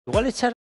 Igual echar...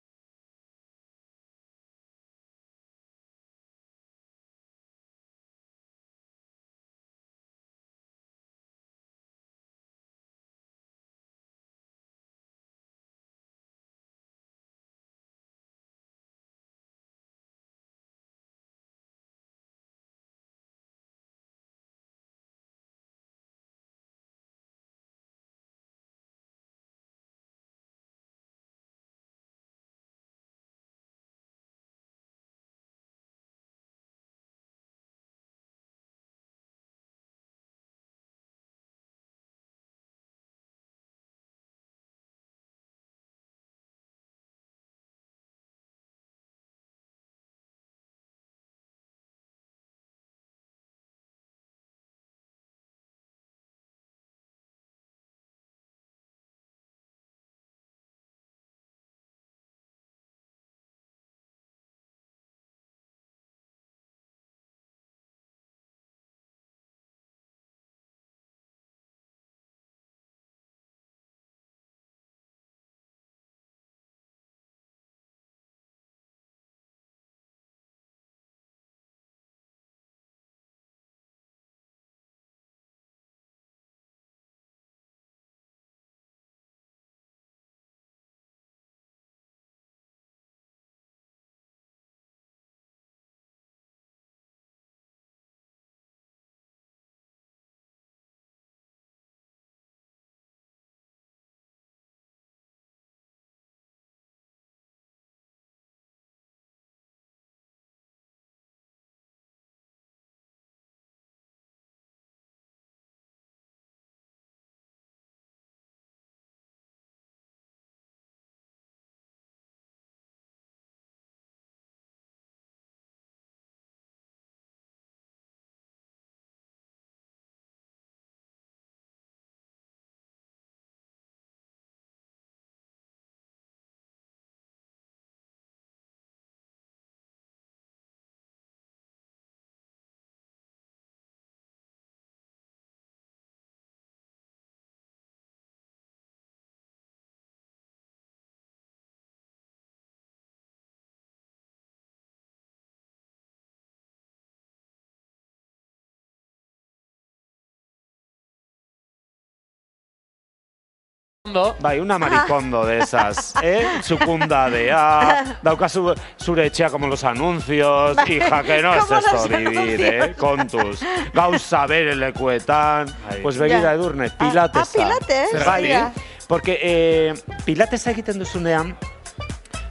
Bai, una maricondo de esas, Sucundadea, daukazu zure etxea como los anuncios, hija, que no es esto vivir, kontuz. Gauza bere lekuetan, pues begira edurne, pilatesa. Pilates? Bai, porque pilatesa egiten duzunean,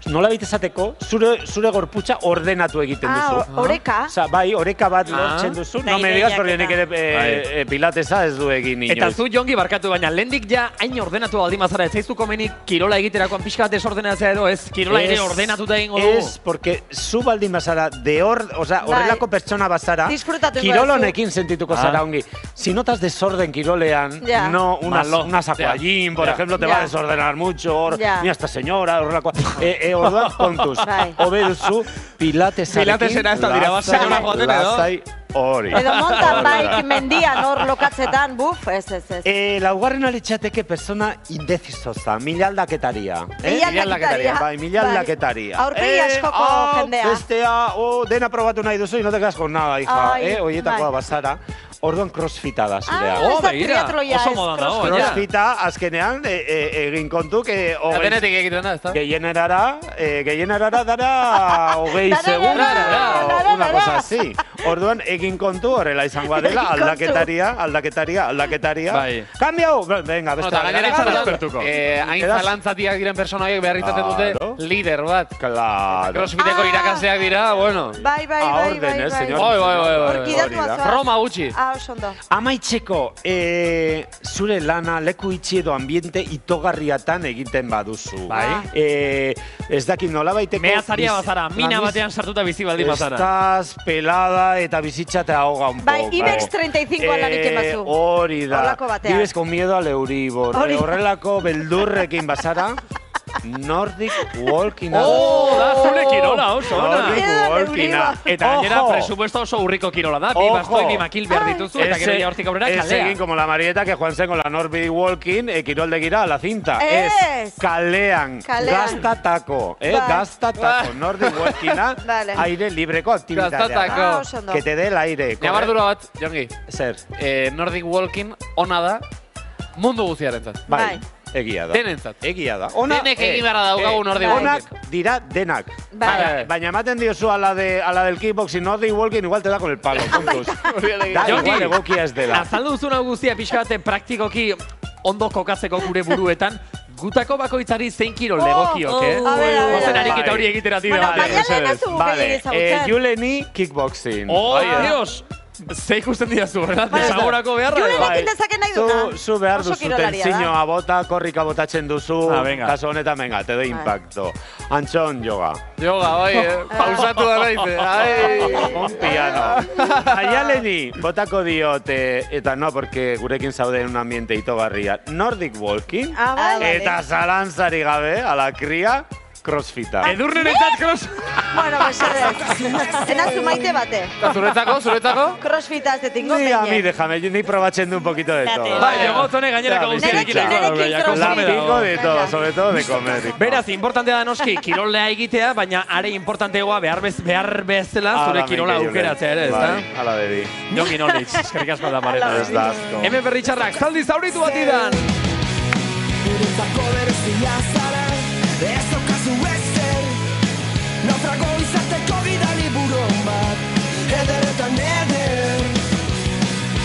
nola esateko, zure gorputza ordenatu egiten duzu. Oreka. Osa, bai, oreka bat lortzen duzu. No me digas, porque nik ere pilatesa ez du egin inoiz. Eta zu, Jongi, barkatu, baina lehendik ja hain ordenatu baldin bazara, ez zaizu komenik kirola egiterakoan pixka bat desordenatzea edo, ez? Kirola ere ordenatuta egingo dugu? Ez, porque zu baldin bazara, horrelako pertsona bazara, kirolonekin sentituko zara ongi. Si notas desorden kirolean, no una sacoallín, por ejemplo, te va a desordenar mucho, mira esta señora, horrelako... Orduan, kontuz, hobe duzu pilatesarekin Pilatesera ez da dira, señora joaten edo. Hori. Edo mountain bike mendian hor lokatzetan, buf, ez. Laugarren alitxateke persona indecisosa, mila aldaketaria. Bai, mila aldaketaria. Aurpegi askoko jendea. Bestea, dena probatu nahi duzu, y no te quedas con nada, hija. Oietakoa bazara. Orduan crossfita da zurea. Begira, oso modan dago. Crossfita, azkenean, egin kontuk, denetik egiten da, ez da? Gehienarara dara 20 segundo, una cosa así. Orduan, egin kontu horrela izango dela, aldaketaria. Kambiau! Venga, beste. Gainera itzara despertuko. Hain zalantzatiak diren personaiek behar izaten dute lider bat. Claro. Crossfiteko irakasleak dira, bueno. Bai. Roma gutxi. Amaitzeko, zure lana leku itxi edo ambiente itogarriatan egiten baduzu. Ez dakit nola baiteko... Mehatzaria bazara, mina batean sartuta bizi baldin bazara. Estaz pelada eta bizitza te ahoga un poco. Bai, IBEX 35 lanik emazu. Hori da. Vives con miedo al Euribor. Horrelako beldurrekin bazara. Nordic Walking. Da, zure kirola oso. Nordic Walking. Eta gainera, presupuesto oso urriko kirola da. Bi bastoek, bi makil behar dituzu, eta gero ja hortik aurrera kalea. Es egin como la Marieta que Juan zen con la Nordic Walking, kiroldegira a la cinta. Es kalean, gaztatako, gaztatako, Nordic Walkinga, aire libreko aktibitatea. Que te dé el aire. Nabardura bat, Jongi. Zer. Nordic Walking ona da mundu guztiarentzat. Bai. Egia da. Denentzat. Egia da. Denek egin beharra daukagu Nordic Walking. Onak dira denak. Baina ematen diozu a la del kickboxing, Nordic Walking igual te da con el palo. Da igual egokia ez dela. Azaldu duzuna guztia pixka bate praktikoki ondo kokatzeko gure buruetan, gutako bakoitzari zein kirol legokiok, Gozen ariketa hori egitera tira. Baina lehenazu gehi ezagutzen. Juleni kickboxing. Dios! Ze ikusten diazu, ¿verdad? Desagorako beharra. Julenekin dezaken nahi duna. Zu behar duzu tentzinoa bota, korrika botatzen duzu. Kaso honetan, venga, te doy impacto. Antxon, yoga. Yoga, bai, pausatu da nahize. Un piano. Aialeni, botako diote, eta no, porque gurekin zaude en un ambiente itogarria. Nordic Walking, eta zalantzari gabe, a la cría, crossfita. Edurnenetzat cross... Bueno, mesedez. Enazu maite bate. Zuretzako? Crossfita ez detingo peña. A mí, déjame, ni probatzen du un poquito de todo. Bai, jogotone gainerako guztiekin. Lapingo de todo, sobre todo de comer. Beraz, importantea da noski, kirolea egitea, baina are importantegoa behar bezala zure kirola aukeratzea ere, ez da? Ala dedi. Jongi Nolitz, eskerrik asko da Marena. Ez da asko. Hemen berritxarrak, zaldi zauritu bat idan! Guretzako berezia zara, ez okazu ezer, naufrago izateko bidali buron bat, ederetan eder.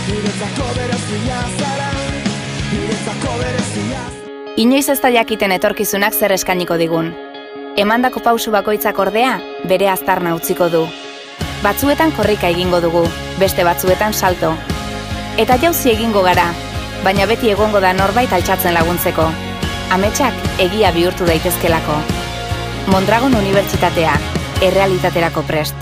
Guretzako berezia zara, guretzako berezia zara. Inoiz ez da jakiten etorkizunak zer eskainiko digun. Emandako pausu bakoitzak ordea, bere aztarna utziko du. Batzuetan korrika egingo dugu, beste batzuetan salto. Eta jauzi egingo gara, baina beti egongo da norbait altxatzen laguntzeko. Ametsak egia bihurtu daitezkelako. Mondragon Unibertsitatea, errealitaterako prest.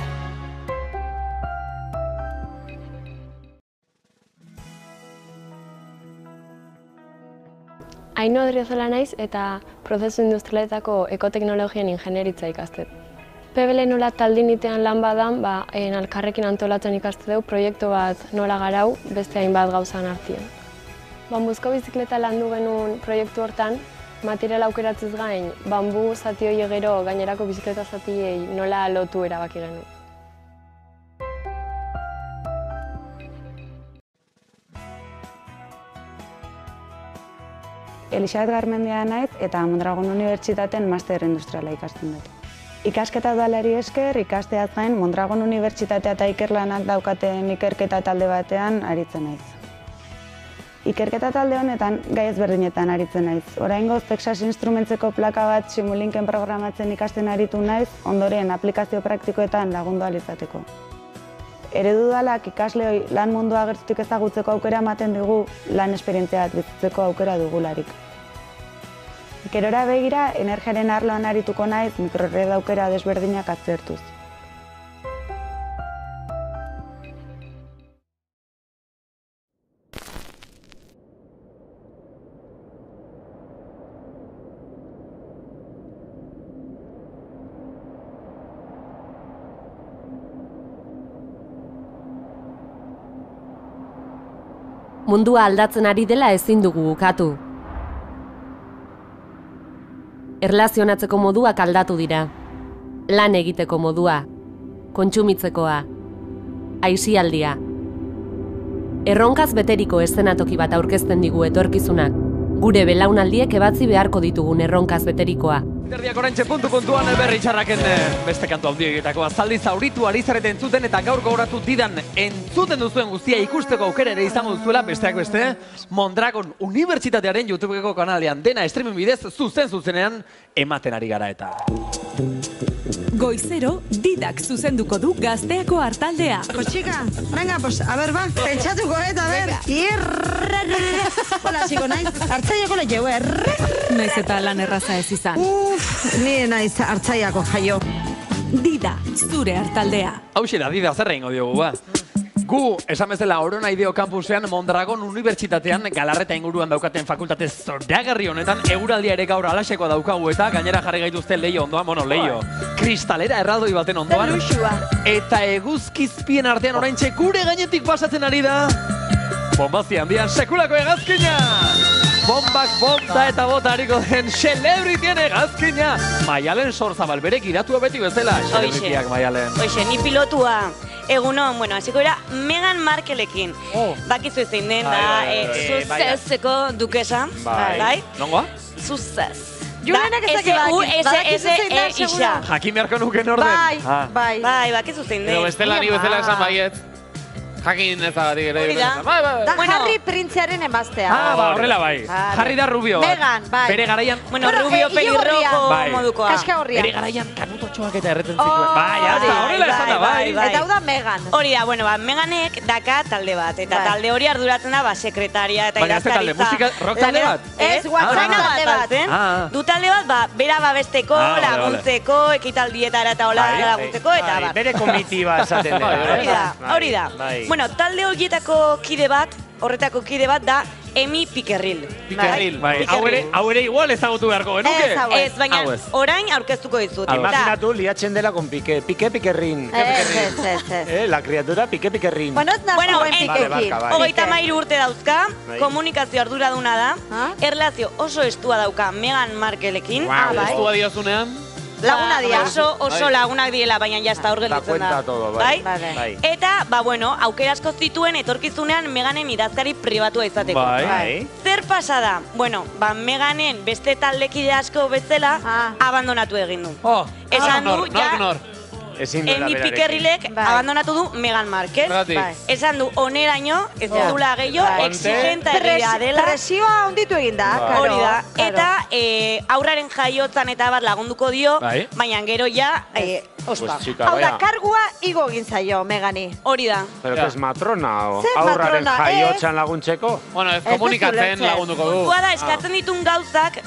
Aino Adriozola naiz eta prozesu industrialetako ekoteknologien ingenieritza ikastet. PBL nola taldinitean lan badan, alkarrekin antolatzen ikaste dugu proiektu bat nola garau beste hainbat gauzan artien. Bambuzko bizikleta landu genuen proiektu hortan, material aukeratziz gain, bambu zati hori gero gainerako bizikleta zatiei nola lotu erabaki genuen. Elisabet Garmendia naiz eta Mondragon Unibertsitatean master industriala ikasten dut. Ikasketa udalari esker, ikasteaz gain Mondragon Unibertsitatea eta ikerlanak daukaten ikerketa talde batean aritzen naiz. Ikerketa talde honetan gai ezberdinetan aritzen naiz. Oraingoz Texas Instrumentseko plaka bat simulinken programatzen ikasten aritu naiz, ondoren aplikazio praktikoetan lagundu ahal izateko. Eredu udalak ikasleoi lan mundua gertutik ezagutzeko aukera ematen digu, lan esperientzia bat bizitzeko aukera dugularik. Gerora begira, energiaren arloan arituko naiz mikrored aukera desberdinak aztertuz. Mundua aldatzen ari dela ezin dugu ukatu. Erlazionatzeko moduak aldatu dira. Lan egiteko modua, kontsumitzekoa, aisialdia. Erronkaz beteriko eszenatoki bat aurkezten digu etorkizunak, gure belaunaldiek ebatzi beharko ditugun erronkaz beterikoa. Erdiak orantxe puntuan Elberri Txarraken beste kantu handiegitako azaldi zauritu ari zarete entzuten eta gaur gauratu didan entzuten duzuen guztia ikusteko aukera ere izango duzuela besteak beste Mondragon Unibertsitatearen YouTubeko kanalean dena streaming bidez zuzenean ematen ari gara eta. Goizero, Didak zuzenduko du Gazteako hartaldea. Pues chica, venga, pues a ver, va, pentsatuko, a ver. Hola, chico, naiz, hartzaiako lehieu, Naiz eta lan erraza ez izan. Ni naiz hartzaiako jaio. Dida, zure hartaldea. Hauxe da, Dida, zer egingo diogu, ba? Gu, esan bezala, Orona Ideo Campusean, Mondragon Unibertsitatean, Galarreta inguruan daukaten fakultate zoragarri honetan, eguraldia ere gaur alaxekoa daukagu eta gainera jarri gaituzte leio ondoan, leio, kristalera erraldoi baten ondoan. Eta eguzkizpien artean oraintxe gure gainetik pasatzen ari da. Bombazia handian sekulako hegazkina! Bombak bomba eta bota hariko den celebritien hegazkina! Maialen Sorzabal, bere giratua beti bezala, celebritiak Maialen. Hoxe, ni pilotua. Egunon, hasiko era Meghan Markleekin. Bakizu zein den da, Successeko dukesa. Bai? Nongoa? Success. Julenak ez isa. Jakin beharko nuken orden. Bai, bakizu zein den. Pero bestela ni bezala esan baiet. Jakin ezagatik ere. Da Harry printzearen emaztea. Horrela bai. Harry da rubio. Megan, bai. Bere garaian... Bueno, rubio pelirrojo modukoa. Kaska horria. Bere garaian kanutotxoak eta erreten zituen. Bai, horrela esan da, bai. Eta hau da Megan. Hori da, bueno, Meganek daka talde bat. Eta talde hori arduratzen da, sekretaria eta idazkaritza. Baina ez talde, musika, rock talde bat? Ez, talde bat. Du talde bat, bera babesteko, laguntzeko, ekitaldietara eta hola laguntzeko, eta bat. Bere komitiba esaten dira. Hori da. Bueno, talde horietako kide bat, horretako kide bat da Emi Pikerril. Pikerril, bai. Hau ere igual ezagutu beharko genuke? Ez, baina orain aurkeztuko dizut. Imaginatu, liatzen dela con Pique. Pique Pikerrin. La criatura Pique Pikerrin. Bueno, ez nahi buen Piquekin. 33 urte dauzka, komunikazio arduraduna da, erlazio oso estua dauka Meghan Markleekin. Estua diozunean? Laguna dia. Oso lagunak diela, baina jazta hor gelditzen da. Bai? Eta, bueno, aukera asko zituen etorkizunean Meganen idazkari pribatua izateko. Bai. Zer pasada? Bueno, Meganen beste taldekide asko bezala abandonatu egin du. Esan du, ja... Emi Pikerrilek abandonatu du Meghan Markle. Esan du, oneraino, ez dula gehiago, exigenta herria dela. Presioa onditu egin da. Hori da. Eta aurraren jaiotzan eta bat lagunduko dio, baina gero ja, ospa. Hau da, kargua igo egin zaio, Megani. Hori da. Pero que es matrona, o aurraren jaiotzan laguntzeko? Bueno, ez komunikatzen lagunduko du. Puntua da, eskatzen ditun gauzak...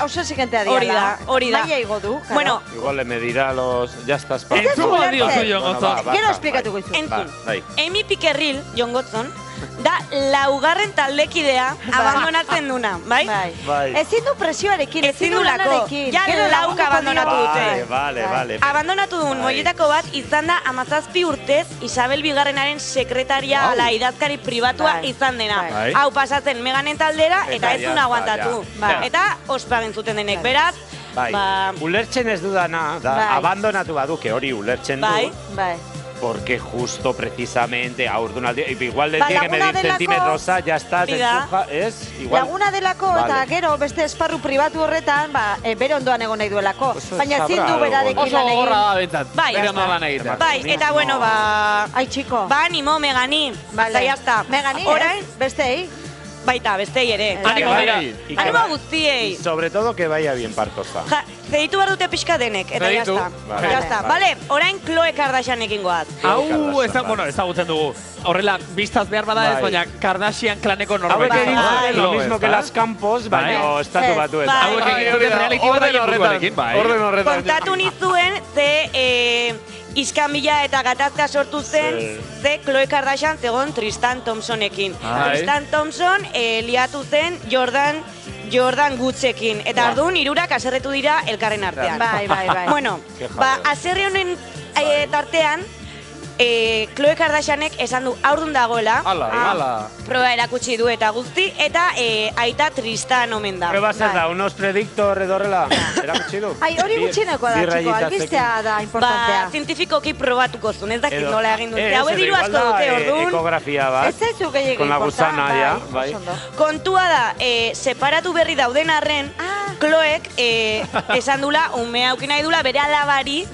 Oso exigentea diala. Hori da. Maia igo du. Bueno. Igual le medirá los... Ya estás... Entzun diozu, Jon Gotzon. Gero esplikatuko izu. Entzun. Emi Pikerril, Jon Gotzon, da laugarren taldekidea abandonatzen duna, bai? Ezin du presioarekin, ezin du lako. Ja lauka abandonatu dute. Vale. Abandonatu duen moietako bat izan da 17 urtez Isabel Bigarrenaren sekretaria ala idazkari pribatua izan dena. Hau pasatzen Meganen taldera eta ez duen aguantatu. Eta ospagen zuten denek, beraz, ulertzen ez dudana, abandonatu baduke hori ulertzen du. Bai. Porque justo precisamente aurdunaldi, igual de 10 que medir centímetros, ya está, se empuja, es igual. Laguna delako eta gero beste esparru pribatu horretan, bere ondoan egon nahi duelako. Baina ezin du berarekin lan egin. Oso gorra da bentzat, bere ondoan lan egiten. Bai, eta bueno, ai, txiko. Animo, Megani. Eta jazta. Megani, bestei. Baita, bestei ere. Animo guztiei. Y sobre todo que vaya bien Partosa. Zeditu behar dute pixka denek, eta jazta. Bale, orain Khloe Kardashianekin goaz. Hau, ezagutzen dugu. Horrela, biztaz behar bada ez, baina Kardashian klaneko norbait. Hauek egin zuten lo mismo que las Campos, baina estatu batuetan. Hauek egin zuten reality bat orden horretan. Kontatu nizuen, ze iskanbila eta gatazka sortu zen, ze Khloe Kardashian zegoen Tristan Thompsonekin. Tristan Thompson liatu zen Jordan Gutzekin. Eta ardun, hirurak aserretu dira elkarren artean. Bai. Bueno, aserre honen tartean, Khloe Kardashianek esan du aurdun dagoela. Proba erakutsi du eta guzti, eta aita Tristan omen da. Proba zer da, unos predictor edorrela erakutsi du? Hori gutxineko da, txiko, albistea da importantea. Zientifikoki probatuko zuen, ez dakit nola egin dute. Hau ediru asko dute, ordun. Ekografia bat. Ez zaizu gehiagin con la gusana, bai. Kontua da, separatu berri dauden arren, Khloek esan dula, umea auki nahi dula, bere alabari,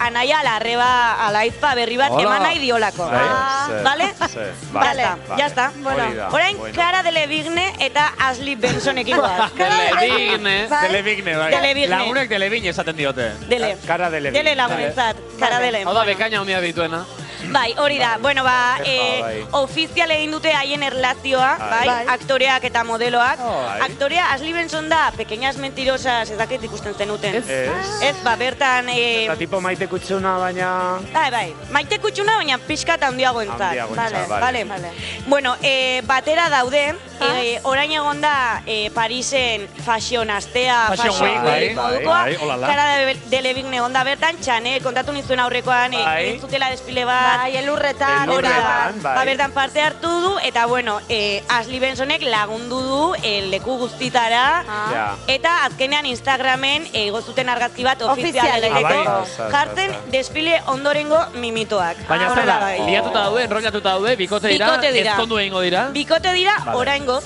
anaia alaizpa berri bat eman nahi diolako. Bale? Bale, jazta. Orain, Cara Delevingne eta Ashley Bensonekin goaz. Delevingne, bai. Lagunek Delevingne esaten diote. Dele lagunentzat. Cara Dele. Hau da, bekaina hondia dituena. Bai, hori da. Bueno, ofizial egin dute haien erlazioa, bai, aktoreak eta modeloak. Aktorea Ashley Benson da, Pequeñas Mentirosas, ez dakit ikusten zenuten. Ez, bertan... Eta tipo Maite Kutsuna, baina... Bai, Maite Kutsuna, baina pixkat handiago entzat. Vale. Bueno, batera daude, orain egon da Parisen fashion astea, fashion week modukoa. Cara Delevingne egon da bertan, Chanel kontatu nizuen aurrekoan, entzutela despile bat. Bai, elurretan. Bertan parte hartu du, eta bueno, Ashley Bensonek lagundu du leku guztitara, eta azkenean Instagramen igozuten argazki bat ofizial egiteko, jartzen despile ondorengo mimitoak. Baina zer da, liatuta daude, enrollatuta daude, bikote dira, ezkondu egingo dira? Bikote dira, oraingoz.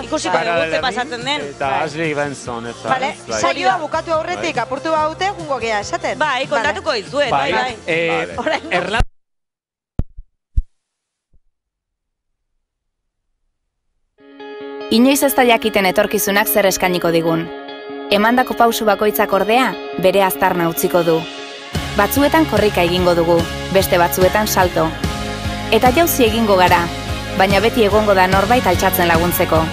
Ikusiko dugu ze pasatzen den. Eta Ashley Benson, ez da. Saioa bukatu aurretik, apurtu baute, jungo gea esaten. Bai, kontatuko dizuet. Inoiz ez da jakiten etorkizunak zer eskainiko digun. Emandako pausu bakoitzak ordea, bere aztarna utziko du. Batzuetan korrika egingo dugu, beste batzuetan salto. Eta jauzi egingo gara, baina beti egongo da norbait altxatzen laguntzeko.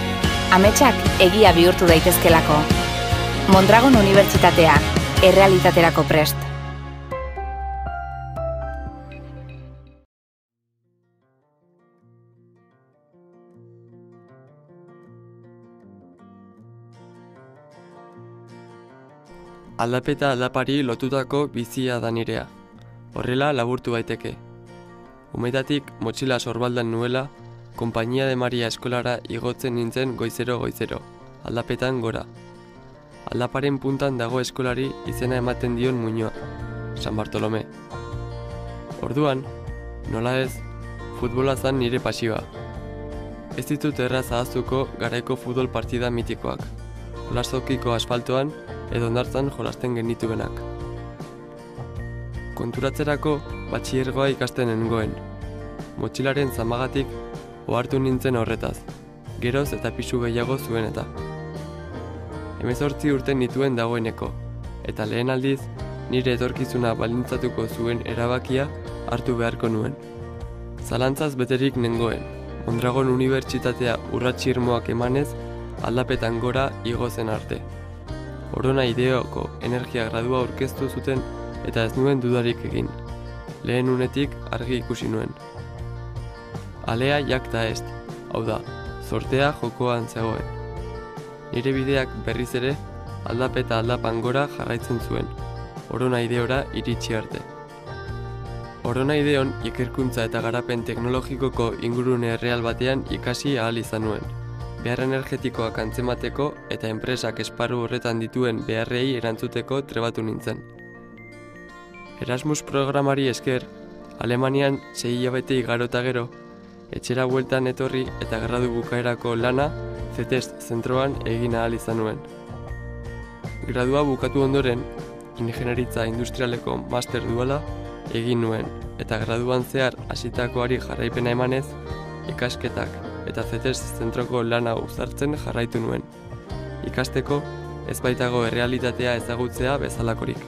Ametsak egia bihurtu daitezkelako. Mondragon Unibertsitatea, errealitaterako prest. Aldapeta aldapari lotutako bizia da nirea. Horrela laburtu baiteke. Umetatik motxila sorbaldan nuela, Konpainia de Maria eskolara igotzen nintzen goizero, aldapetan gora. Aldaparen puntan dago eskolari izena ematen dion muinoa, San Bartolome. Orduan, nola ez, futbola zan nire pasioa. Ez ditut erraz ahaztuko garaiko futbol partida mitikoak, jolastokiko asfaltoan edo hondartzan jolasten genituenak. Konturatzerako batxiergoa ikasten nengoen. Motxilaren zamagatik ohartu nintzen horretaz, geroz eta pisu gehiago zuen eta. 18 urte nituen dagoeneko, eta lehen aldiz nire etorkizuna baldintzatuko zuen erabakia hartu beharko nuen. Zalantzaz beterik nengoen, Mondragon Unibertsitatea urratsi irmoak emanez aldapetan gora igozen arte. Orona ideoko energia gradua aurkeztu zuten eta ez nuen dudarik egin. Lehen unetik argi ikusi nuen. Alea jakta est, hau da, zortea jokoan zegoen. Nire bideak berriz ere aldapeta aldapan gora jarraitzen zuen, Orona ideora iritsi arte. Orona ideon ikerkuntza eta garapen teknologikoko ingurune erreal batean ikasi ahal izan nuen. Behar energetikoak antzemateko eta enpresak esparru horretan dituen beharrei erantzuteko trebatu nintzen. Erasmus programari esker, Alemanian 6 hilabete igarota gero, etxera bueltan etorri eta gradu bukaerako lana CETEST zentroan egin ahal izan nuen. Gradua bukatu ondoren, ingenieritza industrialeko master duala egin nuen, eta graduan zehar hasitakoari jarraipena emanez, ikasketak eta CETEST zentroko lana uzartzen jarraitu nuen. Ikasteko, ez baitago errealitatea ezagutzea bezalakorik.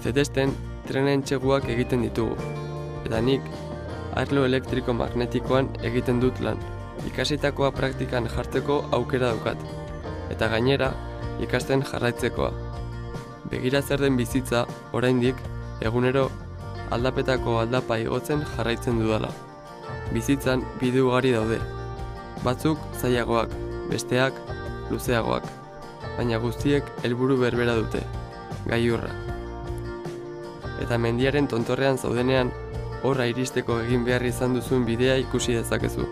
CETESTen trenen txeguak egiten ditugu, eta nik arlo elektriko magnetikoan egiten dut lan. Ikasitakoa praktikan jartzeko aukera daukat, eta gainera ikasten jarraitzekoa. Begira zer den bizitza, oraindik, egunero aldapetako aldapa igotzen jarraitzen dudala. Bizitzan bide ugari daude. Batzuk zailagoak, besteak luzeagoak, baina guztiek helburu berbera dute, gailurra. Eta mendiaren tontorrean zaudenean, horra iristeko egin behar izan duzuen bidea ikusi dezakezu.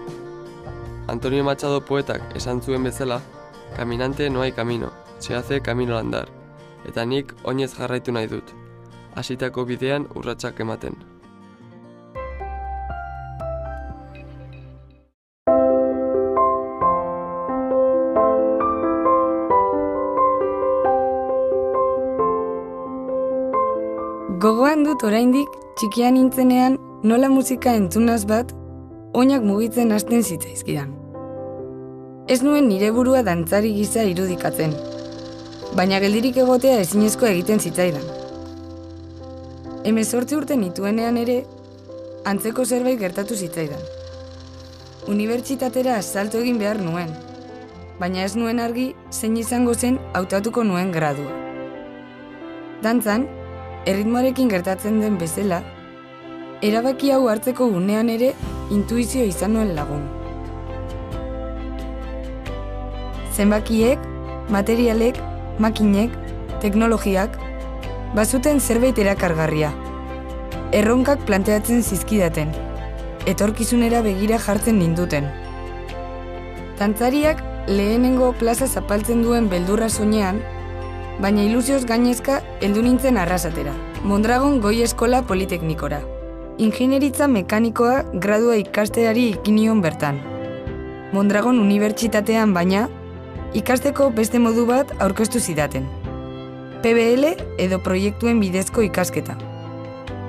Antonio Machado poetak esan zuen bezala, caminante no hay camino, se hace camino al andar, eta nik oinez jarraitu nahi dut, hasitako bidean urratsak ematen. Gogoan dut oraindik txikia nintzenean nola musika entzunaz bat oinak mugitzen hasten zitzaizkidan. Ez nuen nire burua dantzari gisa irudikatzen, baina geldirik egotea ezinezkoa egiten zitzaidan. 18 urte nituenean ere, antzeko zerbait gertatu zitzaidan. Unibertsitatera salto egin behar nuen, baina ez nuen argi zein izango zen hautatuko nuen gradua. Dantzan, erritmoarekin gertatzen den bezala, erabaki hau hartzeko unean ere intuizio izan nuen lagun. Zenbakiek, materialek, makinek, teknologiak, bazuten zerbait erakargarria. Erronkak planteatzen zizkidaten, etorkizunera begira jartzen ninduten. Dantzariak lehenengo plaza zapaltzen duen beldurra soinean, baina ilusioz gainezka heldu nintzen arrasatera, Mondragon Goi Eskola Politeknikora. Ingenieritza mekanikoa gradua ikasteari ikinion bertan. Mondragon Unibertsitatean baina, ikasteko beste modu bat aurkeztu zidaten. PBL edo proiektuen bidezko ikasketa.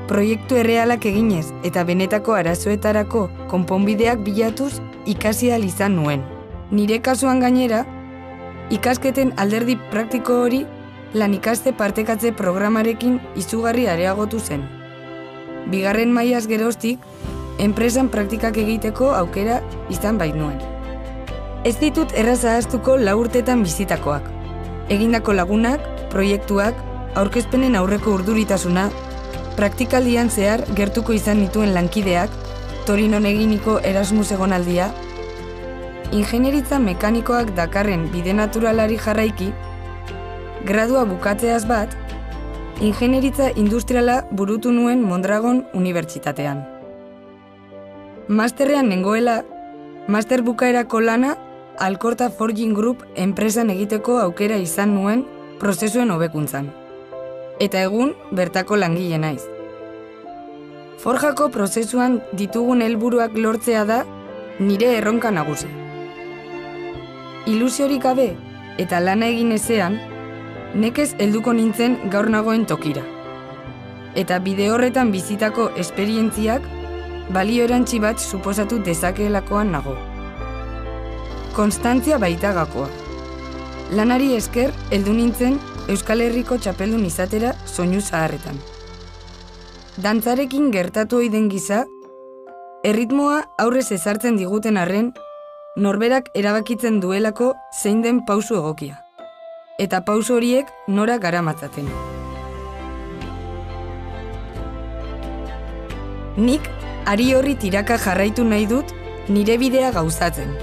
Proiektu errealak eginez eta benetako arazoetarako konponbideak bilatuz ikasi ahal izan nuen. Nire kasuan gainera, ikasketen alderdi praktiko hori lan ikaste partekatze programarekin izugarri areagotu zen. Bigarren mailaz geroztik, enpresan praktikak egiteko aukera izan bainuen. Ez ditut erraza ahaztuko 4 urtetan bizitakoak. Egindako lagunak, proiektuak, aurkezpenen aurreko urduritasuna, praktikaldian zehar gertuko izan nituen lankideak, Torinon eginiko Erasmus egonaldia, ingenieritza mekanikoak dakarren bide naturalari jarraiki, gradua bukatzeaz bat, ingenieritza industriala burutu nuen Mondragon Unibertsitatean. Masterrean nengoela, master bukaerako lana Alkorta Forging Group enpresan egiteko aukera izan nuen prozesuen hobekuntzan. Eta egun bertako langile naiz. Forjako prozesuan ditugun helburuak lortzea da nire erronka nagusi. Ilusiorik gabe eta lana egin ezean, nekez helduko nintzen gaur nagoen tokira. Eta bide horretan bizitako esperientziak balio erantzi bat suposatu dezakeelakoan nago. Konstantzia baita gakoa. Lanari esker heldu nintzen Euskal Herriko txapeldun izatera soinu zaharretan. Dantzarekin gertatu ohi den gisa, erritmoa aurrez ezartzen diguten arren, norberak erabakitzen duelako zein den pausu egokia. Eta pausu horiek nora garamatzaten. Nik ari horri tiraka jarraitu nahi dut nire bidea gauzatzen.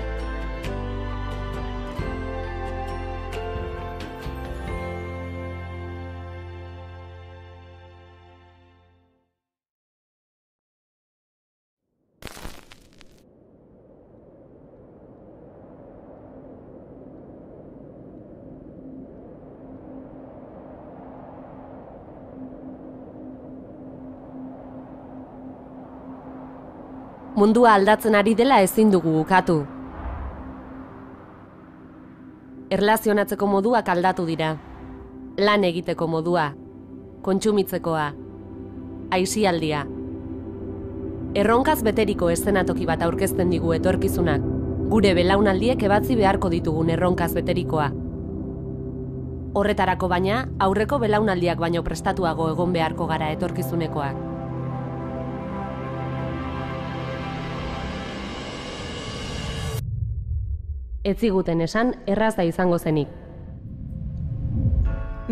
Mundua aldatzen ari dela ezin dugu ukatu. Erlazionatzeko moduak aldatu dira. Lan egiteko modua, kontsumitzekoa, aisialdia. Erronkaz beteriko eszenatoki bat aurkezten digu etorkizunak, gure belaunaldiek ebatzi beharko ditugun erronkaz beterikoa. Horretarako baina, aurreko belaunaldiak baino prestatuago egon beharko gara etorkizunekoak. Ez ziguten esan erraza izango zenik.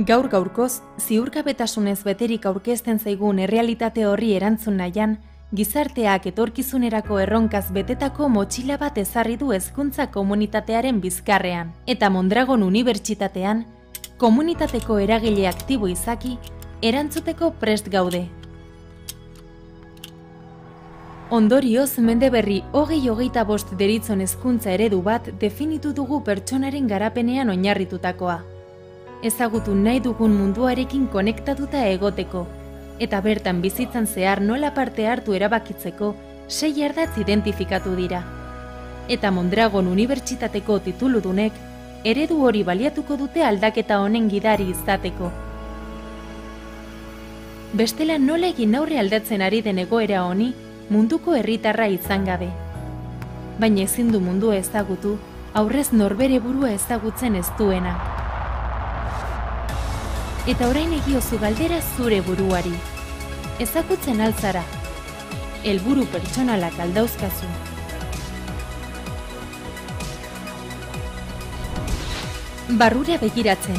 Gaur gaurkoz, ziurgabetasunez beterik aurkezten zaigun errealitate horri erantzun nahian, gizarteak etorkizunerako erronkaz betetako motxila bat ezarri du hezkuntza komunitatearen bizkarrean, eta Mondragon Unibertsitatean, komunitateko eragile aktibo izaki, erantzuteko prest gaude. Ondorioz, mende berri 20-25 deritzon hezkuntza eredu bat definitu dugu pertsonaren garapenean oinarritutakoa. Ezagutu nahi dugun munduarekin konektatuta egoteko, eta bertan bizitzan zehar nola parte hartu erabakitzeko 6 ardatz identifikatu dira. Eta Mondragon Unibertsitateko tituludunek eredu hori baliatuko dute aldaketa honen gidari izateko. Bestela nola egin aurre aldatzen ari den egoera honi, munduko herritarra izan gabe. Baina ezin du mundua ezagutu, aurrez norbere burua ezagutzen ez duena. Eta orain egiozu galdera zure buruari. Ezagutzen altzara. helburu pertsonalak aldauzkazu. Barrura begiratzen,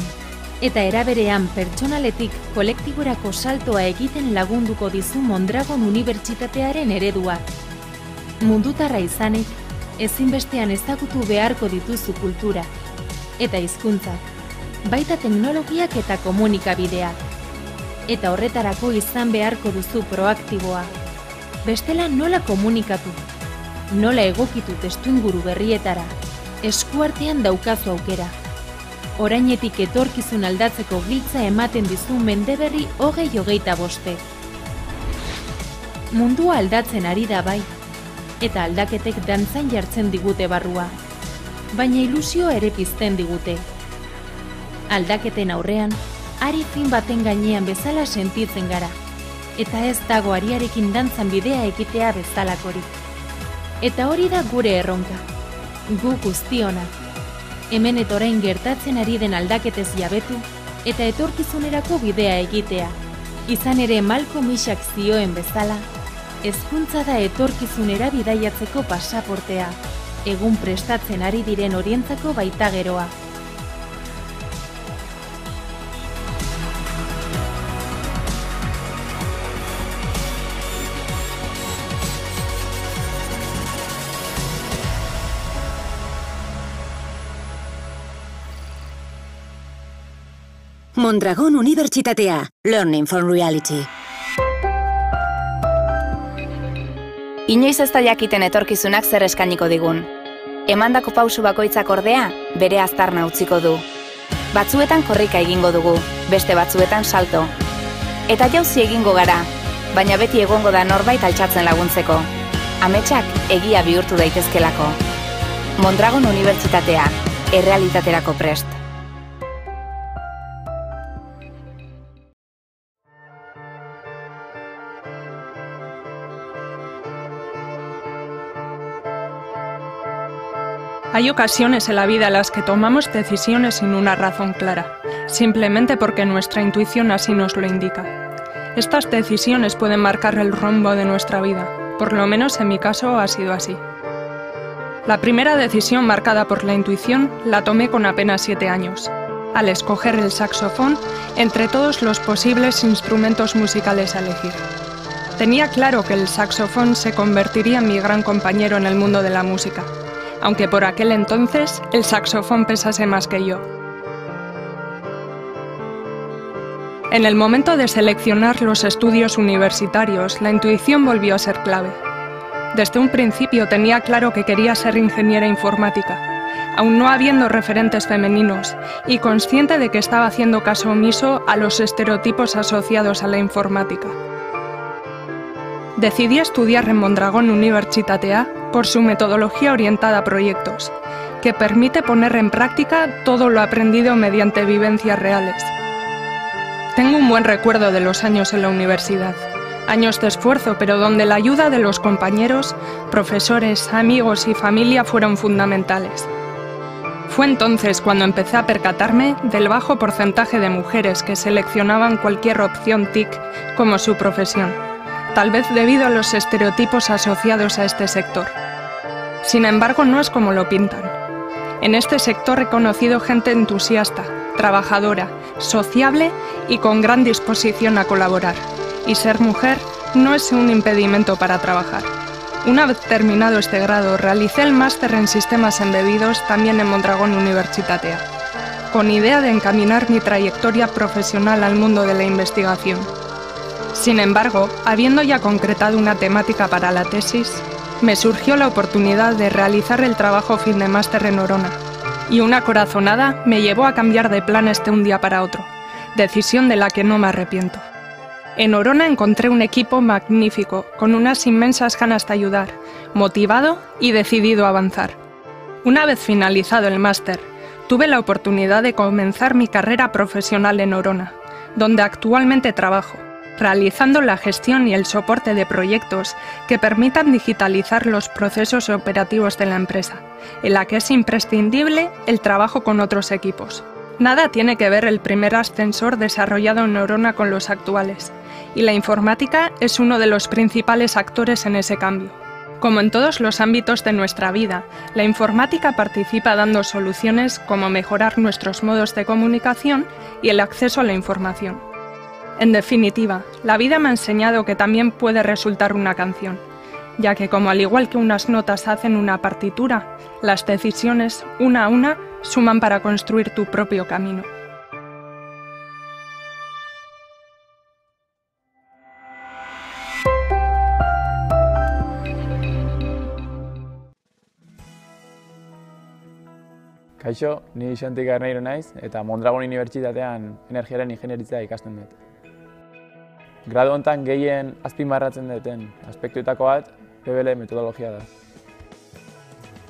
eta eraberean pertsonaletik kolektiborako saltoa egiten lagunduko dizu Mondragon Unibertsitatearen ereduak. Mundutarra izanik, ezinbestean ezagutu beharko dituzu kultura, eta hizkuntzak, baita teknologiak eta komunikabideak. Eta horretarako izan beharko duzu proaktiboa. Bestela nola komunikatu, nola egokitu testuinguru berrietara, eskuartean daukazu aukera. Orainetik etorkizun aldatzeko giltza ematen dizu Mendeberri 2025. Mundua aldatzen ari da bai, eta aldaketek dantzan jartzen digute barrua, baina ilusio ere pizten digute. Aldaketen aurrean, ari fin baten gainean bezala sentitzen gara, eta ez dago ariarekin dantzan bidea egitea bezalakorik. Eta hori da gure erronka, gu guztiona. Hemen eta orain gertatzen ari den aldaketez jabetu, eta etorkizunerako bidea egitea. Izan ere Malcolm Xak zioen bezala, hezkuntza da etorkizunera bidaiatzeko pasaportea, egun prestatzen ari diren horientzako baita geroa. Mondragon Unibertsitatea, Learning from Reality. Inoiz ez da jakiten etorkizunak zer eskainiko digun. Emandako pausu bakoitzak ordea, bere aztarna utziko du. Batzuetan korrika egingo dugu, beste batzuetan salto. Eta jauzi egingo gara, baina beti egongo da norbait altxatzen laguntzeko. Ametsak egia bihurtu daitezkelako. Mondragon Unibertsitatea, errealitaterako prest. Hay ocasiones en la vida en las que tomamos decisiones sin una razón clara, simplemente porque nuestra intuición así nos lo indica. Estas decisiones pueden marcar el rumbo de nuestra vida, por lo menos en mi caso ha sido así. La primera decisión marcada por la intuición la tomé con apenas 7 años, al escoger el saxofón entre todos los posibles instrumentos musicales a elegir. Tenía claro que el saxofón se convertiría en mi gran compañero en el mundo de la música, aunque por aquel entonces el saxofón pesase más que yo. En el momento de seleccionar los estudios universitarios, la intuición volvió a ser clave. Desde un principio tenía claro que quería ser ingeniera informática, aún no habiendo referentes femeninos, y consciente de que estaba haciendo caso omiso a los estereotipos asociados a la informática. Decidí estudiar en Mondragon Unibertsitatea por su metodología orientada a proyectos, que permite poner en práctica todo lo aprendido mediante vivencias reales. Tengo un buen recuerdo de los años en la universidad, años de esfuerzo, pero donde la ayuda de los compañeros, profesores, amigos y familia fueron fundamentales. Fue entonces cuando empecé a percatarme del bajo porcentaje de mujeres que seleccionaban cualquier opción TIC como su profesión, tal vez debido a los estereotipos asociados a este sector. Sin embargo, no es como lo pintan. En este sector he conocido gente entusiasta, trabajadora, sociable y con gran disposición a colaborar. Y ser mujer no es un impedimento para trabajar. Una vez terminado este grado, realicé el máster en sistemas embebidos también en Mondragon Unibertsitatea, con idea de encaminar mi trayectoria profesional al mundo de la investigación. Sin embargo, habiendo ya concretado una temática para la tesis, me surgió la oportunidad de realizar el trabajo fin de máster en Orona, y una corazonada me llevó a cambiar de planes de un día para otro, decisión de la que no me arrepiento. En Orona encontré un equipo magnífico, con unas inmensas ganas de ayudar, motivado y decidido a avanzar. Una vez finalizado el máster, tuve la oportunidad de comenzar mi carrera profesional en Orona, donde actualmente trabajo, realizando la gestión y el soporte de proyectos que permitan digitalizar los procesos operativos de la empresa, en la que es imprescindible el trabajo con otros equipos. Nada tiene que ver el primer ascensor desarrollado en neurona con los actuales, y la informática es uno de los principales actores en ese cambio. Como en todos los ámbitos de nuestra vida, la informática participa dando soluciones como mejorar nuestros modos de comunicación y el acceso a la información. En definitiva, la vida me ha enseñado que también puede resultar una canción, ya que como al igual que unas notas hacen una partitura, las decisiones, una a una, suman para construir tu propio camino. Kaixo, ni Xanti Garneiro naiz eta Mondragon Unibertsitatean energiaren ingeniaritza ikasten dut. Gradu honetan gehien azpimarratzen duten aspektuetako bat PBL metodologia da.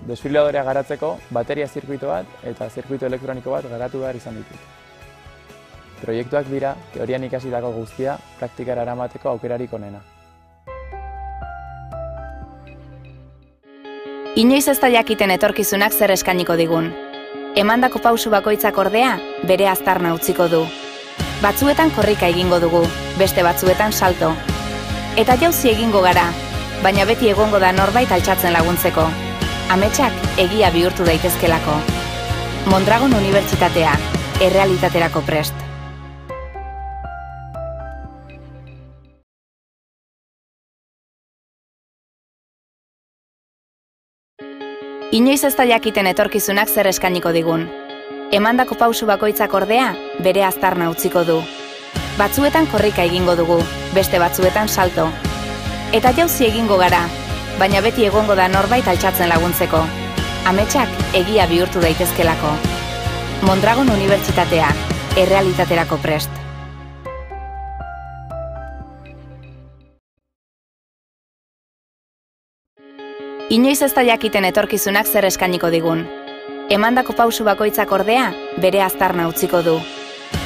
Desfibriladorea garatzeko bateria zirkuito bat eta zirkuito elektroniko bat garatu behar izan ditut. Proiektuak dira teorian ikasitako guztia praktikara eramateko aukerarik onena. Inoiz ez da jakiten etorkizunak zer eskainiko digun. Emandako pausu bakoitzak ordea, bere aztarna utziko du. Batzuetan korrika egingo dugu, beste batzuetan salto. Eta jauzi egingo gara, baina beti egongo da norbait altxatzen laguntzeko. Ametsak egia bihurtu daitezkelako. Mondragon Unibertsitatea, errealitaterako prest. Inoiz ez da jakiten etorkizunak zer eskainiko digun. Emandako pausu bakoitzak ordea, bere aztarna utziko du. Batzuetan korrika egingo dugu, beste batzuetan salto. Eta jauzi egingo gara, baina beti egongo da norbait altxatzen laguntzeko. Ametsak egia bihurtu daitezkelako. Mondragon Unibertsitatea, errealitaterako prest. Inoiz ez da jakiten etorkizunak zer eskainiko digun. Emandako pausu bakoitzak ordea, bere aztarna utziko du.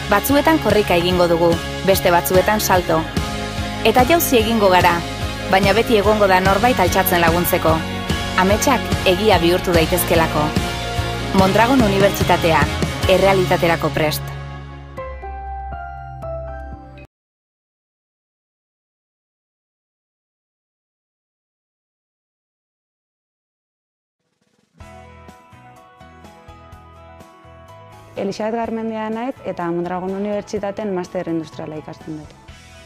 Batzuetan korrika egingo dugu, beste batzuetan salto. Eta jauzi egingo gara, baina beti egongo da norbait altxatzen laguntzeko. Ametsak egia bihurtu daitezkelako. Mondragon Unibertsitatea, errealitaterako prest. Elixabet Garmendia naiz eta Mondragon Unibertsitatean master industriala ikasten dut.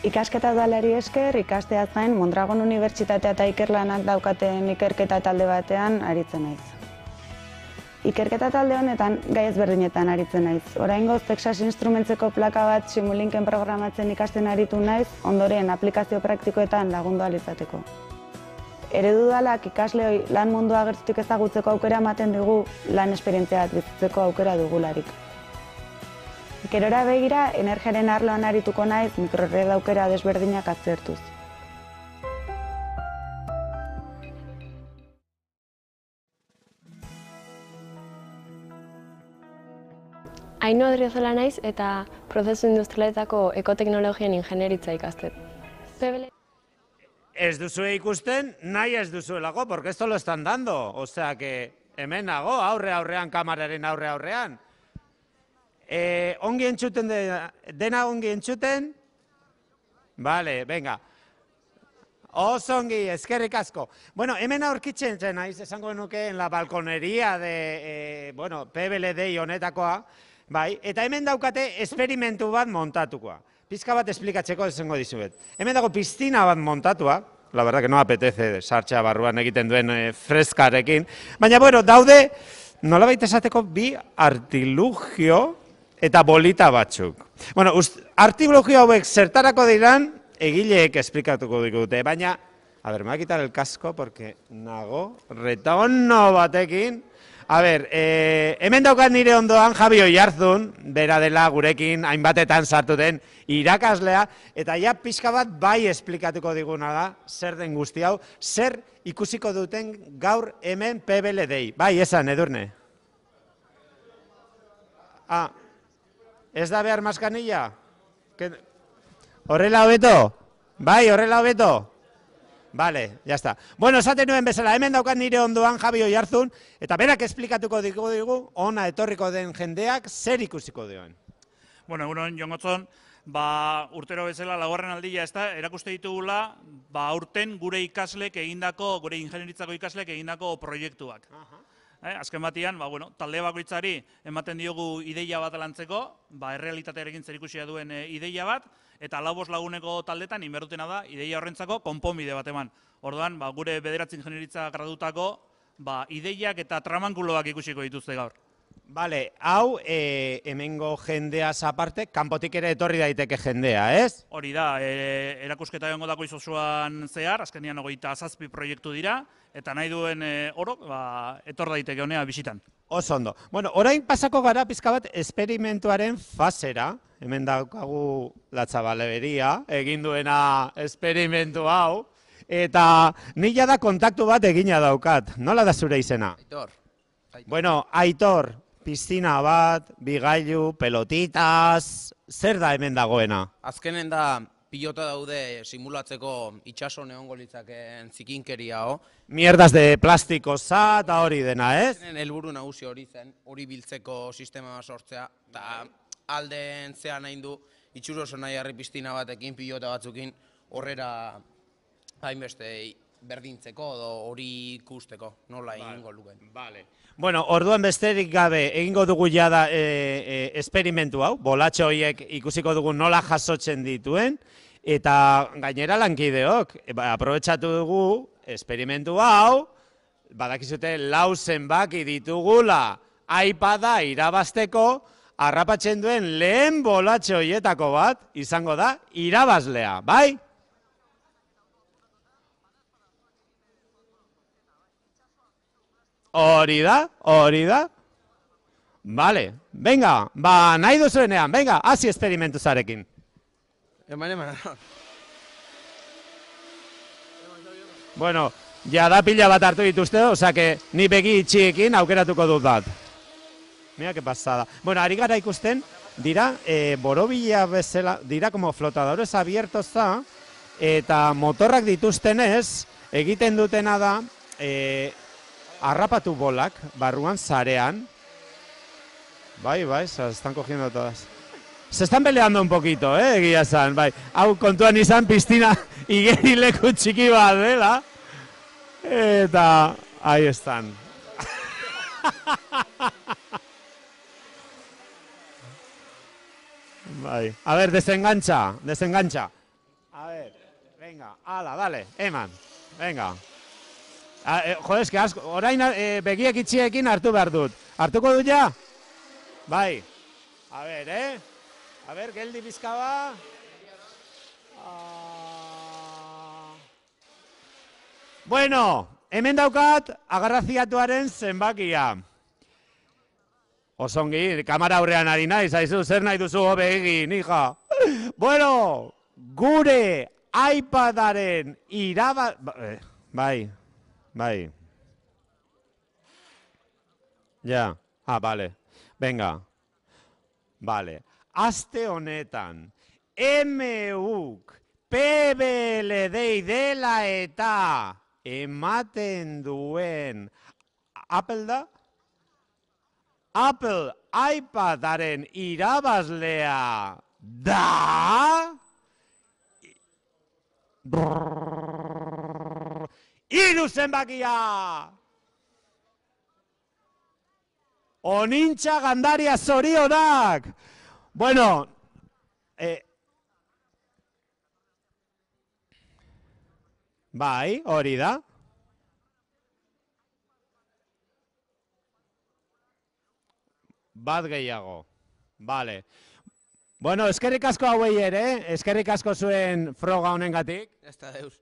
Ikasketa udalari esker, ikasteaz gain Mondragon Unibertsitatea eta ikerlanak daukaten ikerketa talde batean aritzen naiz. Ikerketa talde honetan gai ezberdinetan aritzen naiz. Oraingoz Texas Instrumentseko plaka bat Simulinken programatzen ikasten aritu naiz, ondoren aplikazio praktikoetan lagundu ahal izateko. Eredu dalak ikasleoi lan mundua gertutik ezagutzeko aukera ematen dugu, lan esperientzia bat bizitzeko aukera dugularik. Gerora begira, energiaren arloan arituko naiz mikrored aukera desberdinak aztertuz. Ainhoa Odriozola naiz eta prozesu industrialetako ekoteknologian ingenieritza ikastet. Ez duzue ikusten, nahi ez duzuelako, porque esto lo están dando. O sea que hemen nago, aurrean, kamararen aurrean. Ongi entzuten, dena ongi entzuten? Vale, venga. Oso ongi, eskerrik asko. Bueno, hemen aurkitzen naiz, esango nuke en la balconería de, PBLD honetakoa, bai, eta hemen daukate esperimentu bat montatukoa. Pizka bat esplikatzeko esango dizuet. Hemen dago piztina bat montatua, la verdad que no apetece sartxea barruan egiten duen freskarekin, baina bueno, daude nolabait esateko bi artilugio eta bolita batzuk. Bueno, artilugio hauek zertarako diran, egileek esplikatuko digute, baina, a ver, me voy a quitar el casco porque nago retono batekin. A ver, hemen daukat nire ondoan Javi Oiarzun, bera dela gurekin hainbatetan sartu den irakaslea, eta ja pixka bat bai esplikatuko diguna da, zer den guzti hau, zer ikusiko duten gaur hemen PBLD-i. Bai, esan, Edurne? Ah, ez da behar maskanilla? Horrela hobeto? Bai, horrela hobeto? Vale, ya está. Bueno, esaten nuen bezala, hemen daukat nire ondoan Javi Oiarzun, eta berak esplikatuko digu, ona etorriko den jendeak zer ikusiko duen. Bueno, egunon, jongotzon, urtero bezala laugarren aldia erakuste ditugula, aurten gure ikaslek egindako, gure ingenieritzako ikaslek egindako proiektuak. Azken batian, talde bakoitzari ematen diogu ideia bat lantzeko, errealitatearekin zerikusia duen ideia bat, eta 4-5 laguneko taldetan inberdutena da ideia horrentzako konponbide bat eman. Orduan, gure 9 ingeniaritza gradutako ideiak eta tramankuloak ikusiko dituzte gaur. Bale, hau, hemengo jendeaz aparte, kanpotik ere etorri daiteke jendea, ez? Hori da, erakusketa egongo dako izosuan zehar, azkenian 27 proiektu dira, eta nahi duen oro, etor daiteke honea bisitan. Oso ondo. Bueno, orain pasako gara pizka bat esperimentuaren fasera, hemen daukagu Latxabaleberia, egin duena esperimentu hau, eta nila da kontaktu bat egina daukat. Nola da zure izena? Aitor. Bueno, Aitor, piztina bat, bigailu, pelotitas, zer da hemen dagoena? Azkenen da pilota daude simulatzeko itxaso neongo litzaken zikinkeria, Mierdas de plastiko za eta hori dena, ez? Helburu nagusi hori zen, hori biltzeko sistema sortzea, eta alden zean nahi du itxuro oso nahi harri piztina batekin, pilota batzukin, horrera hainbeste berdintzeko edo hori ikusteko, nola egingo luken. Bueno, orduan besterik gabe egingo dugu jada esperimentu hau, bolatxo horiek ikusiko dugu nola jasotzen dituen, eta gainera lankideok, aprobetxatu dugu esperimentu hau, badakizute 4 zenbaki ditugula iPada irabazteko, harrapatzen duen lehen bolatxo horietako bat izango da irabazlea, bai? Hori da. Vale, venga, nahi duzuenean, venga, hasi esperimentu zarekin. Eman. Bueno, jada pila bat hartu dituzte, osake ni begi itxiekin aukeratuko dut bat. Mira, que pasada. Bueno, ari gara ikusten, dira, borobila bezala, dira como flotadores abiertos da, eta motorrak dituztenez, egiten dutena da, harrapatu bolak, barruan zarean. Bai, se están cogiendo todas. Se están peleando un poquito, egia esan, bai. Hau kontuan izan piztina igerileku txiki bat dela. Eta, ahí están. Bai. A ver, desengancha. A ver, venga, ala, dale, eman, venga. Joder, eske asko, orain begiek itxiekin hartu behar dut. Hartuko dut ja? Bai. A ver, geldi bizkaba. Bueno, hemen daukat agarraziatuaren zenbakia. Osongi, kamara aurrean ari naiz, haizu, zer nahi duzu hobe egin, hija. Bueno, gure iPadaren Bai. Ja, vale. Venga. Vale. Aste honetan, MUk PBL dela eta ematen duen Apple da? Apple iPadaren irabazlea da? 3 zenbakia! Onintxa gandaria zorionak! Bueno, bai, hori da. Bat gehiago. Vale. Bueno, eskerrik asko hauei ere, eskerrik asko zuen froga honengatik. Ez da deus.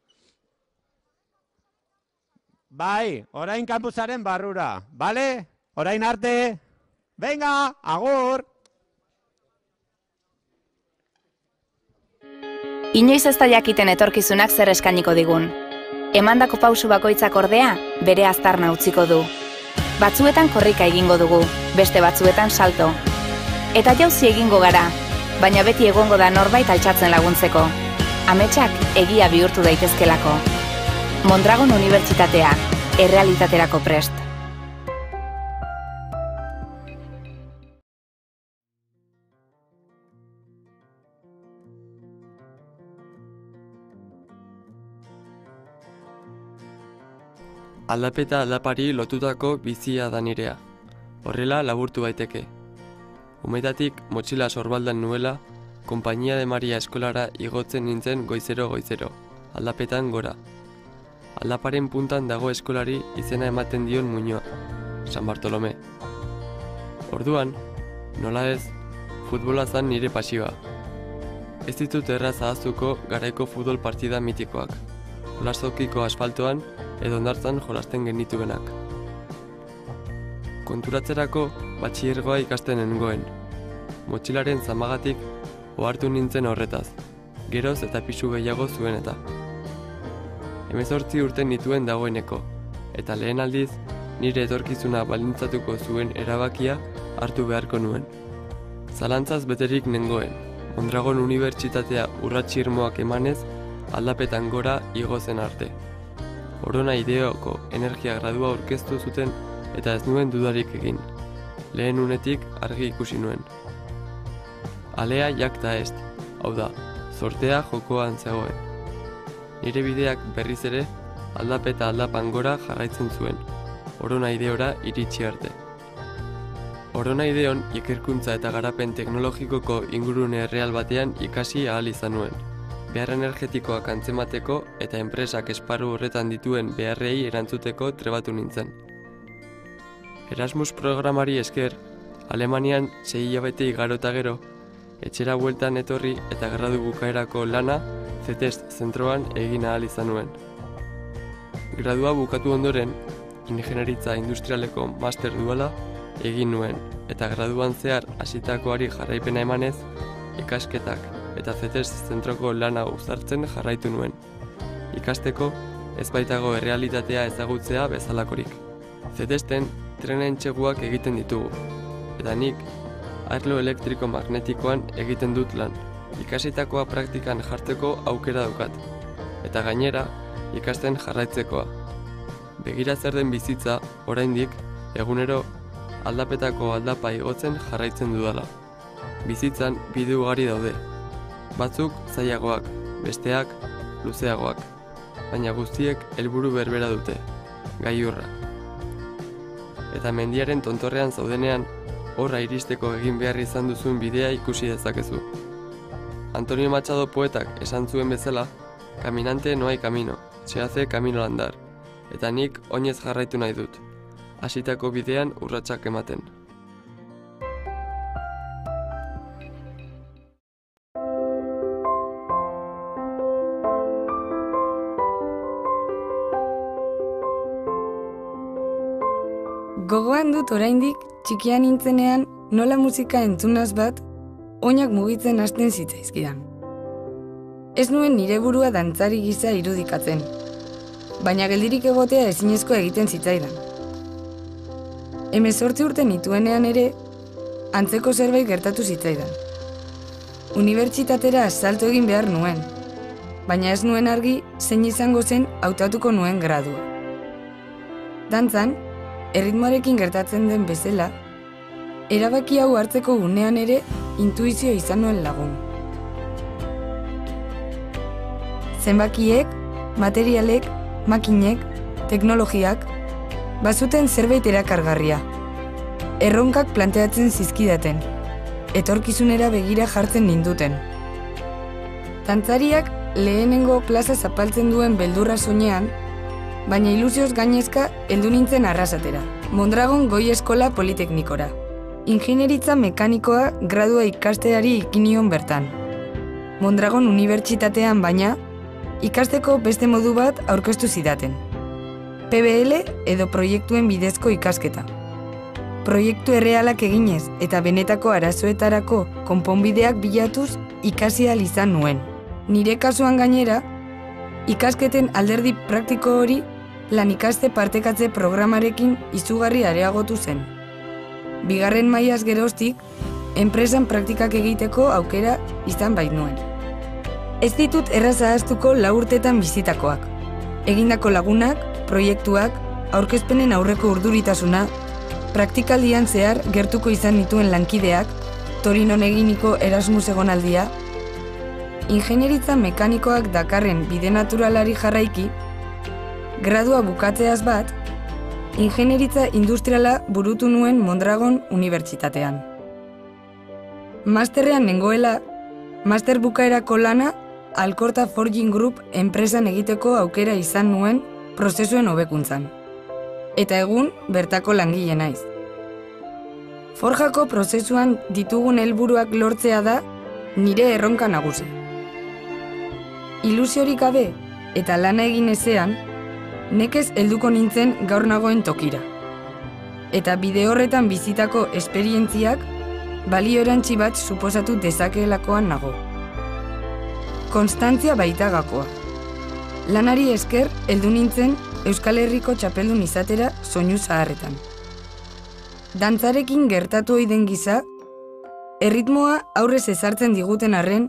Bai, orain kampusaren barrura, bale? Orain arte. Venga, agur! Inoiz ez da jakiten etorkizunak zer eskainiko digun. Emandako pausu bakoitzak ordea, bere aztarna utziko du. Batzuetan korrika egingo dugu, beste batzuetan salto. Eta jauzi egingo gara, baina beti egongo da norbait altxatzen laguntzeko. Ametsak egia bihurtu daitezkelako. Mondragon Unibertsitatea, errealitaterako prest. Aldapeta aldapari lotutako bizia da nirea. Horrela laburtu baiteke. Umetatik motxila sorbaldan nuela, Konpainia de Maria eskolara igotzen nintzen goizero, aldapetan gora. Aldaparen puntan dago eskolari izena ematen dion muinoa, San Bartolome. Orduan, nola ez, futbola zan nire pasioa. Ez ditut erraz ahaztuko garaiko futbol partida mitikoak, olazokiko asfaltoan edo ondartzan jolasten genituenak. Konturatzerako batxillergoa ikasten nengoen. Motxilaren zamagatik ohartu nintzen horretaz, geroz eta pisu gehiago zuen eta. 18 urte nituen dagoeneko, eta lehen aldiz nire etorkizuna baldintzatuko zuen erabakia hartu beharko nuen. Zalantzaz beterik nengoen, Mondragon Unibertsitatea urratsi irmoak emanez aldapetan gora igo zen arte. Orona ideoko energia gradua aurkeztu zuten eta ez nuen dudarik egin. Lehen unetik argi ikusi nuen. Alea jakta est, hau da, zortea jokoan zegoen. Nire bideak berriz ere aldapeta aldapan gora jarraitzen zuen, Orona ideora iritsi arte. Orona ideon ikerkuntza eta garapen teknologikoko ingurune real batean ikasi ahal izan nuen. Behar energetikoak antzemateko eta enpresak esparru horretan dituen beharrei erantzuteko trebatu nintzen. Erasmus programari esker, Alemanian 6 hilabete igaro eta gero, etxera bueltan etorri eta gradu bukaerako lana CETEST zentroan egin ahal izan nuen. Gradua bukatu ondoren, ingenieritza industrialeko master duala egin nuen, eta graduan zehar hasitakoari jarraipena emanez, ikasketak eta CETEST zentroko lana uzartzen jarraitu nuen. Ikasteko, ez baitago errealitatea ezagutzea bezalakorik. CETESTen trenen txeguak egiten ditugu, eta nik arlo elektriko magnetikoan egiten dut lan. Ikasitakoa praktikan jartzeko aukera daukat, eta gainera ikasten jarraitzekoa. Begira zer den bizitza, oraindik, egunero aldapetako aldapa igotzen jarraitzen dudala. Bizitzan bide ugari daude. Batzuk zailagoak, besteak luzeagoak, baina guztiek helburu berbera dute, gailurra. Eta mendiaren tontorrean zaudenean, horra iristeko egin behar izan duzun bidea ikusi dezakezu. Antonio Machado poetak esan zuen bezala, caminante no hay camino, se hace camino al andar, eta nik oinez jarraitu nahi dut, hasitako bidean urratsak ematen. Gogoan dut oraindik txikian nintzenean nola musika entzunaz bat oinak mugitzen hasten zitzaizkidan. Ez nuen nire burua dantzari gisa irudikatzen, baina geldirik egotea ezinezko egiten zitzaidan. 18 urte nituenean ere, antzeko zerbait gertatu zitzaidan. Unibertsitatera salto egin behar nuen, baina ez nuen argi zein izango zen hautatuko nuen gradua. Dantzan, erritmoarekin gertatzen den bezala, erabaki hau hartzeko gunean ere intuizio izan nuen lagun. Zenbakiek, materialek, makinek, teknologiak, bazuten zerbait erakargarria. Erronkak planteatzen zizkidaten, etorkizunera begira jartzen ninduten. Dantzariak lehenengo plaza zapaltzen duen beldurra soinean, baina ilusioz gainezka heldu nintzen arrasatera, Mondragon Goi Eskola Politeknikora. Ingenieritza mekanikoa gradua ikasteari ikinion bertan. Mondragon Unibertsitatean baina, ikasteko beste modu bat aurkeztu zidaten. PBL edo proiektuen bidezko ikasketa. Proiektu errealak eginez eta benetako arazoetarako konponbideak bilatuz ikasi ahal izan nuen. Nire kasuan gainera, ikasketen alderdi praktiko hori lan ikaste partekatze programarekin izugarri areagotu zen. Bigarren mailaz geroztik, enpresan praktikak egiteko aukera izan bait nuen. Ez ditut erraz ahaztuko 4 urtetan bizitakoak. egindako lagunak, proiektuak, aurkezpenen aurreko urduritasuna, praktikaldian zehar gertuko izan dituen lankideak, Torinon eginiko Erasmus egonaldia, ingenieritza mekanikoak dakarren bide naturalari jarraiki, gradua bukatzeaz bat, ingenieritza industriala burutu nuen Mondragon Unibertsitatean. Masterrean nengoela, master bukaerako lana Alkorta Forging Group enpresan egiteko aukera izan nuen prozesuen hobekuntzan. Eta egun bertako langile naiz. Forjako prozesuan ditugun helburuak lortzea da nire erronka nagusi. Ilusiorik gabe eta lana egin ezean, nekez helduko nintzen gaur nagoen tokira. Eta bide horretan bizitako esperientziak balio erantzi bat suposatu dezakeelakoan nago. Konstantzia baita gakoa. Lanari esker heldu nintzen Euskal Herriko txapeldun izatera soinu zaharretan. Dantzarekin gertatu ohi den giza, erritmoa aurrez ezartzen diguten arren,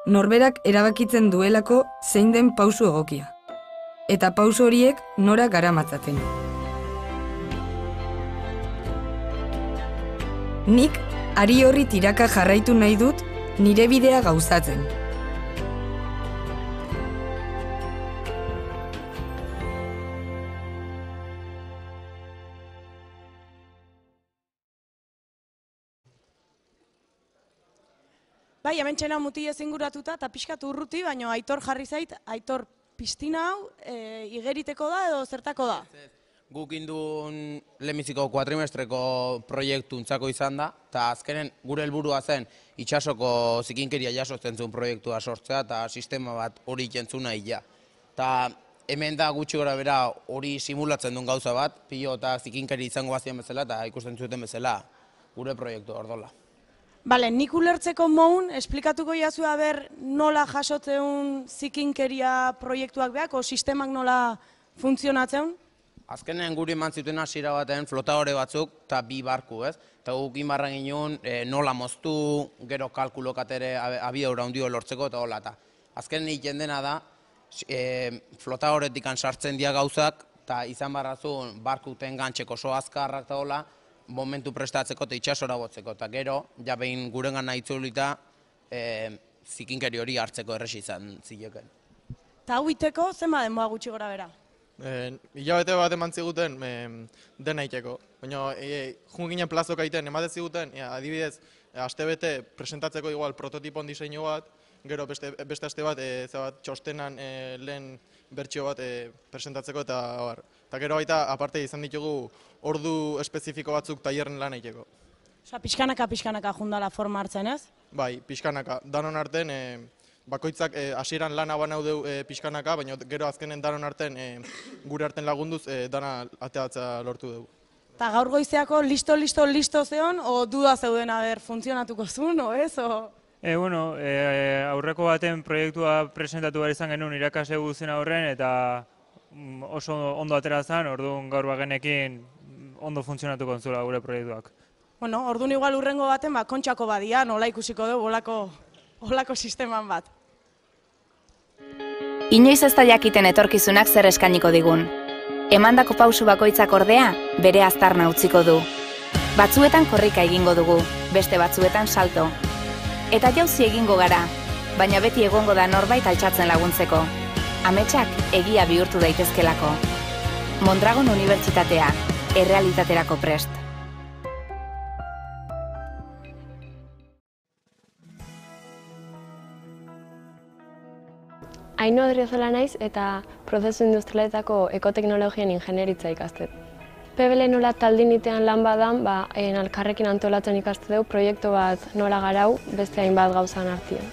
norberak erabakitzen duelako zein den pausu egokia. Eta pausu horiek nora garamatzaten. Nik ari horri tiraka jarraitu nahi dut nire bidea gauzatzen. Bai, hemen txena mutile zinguratuta eta pixkat urruti, baina Aitor jarri zait, Aitor piztina hau igeriteko da edo zertako da? Guk indun lehenbiziko kuatrimestreko proiektuntzako izan da, eta azkenen gure helburua zen itsasoko zikinkeria jasotzen zuen proiektua sortzea eta sistema bat hori ikentzuna ia. Eta hemen da gutxi gora bera hori simulatzen duen gauza bat, pilo eta zikinkeri izango bazien bezala eta ikusten zuten bezala gure proiektu ordola. Bale, nik ulertzeko moun, esplikatuko jazu ber nola jasotzen zikinkeria proiektuak behak, o sistemak nola funtzionatzen? Azkenen guri eman zituen hasiera baten flotadore batzuk eta bi barku, ez? Eta guk inbarran ginen nola moztu, gero kalkulokatere abiaura handio lortzeko eta hola. Azkenen egiten dena da, flotadoretik sartzen dia gauzak, eta izan barrazun barkuten gantzeko oso azkarrak eta hola, momentu prestatzeko eta itxasora botzeko, eta gero, ja behin gurengan nahi itzulita, zikinkeri hori hartzeko erresi izan zileken. Eta hau iteko, zenba denboa gutxi gora bera? Hilabete bat eman ziguten dena iteko. Baina, junginen plazok aiten, ematen ziguten, adibidez, astebete presentatzeko igual prototipon diseinu bat, gero beste aste bat, txostenan lehen bertsio bat presentatzeko eta bar. Eta gero baita, aparte izan ditugu ordu espezifiko batzuk tailerren lan egiteko. Osa, pixkanaka jundala forma hartzen, ez? Bai, pixkanaka. Danon arten, bakoitzak hasieran lana banau deu pixkanaka, baina gero azkenen danon arten gure arten lagunduz dana ateatza lortu dugu. Eta gaur goizeako listo zeon, o duda zeuden aber funtzionatuko zuen, o ez? Aurreko baten proiektua presentatu behar izan genuen irakasle guztien aurren eta oso ondo atera zen, orduan gaur bagenekin ondo funtzionatuko zula gure proiektuak. Orduan igual urrengo baten kontxako badia, nola ikusiko dugu olako sisteman bat. Inoiz ez da jakiten etorkizunak zer eskainiko digun. Emandako pausu bakoitzak ordea, bere aztarna utziko du. Batzuetan korrika egingo dugu, beste batzuetan salto. Eta jauzi egingo gara, baina beti egongo da norbait altxatzen laguntzeko. Ametsak egia bihurtu daitezkelako. Mondragon Unibertsitatea, errealitaterako prest. Aino Adriozola naiz eta prozesu industrialetako ekoteknologien ingenieritza ikastet. PBL nola taldinitean lan badan, alkarrekin antolatzen ikaste dugu proiektu bat nola garau beste hainbat gauzan artien.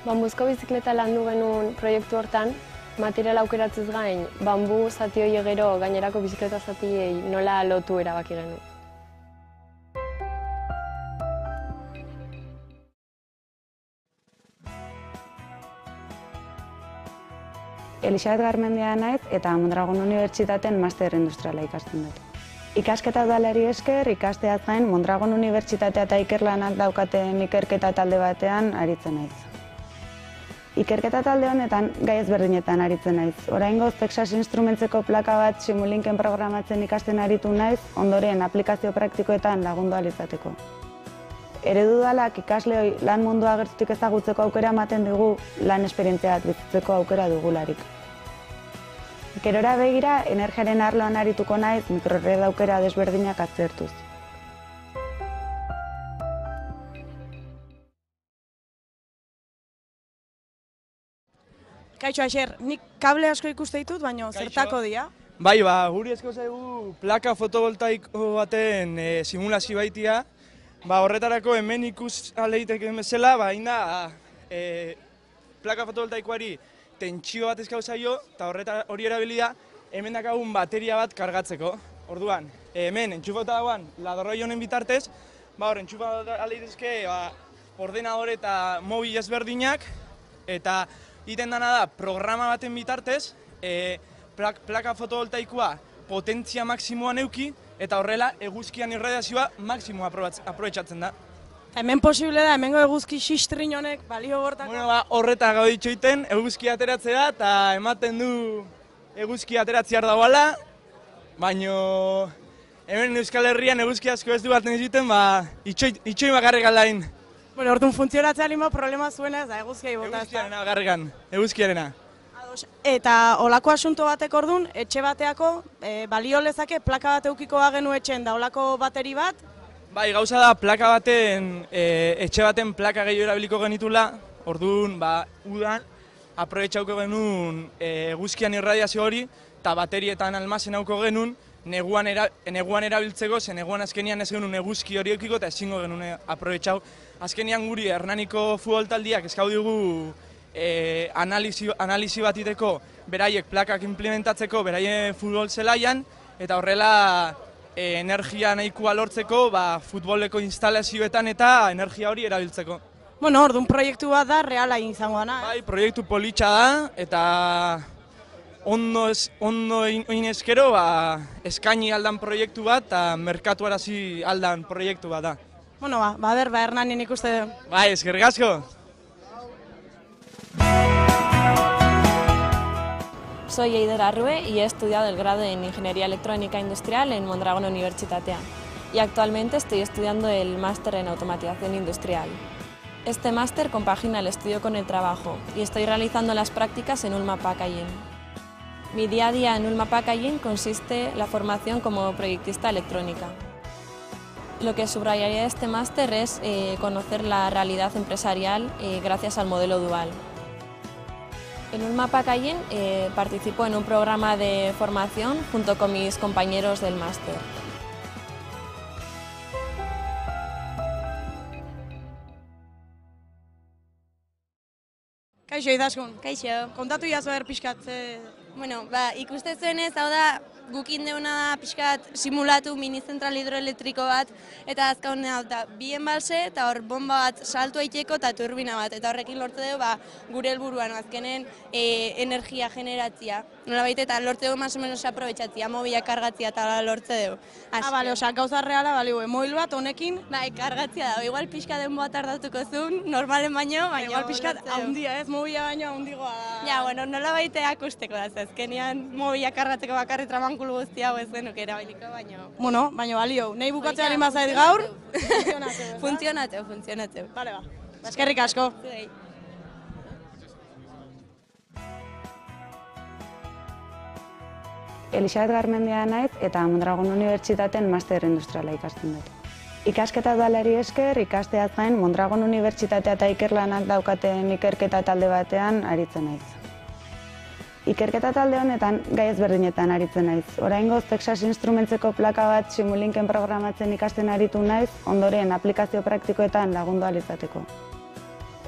Bambuzko bizikleta landu genuen proiektu hortan, material aukeratziz gain, bambu zati hori gero gainerako bizikleta zatiei nola lotu erabaki genuen. Elixabet Garmendia naiz eta Mondragon Unibertsitatean master industriala ikasten dut. Ikasketa udalari esker, ikasteaz gain Mondragon Unibertsitatea eta ikerlanak daukaten ikerketa talde batean aritzen naiz. Ikerketa talde honetan gai ezberdinetan aritzen naiz. Oraingoz Texas Instrumentseko plaka bat Simulinken programatzen ikasten aritu naiz, ondoren aplikazio praktikoetan lagundu ahal izateko. Eredu dalak ikasleoi lan mundua gertutik ezagutzeko aukera ematen digu lan esperientzia bat bizitzeko aukera dugularik. Gerora begira, energiaren arloan arituko naiz mikrored aukera desberdinak aztertuz. Kaixo, Aixer, nik kable asko ikuste ditut, baina zertako dira? Bai, guri esko zaigu plaka fotovoltaiko baten simulazio baitia. Horretarako hemen ikus aleiteken bezala, plaka fotovoltaikoari tentsio bat eskau zaio, eta hori erabilida hemen dakagun bateria bat kargatzeko. Orduan, hemen entxufauta dagoan ladorroi honen bitartez, entxufauta aleitezke ordenadore eta mobil ezberdinak, eta iten dana da, programa baten bitartez, plaka fotovoltaikoa potentzia maksimoan euki, eta horrela eguzkian irradiazioa maksimoa aprobetxatzen da. Hemen posible da, hemengo eguzki xistrin honek balio bortako? Horreta gau ditxoiten, eguzki ateratzea, eta ematen du eguzki ateratziar dagoela, baina hemen Euskal Herrian eguzki asko ez du baten izuten, itxoin bakarrik aldain. Orduan funtzionatzea lima problema zuena ez da, eguzkia ibota. Eguzkiarena bakarrikan, eguzkiarena. Eta olako asunto batek orduan, etxe bateako, balio lezake plaka bat eukiko agenu etxen da olako bateri bat? Bai, gauza da, plaka baten, etxe baten plaka gehiago erabiliko genitula, orduan, udan, aprobetxauko genuen eguzkian irradiazio hori, eta baterietan almazenauko genuen, neguan erabiltzeko, ze neguan azkenian ez genuen eguzki hori eukiko, eta ezingo genuen aprobetxau. Azkenian guri Hernaniko futboltaldiak eskau dugu analizi bat iteko beraiek plakak implementatzeko beraien futbol zelaian, eta horrela energia nahikoa lortzeko futboleko instalazioetan eta energia hori erabiltzeko. Orduan proiektu bat da, reala izango da. Bai, proiektu politxa da, eta ondo egin eskero eskaini aldan proiektu bat, eta merkatuarazi aldan proiektu bat da. Hernanien ikuste du. Bai, eskerrik asko! Soy Eider Arrue y he estudiado el grado en Ingeniería Electrónica Industrial en Mondragon Universitatea y actualmente estoy estudiando el máster en Automatización Industrial. Este máster compagina el estudio con el trabajo y estoy realizando las prácticas en Ulma Packaging. Mi día a día en Ulma Packaging consiste en la formación como proyectista electrónica. Lo que subrayaría de este máster es conocer la realidad empresarial gracias al modelo dual. En Ulma Packaging participo en un programa de formación junto con mis compañeros del máster. Kaixo, Idaskun. Kaixo. Kontatu jazu pixkat. Ikuste zuenez, hau da, gukin deuna da pixkat simulatu mini-zentral hidroelektriko bat, eta azkaun da, bi enbalse eta hor bomba bat saltu aiteko eta turbina bat, eta horrekin lortze dugu gure helburuan azkenen energia generatzia. Nolabait eta lortze dugu más o menos aprobetxatzia, mobilak kargatzia eta lortze dugu. Gauza reala, mobil bat honekin? Bai, kargatzia da, igual pixka den boa tardatuko zuen, normalen baino, igual pixkat haundia ez, mobila baino haundigoa da. Ja, nolabait akusteko da, azkenean mobilak kargatzeko bakarri tramankulu guztia hau ez genuke erabiliko, baino... Baino balio, nahi bukatzea lima zait gaur? Funtzionateu. Bale, eskerrik asko. Elisabet Garmendia naiz eta Mondragon Unibertsitatean master industriala ikasten dut. Ikasketa udalari esker, ikasteaz gain Mondragon Unibertsitatea eta ikerlanak daukaten ikerketa talde batean aritzen naiz. Ikerketa talde honetan gai ezberdinetan aritzen naiz. Oraingoz Texas Instrumentseko plaka bat Simulinken programatzen ikasten aritu naiz, ondoren aplikazio praktikoetan lagundu ahal izateko.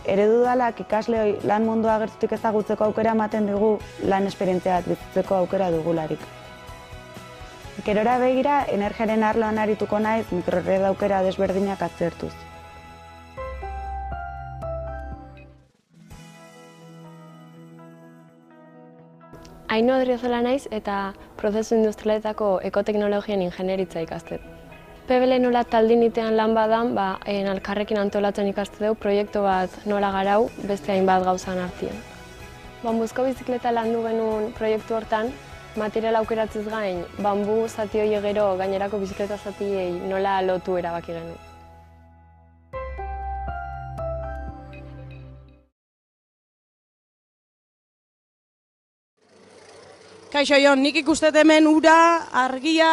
Eredu dalak ikasleoi lan mundua gertutik ezagutzeko aukera ematen digu lan esperientzia bat bizitzeko aukera dugularik. Gerora begira, energiaren arloan arituko naiz mikrored aukera desberdinak aztertuz. Ainhoa Odriozola naiz eta prozesu industrialetako ekoteknologian ingenieritza ikastet. PBL nola taldinitean lan badan, elkarrekin antolatzen ikaste dugu proiektu bat nola garau beste hainbat gauzan artean. Bambuzko bizikleta landu genuen proiektu hortan, material aukeratziz gain, bambu zati hori gero gainerako bizikleta zatiei nola lotu erabaki genuen. Kaixo Jon, nik ikustet hemen ura, argia,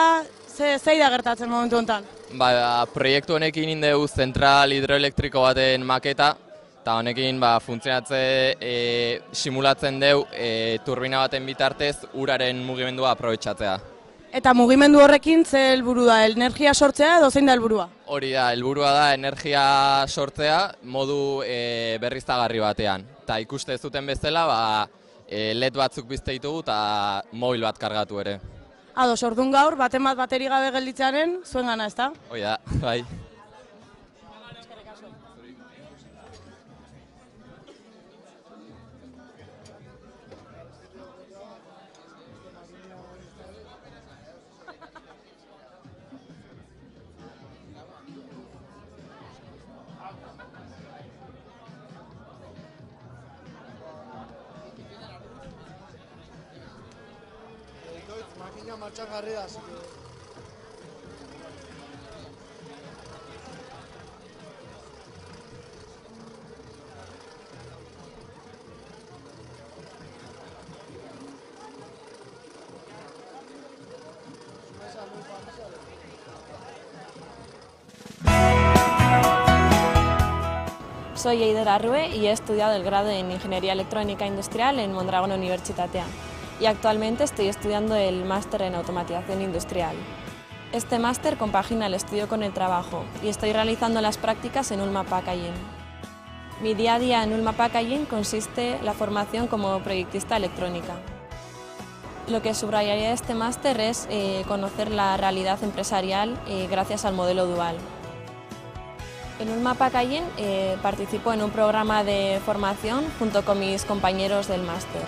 zei da gertatzen momentu honetan? Proiektu honekin indegu zentral hidroelektriko baten maketa, eta honekin funtzionatze simulatzen deu turbina baten bitartez uraren mugimendua aprobetxatzea. Eta mugimendu horrekin ze helburu da, energia sortzea edo zein da helburua? Hori da, helburua da energia sortzea modu berriztagarri batean. Eta ikuste zuten bezala, LED batzuk bizte ditugu eta mobil bat kargatu ere. Ados, orduan gaur, baten bat bateri gabe gelditzearen, zuen gana, ezta? Hoi da, bai. Makina martxan jarri da, Soy Eider Arrue y he estudiado el grado en Ingeniería Electrónica Industrial en Mondragón Universitatea. Y actualmente estoy estudiando el máster en automatización industrial. Este máster compagina el estudio con el trabajo y estoy realizando las prácticas en Ulma Packaging. Mi día a día en Ulma Packaging consiste en la formación como proyectista electrónica. Lo que subrayaría de este máster es conocer la realidad empresarial gracias al modelo dual. En Ulma Packaging participo en un programa de formación junto con mis compañeros del máster.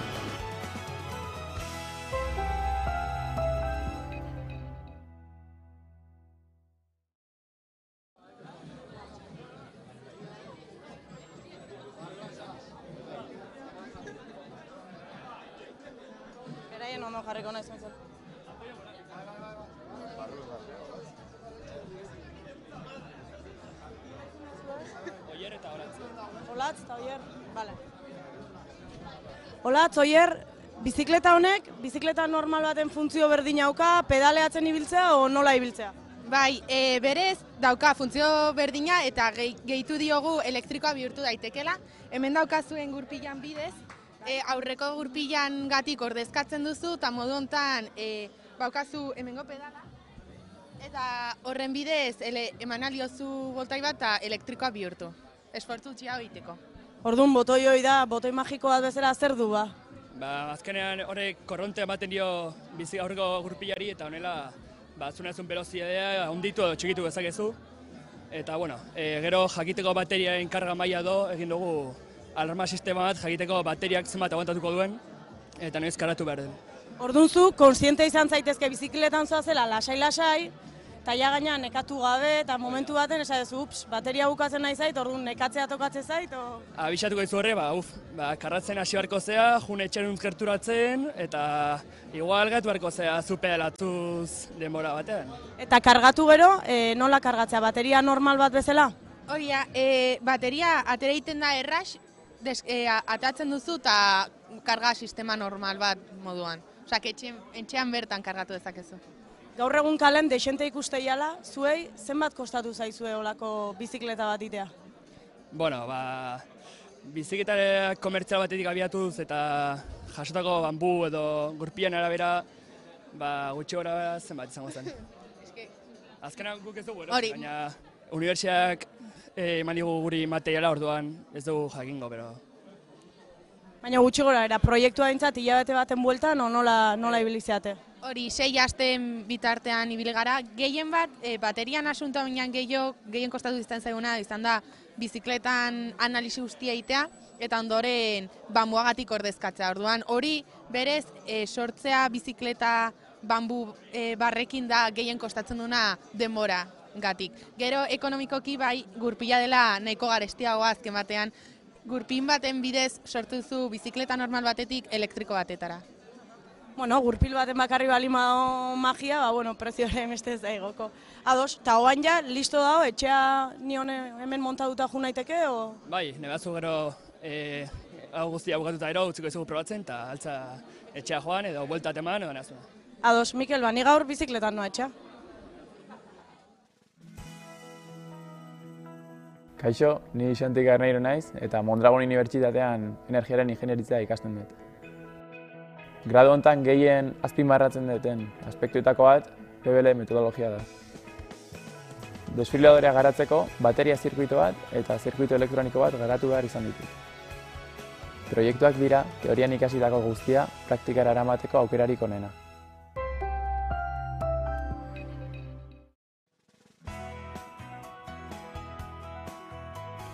Jarriko nahi zen zen. Oier eta Olatz. Olatz eta Oier, bale. Olatz, Oier, bizikleta honek, bizikleta normal baten funtzio berdina dauka, pedaleatzen ibiltzea o nola ibiltzea? Bai, berez dauka funtzio berdina eta gehitu diogu elektrikoa bihurtu daitekela. Hemen daukazuen gurpilan bidez, aurreko gurpilan gatik ordezkatzen duzu eta modu honetan baukazu hemengo pedala eta horren bidez eman aliozu boltai bat eta elektrikoa bihurtu. Esfortzu txia egiteko. Orduan, botoi hori da, botoi magiko bat bezala zer du ba? Azkenean horrek korronte ematen dio aurreko gurpilari eta honela zunezun velozidadea handitu edo txikitu dezakezu. Eta gero jakiteko bateriaren karga maila do egin dugu alarma sistema bat jakiteko bateriak zenbat aguantatuko duen eta noiz karatu behar den. Orduan zu, konsiente izan zaitezke bizikletan zoazela lasai-lasai, eta ja gaina nekatu gabe eta momentu baten esadezu, bateria bukatzen nahi zait, orduan nekatzea tokatzen zait? Abixatuko dizu horre, karratzen hasi beharko zea, june etxeruntz gerturatzen, eta igual gatu beharko zea zu pedalatzuz denbora batean. Eta kargatu gero, nola kargatzea, bateria normal bat bezala? Hori, bateria atera egiten da erraz, atatzen duzu eta karga sistema normal bat moduan. Osak, etxean bertan kargatu dezakezu. Gaur egun kalen desente ikusteiala, zuei zenbat kostatu zaizue olako bizikleta bat itea? Bizikleta komertzial batetik abiatuz eta jasotako bambu edo gurpilan arabera gutxi gora zenbat izango zen. Azkenak guk ez dugu, baina unibertsiak eman digu guri materiala orduan ez dugu jakingo, pero... Baina gutxi gora, proiektua dintzat hilabete baten bueltan o nola ibilizeate? Hori, 6 asten bitartean ibili gara, gehien bat, baterian asuntoa binean gehien kostatu izan zaiguna, izan da bizikletan analisi guztia egitea, eta ondoren bambuagatik ordezkatzea. Orduan, hori berez sortzea bizikleta bambu barrekin da gehien kostatzen duna denbora. gatik. Gero ekonomikoki bai gurpila dela nahiko garestiagoa azken batean, gurpin baten bidez sortu zu bizikleta normal batetik elektriko batetara. Bueno, gurpil baten bakarri balima magia, prezioaren beste ez da igoko. Ados, eta hoan ja, listo dago, etxea ni hemen montatuta ju naiteke, o? Bai, nebazu gero hau guztia bukatuta ero, utziko izugu probatzen, eta altza etxea joan, edo bueltat eman, edo nazuna. Ados, Mikel, ni gaur bizikletan noa etxea. Kaixo, ni Xanti Garneiro naiz, eta Mondragon Unibertsitatean energiaren ingeniaritza ikasten dut. Gradu honetan gehien azpimarratzen duten aspektuetako bat PBL metodologia da. Desfibriladorea garatzeko bateria zirkuito bat eta zirkuito elektroniko bat garatu behar izan ditut. Proiektuak dira teorian ikasitako guztia praktikara eramateko aukerarik onena.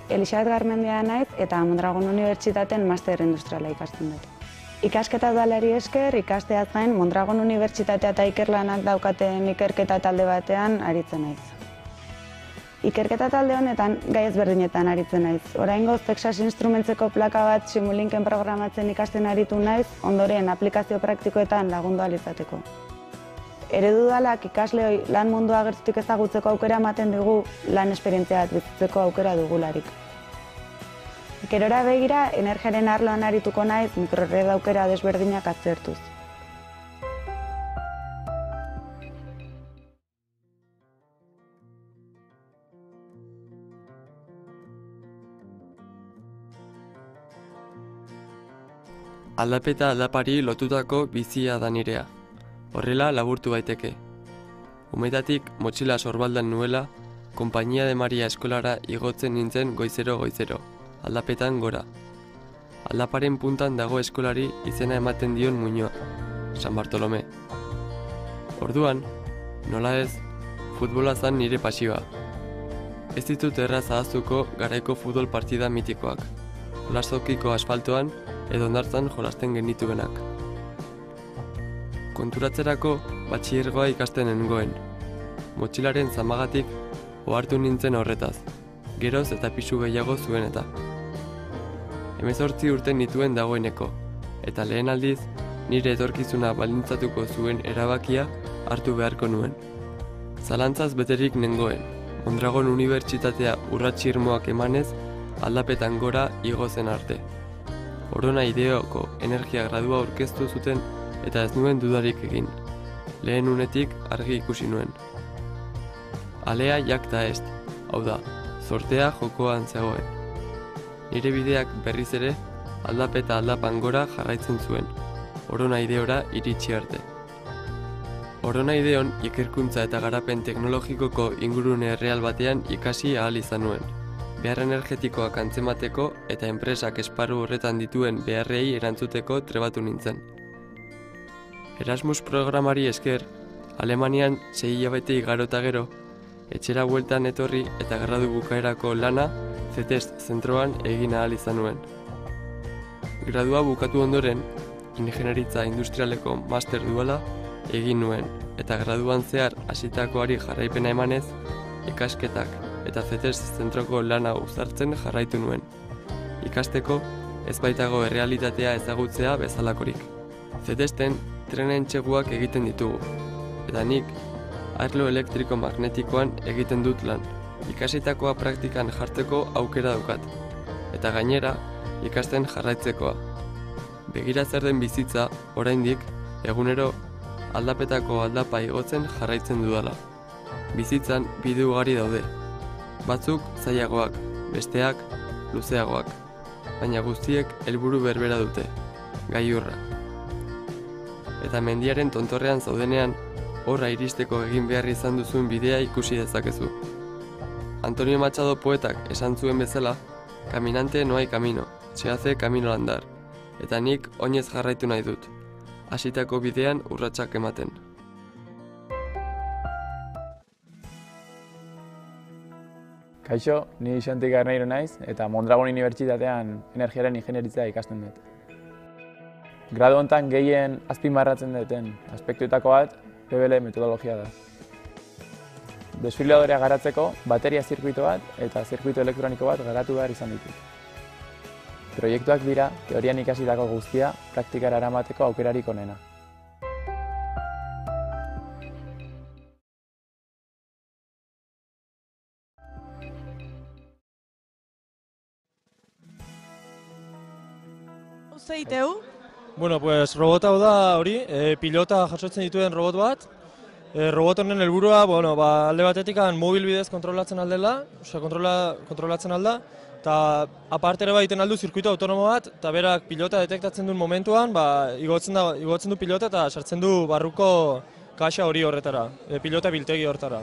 Elixabet Garmendia naiz eta Mondragon Unibertsitatean master industriala ikasten dut. Ikasketa udalari esker, ikasteaz gain Mondragon Unibertsitatea eta ikerlanak daukaten ikerketa talde batean aritzen naiz. Ikerketa talde honetan gai ezberdinetan aritzen naiz. Oraingoz Texas Instrumentseko plaka bat Simulinken programatzen ikasten aritu naiz, ondoren aplikazio praktikoetan lagundu ahal izateko. Eredu udalak ikasleoi lan mundua gertutik ezagutzeko aukera ematen digu lan esperientzia bat bizitzeko aukera dugularik. Gerora begira, energiaren arloan arituko naiz mikrored aukera desberdinak aztertuz. Aldapeta aldapari lotutako bizia da nirea. Horrela laburtu baiteke. Umetatik motxila sorbaldan nuela, Konpainia de Maria eskolara igotzen nintzen goizero, aldapetan gora. Aldaparen puntan dago eskolari izena ematen dion muinoa, San Bartolome. Orduan, nola ez, futbola zan nire pasioa. Ez ditut erraz ahaztuko garaiko futbol partida mitikoak, Olazokiko asfaltoan edo hondartzan jolasten genituenak. Konturatzerako batxillergoa ikasten nengoen. Motxilaren zamagatik ohartu nintzen horretaz, geroz eta pisu gehiago zuen eta. 18 urte nituen dagoeneko, eta lehen aldiz nire etorkizuna baldintzatuko zuen erabakia hartu beharko nuen. Zalantzaz beterik nengoen, Mondragon Unibertsitatea urratsi irmoak emanez aldapetan gora igo zen arte. Orona ideoko energia gradua aurkeztu zuten eta ez nuen dudarik egin. Lehen unetik argi ikusi nuen. Alea jakta est, hau da, zortea jokoan zegoen. Nire bideak berriz ere aldapeta aldapan gora jarraitzen zuen, Orona ideora iritsi arte. Orona ideon ikerkuntza eta garapen teknologikoko ingurune erreal batean ikasi ahal izan nuen. Behar energetikoak antzemateko eta enpresak esparru horretan dituen beharrei erantzuteko trebatu nintzen. Erasmus programari esker, Alemanian 6 hilabete igarota gero, etxera bueltan etorri eta gradu bukaerako lana CETES zentroan egin ahal izan nuen. Gradua bukatu ondoren, ingeniaritza industrialeko master duala egin nuen, eta graduan zehar hasitakoari jarraipena emanez, ikasketak eta CETES zentroko lana uzartzen jarraitu nuen. Ikasteko ez baitago errealitatea ezagutzea bezalakorik. CETESten trenen txeguak egiten ditugu, eta nik arlo elektriko magnetikoan egiten dut lan. Ikasitakoa praktikan jartzeko aukera daukat, eta gainera ikasten jarraitzekoa. Begira zer den bizitza, oraindik, egunero aldapetako aldapa igotzen jarraitzen dudala. Bizitzan bide ugari daude. Batzuk zailagoak, besteak luzeagoak, baina guztiek helburu berbera dute, gailurra. Eta mendiaren tontorrean zaudenean, horra iristeko egin behar izan duzun bidea ikusi dezakezu. Antonio Machado poetak esan zuen bezala, caminante no hay camino, se hace camino al andar, eta nik oinez jarraitu nahi dut, hasitako bidean urratsak ematen. Kaixo, ni Xanti Garneiro naiz eta Mondragon Unibertsitatean energiaren ingeniaritza ikasten dut. Gradu honetan gehien azpimarratzen duten aspektuetako bat PBL metodologia da. desfibriladorea garatzeko bateria zirkuito bat eta zirkuito elektroniko bat garatu behar izan ditut. Proiektuak dira, teorian ikasitako guztia, praktikara eramateko aukerarik onena. Zeiteu? Bueno, pues robot hau da hori, pilota jasotzen dituen robot bat. Robot honen helburua, bueno, alde batetik mobil bidez kontrolatzen aldela, osea kontrolatzen alda, eta aparte ere egiten aldu zirkuito autonomo bat, eta berak pilota detektatzen duen momentuan, igotzen du pilota eta sartzen du barruko kaxa hori horretara, pilota biltegi horretara.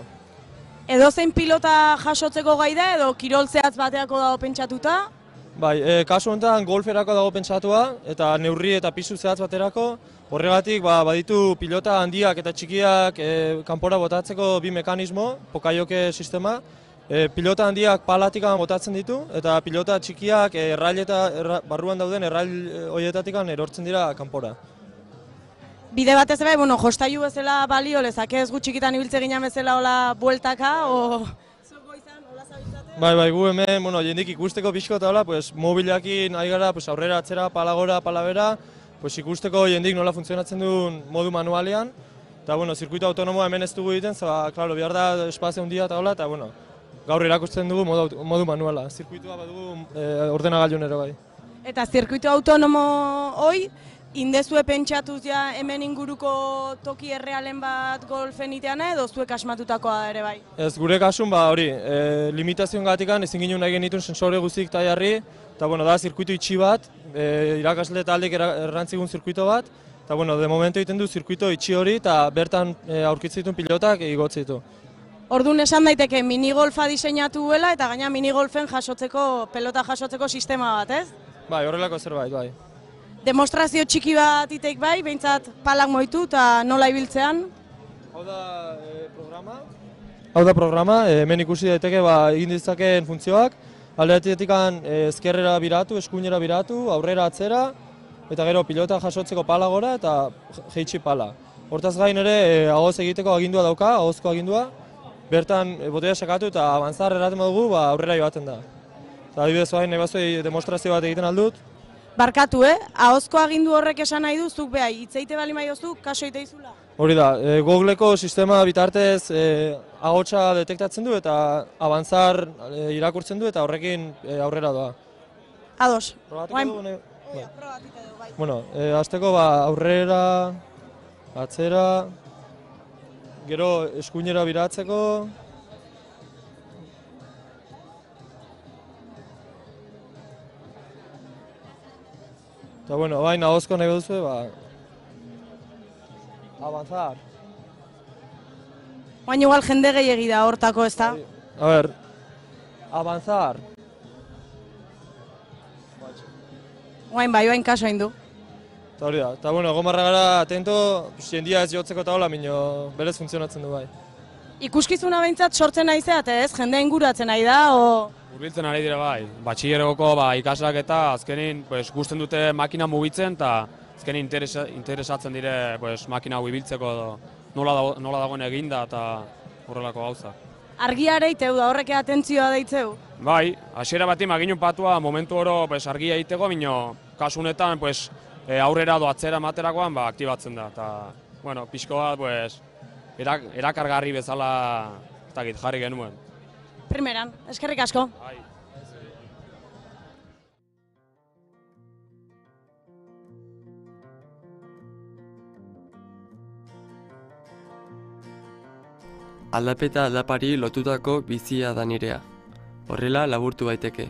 Edozein pilota jasotzeko gai da edo kirol zehatz bateako dago pentsatuta? Bai, kasu honetan golferako dago pentsatua eta neurri eta pisu zehatz baterako. Horregatik baditu pilota handiak eta txikiak kanpora botatzeko bi mekanismo, pokaioke sistema. Pilota handiak palatik botatzen ditu eta pilota txikiak barruan dauden errail horietatik erortzen dira kanpora. Bide batez bai, jostailu bezala balio lezake ez gu txikitan ibiltze ginen bezala hola bueltaka o... Bai, gu hemen, jendik ikusteko pixko eta hola, mobilakin ari gara aurrera atzera, palagora, palabera, ikusteko jendik nola funtzionatzen duen modu manualean. Eta, zirkuito autonomoa hemen ez dugu egiten, behar da espazio handia eta hola, eta, gaur erakusten dugu modu manuala. Zirkuitoa badugu ordenagailun ere bai. Eta zirkuito autonomo hoi, indezue pentsatuz ja hemen inguruko toki errealen bat golfen iteana edo zuek asmatutakoa ere bai? Ez, gure kasun hori, limitazioen gatikan ezin ginen nahi genituen sensore guztiak eta jarri, eta da zirkuito itxi bat, irakasle taldek errantzigun zirkuito bat, eta de momento egiten du zirkuito itxi hori eta bertan aurkitzen dituen pilotak igotzen ditu. Orduan esan daiteke minigolfa diseinatu duela eta gaina minigolfen pelota jasotzeko sistema bat, ez? Bai, horrelako zerbait, bai. Demostrazio txiki bat itek bai, behintzat palak moitu eta nola ibiltzean? Hau da programa. Hau da programa, hemen ikusi daiteke egin ditzakeen funtzioak. Aldetik ezkerrera biratu, eskuinera biratu, aurrera atzera, eta gero pilota jasotzeko pala gora eta jeitsi pala. Hortaz gain ere ahoz egiteko agindua dauka, ahozko agindua. Bertan botella sakatu eta avanzar erraten dugu aurrera ibaten da. Eta adibidez bain nahi demostrazio bat egiten aldut. Barkatu, ahozko agindu horrek esan nahi du, zuk behai, hitzeite bali maiozu, kaso iteizula? Hori da, Googleko sistema bitartez ahotsa detektatzen du eta avanzar irakurtzen du eta horrekin aurrera doa. Ados. Probatiko du? Bueno, hasteko aurrera, atzera, gero eskuinera biratzeko. Eta bain ahozko nahi duzu, avanzar. Baina igual jende gehiegi da hortako, ez da? A ver, avanzar. Bain kaso hain du. Eta hori da, eta gomarra gara atento, jendia ez jotzeko eta hola, minio berez funtzionatzen du bai. Ikuskizuna behintzat sortzen nahi zeat, ez? Jende inguratzen nahi da, o... Urbiltzen ari dira bai, batxillergoko ikaslak eta azkenin gusten dute makina mugitzen eta azkenin interesatzen dire makina hau ibiltzeko nola dagoen eginda eta horrelako gauza. Argia ere iteu da, horrek atentzioa deitzeu? Bai, hasiera bati maginu patua momentu oro argia iteko, bino kasunetan aurrera do atzera materakoan aktibatzen da. Eta, pixko bat erakargarri bezala jarri genuen. Primeran, eskerrik asko. Aldapeta aldapari lotutako bizia da nirea. Horrela laburtu baiteke.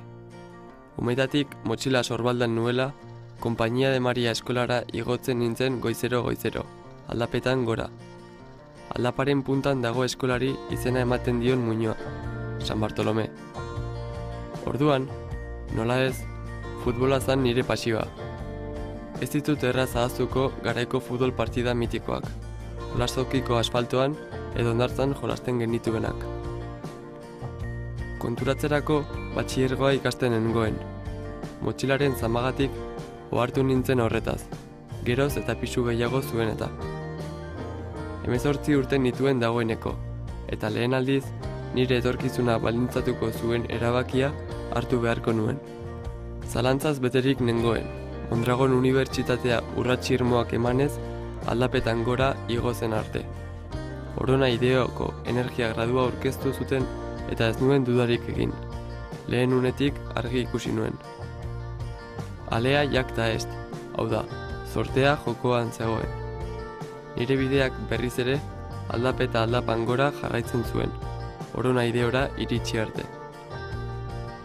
Umeetatik motxila sorbaldan nuela, Konpainia de Maria eskolara igotzen nintzen goizero, aldapetan gora. Aldaparen puntan dago eskolari izena ematen dion muinoa, San Bartolome. Orduan, nola ez, futbola zan nire pasioa. Ez ditut erraz ahaztuko garaiko futbol partida mitikoak, olazokiko asfaltoan edo ondartzan jolasten genituenak. Konturatzerako batxillergoa ikasten nengoen. Motxilaren zamagatik ohartu nintzen horretaz, geroz eta pisu gehiago zuen eta. 18 urte nituen dagoeneko, eta lehen aldiz nire etorkizuna baldintzatuko zuen erabakia hartu beharko nuen. Zalantzaz beterik nengoen, Mondragon Unibertsitatea urrats irmoak emanez aldapetan gora igo zen arte. Orona Ideoko energia gradua aurkeztu zuten eta ez nuen dudarik egin. Lehen unetik argi ikusi nuen. Alea jakta est, hau da, zortea jokoan zegoen. Nire bideak berriz ere aldapeta aldapan gora jarraitzen zuen, Orona Ideora iritsi arte.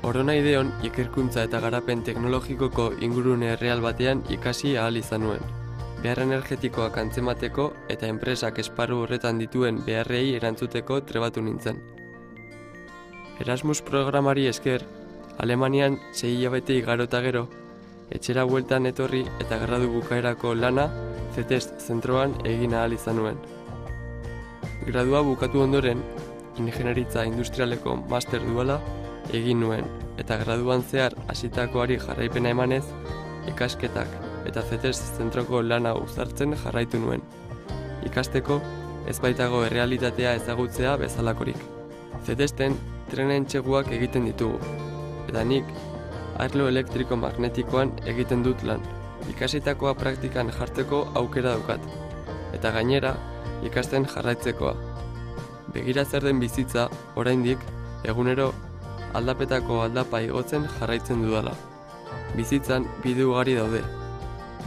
Orona Ideon ikerkuntza eta garapen teknologikoko ingurune erreal batean ikasi ahal izan nuen. Behar energetikoak antzemateko eta enpresak esparru horretan dituen beharrei erantzuteko trebatu nintzen. Erasmus programari esker, Alemanian 6 hilabete igaro eta gero, etxera bueltan etorri eta gradu bukaerako lana CETEST zentroan egin ahal izan nuen. Gradua bukatu ondoren, Ingeniaritza Industrialeko master duala egin nuen, eta graduan zehar hasitakoari jarraipena emanez, ikasketak eta CETEST zentroko lana uzartzen jarraitu nuen. Ikasteko, ez baitago errealitatea ezagutzea bezalakorik. CETESTen trenen txeguak egiten ditugu, eta nik arlo elektriko magnetikoan egiten dut lan. Ikasitakoa praktikan jartzeko aukera daukat, eta gainera ikasten jarraitzekoa. Begira zer den bizitza, oraindik, egunero aldapetako aldapa igotzen jarraitzen dudala. Bizitzan bide ugari daude.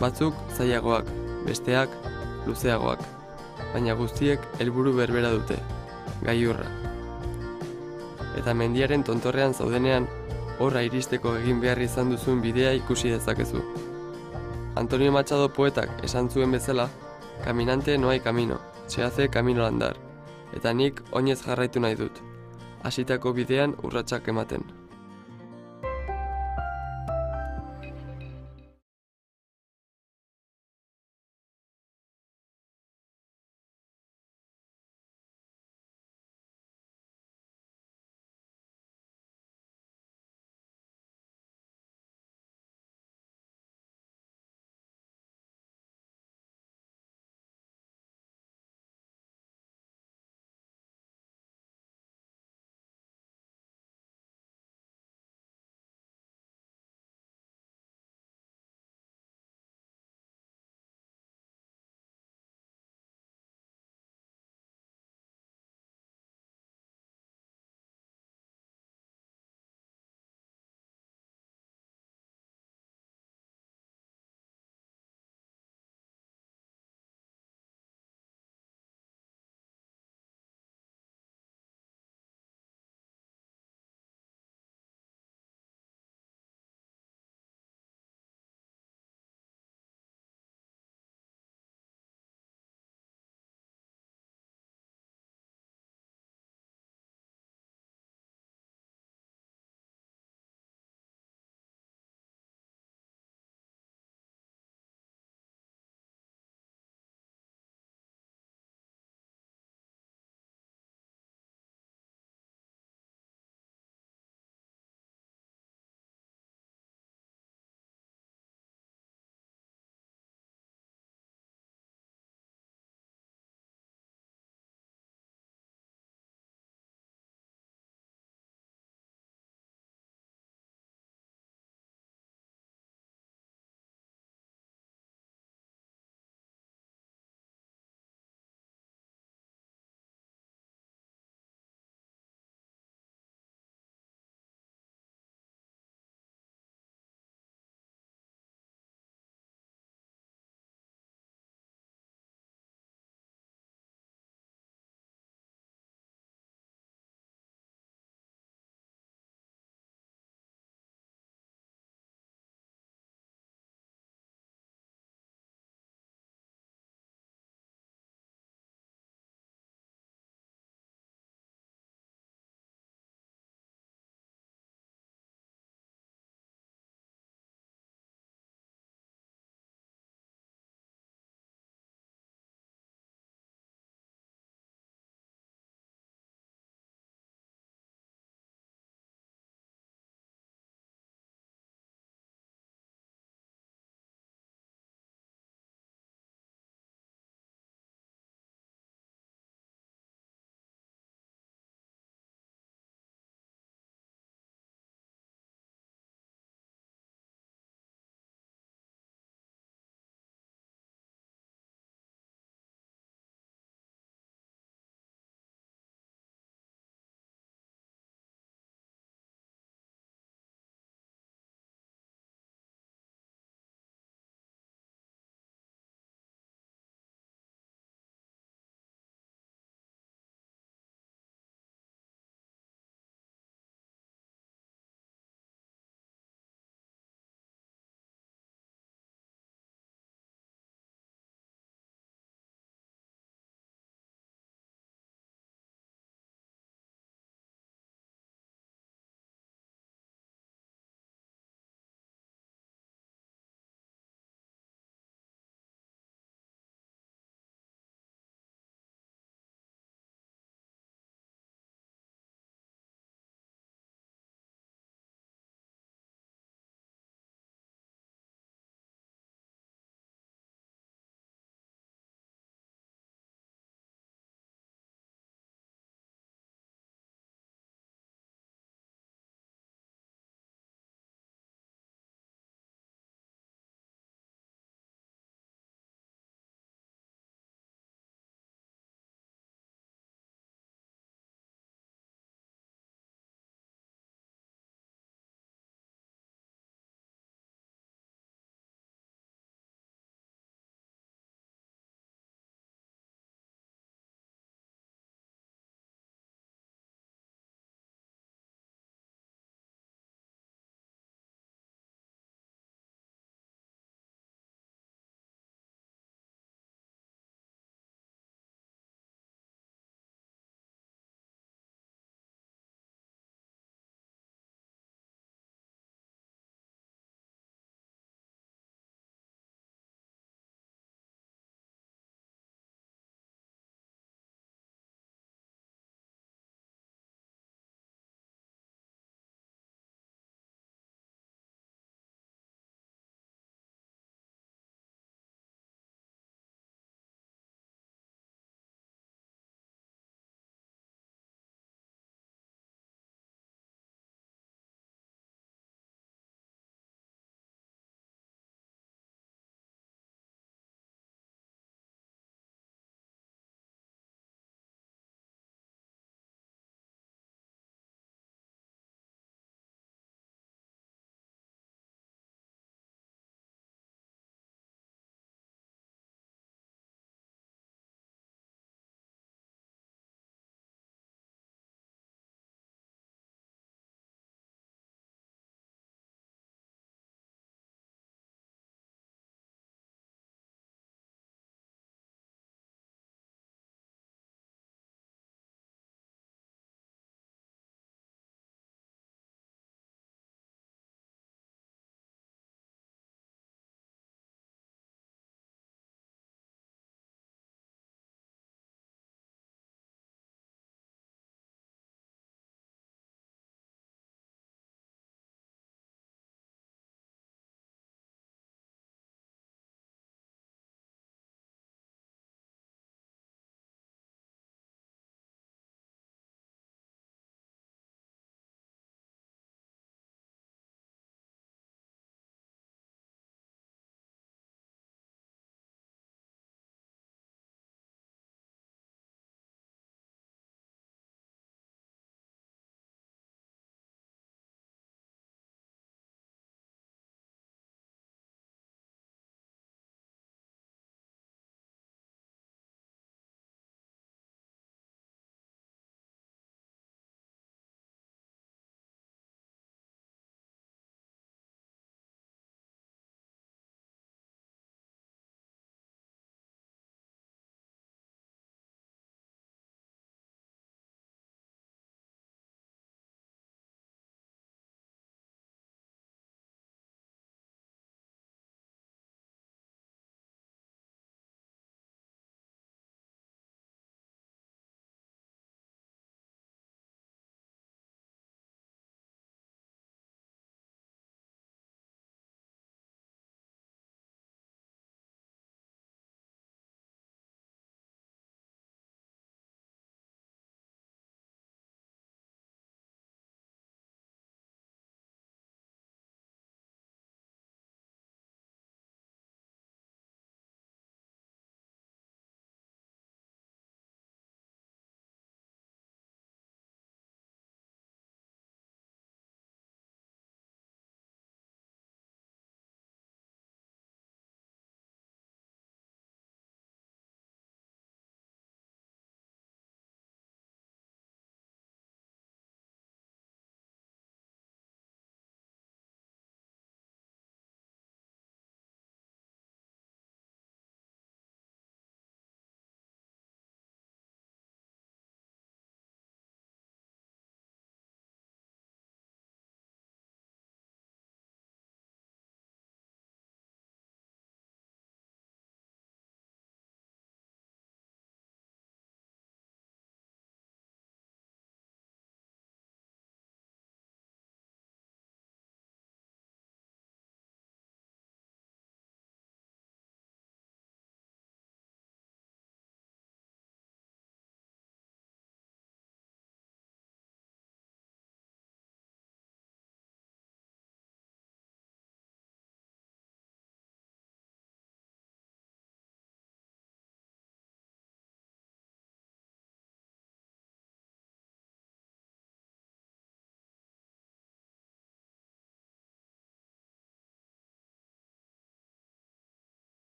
Batzuk zailagoak, besteak luzeagoak, baina guztiek helburu berbera dute, gailurra. Eta mendiaren tontorrean zaudenean, horra iristeko egin behar izan duzun bidea ikusi dezakezu. Antonio Machado poetak esan zuen bezala, caminante no hay camino, se hace camino al andar, eta nik oinez jarraitu nahi dut, hasitako bidean urratsak ematen.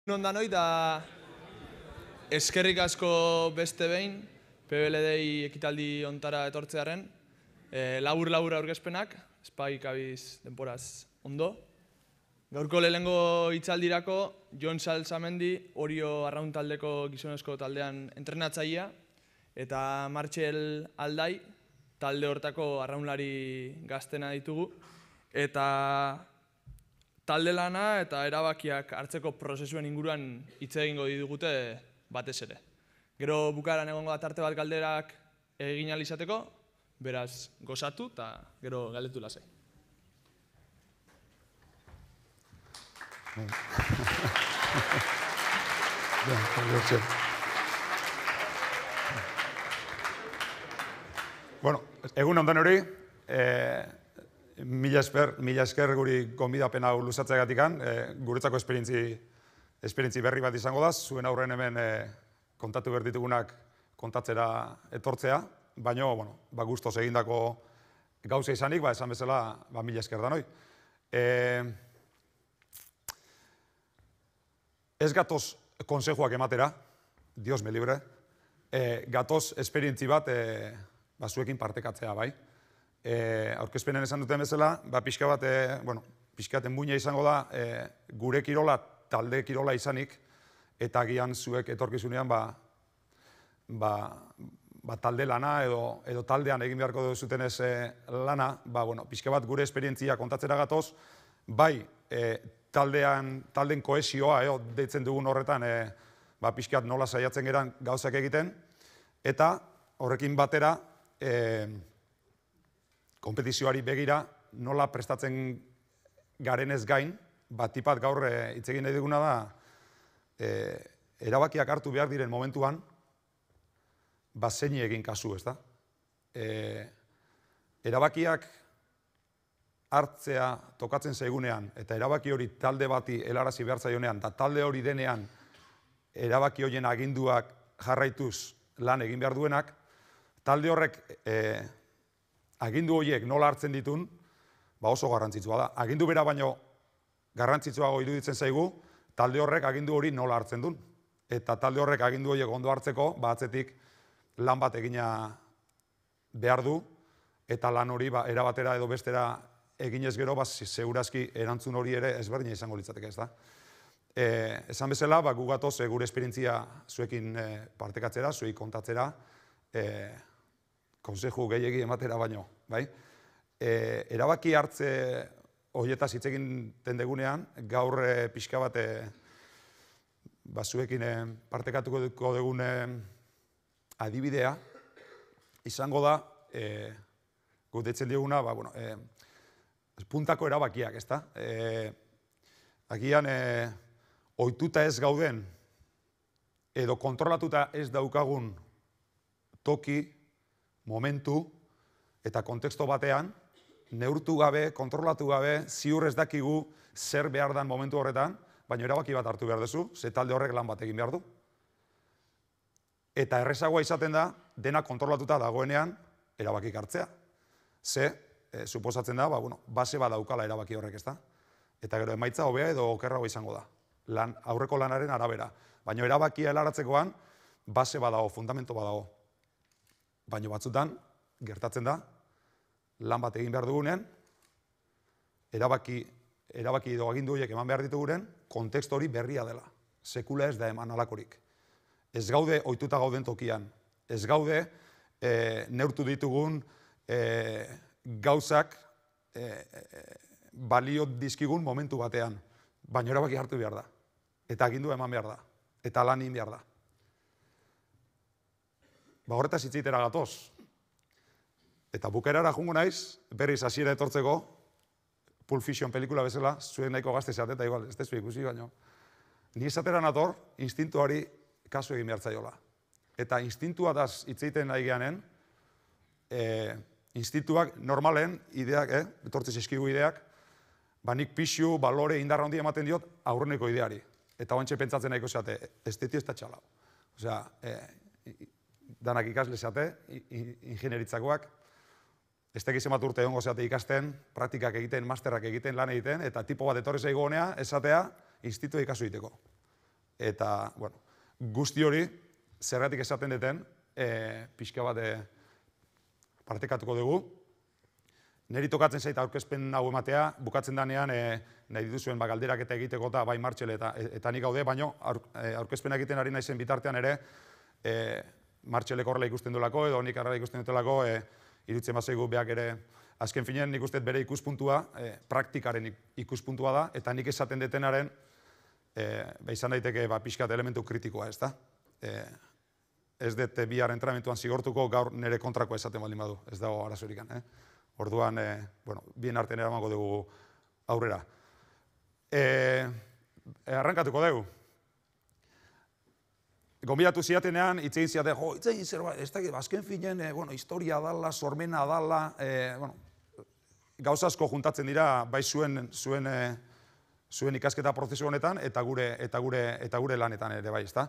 Ondanoi da eskerrik asko beste behin, PBLDI ekitaldi ontara etortzearen, labur-labur aurkezpenak, espai kabiz denporaz ondo. Gaurko lehenengo hitzaldirako, Jon Salsamendi, Orio Arraun taldeko gizonezko taldean entrenatzailea, eta Martxel Aldai, talde hortako arraunlari gaztena ditugu, eta talde lana eta erabakiak hartzeko prozesuen inguruan hitz egingo digute batez ere. Gero bukaeran egongo da tarte bat galderak egin ahal izateko, beraz gozatu eta gero galdetu lasai. Bueno, egun ondan hori, mila esker guri gonbidapena luzatzeagatikan, guretzako esperientzi berri bat izango da, zuen aurren hemen kontatu behar ditugunak kontatzera etortzea, baina, gustoz egindako gauza izanik, esan bezala, mila esker da noi. Ez gatoz konsejuak ematera, Dios me libre, gatoz esperientzi bat zuekin partekatzea, bai. Aurkezpenen esan duten bezala, pixka bat, pixkaten muina izango da, gure kirola, talde kirola izanik, eta agian zuek etorkizunean, talde lana edo taldean egin beharko zuten ez lana, pixka bat gure esperientzia kontatzera gatoz, bai, talden kohesioa, deitzen dugun horretan, pixkat nola saiatzen geran gauzak egiten, eta horrekin batera, kompetizioari begira, nola prestatzen garenez gain, tipat gaur hitz egin nahi duguna da, erabakiak hartu behar diren momentuan, zeini egin kasu, ez da? Erabakiak hartzea tokatzen zaigunean, eta erabaki hori talde bati helarazi behar zaionean, eta talde hori denean erabaki horien aginduak jarraituz lan egin behar duenak, talde horrek agindu horiek nola hartzen ditun, oso garrantzitsua da. Agindu bera baino garrantzitsuago iruditzen zaigu, talde horrek agindu hori nola hartzen duen. Eta talde horrek agindu horiek ondo hartzeko, atzetik lan bat egina behar du, eta lan hori erabatera edo bestera eginez gero, segurazki erantzun hori ere ezberdina izango litzateke, ez da. Esan bezala, gu gatoz gure esperientzia zuekin partekatzera, zuei kontatzera, konseju gehiegi ematera baino, bai? Erabaki hartze horietaz hitz egiten degunean, gaur pixka bat zuekin partekatuko dugun adibidea, izango da, gu deitzen diguna, puntako erabakiak, ez da? Agian, ohituta ez gauden, edo kontrolatuta ez daukagun toki, momentu eta konteksto batean, neurtu gabe, kontrolatu gabe, ziur ez dakigu zer behar dan momentu horretan, baina erabaki bat hartu behar duzu, ze talde horrek lan bat egin behar du. Eta errezagoa izaten da, dena kontrolatuta dagoenean, erabakik hartzea. Ze, suposatzen da, base bat daukala erabaki horrek, ez da? Eta gero emaitza hobea edo okerrago izango da. Aurreko lanaren arabera. Baina erabakia helaratzekoan, base bat dago, fundamento bat dago. Baina batzutan, gertatzen da, lan bat egin behar dugunean, erabaki edo agindu horiek eman behar dituguren, kontekstu hori berria dela. Sekula ez da eman alakorik. Ez gaude ohituta gauden tokian. Ez gaude neurtu ditugun gauzak balio dizkigun momentu batean. Baina erabaki hartu behar da. Eta agindu eman behar da. Eta lan egin behar da. Horretaz hitzeitera gatoz. Eta bukerara jungo naiz, berriz hasiera etortzeko, Pulp Fiction pelikula bezala, zuen nahiko gazte zeate, eta igual, ez tezu ikusi baino. Ni esatera nator, instintuari kasu egin behar zaiola. Eta instintuataz hitzeiten nahi geanen, instintuak normalen, ideak, etortze eskigu ideak, nik pixu, balore, indarra handi ematen diot aurreneko ideari. Eta oantxe pentsatzen nahiko zeate, ez deti ez da txalau. Osea, danak ikasle zeate, ingenieritzakoak, ez tekiz emat urte egongo zeate ikasten, praktikak egiten, masterrak egiten, lan egiten, eta tipo bat etorri zaigu honea, esatea, institua ikasu egiteko. Eta, bueno, guzti hori, zergatik esaten deten, pixka bat partekatuko dugu. Neri tokatzen zait aurkezpen hau ematea, bukatzen danean nahi dituzuen galderak eta egiteko eta bai Martxel eta nik gaude, baino aurkezpena egiten ari naizen bitartean ere Martxelek horrela ikusten duelako edo nik horrela ikusten dutelako iruditzen bazaigu beak ere azken finean nik uste bere ikuspuntua, praktikaren ikuspuntua da, eta nik esaten detenaren izan daiteke pixkat elementu kritikoa, ez da? Ez dut bihar entrenamentuan zigortuko gaur nire kontrako esaten baldin badu, ez dago arazorikan. Orduan, bien artean eramango dugu aurrera. Arrankatuko dugu. Gonbidatu ziatenean, itzegin ziaten, itzegin zerbait, ez dakit, azken finen, historia dala, sormena dala, gauza asko juntatzen dira, bai zuen ikasketa prozesu honetan, eta gure lanetan ere bai, ezta?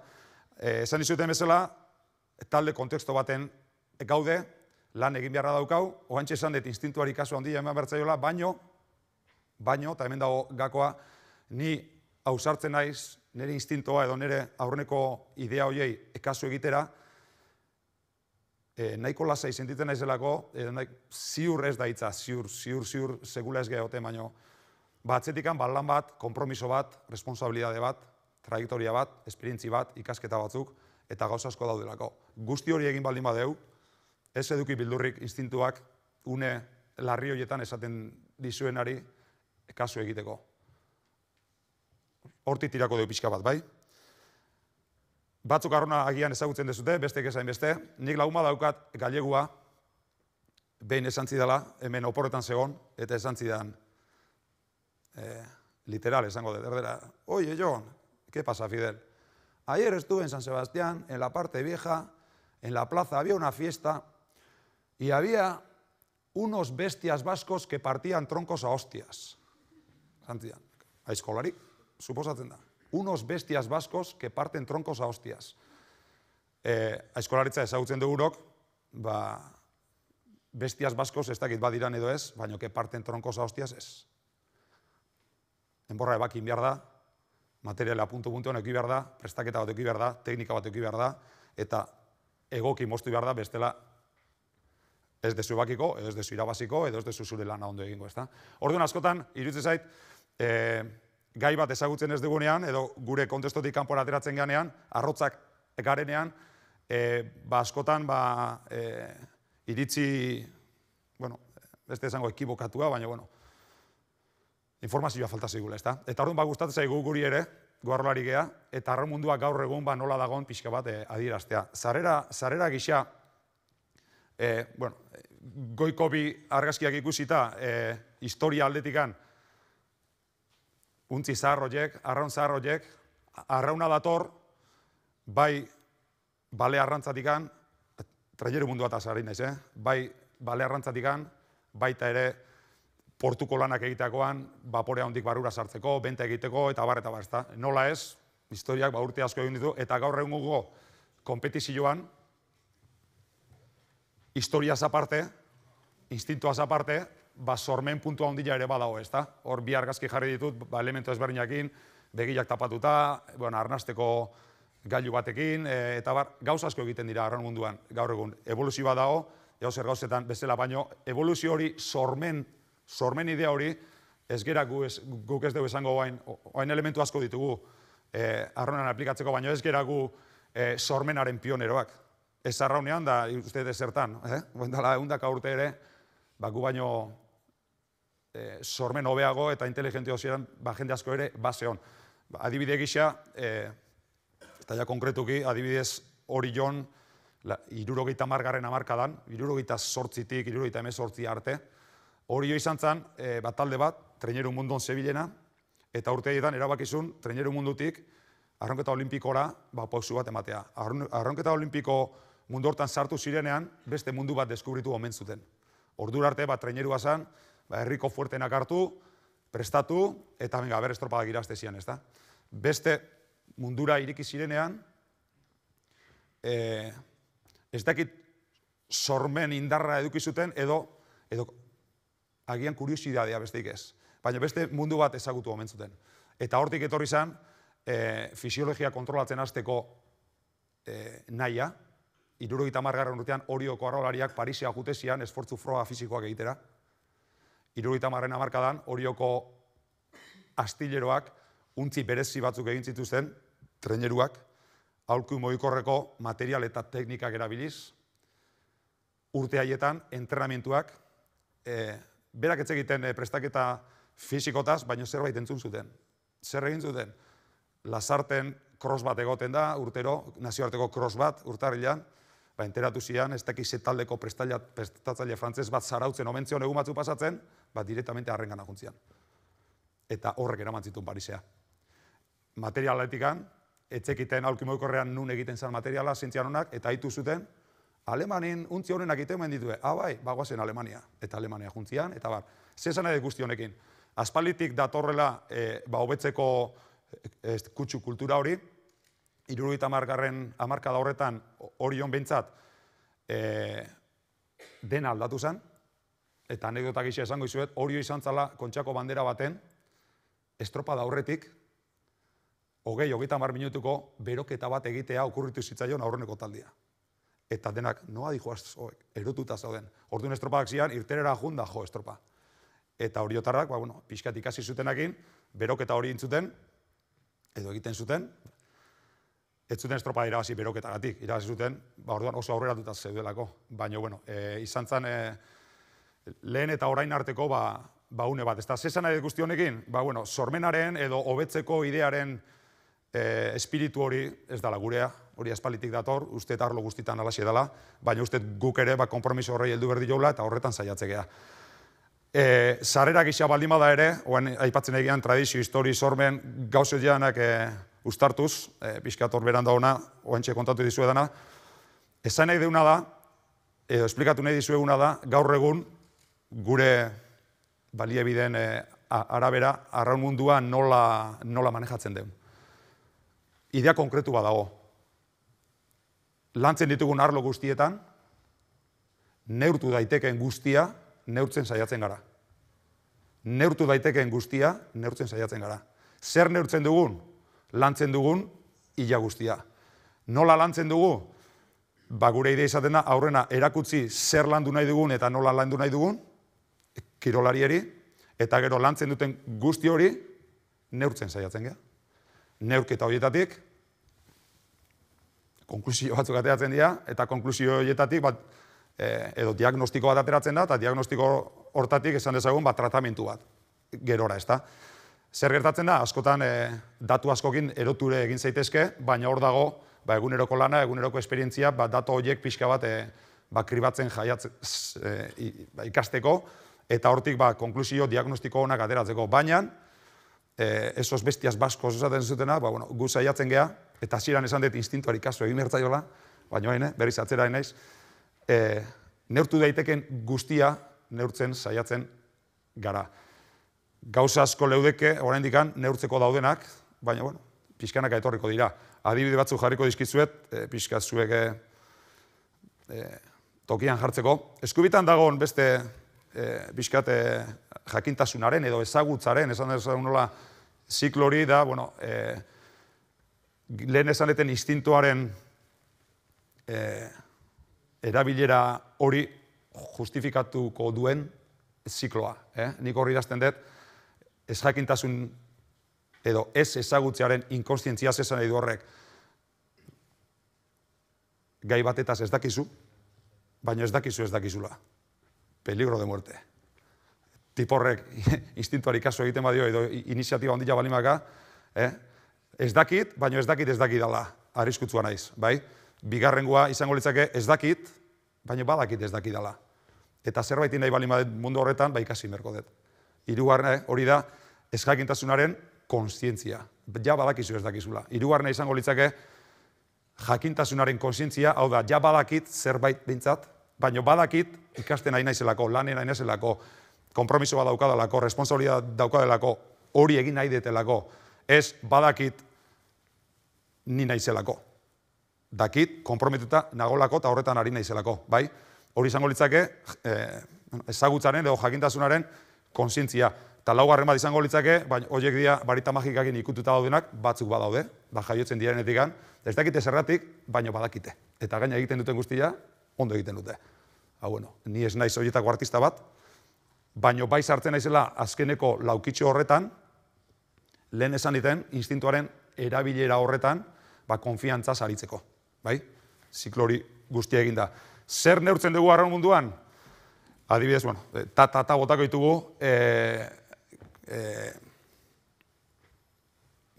Esan dizuten bezala, talde konteksto baten gaude, lan egin beharra daukau, oantxe esan dut instintuari kasu handia eman bertzaiola, baino, eta hemen dago gakoa, ni ausartzen naiz, nire instintoa edo nire aurreneko idea hoiei kasu egitera, nahiko lasai sentitzen naizelako, ziur ez da hitza, ziur segula ez gehoten, baino, atzetikan lan bat, konpromiso bat, responsabilidade bat, trajektoria bat, esperientzi bat, ikasketa batzuk, eta gauza asko daudelako. Guzti hori egin baldin badeu, ez eduki bildurrik instintuak une larri horietan esaten dizuenari kasu egiteko. Hortik tirako dugu pixka bat, bai? Batzuk arrona agian ezagutzen dezute, bestek esain beste. Nik laguma daukat galegua, behin esan zidala, hemen oporretan zegon, eta esan zidan, literal esango dut, erdera, oye, Jon, ¿qué pasa, Fidel? Ayer estuve en San Sebastián, en la parte vieja, en la plaza, había una fiesta, y había unos bestias vascos que partían troncos a hostias. Santian, aizkolari, suposatzen da. Unos bestias vascos que parten troncos a hostias. Aizkolaritza ezagutzen dugurok, bestias vascos ez dakit badiran edo ez, baina que parten troncos a hostias ez. Enborra ebakin behar da, materiala puntu-puntuan eki behar da, prestaketa bat eki behar da, teknika bat eki behar da, eta egoki moztu behar da, bestela ez dezu ebakiko, edo ez dezu irabaziko, edo ez dezu zure lana ondo egingo, ezta? Orduan askotan, iruditzen zait, gai bat ezagutzen ez dugunean, edo gure kontestotik kanpora ateratzen ganean, arrotzak garenean, askotan iritzi, beste esango ekibokatua, baina, informazioa falta zigula, ezta? Eta orduan gustatzen zaigu guri ere, guarrolari gea, eta arraun mundua gaur egun nola dagoen pixka bat adieraztea. Zarera gisa, goiko bi argazkiak ikusita, historia aldetikan, untzi zahar horiek, arraun zahar horiek, arrauna dator, bai bale arrantzatikan, traileru mundua eta zari naiz, bai bale arrantzatikan, baita ere portuko lanak egiteakoan, baporea hondik barrura sartzeko, benta egiteko, eta bar, ezta. Nola ez, historiak urte asko egin ditu, eta gaur egungo konpetizioan, historiaz aparte, instintuaz aparte, sormen puntua ondila ere badago, ezta? Hor bi argazki jarri ditut, elementu ezberdinakin, begilak tapatuta, arnasteko gailu batekin, eta gauza asko egiten dira arraun munduan, gaur egun. Evoluzioa dago, zer gauzetan bezala, baino, evoluzio hori sormen idea hori, ez gera guk ez dugu esango oain elementu asko ditugu arraunan aplikatzeko, baino ez gera gu sormenaren pioneroak. Ez arraunean da, uste zertan, dala eundaka urte ere, gu baino sormen hobeago eta inteligente hozieran, jende asko ere, baseon. Adibide gisa, eta ja konkretuki, adibidez hori jon, 70. hamarkadan, 78tik, 78 arte, hori jo izan zen, talde bat, Traineru Mundon zebilena, eta urteetan erabakizun, Traineru Mundutik, arronketa olimpikora, pausu bat ematea. Arronketa olimpiko mundu hortan sartu zirenean, beste mundu bat deskubritu omen zuten. Ordura arte, trainerua zen, herriko fuertenak hartu, prestatu, eta ber estropadak irazte zian, ez da? Beste mundura iriki zirenean, ez dakit sormen indarra eduki zuten, edo agian kuriosidadea besteik ez. Baina beste mundu bat ezagutu omen zuten. Eta hortik etorri zen, fisiologia kontrolatzen hasteko nahia, 70. urtean Orioko arraulariak Parisea jutezian esfortzu froga fisikoak egitera. 70. hamarkadan Orioko astilleroak untzi berezi batzuk egin zituzten, treneruak, aholku mugikorreko material eta teknikak erabiliz, urte haietan entrenamentuak, berak ez egiten prestaketa fisikotaz, baina zerbait entzun zuten. Zer egin zuten? Lasarten cross bat egoten da, urtero, nazioarteko cross bat, urtarrilan, enteratu zian, ez dakiz taldeko prestatzaile frantzez bat zarautzen omentzion egun batzu pasatzen, direktamente harrengana juntzian. Eta horrek eraman zituen Parisea. Materialetikan, etzekiten aholku mugikorrean nun egiten zen materiala, zientzian honak, eta haitu zuten, Alemanin untzi honenak itemen ditue, bai, bagoazen Alemania. Eta Alemania juntzian, eta bar. Zezan edo guzti honekin. Aspalditik datorrela hobetzeko kutsu kultura hori, 70. hamarkada horretan Orion behintzat dena aldatu zen, eta anekdota gisa esango izuet, Orio izan zala Kontxako bandera baten, estropada aurretik, 20-30 minutuko beroketa bat egitea okurritu zitzaion aurreneko taldia. Eta denak, noa dijoaz, erotuta zauden. Orduan estropadak zian, irterera junda jo estropa. Eta oriotarrak, pixkat ikasi zutenakin, beroketa hori intzuten, edo egiten zuten, ez zuten estropa irabazi beroketagatik, irabazi zuten, orduan oso aurreratuta zeudelako. Baina, izan zen lehen eta orain arteko une bat. Ez da, zesan nahi guzti honekin, sormenaren edo hobetzeko idearen espiritu hori ez dala gurea, hori aspalditik dator, uste eta arlo guztitan alaxe dela, baina uste guk ere konpromiso horrei heldu berdi joula eta horretan saiatzekea. Sarrera gisa baldin bada ere, oen aipatzen egian tradizio, histori, sormen, gauzio janak ustartuz, pixkator beranda hona, oentxe kontatu dizuedana, esan nahi deuna da, edo esplikatu nahi dizueguna da, gaur egun gure baliabideen arabera, arraun mundua nola manejatzen den. Idea konkretu bat dago. Lantzen ditugun arlo guztietan, neurtu daitekeen guztia, neurtzen saiatzen gara. Neurtu daitekeen guztia, neurtzen saiatzen gara. Zer neurtzen dugun? Lantzen dugun, ila guztia. Nola lantzen dugu? Gure idea izaten da, aurrena erakutsi zer landu nahi dugun eta nola landu nahi dugun, kirolarieri, eta gero lantzen duten guzti hori, neurtzen saiatzen gara. Neurketa horietatik, konklusio batzuk ateratzen dira, eta konklusio horietatik edo diagnostiko bat ateratzen da, eta diagnostiko hortatik esan dezagun tratamentu bat, gerora, ez da. Zer gertatzen da, askotan datu askokin eroture egin zaitezke, baina hor dago eguneroko lana, eguneroko esperientzia, datu horiek pixka bat kribatzen ikasteko, eta hortik konklusio diagnostiko honak ateratzeko. Baina, esos bestias baskos esaten zutena, gu saiatzen geha, eta hasieran esan dut instintuari kasu egin bertzaiola, baina berriz atzera naiz, neurtu daiteken guztia neurtzen saiatzen gara. Gauza asko leudeke, oraindikan neurtzeko daudenak, baina, pixkanaka etorriko dira. Adibide batzuk jarriko dizkizuet, pixka zuek tokian jartzeko. Eskubitan dagoen beste pixkat jakintasunaren edo ezagutzaren, esan nola ziklo hori da, lehen esaneten instintuaren erabilera hori justifikatuko duen zikloa. Nik horri idazten dut, ez jakintasun edo ez ezagutzearen inkonstientzia zesan nahi du horrek. Gai batetaz ez dakizu, baina ez dakizula. Peligro de muerte. Tiporrek instintuari kasu egiten badio edo iniziatiba ondila balimaka, ez dakit, baina ez dakit dala, arriskutsua naiz, bai? Bigarrengoa izango litzake ez dakit, baina badakit ez dakit dala. Eta zerbait nahi balimadet mundu horretan, ikasi merko dut. Hirugarren hori da, ez jakintasunaren konstientzia. Ja badakizu ez dakizula. Hirugarrena izango litzake jakintasunaren konstientzia, hau da, ja badakit zerbait behintzat, baina badakit ikasten nahi naizelako, lanen nahi naizelako, konpromiso bat daukadalako, responsabilidad daukadelako, hori egin nahi detelako, ez badakit ni naizelako. Dakit, konpromituta nagolako eta horretan ari naizelako, bai? Hori izango litzake ezagutzaren edo jakintasunaren konsientzia. Eta laugarren bat izango litzake, baina horiek dira barita magikakin ikututa daudenak, batzuk badaude, jaiotzen direnetik ez dakite zerratik, baina badakite. Eta gaina egiten duten guztia, ondo egiten dute. Ni ez naiz horietako artista bat, baina bai sartzen naizela azkeneko laukitxo horretan, lehen esan diten, instintuaren erabilera horretan, konfiantza saritzeko. Ziklo hori guztia eginda. Zer neurtzen dugu arraun munduan? Adibidez, ta botako ditugu,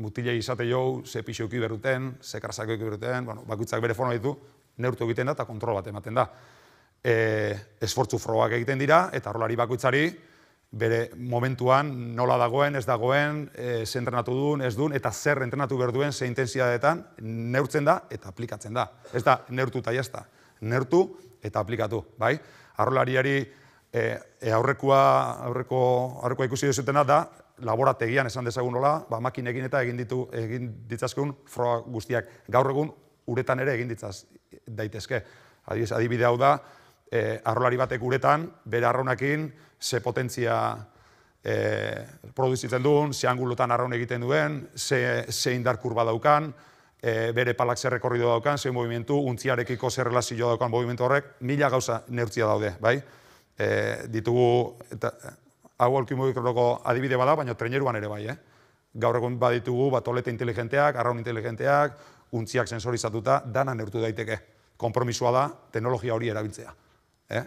mutilei izate jau, ze pixoki berruten, ze karsako berruten, bakoitzak bere forma ditu, neurtu egiten da eta kontrol bat ematen da. Esfortzu frogak egiten dira, eta rolari bakoitzari, bere momentuan nola dagoen, ez dagoen, ze entrenatu duen, ez duen, eta zer entrenatu behar duen, ze intensidadetan, neurtzen da eta aplikatzen da. Ez da, neurtu eta jazta. Neurtu eta aplikatu, bai? Arrolariari aurrekoa ikusi duzutena da, laborategian esan dezagun nola, makinekin eta egin ditzazkun froga guztiak. Gaur egun, uretan ere egin ditzaz daitezke. Adibide hau da, arrolari batek uretan, bere arraunakin, ze potentzia produzitzen duen, ze angulutan arraun egiten duen, ze indar kurba daukan, bere palak zer rekorrido daukan, ze movimentu, untziarekiko zer relazio daukan movimentu horrek, mila gauza neurtzia daude, bai? Ditugu, hau alkimodikroko adibide bada, baina treneruan ere bai, gaur egun baditugu tolete inteligenteak, arraun inteligenteak, untziak sensorizatuta, dana neurtu daiteke. Konpromisoa da, teknologia hori erabiltzea.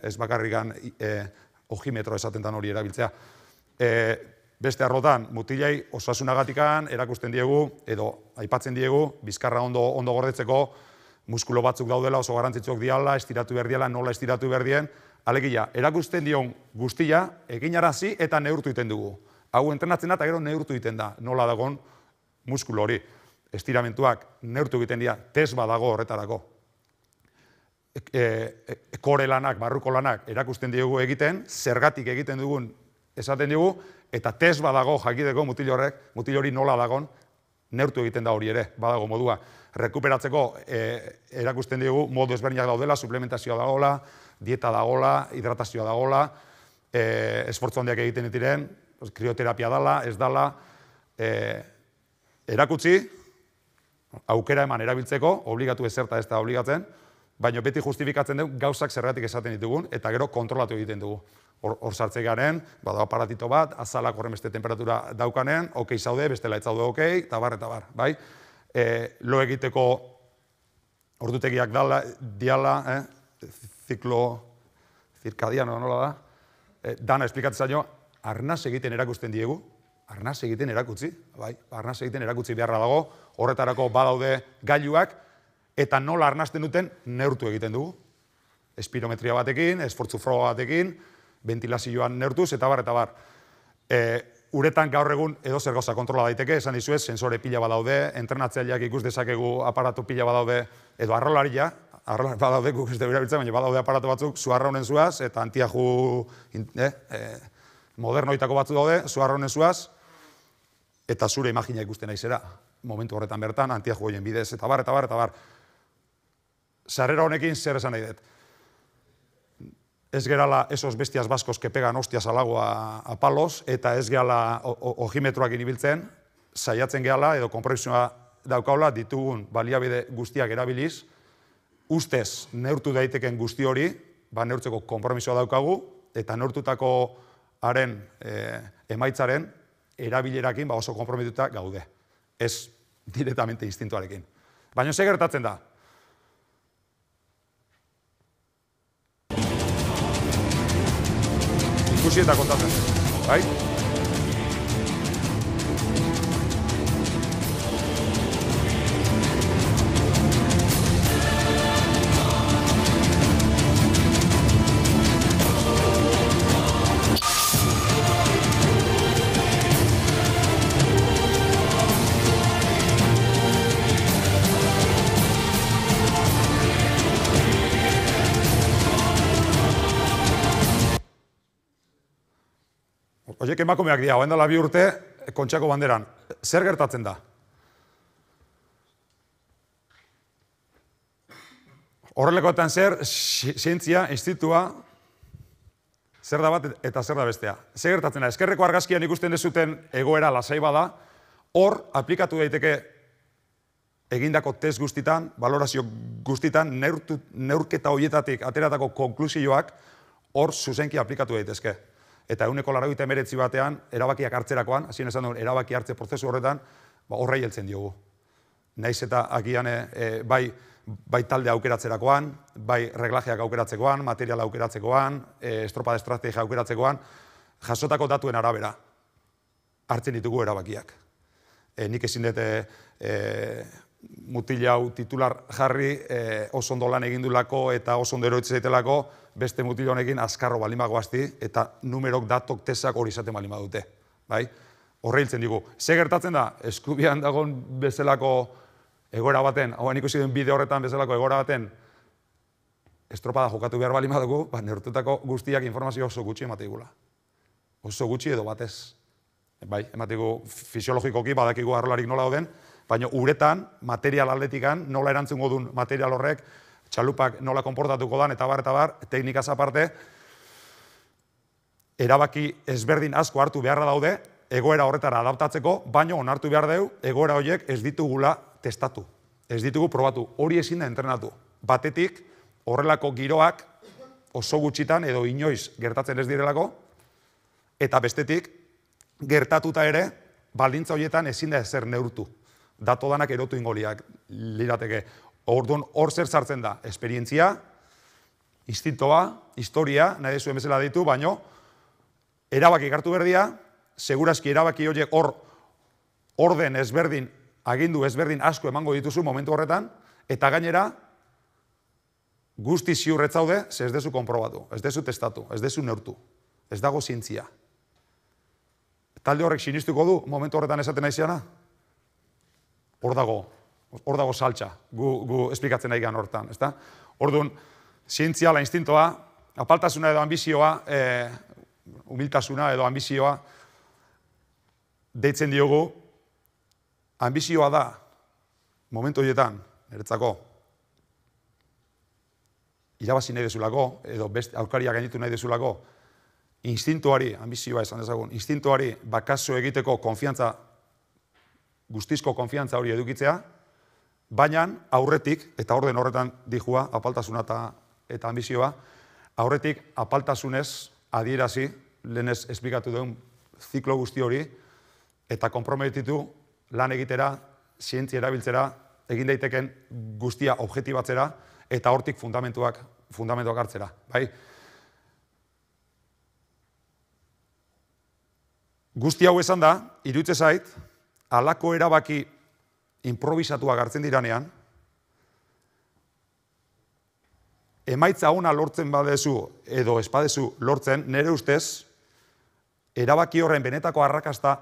Ez bakarrikan ojimetro esaten dan hori erabiltzea. Beste arlotan, mutilei osasunagatikan erakusten diegu, edo aipatzen diegu, bizkarra ondo gordetzeko, muskulo batzuk daudela, oso garrantzitsuak diala, estiratu behar diala, nola estiratu behar dien, alegia, erakusten dion guztia, eginarazi eta neurtu iten dugu. Hau entrenatzen da, eta gero neurtu iten da, nola dagon muskulo hori. Estiramentuak neurtu egiten dira, test badago horretarako. Kore lanak, barruko lanak erakusten diogu egiten, zergatik egiten dugun esaten digu, eta test badago jakideko mutil hori nola dagon, neurtu egiten da hori ere, badago modua. Rekuperatzeko erakusten digu modu ezberdinak daudela, suplementazioa dagoela, dieta dagoela, hidratazioa dagoela, esfortzu handiak egiten diren, krioterapia dala, ez dala, erakutsi, aukera eman erabiltzeko, obligatu ezerta ez da obligatzen, baina beti justifikatzen dugu gauzak zergatik esaten ditugun, eta gero kontrolatu egiten dugu. Hor sartze garen, bada aparatito bat, azalak horren beste temperatura daukanen, okei zaude, bestela ez zaude okei, eta bar, bai? Lo egiteko ordutegiak diala, ziklo zirkadiano nola da, dana esplikatzen zaino, arnaz egiten erakusten diegu, arnaz egiten erakutsi, bai? Arnaz egiten erakutsi beharra dago, horretarako badaude gailuak, eta nola arnazten duten neurtu egiten dugu. Espirometria batekin, esfortzu froga batekin, ventilazioan neurtuz, eta bar. Uretan gaur egun edozer gauza kontrola daiteke, esan dizuez, sensore pila badaude, entrenatzaileak ikus dezakegu aparatu pila badaude, edo arrolaria, badaude guk ez da berabiltzen, baina badaude aparatu batzuk, zuarraunen zuaz, eta antiaju modernoitako batzu daude, zuarraunen zuaz, eta zure imagina ikusten naizera, momentu horretan bertan, antiaju horien bidez, eta bar. Sarrera honekin zer esan nahi dut. Ez gerala esos bestias baskos que pegan hostias al agua a palos, eta ez gehala ojimetroak inibiltzen, saiatzen gehala, edo konpromisioa daukaula, ditugun baliabide guztiak erabiliz, ustez neurtu daiteken guzti hori, neurtzeko konpromisoa daukagu, eta neurtutako haren emaitzaren erabilerakin oso konpromituta gaude. Ez directamente instintuarekin. Baina ze gertatzen da? Ikusi eta kontatzen, bai? Oiek emakumeak dira, oen dela 2 urte, Kontxako banderan. Zer gertatzen da? Horrelekoetan zer, zientzia, institutua, zer da bat eta zer da bestea. Zer gertatzen da, ezkerreko argazkian ikusten dezuten egoera lasai bada, hor aplikatu daiteke egindako test guztitan, valorazio guztitan, neurketa horietatik ateratako konklusioak hor zuzenki aplikatu daitezke. Eta 189 batean, erabakiak hartzerakoan, hasien esan duen, erabaki hartze prozesu horretan, horrei heltzen diogu. Naiz eta agian bai talde aukeratzerakoan, bai reglajeak aukeratzekoan, materiala aukeratzekoan, estropada estrategia aukeratzekoan, jasotako datuen arabera hartzen ditugu erabakiak. Nik ezin dut mutil hau titular jarri, oso ondo lan egindulako eta oso ondo eroitzen zaitelako, beste mutil honekin azkarro balimagoazti eta numerok, datok, tesak hori izaten balima dute. Horre hiltzen digu. Ze gertatzen da, eskubian dagoen bezalako egoera baten, hauan ikusi duen bideo horretan bezalako egoera baten, estropada jokatu behar balima dugu, neurtutako guztiak informazio oso gutxi emateigula. Oso gutxi edo batez. Emategu fisiologikoki badakigu arrolarik nola dauden, baina uretan, material aldetikan, nola erantzungo duen material horrek, txalupak nola konportatuko dan, eta bar, teknikaz aparte, erabaki ezberdin asko hartu beharra daude, egoera horretara adaptatzeko, baina onartu behar dugu, egoera horiek ez ditugula testatu. Ez ditugu probatu, hori ezin da entrenatu. Batetik, horrelako giroak oso gutxitan edo inoiz gertatzen ez direlako, eta bestetik, gertatuta ere, baldintza horietan ezin da ezer neurtu. Dato danak erotu ingoliak lirateke. Orduan, hor zer sartzen da, esperientzia, instintoa, historia, nahi zuen bezala ditu, baino, erabaki hartu berdia, segurazki erabaki horiek hor orden ezberdin, agindu ezberdin asko emango dituzu momentu horretan, eta gainera, guzti ziurretzaude, ze ez dezu konprobatu, ez dezu testatu, ez dezu neurtu, ez dago zientzia. Talde horrek sinistuko du, momentu horretan esaten naiziana? Hor dago saltxa, gu esplikatzen nahi gan horretan, ezta? Orduan, zientziala, instintoa, apaltasuna edo ambizioa, humiltasuna edo ambizioa, deitzen diogu, ambizioa da, momentu horietan, niretzako, irabazi nahi dezulako, edo aurkaria gainitu nahi dezulako, instintuari, ambizioa esan dezagun, instintuari bakaso egiteko konfiantza, guztizko konfiantza hori edukitzea, baina aurretik, eta orden horretan dijua, apaltasuna eta ambizioa, aurretik apaltasunez adierazi, lehenez esplikatu duen ziklo guzti hori, eta konprometitu lan egitera, zientzia erabiltzera, egin daiteken guztia objektibatzera, eta hortik fundamentuak hartzera. Guzti hau esan da, iruditze zait, halako erabaki improvisatuak hartzen diranean, emaitza ona lortzen badezu edo espadezu lortzen, nire ustez, erabaki horren benetako arrakasta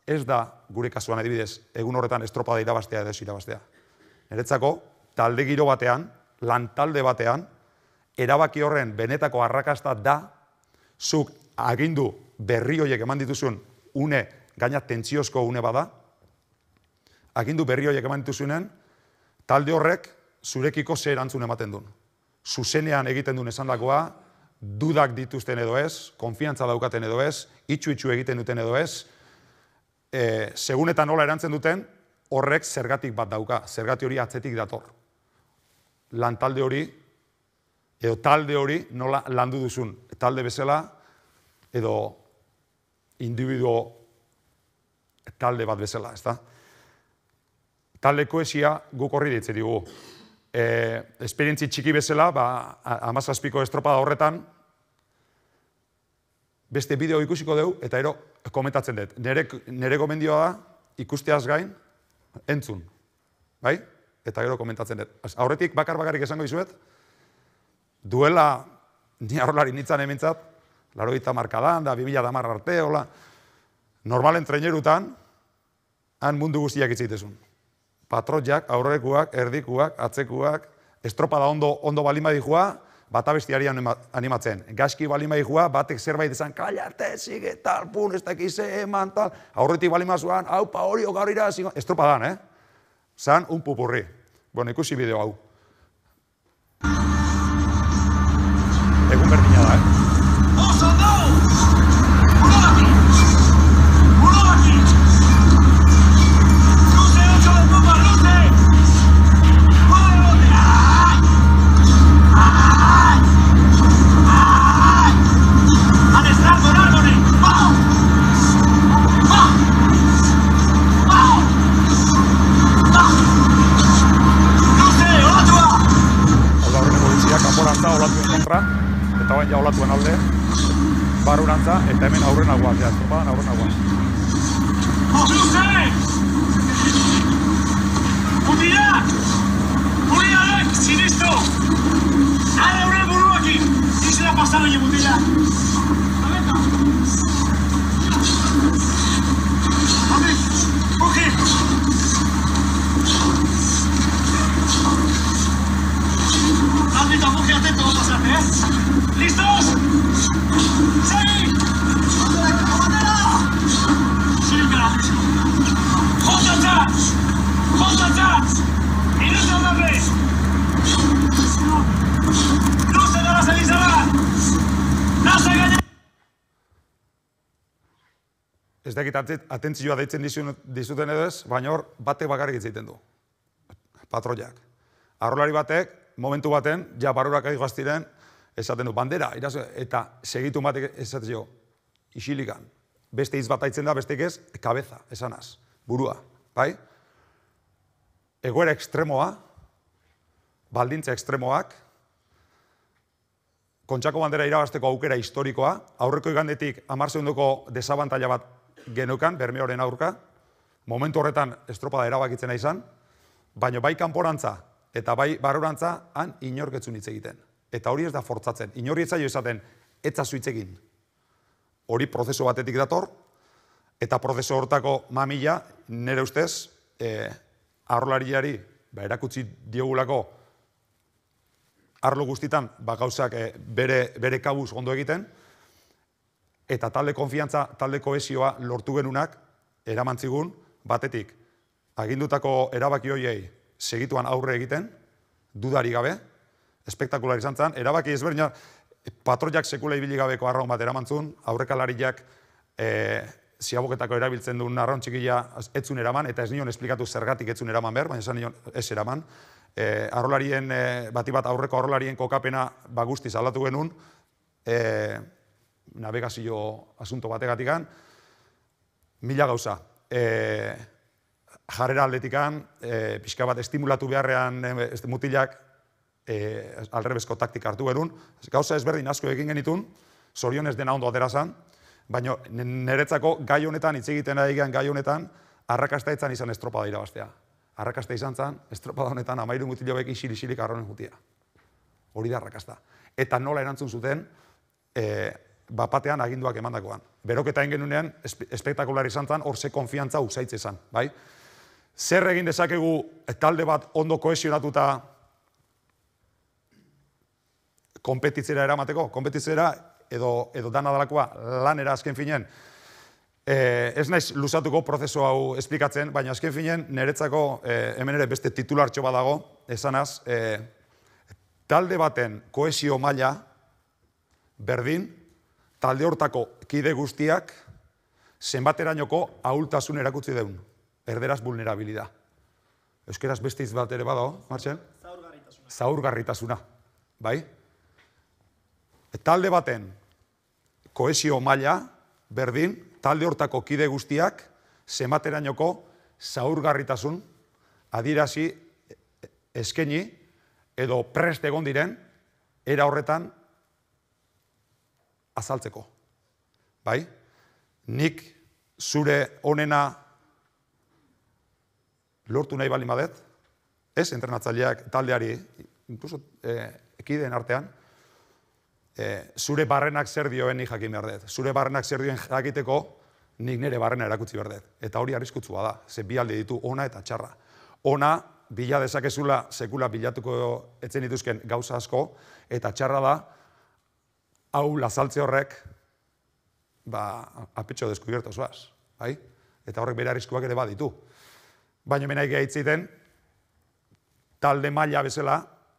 ez da gure kasuan adibidez, egun horretan estropada irabaztea edo ez irabaztea. Niretzako, talde giro batean, lan talde batean, erabaki horren benetako arrakasta da, zuk agindu berri horiek eman dituzun une, gaina tentsiozko une bada, agindu berri horiek eman dituzunen, talde horrek zurekiko ze erantzun ematen duen. Zuzenean egiten duen esandakoa, dudak dituzten edo ez, konfiantza daukaten edo ez, itxu egiten duten edo ez, segun eta nola erantzen duten, horrek zergatik bat dauka, zergati hori atzetik dator. Lan talde hori, edo talde hori nola landu duzun, talde bezala, edo individuo talde bat bezala, ez da? Talde koesia guk horri ditzen digu. Esperientzi txiki bezala, 17ko estropada horretan, beste bideo ikusiko dugu, eta ero komentatzen dut. Nere gomendioa da, ikusteaz gain, entzun. Bai? Eta gero komentatzen dut. Aurretik bakarrik esango dizuet, duela, ni arrolari nintzen hementzat, 80 markadan, da 2010 arte, hola, normalen trainerutan, han mundu guztiak itzaitezun. Patroiak, aurrekuak, erdikuak, atzekuak, estropada ondo balima dijua, bata bestiari animatzen. Gaski balima dijua, batek zerbait esan, kallarte, sige, tal, pun, ez dakize, eman, tal, aurretik balima zuan, haupa, hori, gaur ira, estropadan, Zan, un pupurri. Bueno, ikusi bideo hau. Egun berdina da, ja olatuen alde, barurantza, eta hemen aurrenagoa, estropadan aurrenagoa. Mutilak! Mutilak, sinistu! Ara aurre buruakin! Izela pasadoile, mutilak! Abeta! Abet! Coge! Abeta, coge, atento, va a pasarte, ¿Listos? ¡Sí! ¡Bandera! ¡Sí, gracias! ¡Hold on, ¡Hold on, ¡Inusa darle! ¡Luze dara zelizara! ¡Nasa gaina! Ez dakit atentzioa deitzen dizuten edo ez, baina hor batek bakarrik egiten du. Patroiak. Arrolari batek, momentu baten, ja barurak egigoaz ziren, esaten du, bandera, eta segitu batek esaten jo, isilikan. Beste hitz bat aitzen da, bestek ez, kabeza, esanaz, burua, bai? Egoera ekstremoa, baldintza ekstremoak, Kontxako bandera irabazteko aukera historikoa, aurreko igandetik 10 segundoko desabantaila bat genukan, Bermeoren aurka, momentu horretan estropada erabakitzena izan, baina bai kanporantza eta bai barurantza han inorketzun hitz egiten. Eta hori ez da fortzatzen. Inori ez zaio esaten, etzazu hitz egin. Hori prozesu batetik dator, eta prozesu hortako mamila, nire ustez, arrolariari erakutsi diogulako arlo guztitan gauzak bere kabuz ondo egiten, eta talde konfiantza, talde kohesioa lortu genunak eramantzigun batetik agindutako erabaki horiei segituan aurre egiten, dudari gabe, espektakular izan zen, erabaki ezberdina patroiak sekula ibili gabeko arraun bat eramantzun, aurrekalariak ziaboketako erabiltzen duen arraun txikila etzun eraman, eta ez nion esplikatu zergatik etzun eraman behar, baina esan nion ez eraman. Arrolarien, bati bat aurreko arrolarien kokapena guztiz aldatu genuen, navegazio asunto bategatikan, mila gauza. Jarrera aldetikan, pixka bat estimulatu beharrean mutilak alrebezko taktika hartu genuen. Gauza ezberdin asko egin genitun, zorionez dena ondo atera zan, baina niretzako gai honetan, hitz egiten ari gehan gai honetan, arrakasta etzan izan estropada irabaztea. Arrakasta izan zen, estropada honetan 13 mutilobek isilik arronen jutia. Hori da arrakasta. Eta nola erantzun zuten, bapatean aginduak emandakoan. Beroketa egin genunean, espektakular izan zen, hor ze konfiantza usaitze izan. Zer egin dezakegu talde bat ondo kohesionatuta konpetitzera eramateko? Konpetitzera edo dana dalakoa lanera azken finen. Ez naiz luzatuko prozesu hau esplikatzen, baina azken finen niretzako hemen ere beste titulartxo bat dago, esanaz, talde baten kohesio maila berdin, talde hortako kide guztiak zenbaterainoko ahultasun erakutsi deun. Erderaz vulnerabilidad. Euskeraz beste hitz bat ere badago, Martxel? Zaurgarritasuna. Zaurgarritasuna, bai? Talde baten kohesio maila berdin, talde hortako kide guztiak zenbaterainoko zaurgarritasun adierazi eskaini edo prest egon diren era horretan azaltzeko. Bai? Nik zure onena lortu nahi baldin badet, ez entrenatzaileak taldeari, incluso ekideen artean, zure barrenak zer dioen nik jakin behar dut. Zure barrenak zer dioen jakiteko, nik nire barrena erakutsi behar dut. Eta hori arriskutsua da, ze bi alde ditu ona eta txarra. Ona, bila dezakezula, sekula bilatuko etzen dituzken gauza asko, eta txarra da, hau lazaltze horrek, apetxo deskuberto zoaz, bai? Eta horrek bere arriskuak ere baditu. Baina hemen nahi gehaitziten, talde maila bezala,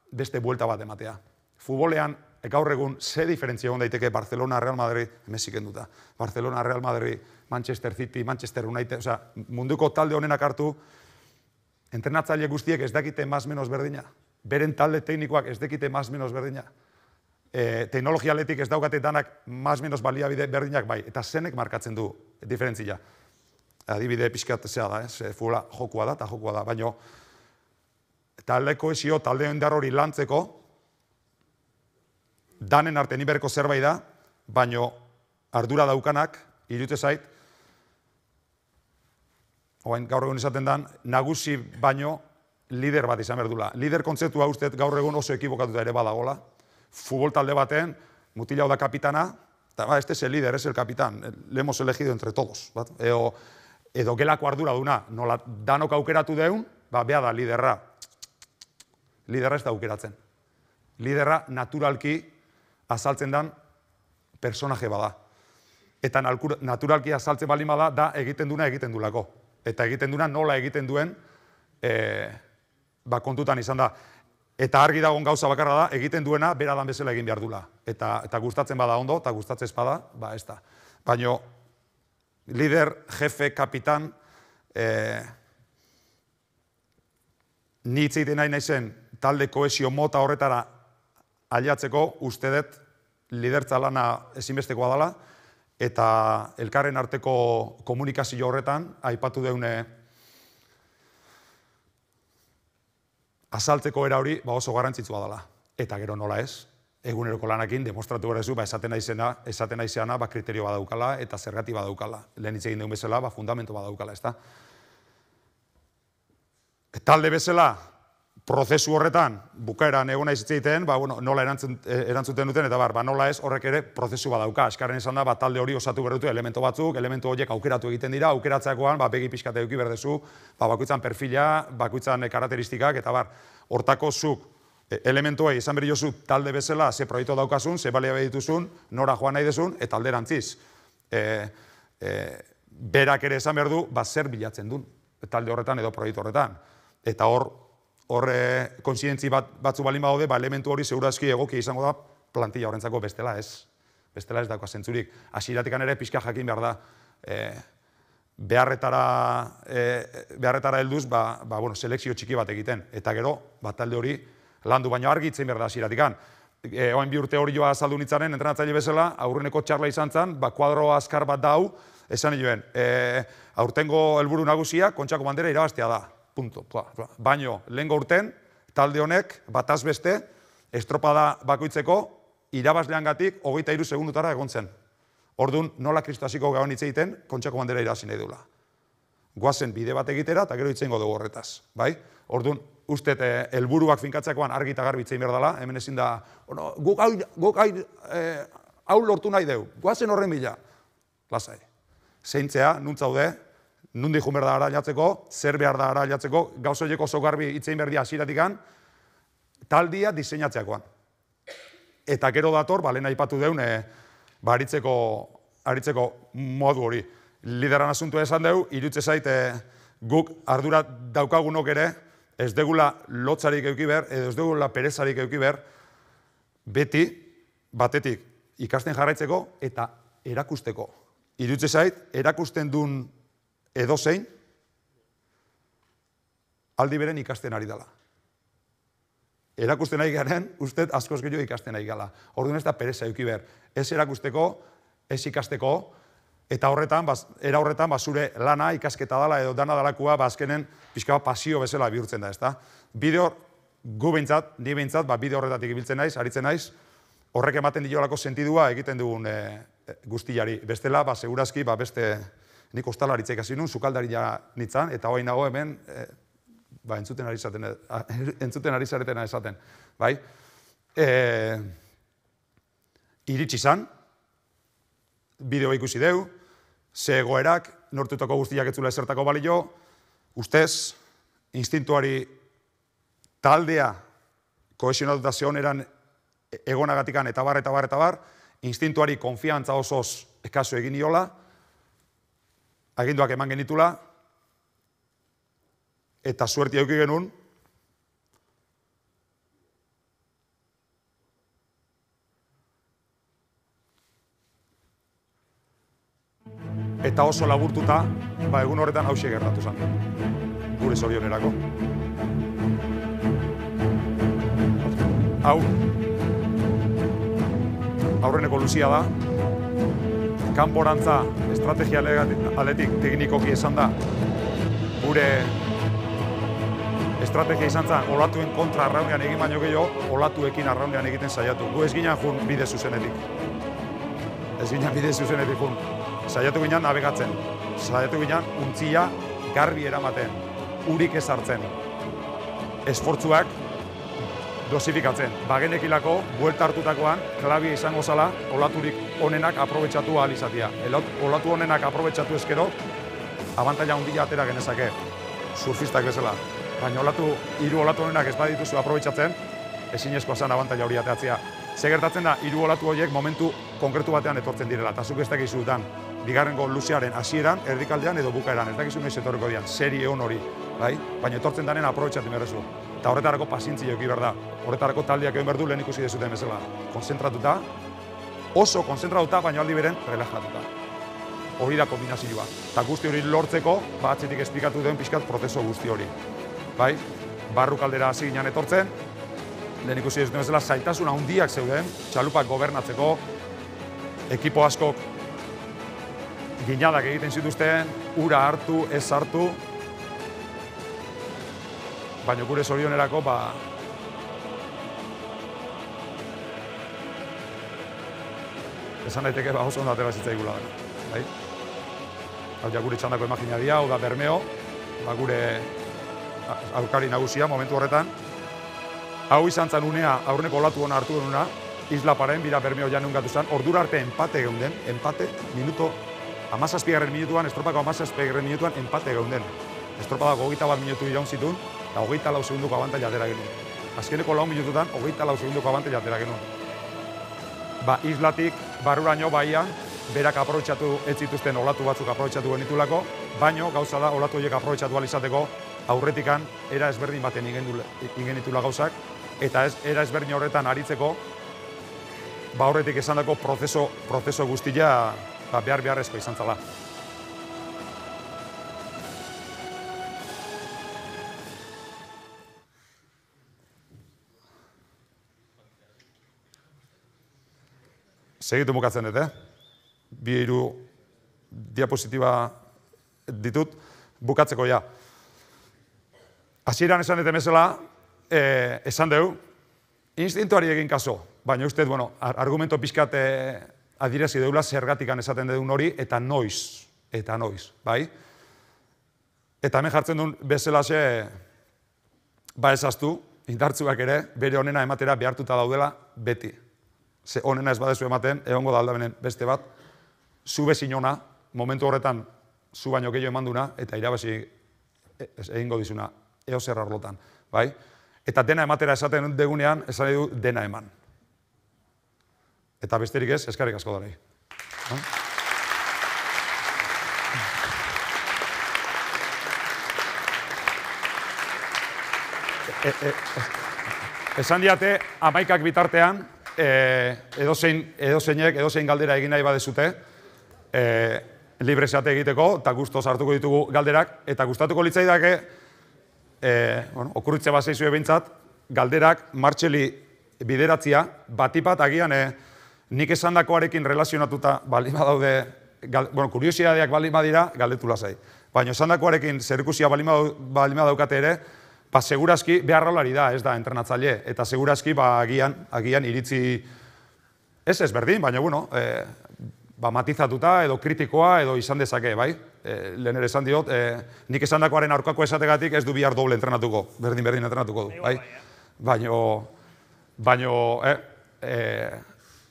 beste buelta bat ematea. Futbolean, gaur egun, ze diferentzia egon daiteke Barcelona, Real Madrid, Messi kenduta, Barcelona, Real Madrid, Manchester City, Manchester United, munduko talde honenak hartu, entrenatzaile guztiek ez dakite más menos berdina. Beren talde teknikoak ez dakite más menos berdina. Teknologia aletik ez daukate danak más menos baliabide berdinak bai, eta zenek markatzen du diferentzia. Adibide pixkat zea da, futbola jokua da, eta jokua da, baina talde kohesio, talde indar hori lantzeko, danen artean iberko zerbait da, baino ardura daukanak, iruditze zait, gaur egun izaten dan, nagusi baino lider bat izan behar dula. Lider kontzeptua uste gaur egun oso ekibokatuta ere badagola. Futbol talde baten, mutila hau da kapitana, eta este es el líder, es el capitán, le hemos elegido entre todos. Edo gelako ardura duna, nola danok aukeratu deun, bea da liderra. Liderra ez da aukeratzen. Liderra naturalki azaltzen dan personaje bada. Eta naturalki azaltzen bali bada, da egiten duna egiten dulako. Eta egiten duna nola egiten duen kontutan izan da. Eta argi dagoen gauza bakarra da, egiten duena beradan bezala egin behar dula. Eta gustatzen bada ondo, eta gustatzen espada, ez da. Baina, lider, jefe, kapitan, ni hitz egiten nahi naizen talde kohesio mota horretara aliatzeko, uste dut lidertza lana ezinbestekoa dela, eta elkarren arteko komunikazio horretan, aipatu deune azaltzeko era hori oso garrantzitsua dela. Eta gero nola ez, eguneroko lanakin demostratu gara zu, esaten naizeana kriterio badaukala eta zergati badaukala. Lehen hitz egin deun bezala, fundamento badaukala, ez da? Talde bezala, prozesu horretan, bukaeran egon naiz hitz egiten, nola erantzuten duten, eta nola ez horrek ere prozesu badauka. Eskarren esan da, talde hori osatu behar dute elementu batzuk, elementu horiek aukeratu egiten dira, aukeratzeakoan begi pixkate eduki behar dezu, bakoitzan perfila, bakoitzan karakteristikak, eta hortako zuk elementuei izan behar jozu talde bezala, ze proiektu daukazun, ze balia behituzun, nora joan nahi dezun, eta alderantziz. Berak ere esan behar du, zer bilatzen duen, talde horretan edo proiektu horretan. Eta hor konsientzi batzu balin badaude, elementu hori segurazki egokia izango da plantilla horrentzako bestela ez. Bestela ez dauka zentzurik. Hasieratik ere pixka jakin behar da. Beharretara helduz, selekzio txiki bat egiten. Eta gero, talde hori landu, baina argi itzen behar da hasieratik. Oain 2 urte hori joa azaldu nintzaren, entrenatzaile bezala, aurreneko txarla izan zen, kuadro azkar bat dau, esan nioen, aurtengo helburu nagusia, Kontxako bandera irabaztea da. Baino, lehengo urten, talde honek, bataz beste, estropada bakoitzeko, irabazleangatik 23 segundutara egon zen. Orduan, nola kristaziko gauan hitz egiten, Kontxako bandera irabazi nahi duela. Goazen bide bat egitera, eta gero hitzengo dugu horretaz. Orduan, uste, helburuak finkatzeakoan argi eta garbi hitzein behar dela, hemen ezin da, guk hau lortu nahi dugu, goazen horren bila. Lasai, zeintzea, nuntzaude, nundi jun behar da arailatzeko, zer behar da arailatzeko, gauzoieko oso garbi hitzein behar dia hasieratik, taldia diseinatzeakoan. Eta gero dator, lehen aipatu deun, aritzeko modu hori. Lideran asuntua esan dugu, irutze zait guk ardura daukagunok ere, ez degula lotzarik euki behar, edo ez degula perezarik euki behar, beti, batetik, ikasten jarraitzeko eta erakusteko. Irutze zait, erakusten duen edozein, aldi beren ikasten ari dela. Erakusten ari garen, uste askoz gehiago ikasten ari gala. Orduan ez da pereza euki behar. Ez erakusteko, ez ikasteko, eta era horretan, zure lana ikasketa dela edo dana dalakoa, azkenen pixka pasio bezala bihurtzen da, ez da? Bideo, gu behintzat, ni behintzat, bideo horretatik ibiltzen naiz, aritzen naiz, horrek ematen diolako sentidua egiten dugun guztiari. Bestela, segurazki, beste, nik ostalaritza ikasi nun, sukaldaria nintzen, eta hoain nago hemen, entzuten ari zaretena esaten. Iritsi izan, bideoa ikusi deu, ze egoerak, nortutako guztiak etzula ezertako balio, ustez, instintuari taldea kohesionatuta zehoneran egonagatikan eta bar, instintuari konfiantza osoz ekaso egin niola, aginduak eman genitula, eta suertia eduki genuen, eta oso laburtuta, egun horretan hauxe gertatu zen. Gure zorionerako. Hau, aurreneko luzia da, kanporantza estrategia aletik teknikoki esan da, gure estrategia izan zen, olatuen kontra arraunean egin baino gehiago, olatuekin arraunean egiten saiatu. Gu ez ginen jun bide zuzenetik. Ez ginen bide zuzenetik jun. Saiatu ginen navegatzen. Saiatu ginen untzia garbi eramaten. Urik ez hartzen. Esfortzuak dosifikatzen. Bagenekilako, buelta hartutakoan, klabia izango zala, olaturik onenak aprobetxatu ahal izatea. Olatu onenak aprobetxatu ezkero, abantaila handia atera genezake, surfistak bezala. Baina hiru olatu honenak ez badituzu aprobetxatzen, ezinezkoa zen abantaila hori ateatzea. Ze gertatzen da, hiru olatu horiek momentu konkretu batean etortzen direla, eta zuk ez dakizu dutan, bigarrengo luzearen hasieran, erdikaldean edo bukaeran, ez dakizu noiz etorriko dian, serie hon hori, bai? Baina etortzen danen aprobetxatu merrezu. Eta horretarako pazientzia eduki behar da. Horretarako taldeak egin behar du lehen ikusi dezuten bezala. Konzentratuta, oso konzentratuta, baina aldi beren relajatuta. Hori da kombinazioa. Eta guzti hori lortzeko, atzetik esplikatu duen pixkat prozeso guzti hori. Bai? Barrukaldera hasi ginen etortzen, lehen ikusi dezuten bezala, zailtasun handiak zeuden, txalupak gobernatzeko, ekipo askok ginadak egiten zituzten, ura hartu, ez hartu, baina gure zorionerako, esan daiteke oso ondo atera zitzaigula da. Hau ja gure txandako imaginaria, hau da Bermeo, gure aurkari nagusia momentu horretan. Hau izan zen unea, aurreneko olatu hona hartu denuna, Isla Paren, bira Bermeo janun gatu zen, ordura arte empate geunden, empate, minuto, 17. minutuan, estropako 17. minutuan, empate geunden. Estropadako 21 minutu iraun zituen, eta 24 segunduko abantaila atera genuen. Azkeneko 4 minututan, 24 segunduko abantaila atera genuen. Islatik, barruraino baian, berak aprobetxatu ez zituzten olatu batzuk aprobetxatu genitulako, baino gauza da olatu horiek aprobetxatu alizateko aurretikan era ezberdin baten ingenitula gauzak, eta era ezberdin horretan aritzeko, horretik esan dako prozeso guztia beharrezko izan zala. Segitu bukatzen dut, bi hiru diapositiba ditut, bukatzeko ja. Hasieran esan dut bezala, esan dugu, instintuari egin kaso, baina uste, argumento pixkat adirazi deula zergatikan esaten dugun hori, eta noiz, bai? Eta hemen jartzen duen bezalaxe, ezaztu, indartzuak ere, bere honena ematera behartuta daudela beti. Ze honena ez badezu ematen, egongo da aldabenen beste bat, zu bezin ona, momentu horretan, zu baino gehiago eman duna, eta irabazi egingo dizuna, zer arlotan, bai? Eta dena ematera esaten degunean, esan du dena eman. Eta besterik ez, eskarrik asko darei. Esan diate, 11 bitartean, edozein galdera egin nahi badezute, libre esate egiteko, eta gustoz hartuko ditugu galderak, eta gustatuko litzaidake, okurritze bat zeizue behintzat, galderak martxeli bideratzia, batipat agian nik esandakoarekin relazionatuta baldin badaude, kuriosidadeak baldin badira, galdetu lasai. Baina esandakoarekin zerikusia baldin badaukate ere, segurazki beharrolari da, ez da, entrenatzaile, eta segurazki agian iritzi ez ezberdin, baina, matizatuta edo kritikoa edo izan dezake, bai? Lehen ere esan diot, nik esandakoaren aurkako esategatik ez du bihar doble entrenatuko, berdin entrenatuko du, bai? Baina,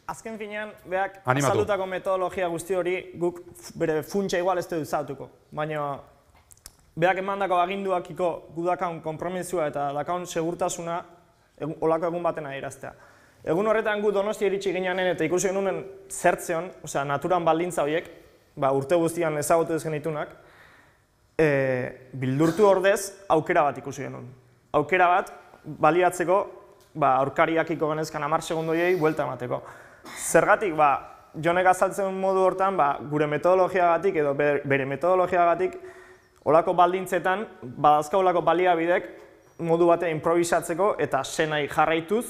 azken finean, beak azaldutako metodologia guzti hori guk bere funtsa igual ez dut zautuko, baina beak emandako aginduakiko gudakaun konpromizua eta dakaun segurtasuna olako egun baten adieraztea. Egun horretan gu Donostia iritsi gineanen eta ikusi genuen zertzeon, naturan baldintza horiek, urte guztian ezagutu ez genitunak, bildurtu ordez aukera bat ikusi genuen. Aukera bat baliatzeko aurkariakiko genezkan 10 segundoiei buelta emateko. Zergatik, Jonek azaltzen modu hortan, gure metodologiagatik edo bere metodologiagatik olako baldintzetan, badazka olako baliabidek modu batean improvisatzeko eta senai jarraituz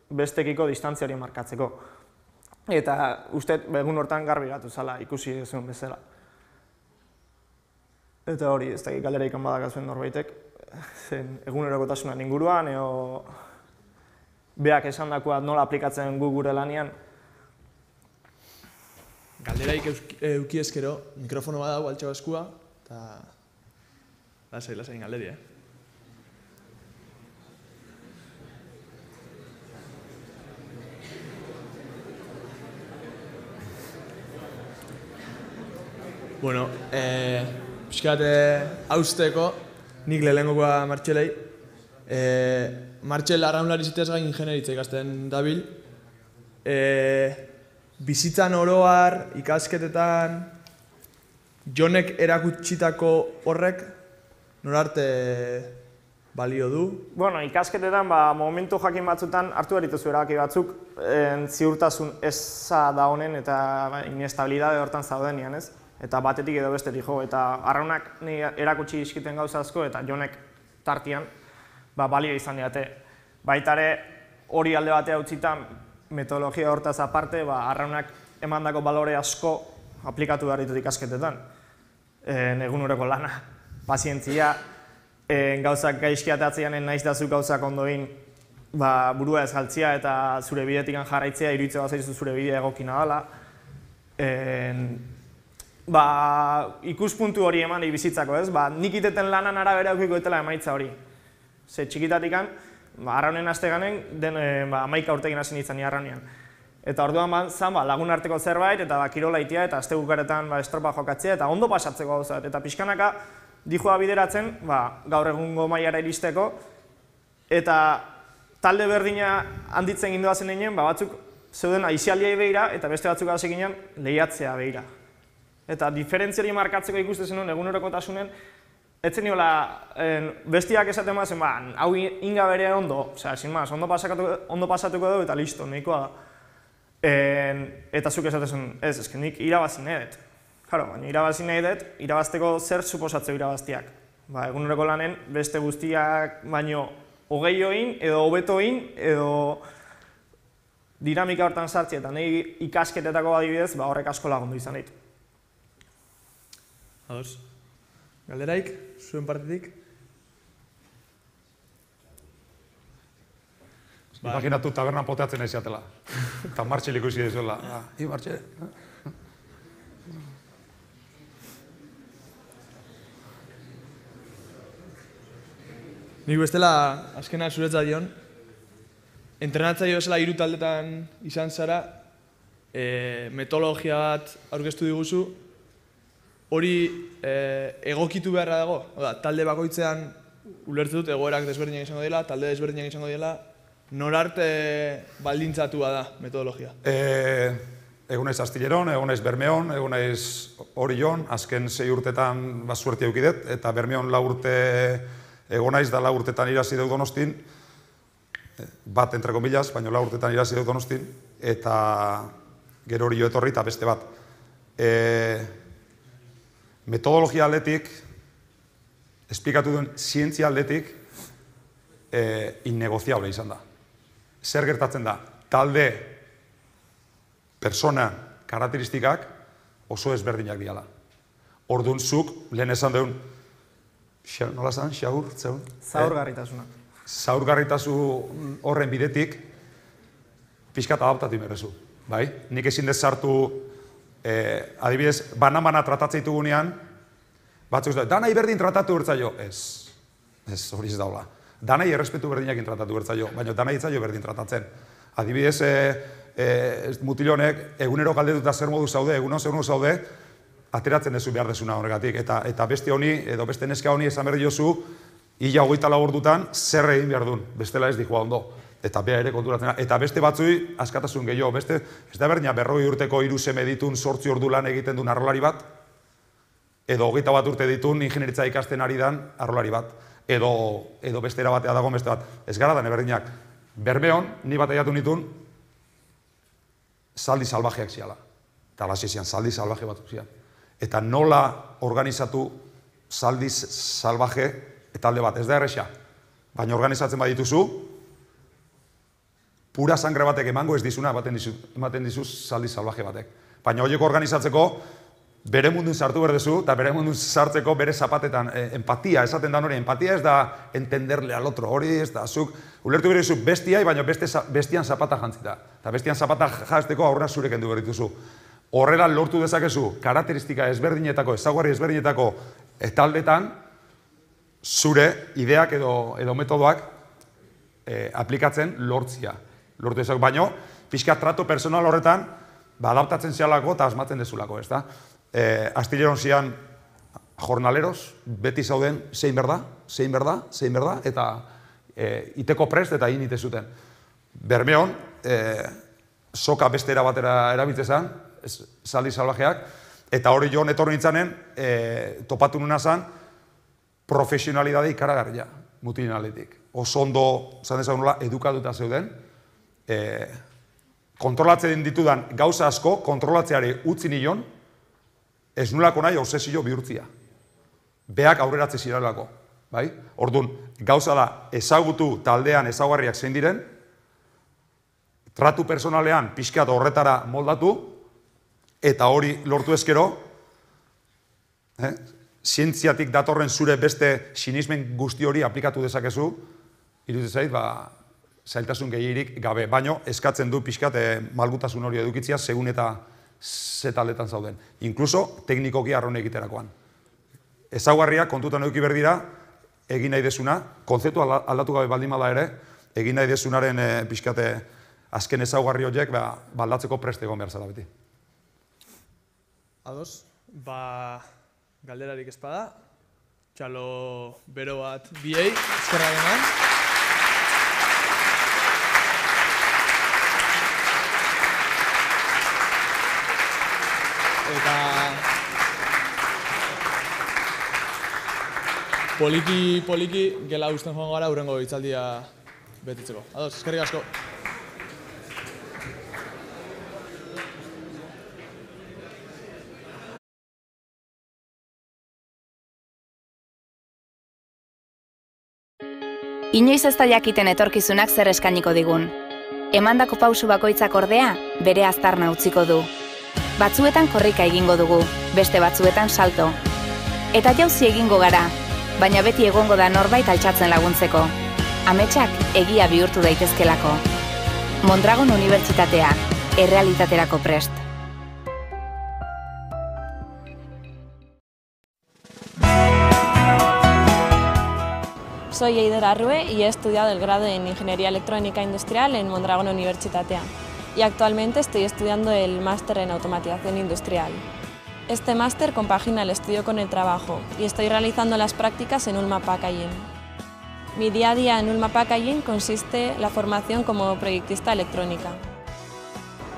bestekiko distantzia hori markatzeko. Eta uste egun hortan garbi gatu zala ikusi duzuen bezala. Eta hori, ez dakit galdera ikan badakazuen norbaitek, zen egunerokotasunan inguruan, edo beak esandakoa nola aplikatzen gu gure lanian. Galderaik euki eskero, mikrofono badago altxago eskua, eta lasai galderi, Bueno, pixkat hausteko, nik lehenengokoa Martxelei. Martxel arraunlari zitez gain ingenieritza ikasten dabil. Bizitzan oroar, ikasketetan, Jonek erakutsitako horrek norarte balio du? Bueno, ikasketetan momentu jakin batzutan hartu berituzu erabaki batzuk ziurtasun eza da honen eta inestabilidade hortan zaudenian, ez? Eta batetik edo bestetik jo, eta arraunak erakutsi izkiten gauza asko eta Jonek tartian balio izan diate. Baita ere hori alde batea utzitan metodologia hortaz aparte arraunak emandako balore asko aplikatu behar ditut ikasketetan. Eguneroko lana, pazientzia, gauzak gaizki ateatzean naiz dazuk gauzak ondoin burua ez galtzia eta zure bidetik jarraitzea iruditzen bazaizu zure bidea egokina dela. Ikuspuntu hori eman bizitzako, ez? Nik iteten lanan arabera eukiko etela emaitza hori. Ze txikitatikan, arraunen asteganen, 11 urtekin hasi nintzen arraunean. Eta orduan zan lagun arteko zerbait, eta kirola itea, eta aste bukaretan estropa jokatzea, eta ondo pasatzeko gauzat. Eta pixkanaka dijoa bideratzen, gaur egungo mailara iristeko, eta talde berdina handitzen gindoazen egin, batzuk zeuden aizialdiai behira, eta beste batzuk hasi ginen lehiatzea behira. Eta diferentzia hori markatzeko ikusten zenuen egunerokotasunen, etzen niola bestiak esaten bazen, hau inga bere ondo, sin más, ondo pasatuko dugu eta listo, nahikoa da. Eta zuk esaten zuen, ez, nik irabazi nahi dut. Baina irabazi nahi dut, irabazteko zer suposatzeu irabaztiak. Eguneroko lanen beste guztiak baino hogei oin, edo hobeto oin, edo dinamika hortan sartzi eta nahi ikasketetako adibidez, horrek asko lagundu izan dit. Ados. Galderaik, zuen partetik? Imaginatu tabernan poteatzen nahi ziatela. Eta Martxel ikusi dezuela. Martxel. Nik bestela, azkena zuretza dion, entrenatzaile bezala 3 taldetan izan zara, metodologia bat aurkeztu diguzu, hori egokitu beharra dago, talde bakoitzean ulertzen dut egoerak desberdinak izango dela, talde desberdinak izango dela, norarte baldintzatua da metodologia? Egun naiz Astilleron, egun naiz Bermeon, egun naiz Orion, azken 6 urtetan suerte eukidet, eta Bermeon 4 urte egon naiz da 4 urtetan irazi dut Donostin, bat entre komillas, baina 4 urtetan irazi dut Donostin, eta gero hori jo etorri eta beste bat. Metodologia aldetik, esplikatu duen zientzia aldetik, innegoziable izan da. Zer gertatzen da? Talde, persona, karakteristikak oso ezberdinak diala. Orduan zuk, lehen esan deun, nola zan, xaur, zeun? Zaurgarritasuna. Zaurgarritasun horren bidetik, pixkat adaptatu imerezu. Nik ezin dezartu, adibidez, banan-bana tratatzeitu gunean, batzuk da, danai berdin tratatu bertzaio. Ez, hori ez daula. Danai errespetu berdinakin tratatu bertzaio, baina danai etzaio berdin tratatzen. Adibidez, mutilonek, egunero galdetuta zer modu zaude, egunon zer modu zaude, ateratzen dezu behar desuna horregatik. Eta beste honi, edo beste neska honi esan berri jozu, 24 ordutan zer egin behar duen, bestela ez dihua ondo. Eta bea ere konturatzen. Eta beste batzui, askatasun gehiago, beste, ez da berdina 40 urteko 3 seme ditun 8 ordu lan egiten duen arrolari bat, edo 21 urte ditun ingenieritza ikasten ari dan arrolari bat, edo beste erabatea dago beste bat. Ez gara da neberdinak. Bermeon, ni bat aiatu nitun, zaldi salvajeak ziala. Eta alasi zian, zaldi salvaje batzuk zian. Eta nola organizatu zaldi salvaje eta alde bat, ez da erresa. Baina organizatzen badituzu, pura sangre batek emango ez dizuna ematen dizu zaldi salvaje batek. Baina horiek organizatzeko, bere mundun sartu behar duzu, eta bere mundun sartzeko bere zapatetan empatia, esaten da hori, empatia ez da entenderle al otro, hori ez da, zuk, ulertu behar duzu bestiai, baina bestian zapata jantzita. Eta bestian zapata jazteko aurrena zure kendu behar dituzu. Horrela lortu dezakezu, karakteristika ezberdinetako, ezaugarri ezberdinetako taldetan, zure ideak edo metodoak aplikatzen lortzia. Lortu dezak, baino, pixka trato personal horretan, adaptatzen zialako eta asmatzen dezulako, ez da? Astilleron zian jornaleros, beti zauden zein berda, eta iteko prest eta egin zuten. Bermeon, soka beste erabatera erabiltzezan, zaldi salvajeak, eta hori joan etorri nintzanen, topatu nuna zan, profesionalidade ikaragarria, mutilin aldetik. Oso ondo, zan dezagun nola, edukatuta zeuden, kontrolatzen ditudan gauza asko, kontrolatzeari utzi nion, ez nulako nahi obsesio bihurtzia. Beak aurreratze zirelako. Orduan, gauza da ezagutu taldean ezaugarriak zein diren, tratu personalean pixkat horretara moldatu, eta hori lortu ezkero, zientziatik datorren zure beste sinismen guzti hori aplikatu dezakezu, iruditzen zait, zailtasun gehierik gabe, baino eskatzen du pixkat malgutasun hori edukitzia segun eta zetaldetan zauden. Inkluso teknikoki arron egiterakoan. Ezaugarriak kontutan eduki behar dira, egin nahi desuna, kontzeptu aldatu gabe baldin bada ere, egin nahi desunaren pixkate azken ezaugarri horiek baldatzeko preste egon behar zela beti. Ados, galderarik ezpada, txalo bero bat biei, eskerrak eman. Eta poliki gela usten joan gara hurrengo hitzaldia betetzeko. Ados, eskerrik asko. Inoiz ez da jakiten etorkizunak zer eskainiko digun. Emandako pausu bakoitzak ordea, bere aztarna utziko du. Batzuetan korrika egingo dugu, beste batzuetan salto. Eta jauzi egingo gara, baina beti egongo da norbait altxatzen laguntzeko. Ametsak egia bihurtu daitezkelako. Mondragon Unibertsitatea, errealitaterako prest. Soy Eider Arrue y he estudiado el grado en Ingeniería Electrónica Industrial en Mondragon Universitatea. Y actualmente estoy estudiando el máster en automatización industrial. Este máster compagina el estudio con el trabajo y estoy realizando las prácticas en Ulma Packaging. Mi día a día en Ulma Packaging consiste en la formación como proyectista electrónica.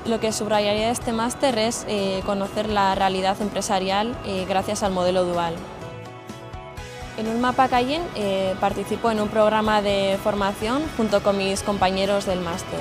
Lo que subrayaría de este máster es conocer la realidad empresarial gracias al modelo dual. En Ulma Packaging participo en un programa de formación junto con mis compañeros del máster.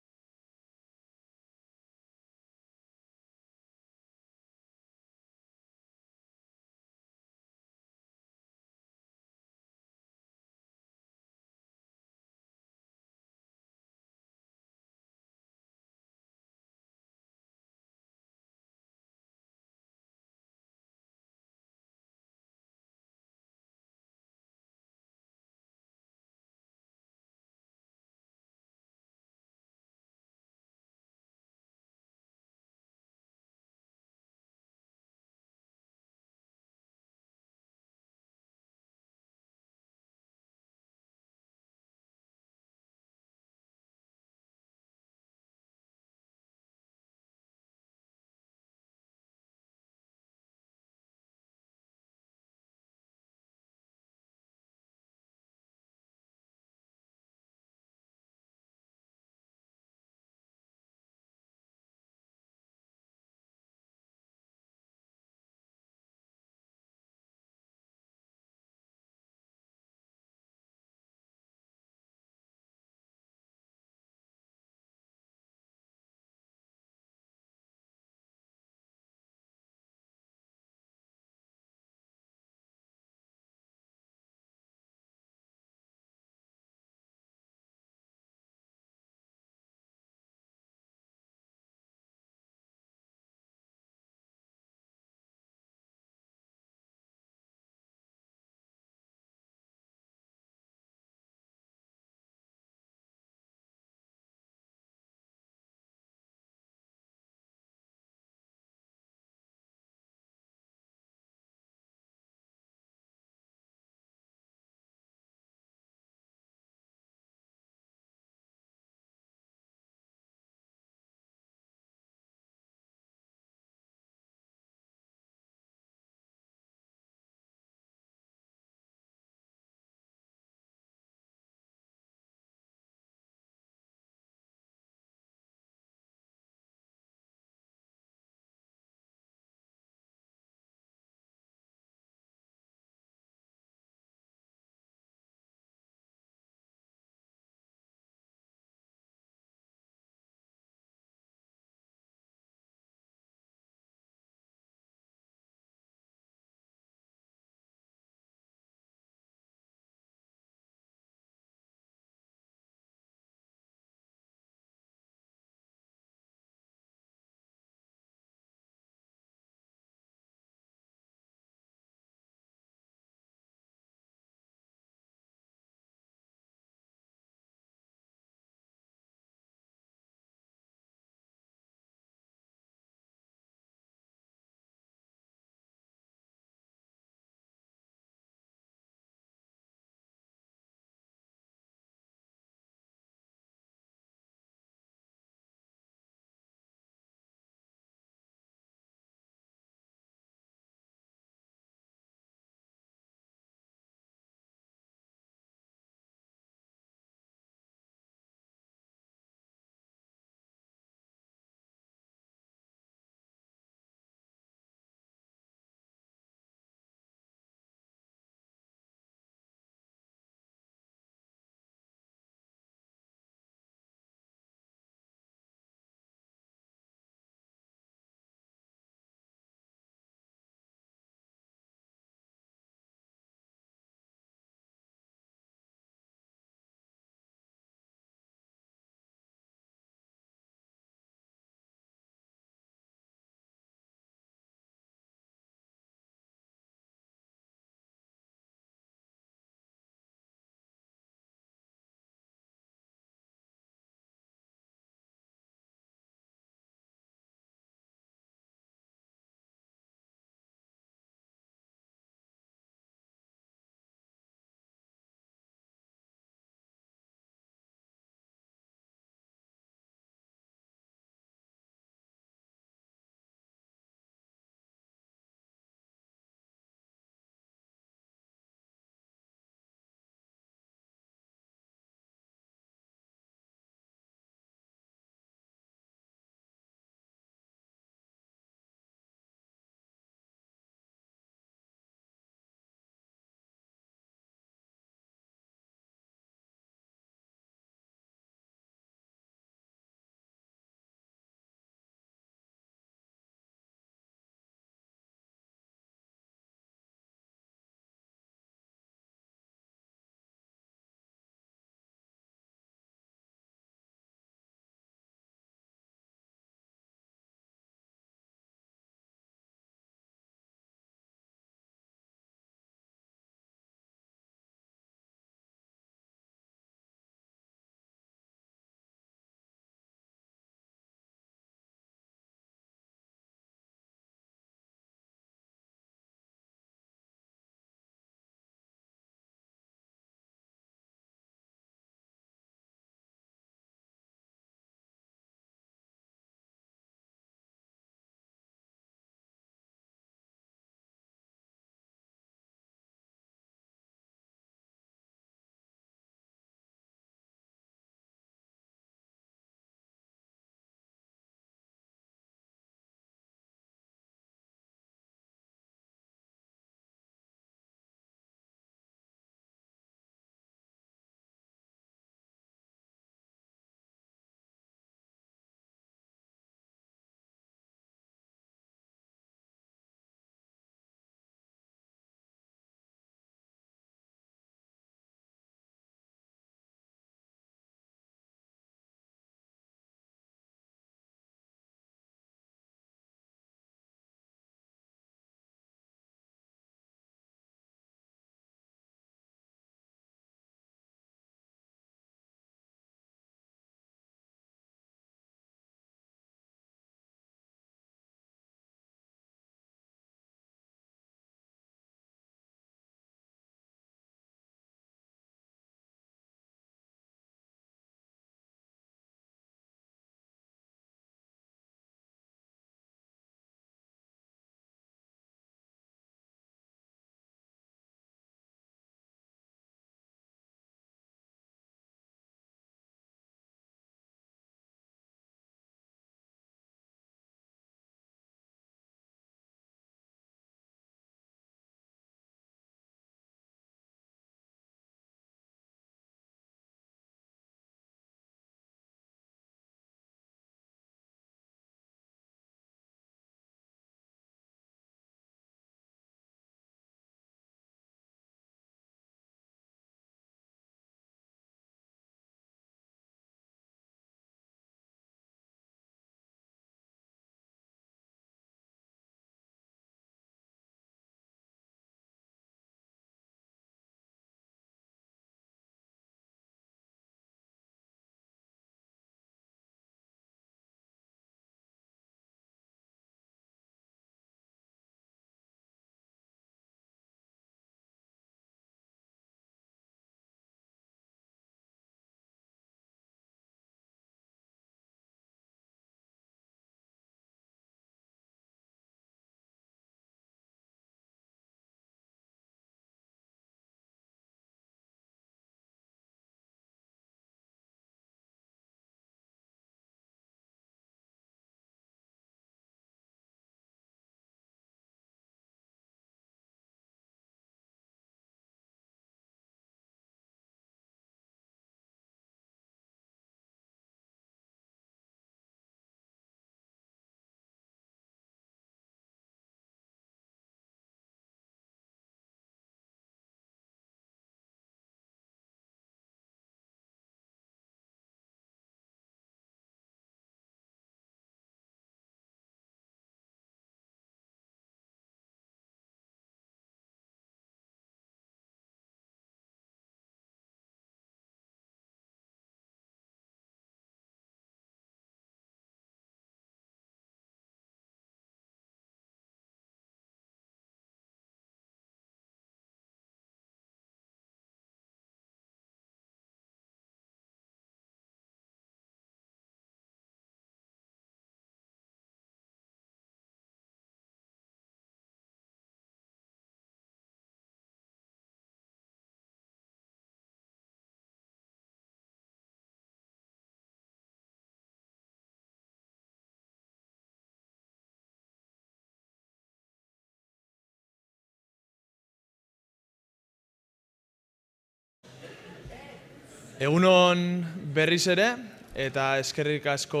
Egunon berriz ere, eta eskerrik asko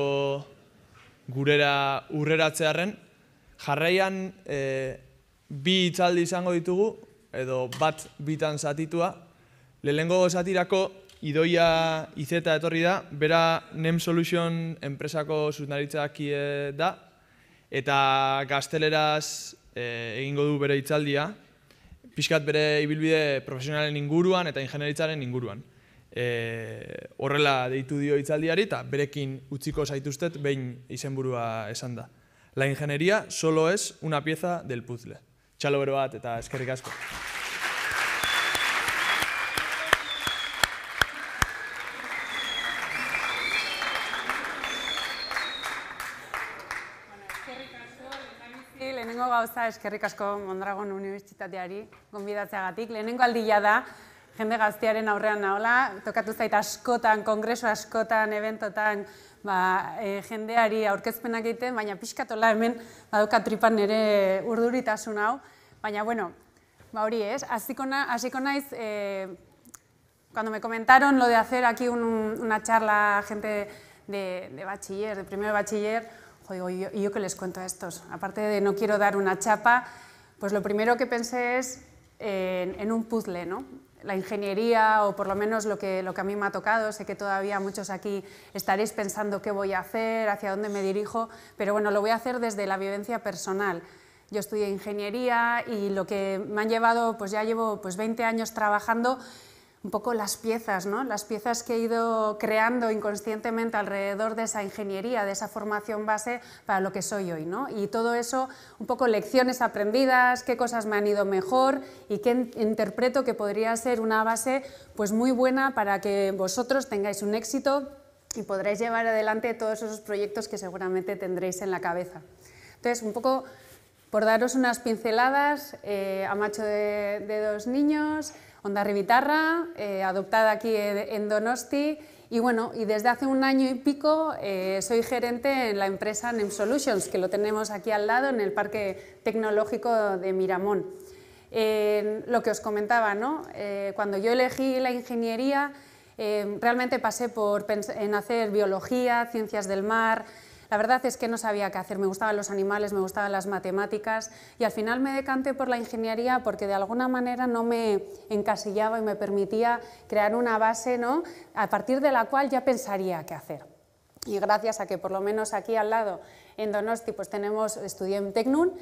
gurera urreratzearren. Jarraian bi hitzaldi izango ditugu, edo bat bitan zatitua. Lehenengo zatirako Idoia Izeta etorri da, bera NEM Solution enpresako zuzendaritzakie da, eta gazteleraz egingo du bere hitzaldia, pixkat bere ibilbide profesionalen inguruan eta ingenieritzaren inguruan. Horrela deitu dio hitzaldiari eta berekin utziko zaituztet behin izenburua esan da. La ingeniería solo es una pieza del puzzle. Txalo bero bat eta eskerrik asko. Lehenengo gauza eskerrik asko Mondragon Unibertsitateari gonbidatzeagatik. Lehenengo aldia da, jende gaztearen aurrean nahola, tokatu zait askotan, kongreso askotan, eventotan, jendeari aurkezpenak egiten, baina pixkatola hemen badukat tripan nire urduritasun hau. Baina, bueno, hori ez, hasiko naiz, cuando me comentaron lo de hacer aquí una charla a gente de bachiller, de primero de bachiller, digo, ¿y yo qué les cuento a estos? Aparte de no quiero dar una chapa, pues lo primero que pensé es en un puzzle, ¿no? La ingeniería, o por lo menos lo que a mí me ha tocado, sé que todavía muchos aquí estaréis pensando qué voy a hacer, hacia dónde me dirijo, pero bueno, lo voy a hacer desde la vivencia personal. Yo estudié ingeniería y lo que me han llevado, pues ya llevo 20 años trabajando, un poco las piezas, ¿no? Las piezas que he ido creando inconscientemente alrededor de esa ingeniería, de esa formación base para lo que soy hoy, ¿no? Y todo eso, un poco lecciones aprendidas, qué cosas me han ido mejor y qué interpreto que podría ser una base pues muy buena para que vosotros tengáis un éxito y podréis llevar adelante todos esos proyectos que seguramente tendréis en la cabeza. Entonces, un poco por daros unas pinceladas, amacho de 2 niños, Hondarribitarra, adoptada aquí en Donosti, y bueno, y desde hace 1 año y pico soy gerente en la empresa NEM Solutions, que lo tenemos aquí al lado en el Parque Tecnológico de Miramón. Lo que os comentaba, ¿no? Cuando yo elegí la ingeniería, realmente pasé en hacer biología, ciencias del mar. La verdad es que no sabía qué hacer, me gustaban los animales, me gustaban las matemáticas y al final me decanté por la ingeniería porque de alguna manera no me encasillaba y me permitía crear una base, ¿no? A partir de la cual ya pensaría qué hacer. Y gracias a que por lo menos aquí al lado en Donosti pues estudié en Tecnun,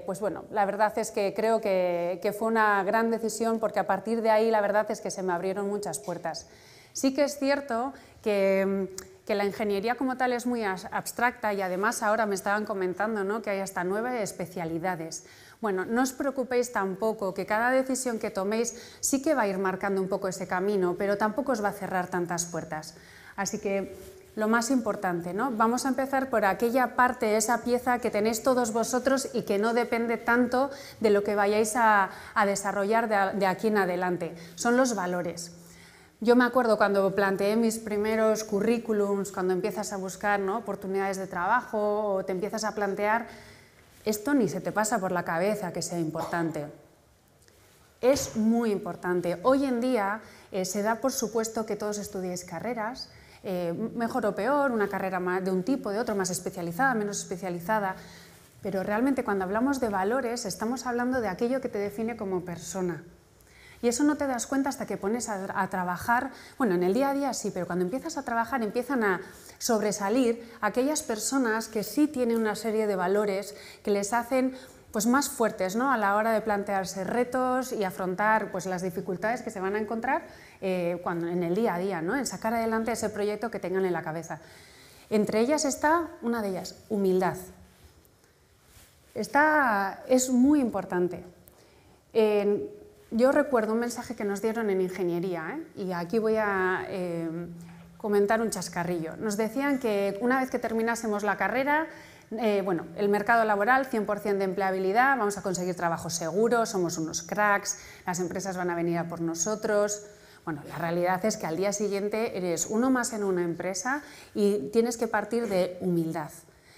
pues bueno, la verdad es que creo que fue una gran decisión porque a partir de ahí la verdad es que se me abrieron muchas puertas. Sí que es cierto que la ingeniería como tal es muy abstracta y además ahora me estaban comentando, ¿no? Que hay hasta 9 especialidades. Bueno, no os preocupéis tampoco, que cada decisión que toméis sí que va a ir marcando un poco ese camino, pero tampoco os va a cerrar tantas puertas. Así que lo más importante, ¿no? Vamos a empezar por aquella parte, esa pieza que tenéis todos vosotros y que no depende tanto de lo que vayáis a desarrollar de aquí en adelante. Son los valores. Yo me acuerdo cuando planteé mis primeros currículums, cuando empiezas a buscar, ¿no? Oportunidades de trabajo o te empiezas a plantear, esto ni se te pasa por la cabeza que sea importante. Es muy importante. Hoy en día se da por supuesto que todos estudiéis carreras, mejor o peor, una carrera de un tipo, de otro, más especializada, menos especializada, pero realmente cuando hablamos de valores estamos hablando de aquello que te define como persona. Y eso no te das cuenta hasta que pones a trabajar, bueno, en el día a día sí, pero cuando empiezas a trabajar empiezan a sobresalir aquellas personas que sí tienen una serie de valores que les hacen pues, más fuertes, ¿no? A la hora de plantearse retos y afrontar pues, las dificultades que se van a encontrar en el día a día, ¿no? En sacar adelante ese proyecto que tengan en la cabeza. Entre ellas está, una de ellas, humildad. Esta es muy importante. Yo recuerdo un mensaje que nos dieron en ingeniería, y aquí voy a comentar un chascarrillo. Nos decían que una vez que terminásemos la carrera, bueno, el mercado laboral, 100% de empleabilidad, vamos a conseguir trabajo seguro, somos unos cracks, las empresas van a venir a por nosotros. Bueno, la realidad es que al día siguiente eres uno más en una empresa y tienes que partir de humildad.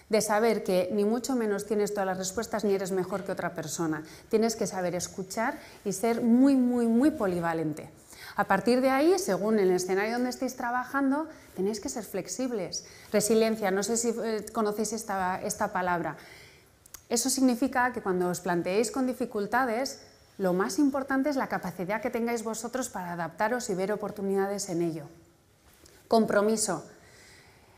De saber que ni mucho menos tienes todas las respuestas ni eres mejor que otra persona. Tienes que saber escuchar y ser muy, muy, muy polivalente. A partir de ahí, según el escenario donde estéis trabajando, tenéis que ser flexibles. Resiliencia, no sé si conocéis esta palabra. Eso significa que cuando os planteéis con dificultades, lo más importante es la capacidad que tengáis vosotros para adaptaros y ver oportunidades en ello. Compromiso.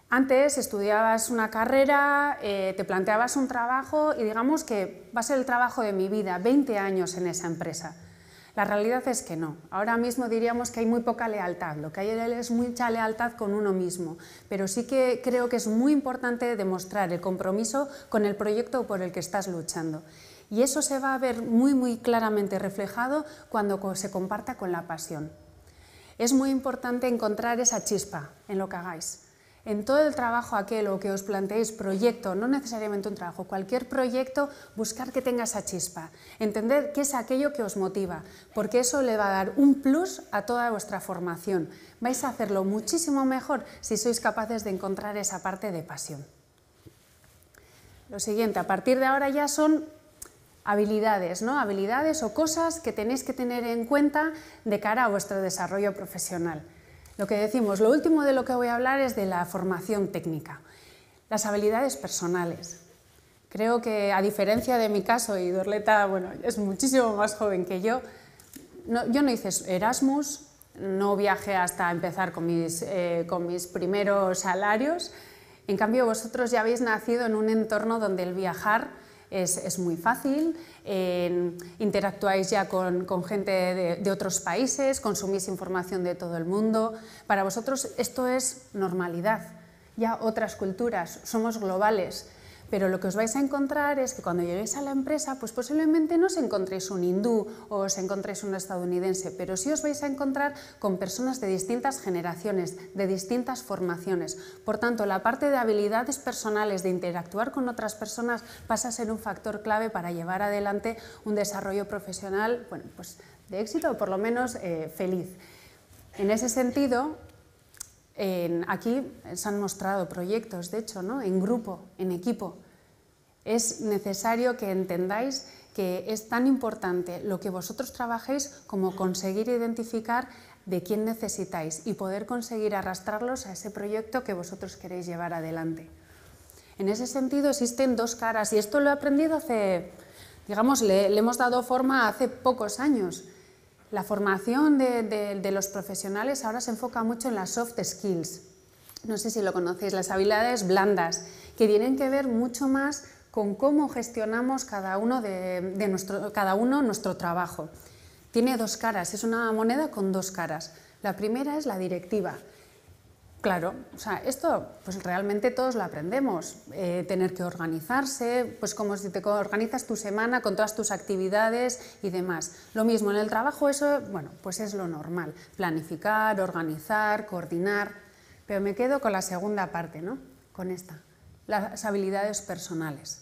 Antes estudiabas una carrera, te planteabas un trabajo y digamos que va a ser el trabajo de mi vida, 20 años en esa empresa. La realidad es que no. Ahora mismo diríamos que hay muy poca lealtad, lo que hay es mucha lealtad con uno mismo, pero sí que creo que es muy importante demostrar el compromiso con el proyecto por el que estás luchando. Y eso se va a ver muy claramente reflejado cuando se comparta con la pasión. Es muy importante encontrar esa chispa en lo que hagáis. En todo el trabajo aquel o que os planteéis proyecto, no necesariamente un trabajo, cualquier proyecto, buscar que tenga esa chispa, entender qué es aquello que os motiva, porque eso le va a dar un plus a toda vuestra formación. Vais a hacerlo muchísimo mejor si sois capaces de encontrar esa parte de pasión. Lo siguiente, a partir de ahora ya son habilidades, ¿no? Habilidades o cosas que tenéis que tener en cuenta de cara a vuestro desarrollo profesional. Lo que decimos, lo último de lo que voy a hablar es de la formación técnica, las habilidades personales. Creo que, a diferencia de mi caso, y Dorleta es muchísimo más joven que yo no hice Erasmus, no viajé hasta empezar con mis primeros salarios. En cambio, vosotros ya habéis nacido en un entorno donde el viajar es muy fácil, interactuáis ya con gente de otros países, consumís información de todo el mundo. Para vosotros esto es normalidad, ya otras culturas, somos globales. Pero lo que os vais a encontrar es que cuando lleguéis a la empresa, pues posiblemente no os encontréis un hindú o os encontréis un estadounidense, pero sí os vais a encontrar con personas de distintas generaciones, de distintas formaciones. Por tanto, la parte de habilidades personales, de interactuar con otras personas, pasa a ser un factor clave para llevar adelante un desarrollo profesional de éxito o por lo menos feliz. En ese sentido, aquí se han mostrado proyectos, de hecho, ¿no? En grupo, en equipo. Es necesario que entendáis que es tan importante lo que vosotros trabajéis como conseguir identificar de quién necesitáis y poder conseguir arrastrarlos a ese proyecto que vosotros queréis llevar adelante. En ese sentido existen dos caras y esto lo he aprendido le hemos dado forma hace pocos años. La formación de los profesionales ahora se enfoca mucho en las soft skills. No sé si lo conocéis, las habilidades blandas, que tienen que ver mucho más con cómo gestionamos cada uno nuestro trabajo. Tiene dos caras, es una moneda con dos caras. La primera es la directiva. Claro, esto realmente todos lo aprendemos, tener que organizarse, como si te organizas tu semana con todas tus actividades y demás. Lo mismo en el trabajo, eso es lo normal, planificar, organizar, coordinar, pero me quedo con la segunda parte, ¿no? Con esta, las habilidades personales.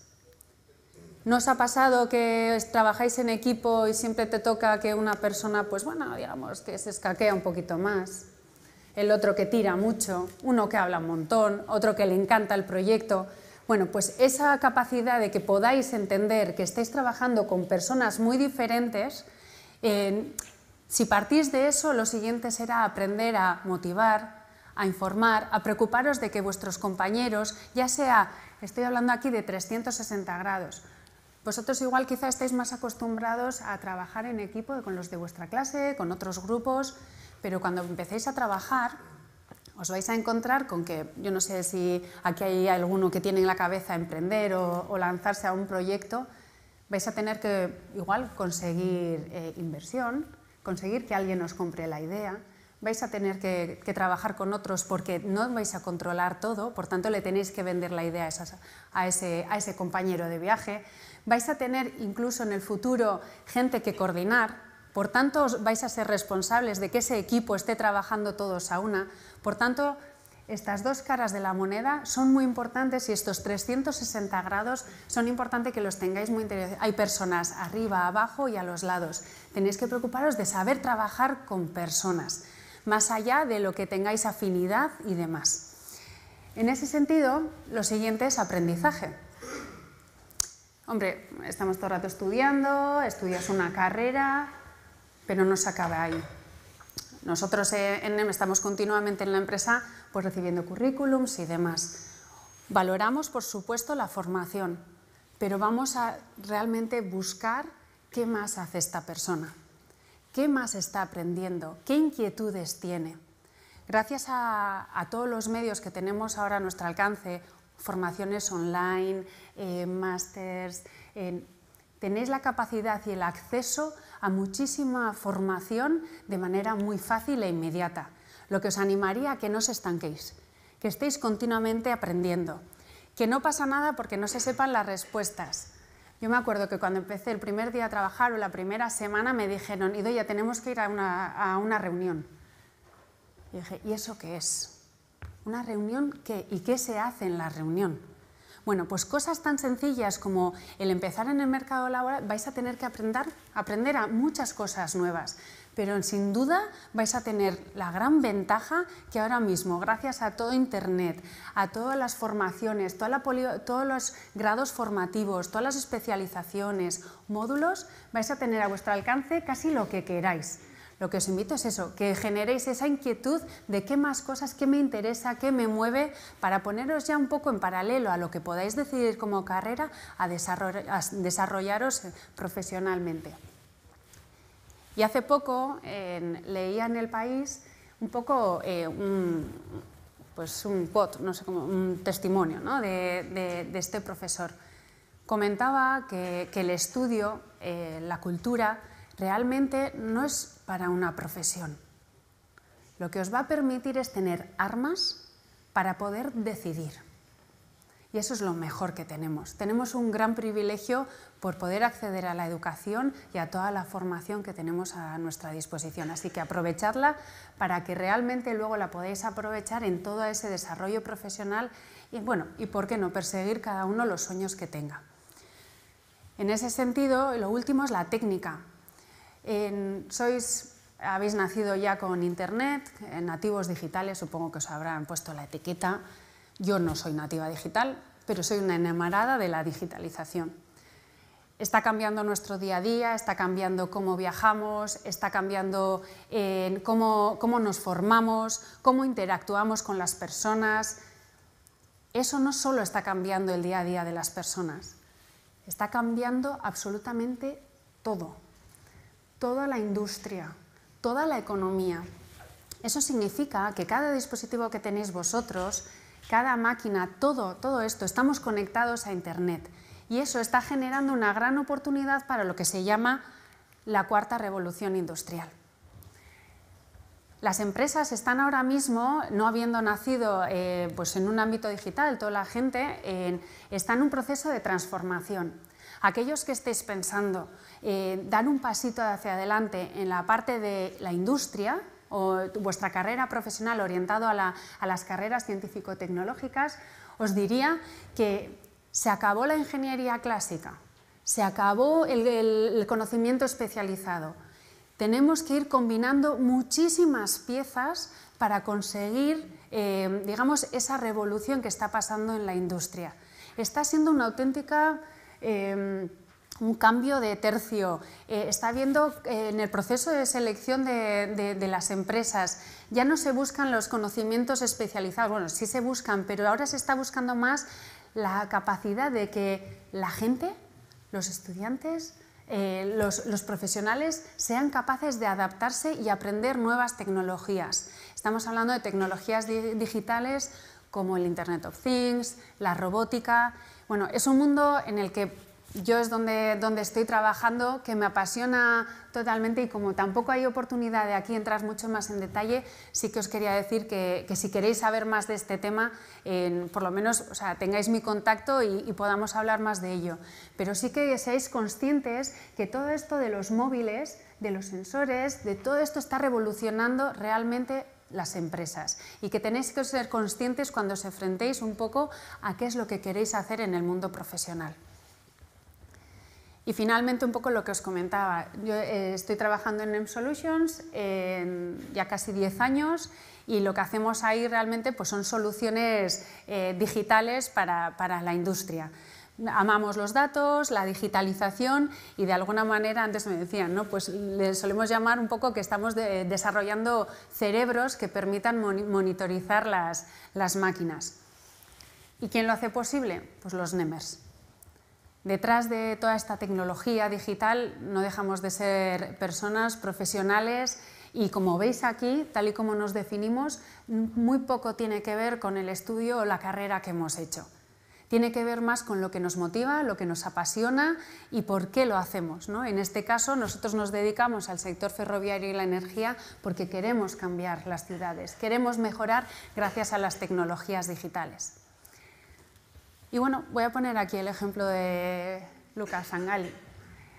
¿No os ha pasado que trabajáis en equipo y siempre te toca que una persona, digamos que se escaquea un poquito más? El otro que tira mucho, uno que habla un montón, otro que le encanta el proyecto. Pues esa capacidad de que podáis entender que estáis trabajando con personas muy diferentes, si partís de eso, lo siguiente será aprender a motivar, a informar, a preocuparos de que vuestros compañeros, ya sea, estoy hablando aquí de 360 grados, vosotros igual quizá estáis más acostumbrados a trabajar en equipo con los de vuestra clase, con otros grupos, pero cuando empecéis a trabajar os vais a encontrar con que, yo no sé si aquí hay alguno que tiene en la cabeza emprender o lanzarse a un proyecto, vais a tener que igual conseguir inversión, conseguir que alguien os compre la idea, vais a tener que trabajar con otros porque no vais a controlar todo, por tanto le tenéis que vender la idea a ese compañero de viaje, vais a tener incluso en el futuro gente que coordinar, por tanto vais a ser responsables de que ese equipo esté trabajando todos a una, por tanto estas dos caras de la moneda son muy importantes y estos 360 grados son importantes que los tengáis muy interiores. Hay personas arriba, abajo y a los lados. Tenéis que preocuparos de saber trabajar con personas, más allá de lo que tengáis afinidad y demás. En ese sentido, lo siguiente es aprendizaje. Hombre, estamos todo el rato estudiando, estudias una carrera, pero no se acaba ahí. nosotros en NEM estamos continuamente en la empresa pues recibiendo currículums y demás. Valoramos, por supuesto, la formación, pero vamos a realmente buscar qué más hace esta persona, qué más está aprendiendo, qué inquietudes tiene. Gracias a todos los medios que tenemos ahora a nuestro alcance, formaciones online, másters, tenéis la capacidad y el acceso a muchísima formación de manera muy fácil e inmediata, lo que os animaría a que no os estanquéis, que estéis continuamente aprendiendo, que no pasa nada porque no se sepan las respuestas. Yo me acuerdo que cuando empecé el primer día a trabajar o la primera semana me dijeron, Idoia, tenemos que ir a una reunión. Y dije, ¿y eso qué es? ¿Una reunión qué? ¿Y qué se hace en la reunión? Bueno, pues cosas tan sencillas como el empezar en el mercado laboral, vais a tener que aprender a muchas cosas nuevas, pero sin duda vais a tener la gran ventaja que ahora mismo, gracias a todo Internet, a todas las formaciones, todos los grados formativos, todas las especializaciones, módulos, vais a tener a vuestro alcance casi lo que queráis. Lo que os invito es eso, que generéis esa inquietud de qué más cosas, qué me interesa, qué me mueve, para poneros ya un poco en paralelo a lo que podáis decidir como carrera a desarrollaros profesionalmente. Y hace poco leía en El País un poco un quote, no sé cómo, un testimonio, ¿no? de este profesor. Comentaba que el estudio, la cultura, realmente no es para una profesión. Lo que os va a permitir es tener armas para poder decidir. Y eso es lo mejor que tenemos. Tenemos un gran privilegio por poder acceder a la educación y a toda la formación que tenemos a nuestra disposición. Así que aprovechadla para que realmente luego la podáis aprovechar en todo ese desarrollo profesional y, bueno, y por qué no, perseguir cada uno los sueños que tenga. En ese sentido, lo último es la técnica. Habéis nacido ya con Internet, nativos digitales, supongo que os habrán puesto la etiqueta. Yo no soy nativa digital, pero soy una enamorada de la digitalización. Está cambiando nuestro día a día, está cambiando cómo viajamos, está cambiando cómo nos formamos, cómo interactuamos con las personas. Eso no solo está cambiando el día a día de las personas, está cambiando absolutamente todo. Toda la industria, toda la economía. Eso significa que cada dispositivo que tenéis vosotros, cada máquina, todo esto, estamos conectados a Internet. Y eso está generando una gran oportunidad para lo que se llama la cuarta revolución industrial. Las empresas están ahora mismo, no habiendo nacido pues en un ámbito digital, toda la gente está en un proceso de transformación. Aquellos que estéis pensando dar un pasito hacia adelante en la parte de la industria o vuestra carrera profesional orientado a las carreras científico-tecnológicas, os diría que se acabó la ingeniería clásica, se acabó el conocimiento especializado. Tenemos que ir combinando muchísimas piezas para conseguir, digamos, esa revolución que está pasando en la industria. Está siendo una auténtica un cambio de tercio. Está habiendo en el proceso de selección de las empresas, ya no se buscan los conocimientos especializados, bueno, sí se buscan, pero ahora se está buscando más la capacidad de que la gente, los estudiantes, los profesionales sean capaces de adaptarse y aprender nuevas tecnologías. Estamos hablando de tecnologías digitales como el Internet of Things, la robótica. Bueno, es un mundo en el que yo es donde estoy trabajando, que me apasiona totalmente, y como tampoco hay oportunidad de aquí entrar mucho más en detalle, sí que os quería decir que si queréis saber más de este tema, por lo menos tengáis mi contacto y podamos hablar más de ello. Pero sí que seáis conscientes que todo esto de los móviles, de los sensores, de todo esto está revolucionando realmente las empresas y que tenéis que ser conscientes cuando os enfrentéis un poco a qué es lo que queréis hacer en el mundo profesional. Y finalmente un poco lo que os comentaba, yo estoy trabajando en NEM Solutions ya casi 10 años y lo que hacemos ahí realmente pues son soluciones digitales para la industria. amamos los datos, la digitalización y de alguna manera, antes me decían, ¿no? Pues le solemos llamar un poco que estamos desarrollando cerebros que permitan monitorizar las máquinas. ¿Y quién lo hace posible? Pues los NEMers. Detrás de toda esta tecnología digital no dejamos de ser personas profesionales y como veis aquí, tal y como nos definimos, muy poco tiene que ver con el estudio o la carrera que hemos hecho. Tiene que ver más con lo que nos motiva, lo que nos apasiona y por qué lo hacemos, ¿no? En este caso, nosotros nos dedicamos al sector ferroviario y la energía porque queremos cambiar las ciudades, queremos mejorar gracias a las tecnologías digitales. Y bueno, voy a poner aquí el ejemplo de Lucas Sangali.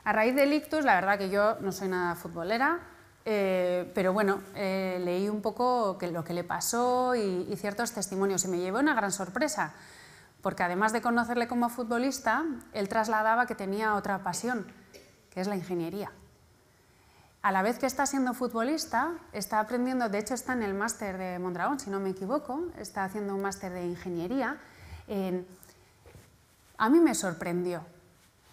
A raíz del ictus, la verdad que yo no soy nada futbolera, pero bueno, leí un poco lo que le pasó y ciertos testimonios y me llevé una gran sorpresa, porque además de conocerle como futbolista, él trasladaba que tenía otra pasión, que es la ingeniería. A la vez que está siendo futbolista, está aprendiendo, de hecho está en el máster de Mondragón, si no me equivoco, está haciendo un máster de ingeniería. A mí me sorprendió,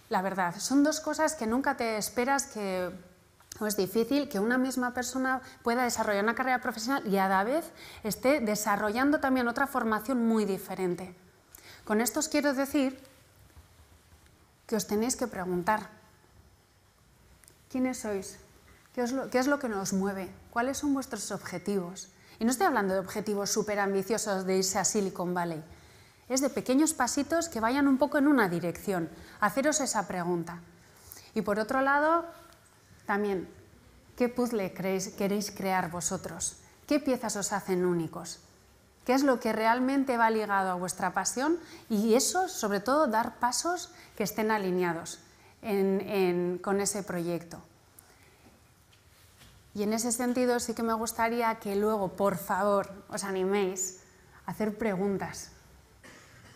la verdad. Son dos cosas que nunca te esperas, que es difícil que una misma persona pueda desarrollar una carrera profesional y a la vez esté desarrollando también otra formación muy diferente. Con esto os quiero decir que os tenéis que preguntar ¿quiénes sois? ¿Qué es lo que nos mueve? ¿Cuáles son vuestros objetivos? Y no estoy hablando de objetivos súper ambiciosos de irse a Silicon Valley. Es de pequeños pasitos que vayan un poco en una dirección. Haceros esa pregunta. Y por otro lado, también, ¿qué puzzle queréis crear vosotros? ¿Qué piezas os hacen únicos? ¿Qué es lo que realmente va ligado a vuestra pasión? Y eso, sobre todo, dar pasos que estén alineados con ese proyecto. Y en ese sentido sí que me gustaría que luego, por favor, os animéis a hacer preguntas.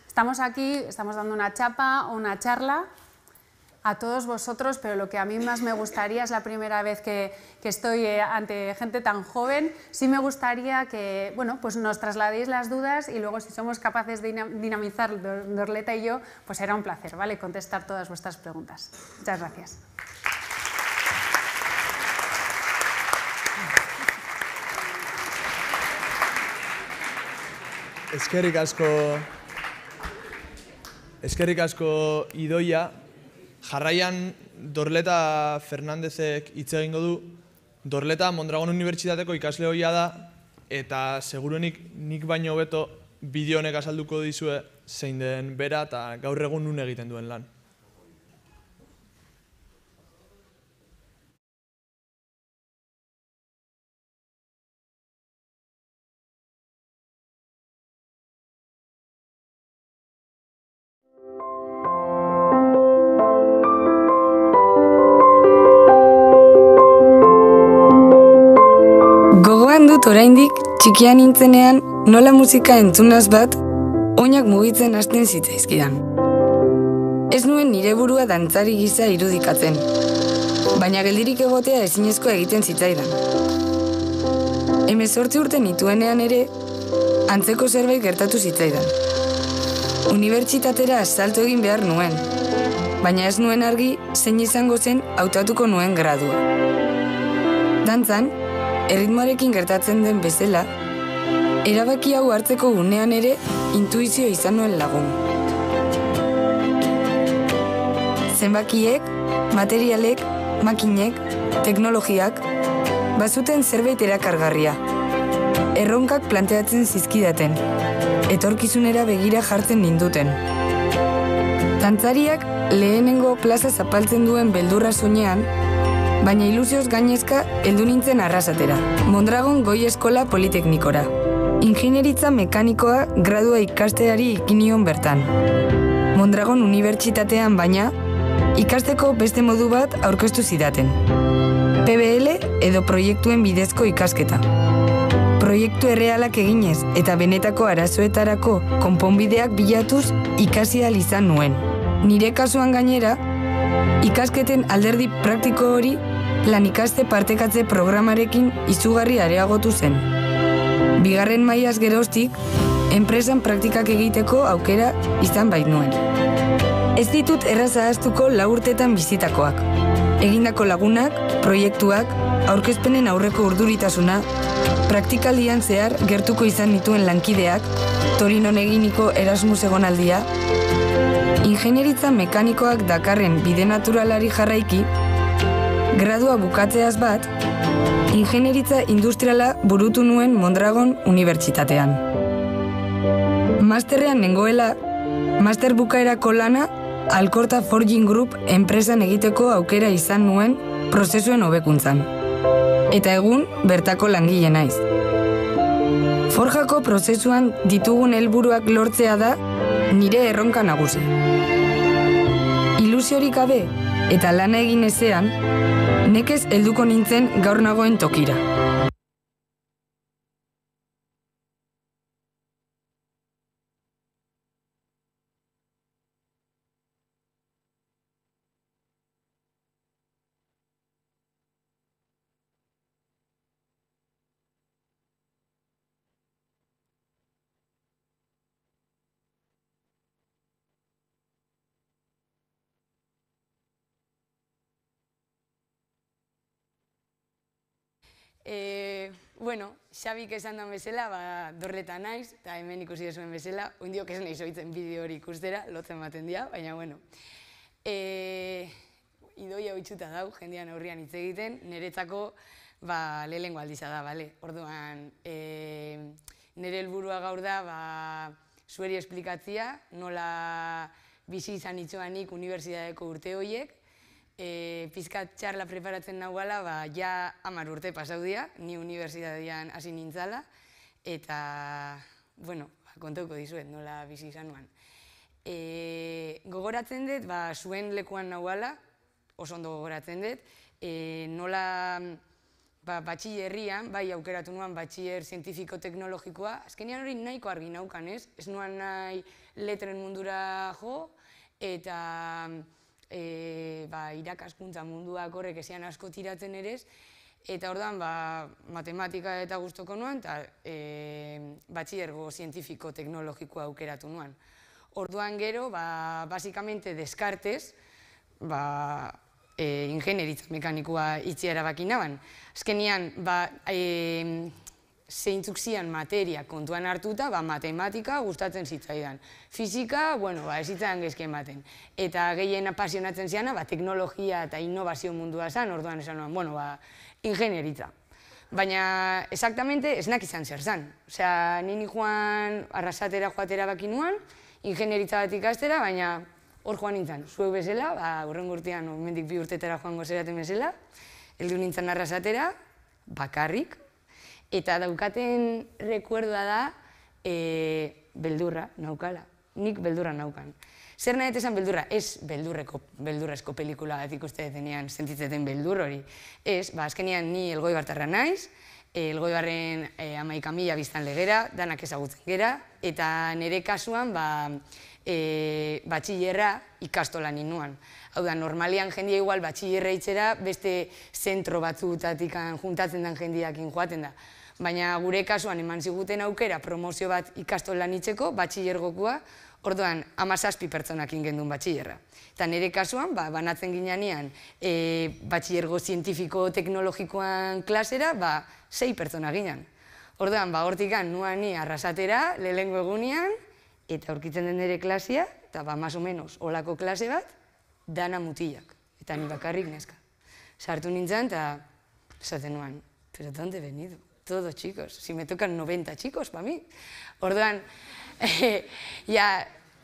Estamos aquí, estamos dando una chapa o una charla a todos vosotros, pero lo que a mí más me gustaría, es la primera vez que estoy ante gente tan joven, sí me gustaría que bueno, pues nos trasladéis las dudas y luego si somos capaces de dinamizar Dorleta y yo, pues será un placer, ¿vale? Contestar todas vuestras preguntas. Muchas gracias. Eskerrik asko Idoia. Jarraian Dorleta Fernandezek hitz egingo du. Dorleta Mondragon Unibertsitateko ikasle ohia da eta seguruenik nik baino hobeto bideo honek azalduko dizue zein den bera eta gaur egun nun egiten duen lan. Gogoan dut oraindik txikia nintzenean nola musika entzunaz bat oinak mugitzen hasten zitzaizkidan. Ez nuen nire burua dantzari gisa irudikatzen, baina geldirik egotea ezinezkoa egiten zitzaidan. 18 urte nituenean ere, antzeko zerbait gertatu zitzaidan. Unibertsitatera salto egin behar nuen, baina ez nuen argi zein izango zen hautatuko nuen gradua. Dantzan, erritmoarekin gertatzen den bezala, erabaki hau hartzeko unean ere intuizio izan nuen lagun. Zenbakiek, materialek, makinek, teknologiak, bazuten zerbait erakargarria. Erronkak planteatzen zizkidaten, etorkizunera begira jartzen ninduten. Dantzariak lehenengo plaza zapaltzen duen beldurra soinean, baina ilusioz gainezka heldu nintzen Arrasatera, Mondragon Goi Eskola Politeknikora. Ingenieritza mekanikoa gradua ikasteari ikinion bertan. Mondragon Unibertsitatean baina, ikasteko beste modu bat aurkeztu zidaten. PBL edo proiektuen bidezko ikasketa. Proiektu errealak eginez eta benetako arazoetarako konponbideak bilatuz ikasi ahal izan nuen. Nire kasuan gainera, ikasketen alderdi praktiko hori lan ikaste partekatze programarekin izugarri areagotu zen. Bigarren mailaz geroztik, enpresan praktikak egiteko aukera izan bait nuen. Ez ditut erraz ahaztuko 4 urtetan bizitakoak. Egindako lagunak, proiektuak, aurkezpenen aurreko urduritasuna, praktikaldian zehar gertuko izan nituen lankideak, Torinon eginiko Erasmus egonaldia, ingenieritza mekanikoak dakarren bide naturalari jarraiki, gradua bukatzeaz bat, ingenieritza industriala burutu nuen Mondragon Unibertsitatean. Masterrean nengoela, master bukaerako lana Alkorta Forging Group enpresan egiteko aukera izan nuen prozesuen hobekuntzan. Eta egun bertako langile naiz. Forjako prozesuan ditugun helburuak lortzea da nire erronka nagusi. Ilusiorik gabe eta lana egin ezean, nekez helduko nintzen gaur nagoen tokira. Bueno, Xabik esan duen bezala, dorreta naiz, eta hemen ikusi zuen bezala, oindiok ez nahi zoitzen bideo hori ikustera, lotzen baten dira, baina bueno. Idoia oitzuta dau, jendean aurrian hitz egiten, niretzako lehenengo aldiza da, bale? Orduan, nire helburua gaur da, zueri esplikatzia, nola bizi izan itxoanik unibertsitateko urte horiek, pizkat txarla preparatzen nahuala, ja 10 urte pasau dira, ni unibertsitatean hasi nintzala, eta, bueno, kontauko dizuet nola bizi izan nuan. Gogoratzen dut, zuen lekuan nahuala, oso ondo gogoratzen dut, nola batxillerrian, bai aukeratu nuan batxiller zientifiko-teknologikoa, azkenean hori nahiko argi naukan, ez? Ez nuan nahi letren mundura jo, eta irakaskuntza munduak horrek ezean asko tiratzen ere, eta orduan matematika eta gustoko nuan, eta batxillergo zientifiko-teknologikoa aukeratu nuan. Orduan gero, basikamente deskartez, ingenieritza mekanikoa itxia erabaki naban. Azkenean, zeintzuk zian materia kontuan hartuta, matematika gustatzen zitzaidan. Fizika, ez zitzaidan gezke ematen. Eta gehien apasionatzen ziana, teknologia eta innovazio mundua zen, orduan esan nuen, ingenieritza. Baina, exactamente, ez nak izan zer zen. Osea, nini joan Arrasatera joatera baki nuan, ingenieritza bat ikastera, baina hor joan nintzen. Zuek bezala, hurrengo urtean, mendik 2 urtetara joango zeraten bezala, heldu nintzen Arrasatera, bakarrik, eta daukaten rekuerdua da beldurra naukala. Nik beldurra naukan. Zer nahi esan beldurra? Ez beldurrezko pelikula bat ikuste detenean sentitzeten beldur hori. Ez, azkenean ni Elgoibartarra naiz, Elgoibarren 11.000 biztan legera, danak ezagutzen gera, eta nire kasuan batxillerra ikastolan inuan. Hau da, normalian jendia igual batxillerra itxera beste zentro batzutatik juntatzen den jendiakin joaten da. Baina gure kasuan eman ziguten aukera promozio bat ikastolan itxeko, batxillergokua, orduan 17 pertsonak ingendun batxillerra. Eta nire kasuan, banatzen ginean batxillergo zientifiko-teknologikoan klasera, 6 pertsona ginen. Orduan, hortikan nuan ni Arrasatera, lehengo egunean, eta aurkitzen den nire klasia, eta más o menos olako klase bat, dana mutilak, eta ni bakarrik neska. Sartu nintzen, eta esaten nuan, pero ¿dónde he venido? Todos chicos, si me tocan 90 chicos, pa mi. Orduan,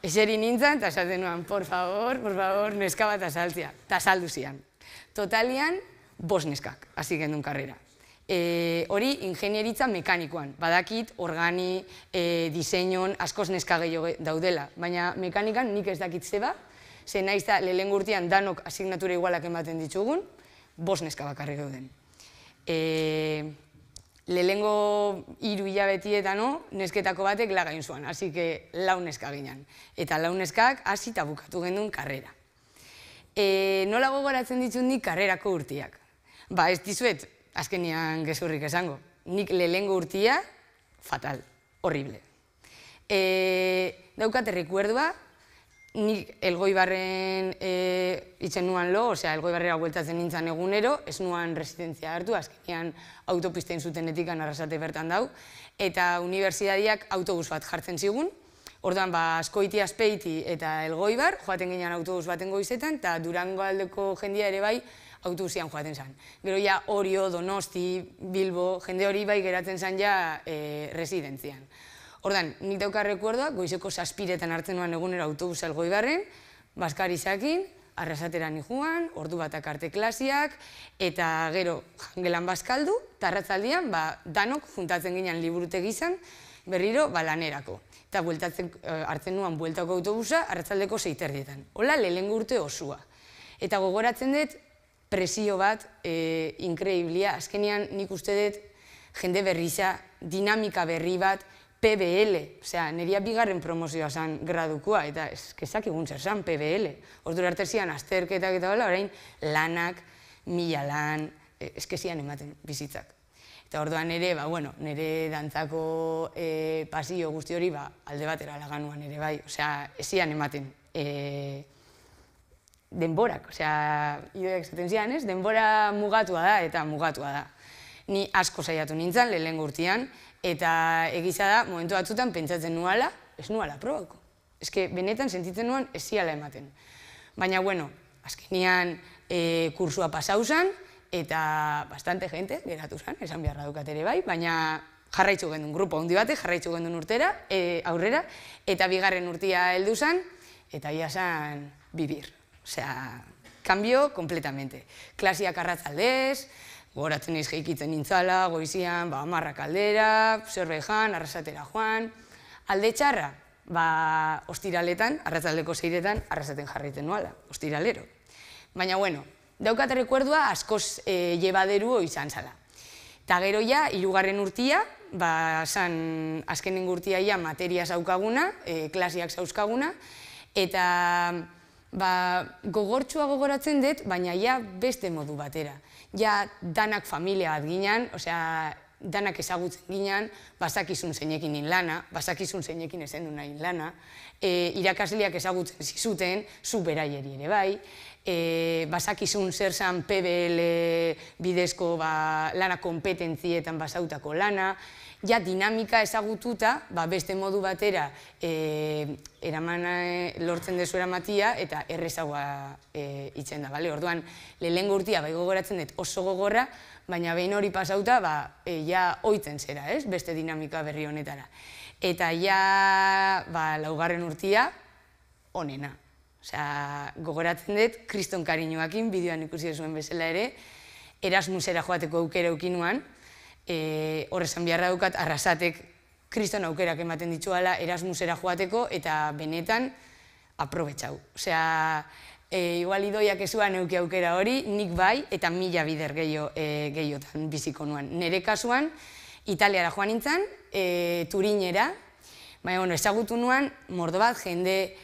eseri nintzen, eta esaten nuan, por favor, neska bat asaltzea, eta saldu zian. Totalian, 5 neskak, hasi gendun karrera. Hori ingenieritza mekanikoan, badakit, organi, diseinon, askoz neska gehiago daudela, baina mekanikan nik ez dakit zeba, ze naiz da lehengo urtean danok asignatura igualak ematen ditugun, 5 neska bakarrik gauden. Lehengo 3 hilabetietan nesketako batek lagain zuan, hasi que 4 neska ginen. Eta 4 neskak hasi eta bukatu gendun karrera. Nola gogoratzen ditut nik karrerako urtiak? Ez dizuet, azkenean gezurrik esango. Nik lehengo urtia, fatal, horrible. Daukat errekuerdua, nik Elgoibarren itzen nuan lo, osea, Elgoibarrera bueltatzen nintzen egunero, ez nuan residentzia hartu, azkenean autopistein zutenetikan Arrasate bertan dau, eta unibertsitateak autobus bat jartzen zigun, orduan, Azkoiti, Azpeiti eta Elgoibar, joaten ginean autobus baten goizetan, eta Durango aldeko jendia ere bai autobusian joaten zen. Gero ja Orio, Donosti, Bilbo, jende hori bai geratzen zen ja residentzian. Ordan, nik dauka rekuerdoa, goizeko 7:00 hartzen nuan egunero autobusa Elgoibarren, Baskar izakin, Arrasatera nijuan, ordu batak arte klasiak, eta gero jangelan bazkaldu, eta arratzaldian danok juntatzen ginen liburutegi izan, berriro lanerako. Eta hartzen nuan bueltako autobusa, arratzaldeko 6:30. Hola, lehengo urte osua. Eta gogoratzen dut, presio bat, inkreiblia, azkenean nik uste dut, jende berriza, dinamika berri bat, PBL, osea, neria bigarren promozioa zen gradukoa, eta eskezak egun zer zen PBL. Ordura arte zian azterketak eta hola, orain lanak, 1000 lan, eskezian ematen bizitzak. Eta orduan ere, nire dantzako pasio guzti hori alde batera laganuan ere bai, osea, ezian ematen denborak, osea, ideak zaten zian ez, denbora mugatua da eta mugatua da. Ni asko saiatu nintzen, lehengo urtean, eta egiza da, momentu batzutan pentsatzen nuala, ez nuala probauko. Ez que benetan sentitzen nuan ez ziala ematen. Baina, azkenean kursua pasau zen, eta bastante gente geratu zen, esan beharra dukat ere bai, baina jarraitzu gendun, grupo handi batek jarraitzu gendun urtera, aurrera, eta bigarren urtea heldu zen, eta ia zen bibir. Osea, cambio completamente. Klasiak arratzaldez, gogoratzen naiz jeikitzen nintzala, goizian, 10 aldera, zerbait jan, Arrasatera joan. Alde txarra, ostiraletan, arratzaldeko 6:00, Arrasaten jarraiten nuala, ostiralero. Baina, daukat rekuerdua askoz llebaderu izan zala. Eta gero ja, 3. urtia, azkenengo urtia ja materia zaukaguna, klasiak zauzkaguna, eta gogortsua gogoratzen dut, baina ja beste modu batera. Ja danak familia bat ginen, osea, danak ezagutzen ginen, bazakizun zeinekin lana, bazakizun zeinekin ezen du nahi lana, irakasleak ezagutzen zizuten, zu beraieri ere bai, bazakizun zer zan PBL bidezko lana kompetentzietan basautako lana, ja dinamika ezagututa, beste modu batera lortzen dezu eramatia eta errezagoa itzen da. Orduan, lehengo urtia gogoratzen dut oso gogorra, baina behin hori pasauta, ja oitzen zera, beste dinamika berri honetara. Eta ja, 4. urtia, onena. Osea, gogoratzen dut, kriston kariñoakin, bideoan ikusi zuen bezala ere, Erasmusera joateko aukera eukinuan, horrezan beharra dukat, Arrasatek kriston aukerak ematen dituala Erasmusera joateko, eta benetan aprobetxau. Osea, igual idoiak ezuan euki aukera hori, nik bai, eta 1000 bider gehiotan biziko nuan. Nere kasuan, Italiara joan nintzen, Turinera, baina ezagutu nuan, mordo bat, jende,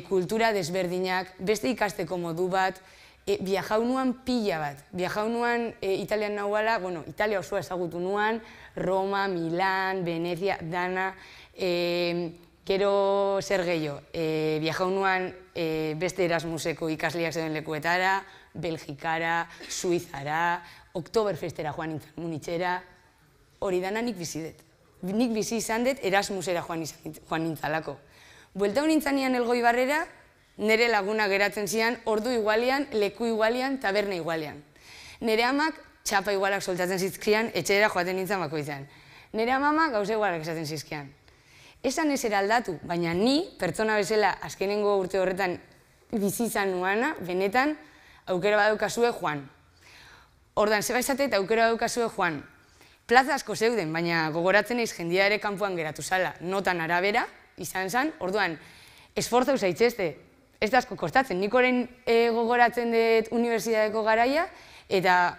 kultura desberdinak, beste ikasteko modu bat, viajau nuan pila bat. Viajau nuan Italian nahuala, Italia osoa ezagutu nuan, Roma, Milan, Venezia, dana, gero zer gehiago. Viajau nuan beste Erasmuseko ikasleak zeuden lekuetara, Belgikara, Suizara, Oktoberfestera joan nintzen Munitzera, hori dana nik bizi dut. Nik bizi izan dut Erasmusera joan nintzalako. Bueltau nintzanean Elgoibarrera, nire laguna geratzen zian, ordu igualian, leku igualian, taberna igualian. Nire amak txapa igualak soltatzen zizkian, etxera joaten nintzen bakoitzan. Nire amama gauza igualak esaten zizkian. Esan ez eraldatu, baina ni, pertsona bezala, azkenengo urte horretan bizi izan nuana, benetan, aukera badaukazue joan. Ordan, zeba esate eta aukera badaukazue joan. Plaza asko zeuden, baina gogoratzen eiz jendia ere kanpoan geratu zala, notan arabera, izan zen, orduan, esfortzau zaitzeste, ez da asko kostatzen, nik orain gogoratzen dut unibertsitateko garaia, eta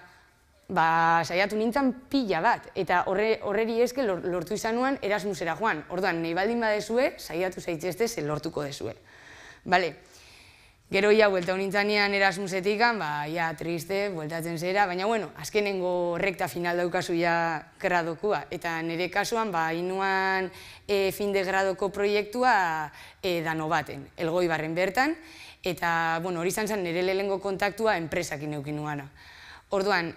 saiatu nintzen pila bat, eta horreri eske lortu izan nuen Erasmusera joan, orduan, nahi baldin badezue, saiatu zaitzeste, ze lortuko dezue. Gero ia, buelta honintzanean Erasmusetik, ja, triste, bueltatzen zera, baina, bueno, azkenengo rekta final daukazu ja gradokua. Eta nire kasuan, inuan fin de gradoko proiektua dano baten, Elgoibarren bertan, eta, bueno, hori izan zen nire lehenengo kontaktua enpresakin eukin nuana. Orduan,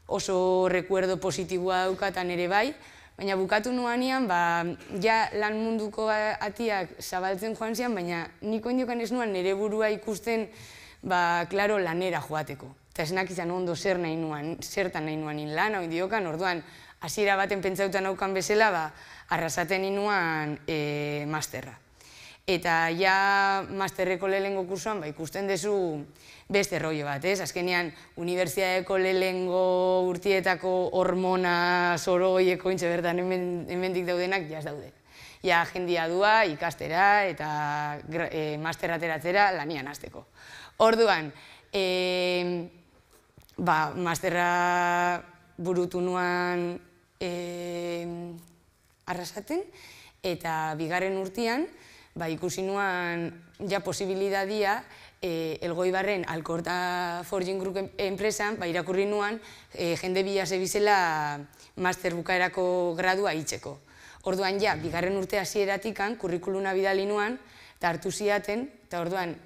oso rekuerdo positiboa daukatan ere bai, baina bukatu nuanean, ja lan munduko atiak zabaltzen joan zian, baina niko indiokan ez nuan nire burua ikusten, klaro, lanera joateko. Eta esnak izan ondo zertan nahi nuan lan, hau indiokan, orduan, hasiera baten pentsautan aukan bezala, arrasaten inuan masterra. Eta ja masterreko lehenengo kursoan ikusten dezu beste rollo bat, ez? Azkenean, unibertsitateko lehenengo urtietako hormona zoroieko intxe bertan hemendik daudenak jaz daude. Ja, jendia dua, ikastera eta masterra ateratzera lanian hasteko. Orduan, masterra burutu nuan arrasaten, eta bigarren urtean, ikusi nuan ja posibilidadia Elgoibarren Alkorta Forging Group enpresan, irakurri nuan jende bila zebizela master bukaerako gradua hitzeko. Orduan ja, bigarren urte hasieratikan kurrikuluna bidali nuan, eta hartu ziaten, eta orduan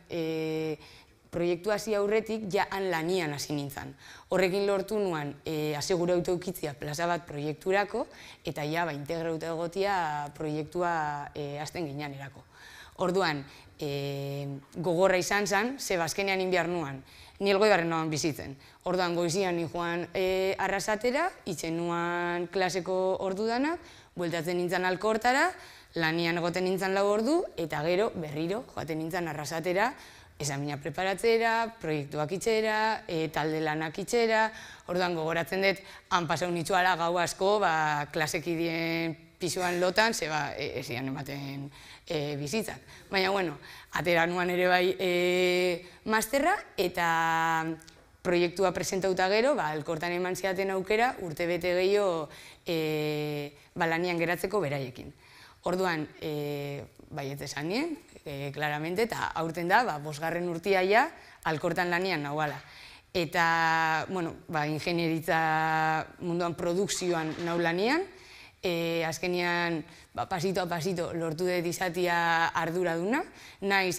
proiektu hasi aurretik ja han lanian hasi nintzen. Horrekin lortu nuan asegura autokitzia plaza bat proiekturako, eta ja integrauta egotia proiektua hasten ginean erako. Orduan, gogorra izan zen, zeba azkenean inbiar nuan, ni Elgoibarren noan bizitzen. Orduan, goizian ninduan arrasatera, itzen nuan klaseko ordudanak, bueltatzen nintzen Alkortara, lanian egoten nintzen 4 ordu, eta gero berriro joaten nintzen arrasatera, examina preparatzera, proiektuak itxera, talde lanak itxera, orduan gogoratzen dut, han pasau nitzuala gau asko, klasekidien pisuan lotan, zeba ezian ematen bizitzak. Baina, bueno, atera nuan ere bai masterra, eta proiektua presentauta gero, Alkortan eman ziaten aukera, urte bete gehiago lanian geratzeko beraiekin. Orduan, baiet esan nien, claramente, eta aurten da, 5. urtia ja, Alkortan lanian nahuala. Eta, bueno, ingenieritza munduan produkzioan nahu lanian, azkenean, pasito a pasito lortu dut izatia arduraduna, naiz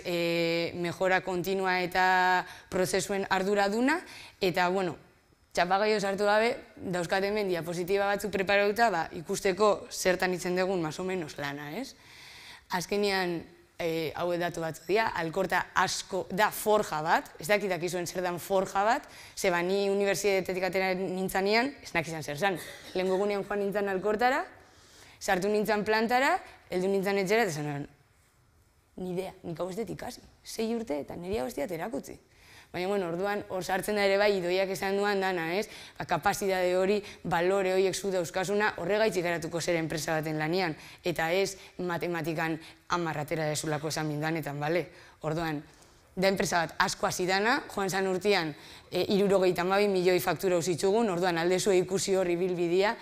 mejora kontinua eta prozesuen arduraduna, eta, bueno, txapagaio sartu gabe, dauzkat hemen diapositiba batzuk preparauta, ikusteko zertan itzen dugun, más o menos, lana, ez? Azkenean, hauet datu batzu dira, Alkorta asko da forja bat, ez dakitak izuen zer dan forja bat, zeba ni unibertsitatetik atera nintzanean, ez nakizan zer zan. Lehenko gunean joan nintzen Alkortara, sartu nintzen plantara, heldu nintzen etxera, eta zan, ni idea, nik hau ez dut ikasi, 6 urte eta niri hau ez dut erakutzi. Baina, bueno, orduan, hor sartzen da ere bai, idoiak esan duan dana, ez? Kapazidade hori, balore horiek zu dauzkasuna, horregaitzik garatuko zer enpresa baten lanian, eta ez matematikan 10 atera dezulako esan bindanetan, bale? Orduan, da enpresa bat asko hasi dana, joan zan urtean 62 milioi faktura usitzugun, orduan aldezue ikusi horri bilbidia,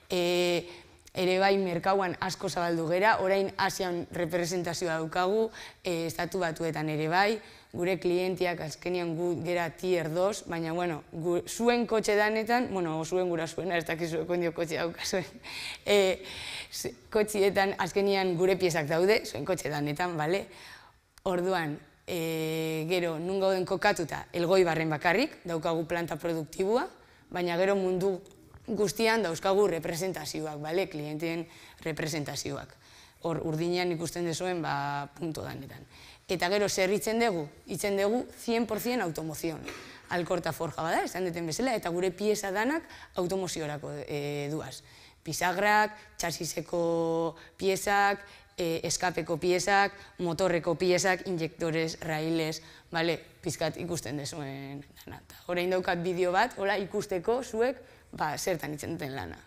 ere bai merkauan asko zabaldu gera, orain Asian representazioa daukagu, estatu batuetan ere bai, gure klientiak azkenian gu gera tier 2, baina, bueno, zuen kotxe danetan, bueno, zuen gura zuena, ez dakizueko indio kotxe daukazuen, kotxietan azkenian gure piezak daude, zuen kotxe danetan, bale? Orduan, gero, nun gauden kokatuta, Elgoibarren bakarrik, daukagu planta produktibua, baina gero mundu guztian dauzkagu representazioak, bale? Klientien representazioak. Hor, urdinean ikusten dezuen, punto danetan. Eta gero, zer itzen dugu? Itzen dugu 100% automozion. Alkorta forja bada, esan deten bezala, eta gure pieza danak automoziorako duaz. Pisagrak, txasiseko piezak, eskapeko piezak, motorreko piezak, injektores, railes, pizkat ikusten dezuen dana. Horein daukat bideo bat, hola ikusteko zuek, zertan itzen duten lana.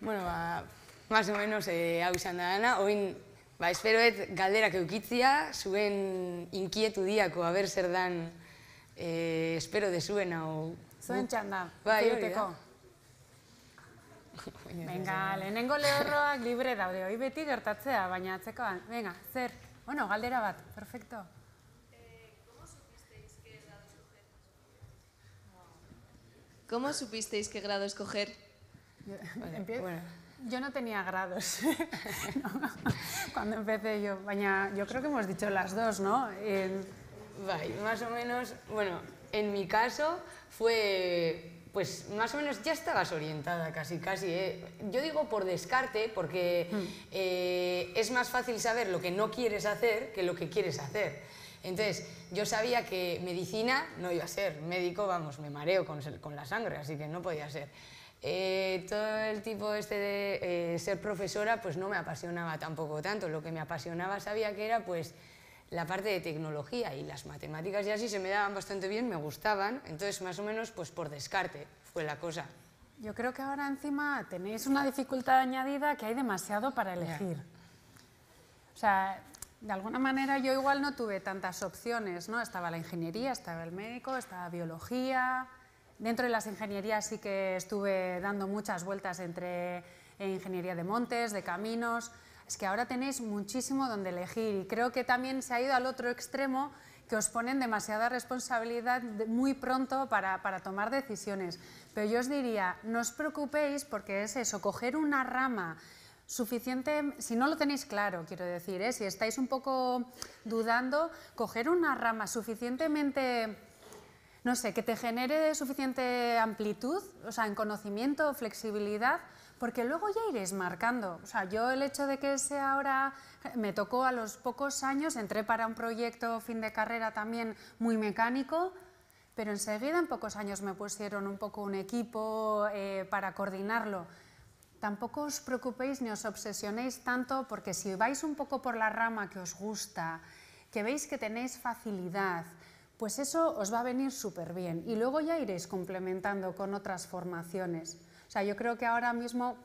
Bueno, más o menos hau izan da dana. Oin, esperoet galderak eukitzia, zuen inkietudiako, aber zer dan espero dezuena. Zuen txanda, egiteko. Venga, lehenengo lehorroak libre daude, hoi beti gertatzea, baina atzekoan. Venga, zer? Bueno, galdera bat, perfecto. ¿Cómo supisteis qué grado escoger? Yo no tenía grados cuando empecé yo, baina yo creo que hemos dicho las dos, ¿no? Más o menos, bueno, en mi caso fue, pues más o menos ya estabas orientada casi, Yo digo por descarte, porque es más fácil saber lo que no quieres hacer que lo que quieres hacer. Entonces, yo sabía que medicina no iba a ser, médico, vamos, me mareo con la sangre, así que no podía ser. Todo el tipo este de ser profesora, pues no me apasionaba tampoco tanto. Lo que me apasionaba sabía que era pues la parte de tecnología, y las matemáticas ya sí se me daban bastante bien, me gustaban, entonces más o menos pues por descarte fue la cosa. Yo creo que ahora encima tenéis una dificultad añadida, que hay demasiado para elegir. O sea, de alguna manera yo igual no tuve tantas opciones, ¿no? Estaba la ingeniería, estaba el médico, estaba biología. Dentro de las ingenierías sí que estuve dando muchas vueltas entre ingeniería de montes, de caminos. Es que ahora tenéis muchísimo donde elegir, y creo que también se ha ido al otro extremo, que os ponen demasiada responsabilidad muy pronto para tomar decisiones. Pero yo os diría, no os preocupéis, porque es eso, coger una rama suficiente, si no lo tenéis claro, quiero decir, si estáis un poco dudando, coger una rama suficientemente, no sé, que te genere suficiente amplitud, o sea, en conocimiento, flexibilidad, porque luego ya iréis marcando. O sea, yo el hecho de que sea ahora, me tocó a los pocos años, entré para un proyecto fin de carrera también muy mecánico, pero enseguida en pocos años me pusieron un poco un equipo para coordinarlo. Tampoco os preocupéis ni os obsesionéis tanto, porque si vais un poco por la rama que os gusta, que veis que tenéis facilidad, pues eso os va a venir súper bien, y luego ya iréis complementando con otras formaciones. O sea, yo creo que ahora mismo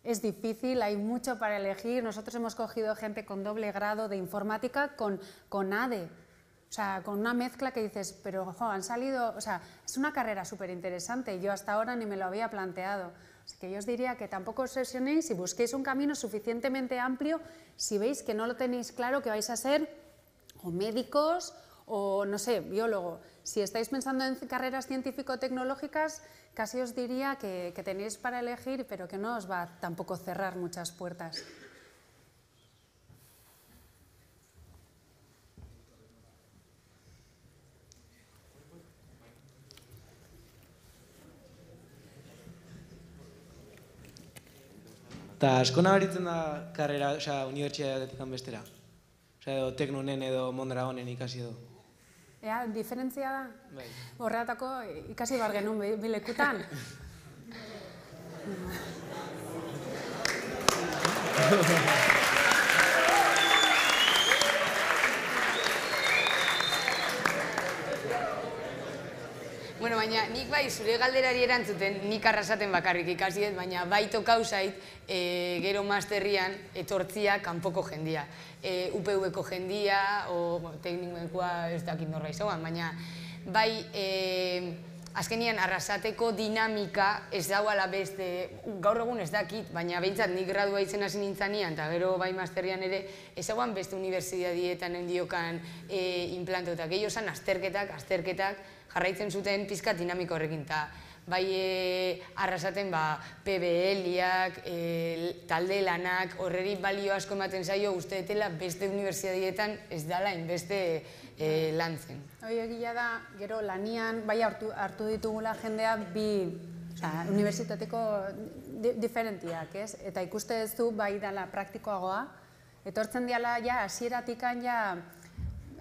es difícil, hay mucho para elegir. Nosotros hemos cogido gente con doble grado de informática con ADE, o sea, con una mezcla que dices, pero ojo, han salido, o sea, es una carrera súper interesante, yo hasta ahora ni me lo había planteado. Así que yo os diría que tampoco os obsesionéis y busquéis un camino suficientemente amplio si veis que no lo tenéis claro, que vais a ser o médicos o, no sé, biólogo. Si estáis pensando en carreras científico-tecnológicas, casi os diría que tenéis para elegir, pero que no os va a tampoco cerrar muchas puertas. Eta asko nabaritzen da karrera, unibertsitatetik bestera? Edo Teknonen edo Mondragonen ikasi edo? Ea, diferentzia da? Horretako ikasi bar genuen bilekutan. Bueno, baina nik bai zure galderari erantzuten, nik arrasaten bakarrik ikasi dut, baina bai tokau zait gero masterrian etortzia kanpoko jendia. UPV-ko jendia, teknikoa ez dakit norra izauan, baina bai azkenian arrasateko dinamika ez dauala beste, gaur egun ez dakit, baina behintzat nik gradua itzen hasi nintzanian, eta gero bai masterrian ere, ez dauan beste unibertsitatietan endiokan implantotak. Gehiago zan azterketak, jarraitzen zuten pizkat dinamiko horrekin, eta bai arrasaten PBL-iak, talde lanak, horreri balio asko ematen zaio, uste detela beste unibertsitatietan ez dala inbeste lantzen. Hoi egia da, gero lanian, bai hartu ditugula jendea bi unibertsitateko diferentiak, ez? Eta ikuste duzu bai dala praktikoagoa, etortzen diala ja hasieratikan ja,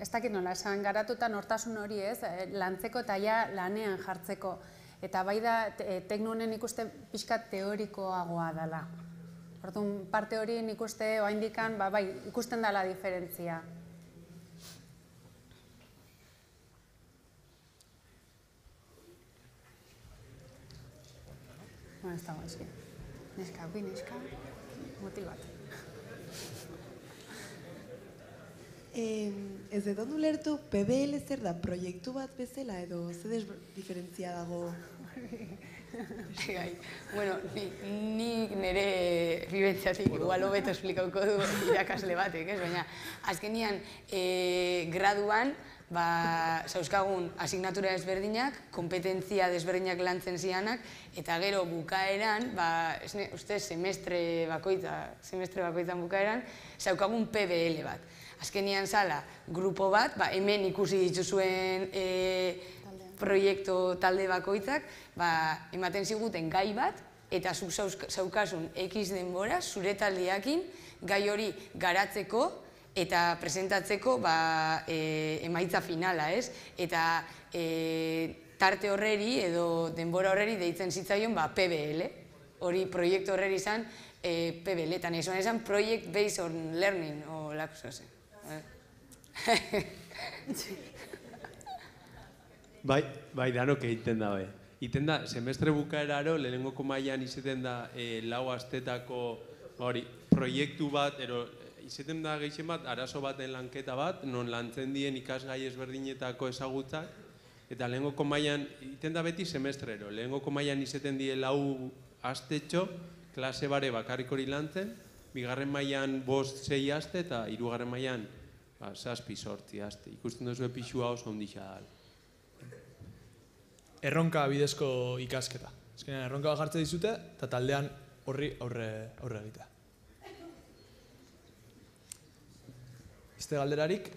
ez dakit nola, esan garatuta nortasun hori, ez, lantzeko eta ja lanean jartzeko. Eta bai da, Teknonen ikuste pixkat teorikoagoa dela. Orduan, parte hori nik uste oraindikan, bai, ikusten dela diferentzia. Ez dago eski. Neska, bi neska, mutil bat. Ez edo ulertu PBL zer da proiektu bat bezala edo zer diferentzia dago? Bueno, nik nire bibentziatik igual hobeto esplikauko du irakasle batek, baina azkenian graduan zauzkagun asignatura desberdinak, kompetentzia desberdinak lantzen zianak, eta gero bukaeran, uste semestre bakoitzan bukaeran, zaukagun PBL bat. Azkenian zala, grupo bat, hemen ikusi dituzuen proiektu talde bakoitzak, ematen ziguten gai bat, eta zuk zaukasun X denbora, zure taldeakin, gai hori garatzeko, eta presentatzeko emaitza finala, ez? Eta tarte horreri edo denbora horreri deitzen zitzaion PBL. Hori proiektu horreri izan PBL, eta nahi zuen esan Project Based on Learning, o lako zozen. Bai, danok egiten da, bai. Iten da, semestre bukaeraro, lehenengoko mailan izaten da lau astetako proiektu bat, izaten da gehien bat, arazo baten lanketa bat, non lantzen dien ikasgai ezberdinetako ezagutzak, eta lehenengoko mailan, iten da beti semestrero, lehenengoko mailan izaten die lau astetxo, klase bare bakarrik hori lantzen, bigarren mailan 5-6 aste, eta hirugarren mailan 7-8 aste. Ikusten duzu pixua oso ondixea da. Erronka bidezko ikasketa. Azkenean erronka bat jartzen dizute, eta taldean horri aurre egitea. Beste galderarik?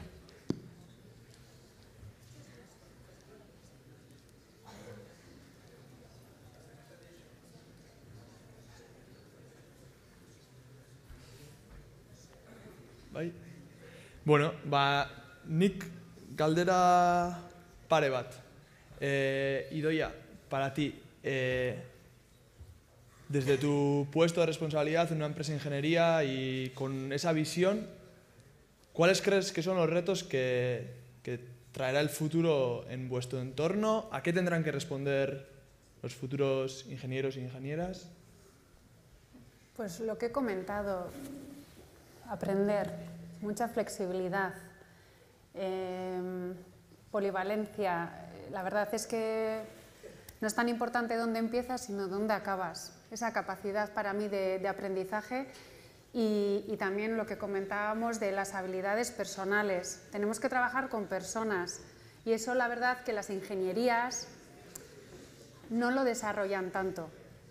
Bai? Bueno, nik galdera pare bat. Idoia, para ti, desde tu puesto de responsabilidad en una empresa de ingeniería y con esa visión, ¿cuáles crees que son los retos que traerá el futuro en vuestro entorno? ¿A qué tendrán que responder los futuros ingenieros e ingenieras? Pues lo que he comentado, aprender, mucha flexibilidad, polivalencia. La verdad es que no es tan importante dónde empiezas, sino dónde acabas. Esa capacidad para mí de aprendizaje y también lo que comentábamos de las habilidades personales. Tenemos que trabajar con personas y eso la verdad que las ingenierías no lo desarrollan tanto.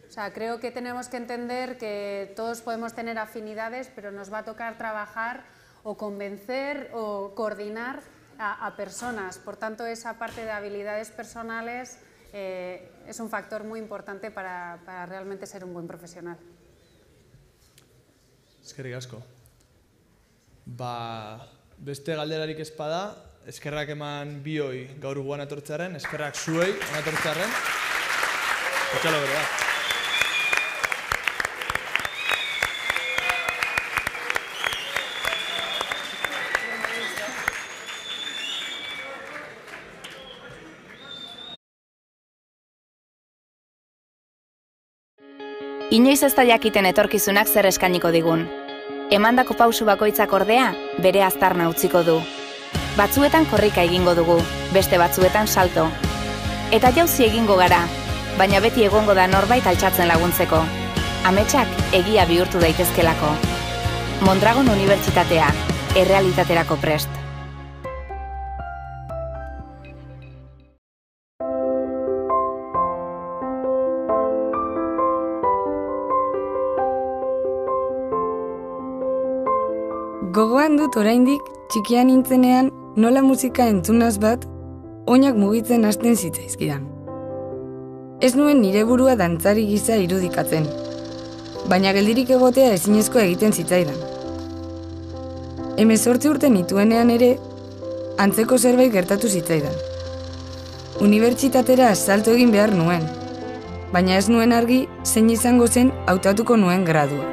O sea, creo que tenemos que entender que todos podemos tener afinidades, pero nos va a tocar trabajar o convencer o coordinar a personas. Por tanto, esa parte de habilidades personales es un factor muy importante para realmente ser un buen profesional. Eskerrik asko. Beste galderarik ez bada, eskerrak eman bioi gaur guan etortzearen, eskerrak zuei guan etortzearen. Etxalo bere bat. Inoiz ez da jakiten etorkizunak zer eskainiko digun. Emandako pausu bakoitzak ordea, bere aztarna utziko du. Batzuetan korrika egingo dugu, beste batzuetan salto. Eta jauzi egingo gara, baina beti egongo da norbait altxatzen laguntzeko. Ametsak egia bihurtu daitezkelako. Mondragon Unibertsitatea, errealitaterako prest. Gogoan dut oraindik txikian nintzenean nola musika entzunaz bat oinak mugitzen hasten zitzaizkidan. Ez nuen nire burua dantzari gisa irudikatzen, baina geldirik egotea ezinezkoa egiten zitzaidan. 18 urte nituenean ere, antzeko zerbait gertatu zitzaidan. Unibertsitatera salto egin behar nuen, baina ez nuen argi zein izango zen hautatuko nuen gradua.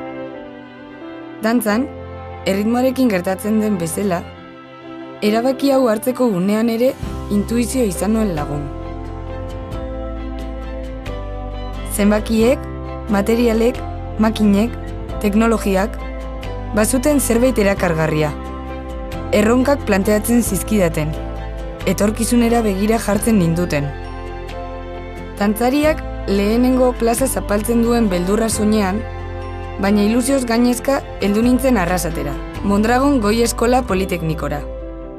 Dantzan, erritmoarekin gertatzen den bezala, erabaki hau hartzeko unean ere intuizio izan nuen lagun. Zenbakiek, materialek, makinek, teknologiak, bazuten zerbait erakargarria. Erronkak planteatzen zizkidaten, etorkizunera begira jartzen ninduten. Dantzariak lehenengo plaza zapaltzen duen beldurra soinean, baina ilusioz gainezka heldu nintzen arrasatera, Mondragon Goi Eskola Politeknikora.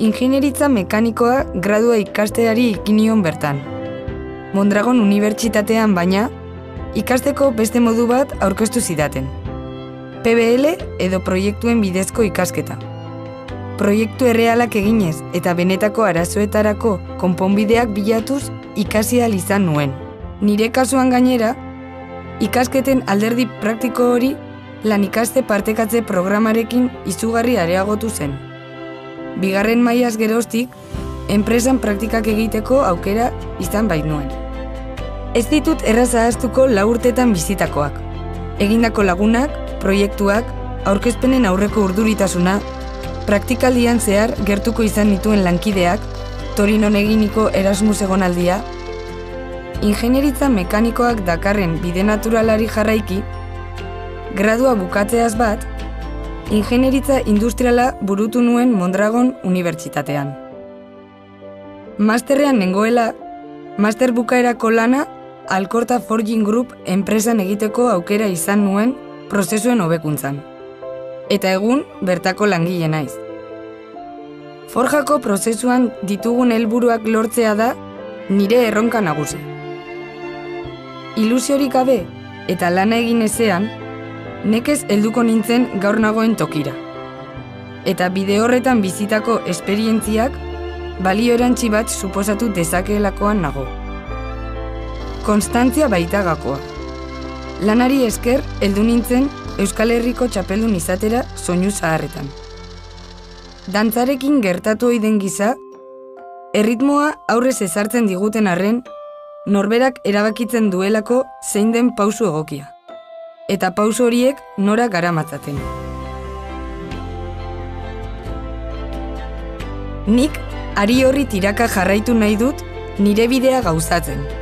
Ingineritza mekanikoa gradua ikasteari ikinion bertan. Mondragon Unibertsitatean baina, ikasteko beste modu bat aurkeztu zidaten. PBL edo proiektuen bidezko ikasketa. Proiektu errealak eginez eta benetako arazoetarako konponbideak bilatuz ikasi ahal izan nuen. Nire kasuan gainera, ikasketen alderdi praktiko hori lan ikaste partekatze programarekin izugarri areagotu zen. Bigarren mailaz geroztik, enpresan praktikak egiteko aukera izan bainuen. Ez ditut erraza ahaztuko 4 urtetan bizitakoak. Egindako lagunak, proiektuak, aurkezpenen aurreko urduritasuna, praktikaldian zehar gertuko izan nituen lankideak, Torinon eginiko Erasmus egonaldia, ingenieritza mekanikoak dakarren bide naturalari jarraiki, gradua bukatzeaz bat, ingenieritza industriala burutu nuen Mondragon Unibertsitatean. Masterrean nengoela, master bukaerako lana Alkorta Forging Group enpresan egiteko aukera izan nuen prozesuen hobekuntzan. Eta egun bertako langile naiz. Forjako prozesuan ditugun helburuak lortzea da nire erronka nagusi. Ilusiorik gabe eta lana egin ezean, nekez helduko nintzen gaur nagoen tokira. Eta bide horretan bizitako esperientziak balio erantzi bat suposatu dezakeelakoan nago. Konstantzia baita gakoa. Lanari esker heldu nintzen Euskal Herriko txapeldun izatera soinu zaharretan. Dantzarekin gertatu ohi den gisa, erritmoa aurrez ezartzen diguten arren, norberak erabakitzen duelako zein den pausu egokia. Eta pauso horiek nora garamatzaten. Nik hari horri tiraka jarraitu nahi dut nire bidea gauzatzen.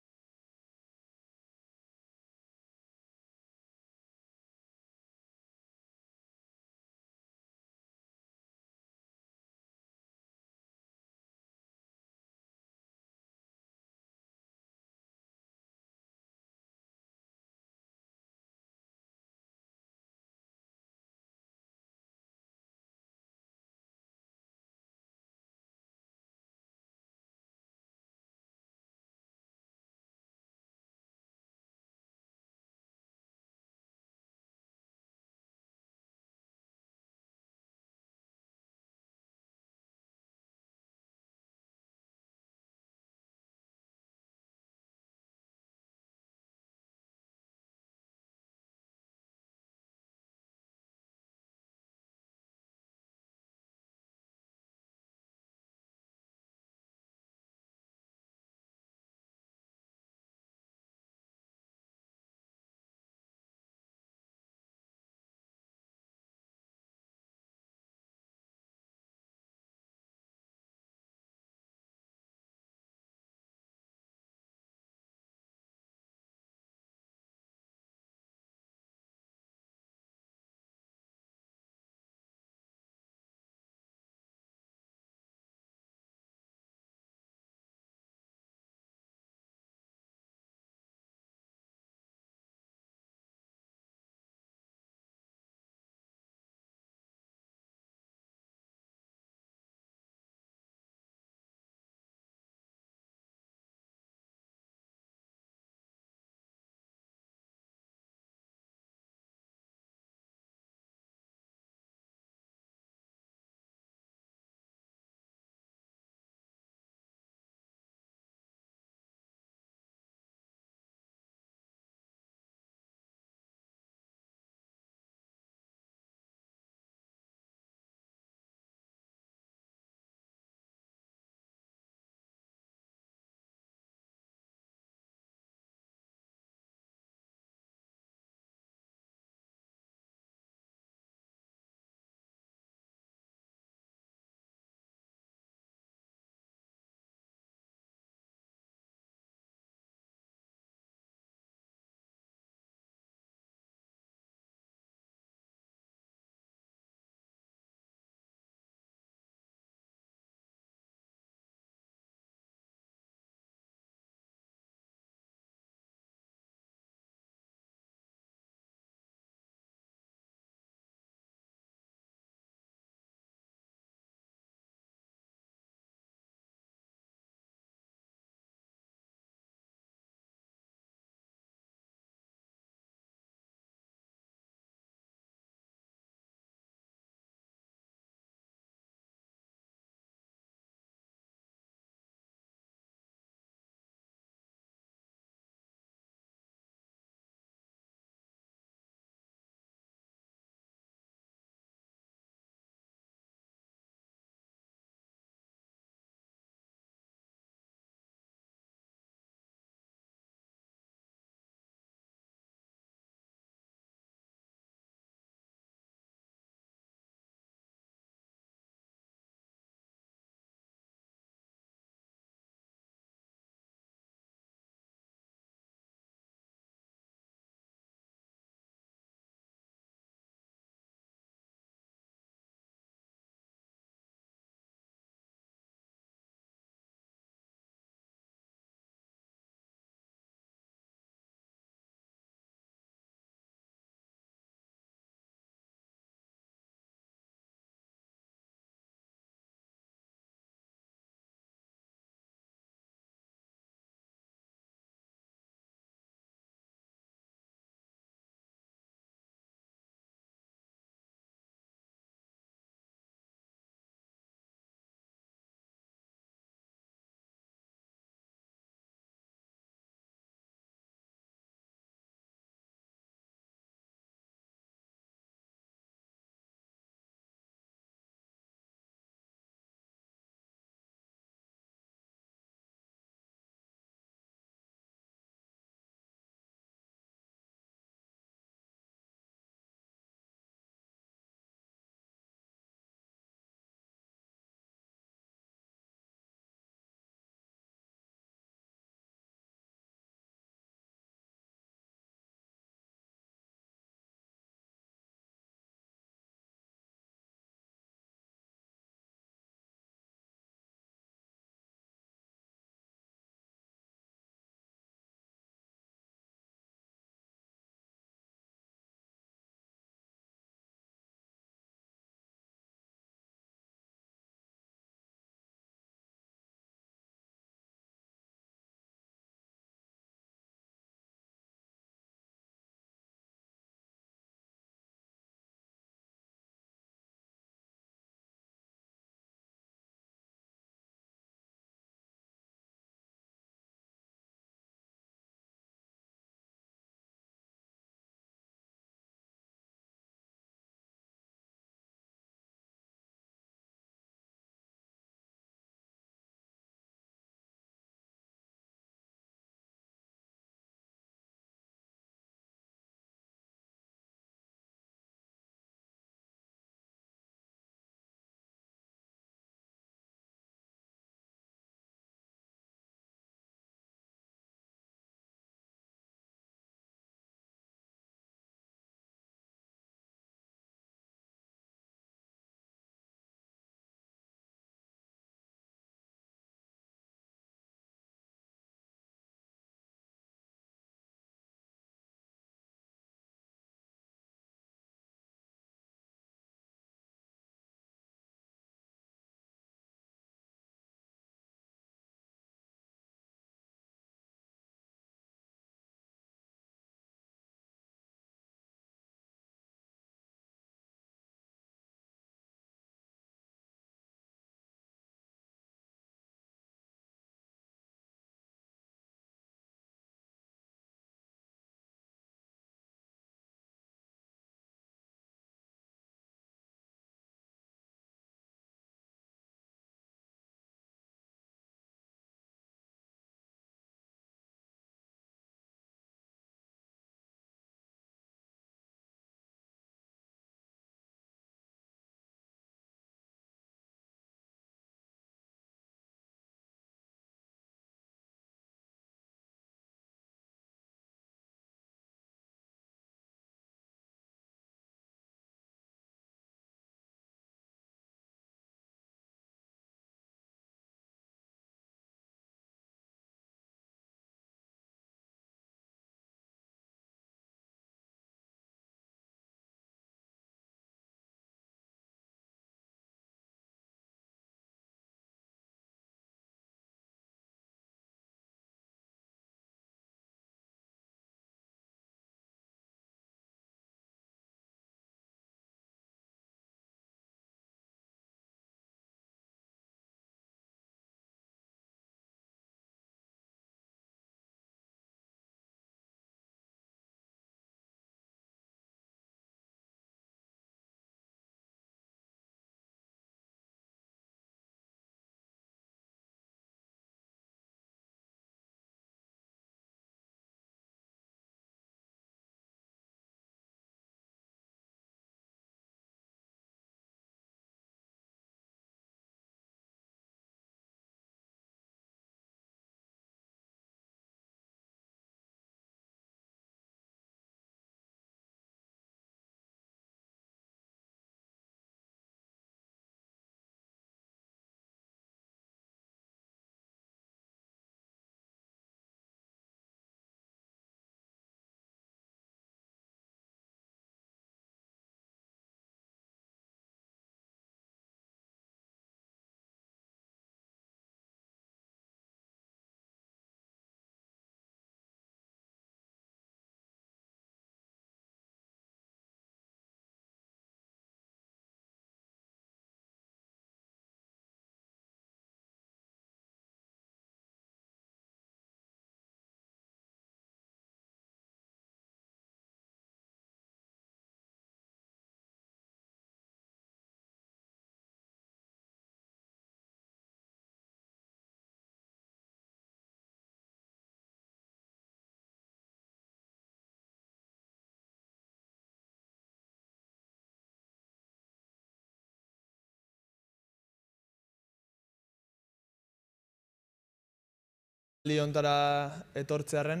Liontara etortzearen,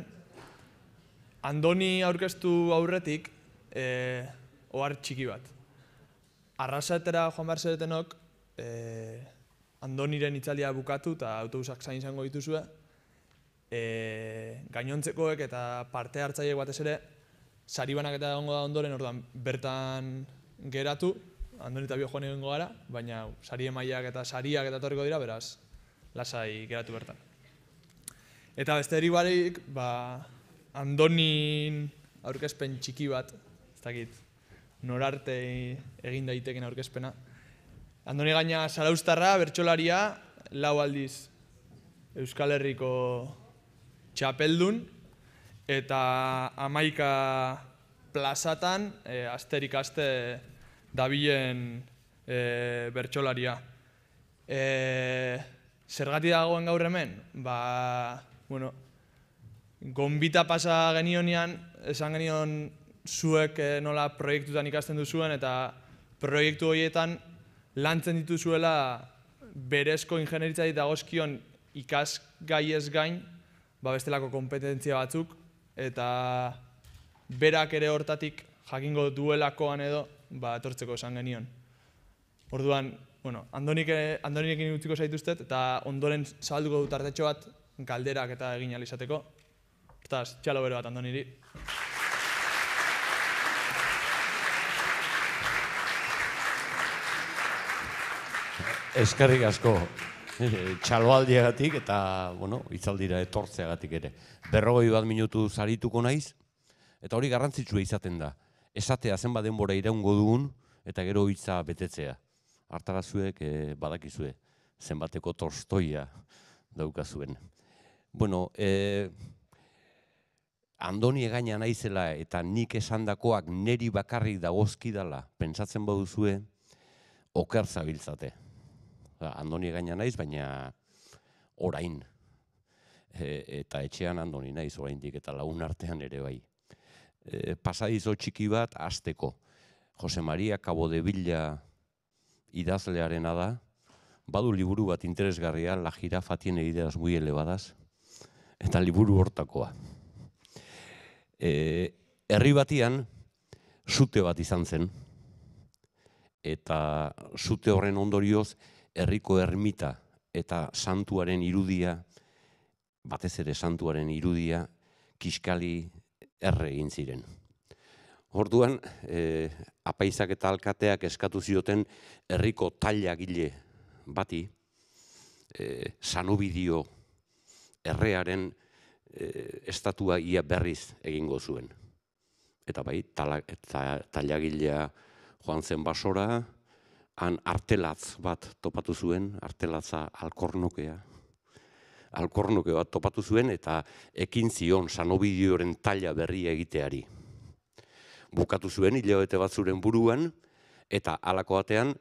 Andoni aurkeztu aurretik ohar txiki bat. Arrasatera joan behar zeretenok, Andoniren itzaldia bukatu eta autobusak zain izango dituzue, gainontzekoek eta parte hartzaileek batez ere, sari banaketa egongo da ondoren, orduan bertan geratu, Andoni eta bio joan egingo gara, baina sari emaiak eta sariak eta etorriko dira, beraz, lasai geratu bertan. Eta besterik barik, Andonin aurkezpen txiki bat, ez dakit, norarte egin daiteken aurkezpena. Andoni gaina zarauztarra, bertsolaria, 4 aldiz Euskal Herriko txapeldun, eta 11 plazatan asterik aste dabilen bertsolaria. Zergatik dagoen gaur hemen? Gonbita pasa genionean, esan genion zuek nola proiektutan ikasten duzuen eta proiektu horietan lantzen dituzuela berezko ingenieritzari dagozkion ikasgaiez gain bestelako kompetentzia batzuk eta berak ere hortatik jakingo duelakoan edo etortzeko esan genion. Orduan, Andonirekin utziko zaituztet eta ondoren zabalduko dut artetxo bat galderak eta egin ahal izateko. Hortaz, txalo bero bat Andoniri. Eskerrik asko txaloaldiagatik eta hitzaldira etortzeagatik ere. 41 minutu zarituko naiz, eta hori garrantzitsua izaten da. Esatea zenbat denbora iraungo dugun eta gero hitza betetzea. Hartarazuek badakizue, zenbateko Tolstoia daukazuen. Andoni egaina naizela eta nik esandakoak neri bakarrik dagozkidala pentsatzen baduzue, oker zabiltzate. Andoni egaina naiz, baina orain. Eta etxean Andoni naiz oraindik eta lagun artean ere bai. Pasadizo txiki bat hasteko. Jose Maria Capdevila idazlearena da, badu liburu bat interesgarria, La jirafa tiene ideas muy elevadas, eta liburu hortakoa. Herri batian sute bat izan zen, eta sute horren ondorioz herriko ermita eta santuaren irudia, batez ere santuaren irudia, kiskali erre egin ziren. Orduan, apaizak eta alkateak eskatu zioten herriko tailagile bati, Sanobidio errearen estatua ia berriz egingo zuen. Eta bai, tailagilea joan zen basora, han artelatz bat topatu zuen, artelatza alkornokea bat topatu zuen, eta ekin zion Sanobidioren taila berria egiteari. Bukatu zuen hilabete batzuren buruan, eta halako batean,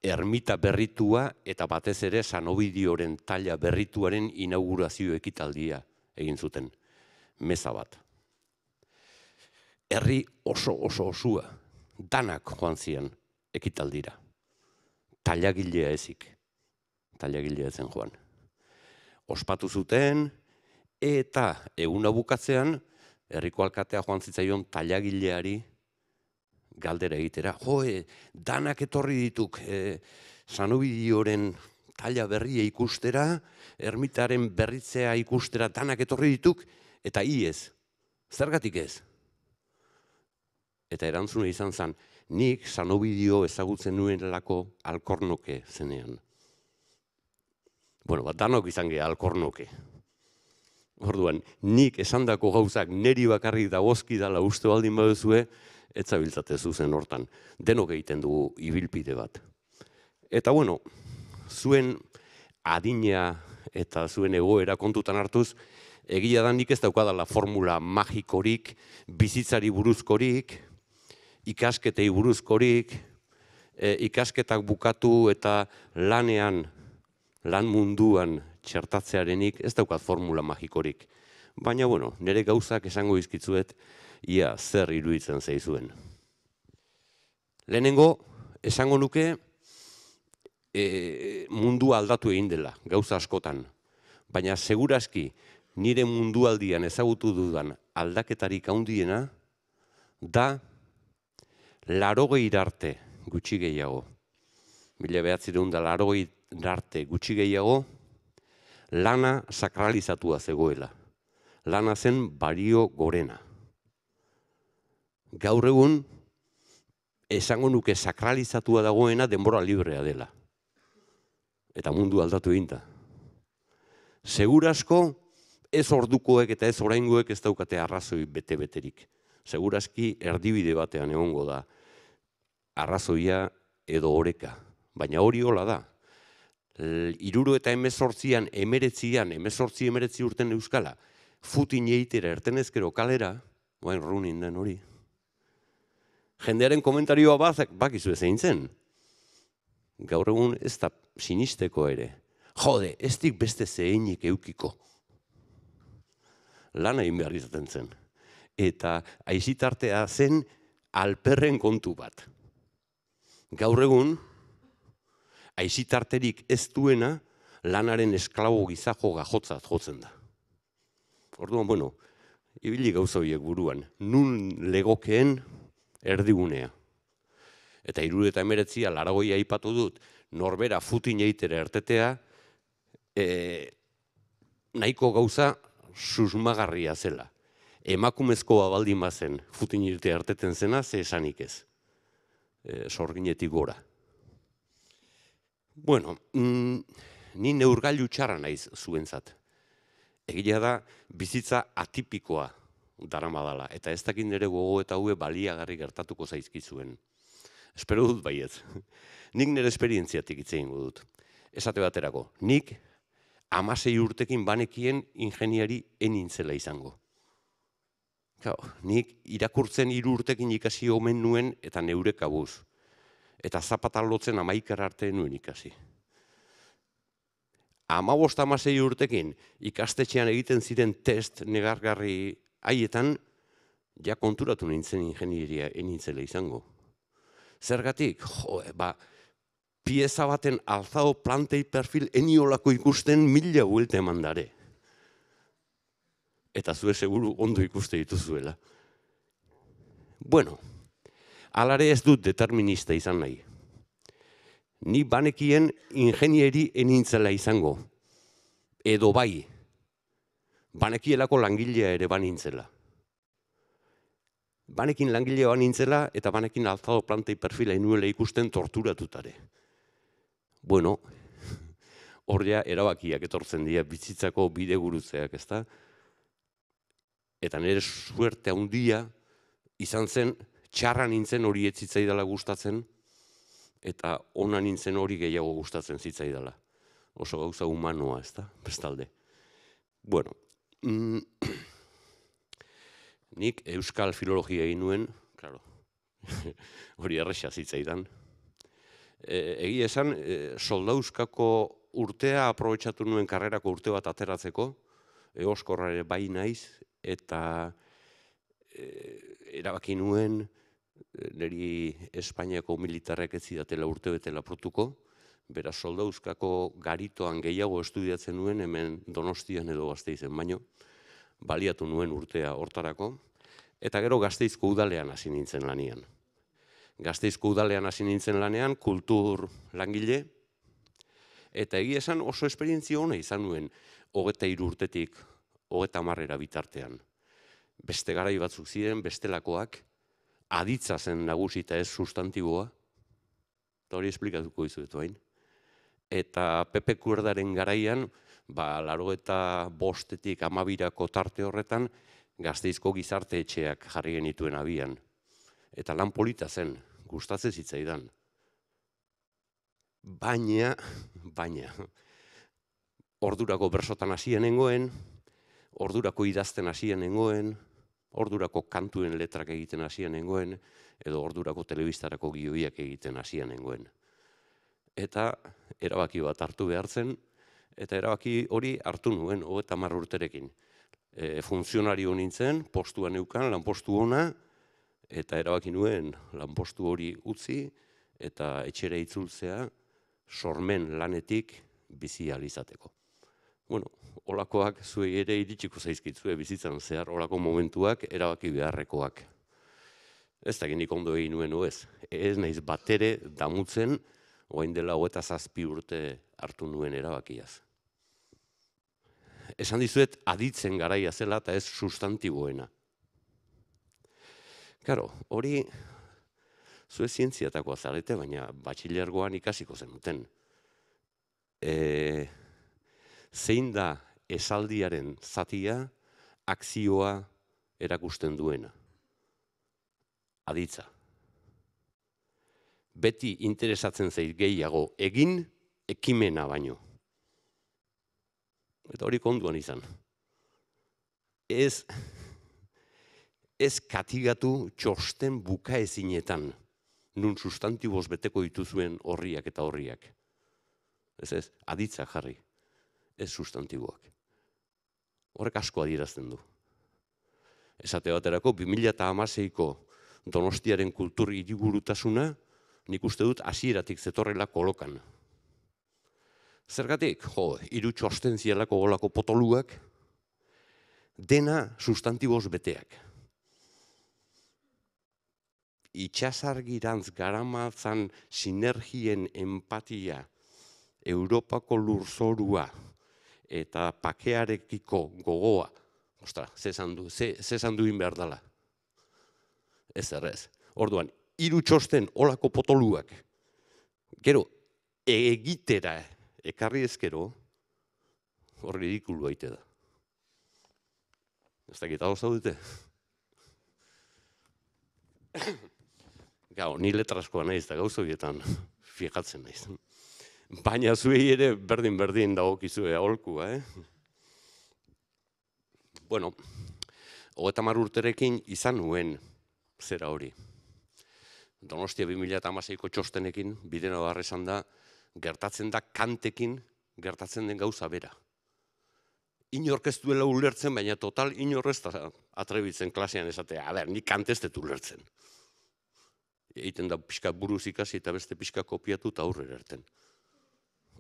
ermita berritua eta batez ere Sanobidioren taila berrituaren inaugurazio ekitaldia egin zuten. Meza bat. Herri oso osua, danak joan ziren ekitaldira. Tailagilea ezik. Tailagilea ezen joan. Ospatu zuten, eta eguna bukatzean, herriko alkatea joan zitzaion tailagileari galdera egitera. Danak etorri dituk Sanobidioren taila berria ikustera, ermitaren berritzea ikustera danak etorri dituk, eta iez. Zergatik ez? Eta erantzuna izan zen, nik Sanobidio ezagutzen nuenelako alkornoke zenean. Danok izan geha alkornoke. Orduan, nik esandako gauzak neri bakarrik dagozkidala uste baldin baduzue, ez zabiltzate zuzen hortan. Denok egiten dugu ibilpide bat. Eta zuen adina eta zuen egoera kontutan hartuz, egia da nik ez daukadala formula magikorik, bizitzari buruzkorik, ikasketei buruzkorik, ikasketak bukatu eta lan munduan txertatzearenik ez daukat formula magikorik. Baina, nire gauzak esango izkitzuet, ia zer iruditzen zaizuen. Lehenengo, esango nuke mundua aldatu egin dela, gauza askotan. Baina segurazki nire mundualdian ezagutu dudan aldaketarik handiena da 80 arte gutxi gehiago. 1980 arte gutxi gehiago lana sakralizatua zegoela. Lana zen balio gorena. Gaur egun, esango nuke sakralizatua dagoena denbora librea dela. Eta mundu aldatu egin da. Segurazko ez ordukoek eta ez oraingoek ez daukate arrazoi bete-beterik. Segurazki erdibide batean egongo da arrazoia edo oreka. Baina hori hola da. 1918an, 19 urten euskala, futin eitera ertenezkero kalera, bain runin den hori. Jendearen komentarioa bakizu ezein zen. Gaur egun ez da sinisteko ere. Jode, ez dik beste zeheinik eukiko. Lan egin behar izaten zen. Eta aizitartea zen alperren kontu bat. Gaur egun, aizitarterik ez duena lanaren esklabo gizajo gajotzat jotzen da. Orduan, bueno, ibili gauza horiek buruan, nun legokeen erdigunea. Eta 1989 Laragoia aipatu dut, norbera futin eitera ertetea, nahiko gauza susmagarria zela. Emakumezkoa baldin bazen futin eitera erteten zena, ze esanik ez. Sorginetik gora. Bueno, ni neurgailu txarra naiz zuentzat. Egia da, bizitza atipikoa daramadala, eta ez dakit nire gogo eta haue baliagarri gertatuko zaizkizuen. Espero dut baietz. Nik nire esperientziatik hitz egingo dut. Esate baterako, nik 16 urtekin banekien ingeniari enintzela izango. Nik irakurtzen 3 urtekin ikasi omen nuen eta neure kabuz. Eta zapata lotzen 11 arte nuen ikasi. 15-16 urtekin ikastetxean egiten ziren test negargarri haietan, ja konturatu nintzen ingenieria enintzela izango. Zergatik, pieza baten alzado plantei perfil eniolako ikusten 1000 buelte eman dare. Eta zue seguru ondo ikuste dituzuela. Bueno, alare ez dut determinista izan nahi. Ni banekien ingenieri enintzela izango. Edo bai, banekielako langilea ere banintzela. Banekin langilea banintzela eta banekin alzado plantei perfila inuela ikusten torturatutare. Bueno, hor ja erabakiak etortzen dira bizitzako bide gurutzeak, ezta? Eta nire suerte handia izan zen, txarra nintzen hori ez zitzaidala gustatzen, eta ona nintzen hori gehiago gustatzen zitzaidala. Oso gauza humanoa, ezta? Bestalde. Bueno, nik euskal filologia egin nuen, claro, hori erresa zitzaidan. Egia esan, soldauzkako urtea aprobetxatu nuen karrerako urte bat ateratzeko, eoskorra ere bai naiz, eta erabaki nuen niri Espainiako militarrek ez zidatela urte bete lapurtuko, beraz soldauzkako garitoan gehiago estudiatzen nuen, hemen Donostian edo Gasteizen baino, baliatu nuen urtea hortarako, eta gero Gasteizko udalean hasi nintzen lanean. Gasteizko udalean hasi nintzen lanean, kultur langile, eta egia esan oso esperientzia ona izan nuen, 23 urtetik 30 bitartean. Beste garai batzuk ziren, bestelakoak, aditza zen nagusi eta ez sustantiboa, eta hori esplikatuko dizuetu hain. Eta Pepe Kuerdaren garaian, 85-etik 12 tarte horretan, Gasteizko gizarte etxeak jarri genituen abian. Eta lan polita zen, gustatzen zitzaidan. Baina, ordurako bersotan hasien nengoen, ordurako idazten hasien nengoen, ordurako kantuen letrak egiten hasien nengoen, edo ordurako telebistarako gioiak egiten hasien nengoen. Eta erabaki bat hartu behar zen, eta erabaki hori hartu nuen, 30 urterekin. Funtzionario nintzen, postuan neukan, lanpostu ona, eta erabaki nuen lanpostu hori utzi, eta etxera itzultzea sormen lanetik bizi ahal izateko. bueno, olakoak zuei ere iritsiko zaizkitzue bizitzan zehar, olako momentuak erabaki beharrekoak. Ez da genik ondo egin nuen ez. Ez naiz batere damutzen, orain dela 27 urte hartu nuen erabakiaz. Esan dizuet aditzen garaia zela eta ez sustantiboena. Karo, hori zue zientziatakoa zarete, baina batxilergoan ikasiko zenuten. Zein da esaldiaren zatia, akzioa erakusten duena. Aditza. Beti interesatzen zait gehiago egin ekimena baino. Eta hori konduan izan. Ez katigatu txosten bukaezinetan, nun sustantiboz beteko dituzuen horriak eta horriak. Ez, aditza jarri, ez sustantiboak. Horrek asko adierazten du. Esate baterako, 2016ko Donostiaren kultur hiriburutasuna, nik uste dut hasieratik zetorrela kolokan. Zergatik, hiru txosten zielako golako potoluak, dena sustantiboz beteak. Itxasargirantz garamatzan sinergien empatia, Europako lurzorua eta pakearekiko gogoa, ze esan duin behar dela. Ez errez. Orduan, hiru txosten olako potoluak, gero, egitera ekarri ezkero, hor ridikulu baite da. Ez dakit, hau zaudete? Gau, ni letraskoa naiz da gauza horietan fijatzen naiz. Baina zuei ere berdin dagokizue aholkua, Bueno, 30 urterekin izan nuen zera hori. Donostia 2016ko txostenekin, bidena barra esan da, gertatzen da kantekin gertatzen den gauza bera. Inork ez duela ulertzen, baina total inork ez da atrebitzen klasean esatea, nik kante ez dut ulertzen. Egiten da pixka buruz ikasi eta beste pixka kopiatu eta aurrera erten.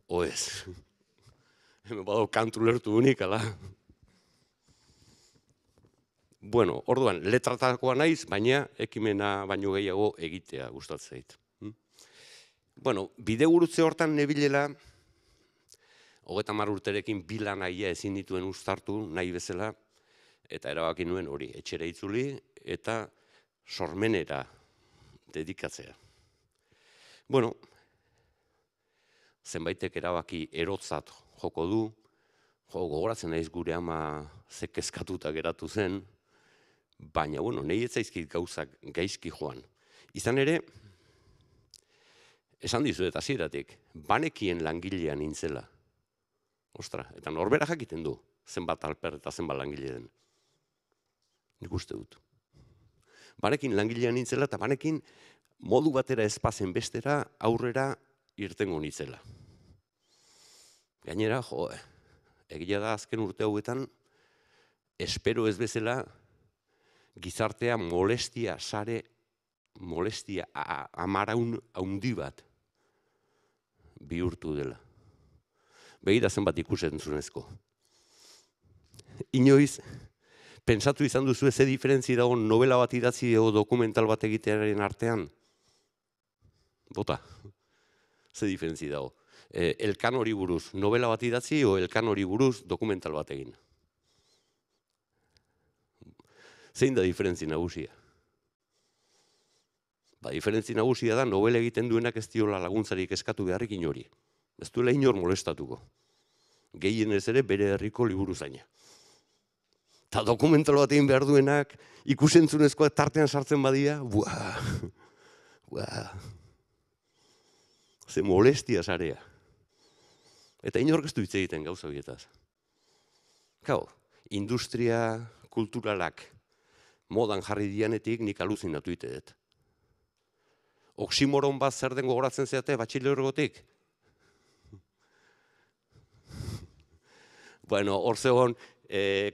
Oez. Hemen badau kantu ulertu unik, ala. Bueno, orduan, letratakoa naiz, baina ekimena baino gehiago egitea gustatzen zait. Bueno, bidegurutze hortan nebilela, 30 urterekin bilan nahia ezin dituen uztartu nahi bezala, eta erabaki nuen hori, etxera itzuli eta sormenera dedikatzea. Bueno, zenbaitek erabaki erotzat joko du, gogoratzen naiz gure ama ze kezkatuta geratu zen, baina, bueno, nahi ez zaizkit gauzak gaizki joan. Izan ere, esan dizuet hasieratik, banekien langilean nintzela. Ostra, eta norbera jakiten du, zenbat alper eta zenbat langile den. Nik uste dut. Banekin langilean nintzela eta banekin modu batera ezpazen bestera aurrera irtengo nintzela. Gainera, egia da azken urte hauetan, espero ez bezala, gizartea molestia amaraun handi bat bihurtu dela. Begira zenbat ikusentzunezko. Inoiz, pentsatu izan duzu ze diferentzi dago novela bat idatzi edo dokumental bat egitearen artean? Bota, ze diferentzi dago. Elkan hori buruz novela bat idatzi edo elkan hori buruz dokumental bat egin. Zein da diferentzi nagusia? Diferentzi nagusia da novela egiten duenak ez diola laguntzarik eskatu beharrik inori. Ez duela inor molestatuko. Gehienez ere bere herriko liburuzaina. Eta dokumental bat egin behar duenak ikusentzunezkoa tartean sartzen badia, ze molestia sarea. Eta inork ez du hitz egiten gauza horietaz. Industria kulturalak modan jarri dianetik nik aluzinatu ite dut. Oximoron bat zer den gogoratzen zeate batxilergotik? Bueno, hor zegoen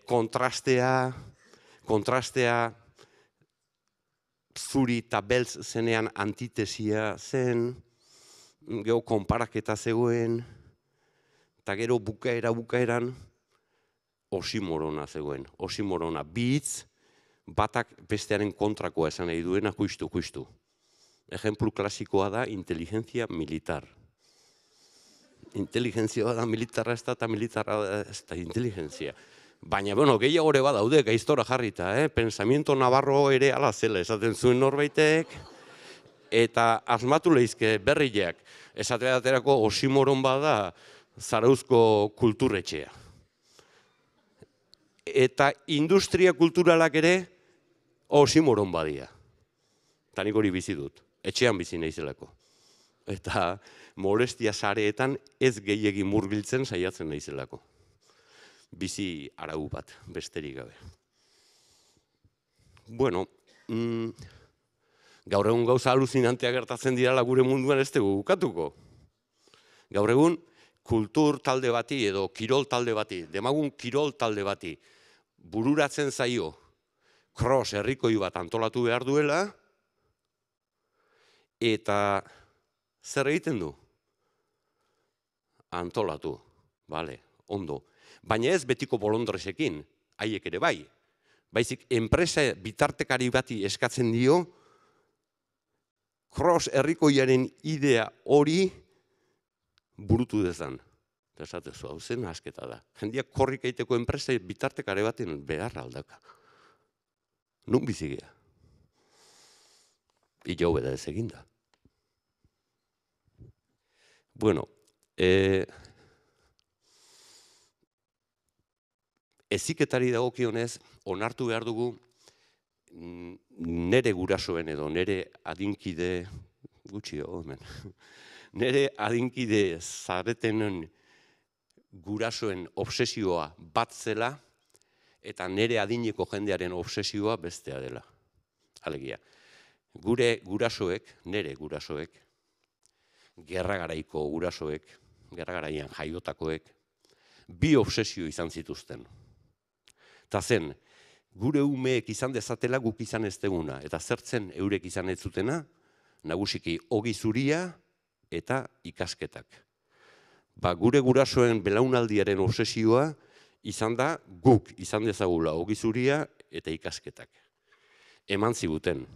kontrastea zuri eta beltz zenean antitesia zen, geho konparaketa zegoen, eta gero bukaeran osimorona zegoen. Osimorona, bi hitz, batak bestearen kontrakoa esan nahi duena, justu. Ejemplu klasikoa da inteligentzia militar. Inteligentzia da militarra ez da, eta militarra ez da inteligentzia. Baina, gehiago ere badaude, gaiztora jarrita, pensamiento navarro ere ala zela esaten zuen norbaitek, eta asmatu lehizke berriak, esatea daterako osimoron bada Zarauzko kulturretxea. Eta industria kulturalak ere osimoron badia. Eta nik hori bizi dut, etxean bizi naizelako. Eta molestia sareetan ez gehiegi murgiltzen saiatzen naizelako. Bizi arau bat, besterik gabe. Gaur egun gauza aluzinantea gertatzen dirala gure munduan ez dugu bukatuko. Gaur egun kultur talde bati edo kirol talde bati, demagun kirol talde bati, bururatzen zaio cross herrikoi bat antolatu behar duela, eta zer egiten du? Antolatu, bale, ondo. Baina ez betiko bolondresekin, haiek ere bai. Baizik, enpresa bitartekari bati eskatzen dio, cross herrikoiaren idea hori burutu dezan. Eta esatezu, hau zen asketa da. Jendiak korrik eiteko enpresa bitartekari baten beharra aldaka. Nun bizigea? Ila hobeda ez eginda. Heziketari dagokionez, onartu behar dugu nere gurasoen edo nere adinkide, nere adinkide zaretenen gurasoen obsesioa bat zela eta nere adineko jendearen obsesioa bestea dela. Alegia, gure gurasoek, nere gurasoek, gerragaraiko gurasoek, gerragaraian jaiotakoek, bi obsesio izan zituzten. Eta zen, gure umeek izan dezatela guk izan ez deguna, eta zertzen eurek izan ez zutena, nagusiki ogi zuria eta ikasketak. Gure gurasoen belaunaldiaren obsesioa izan da guk izan dezagula ogi zuria eta ikasketak. Eman ziguten.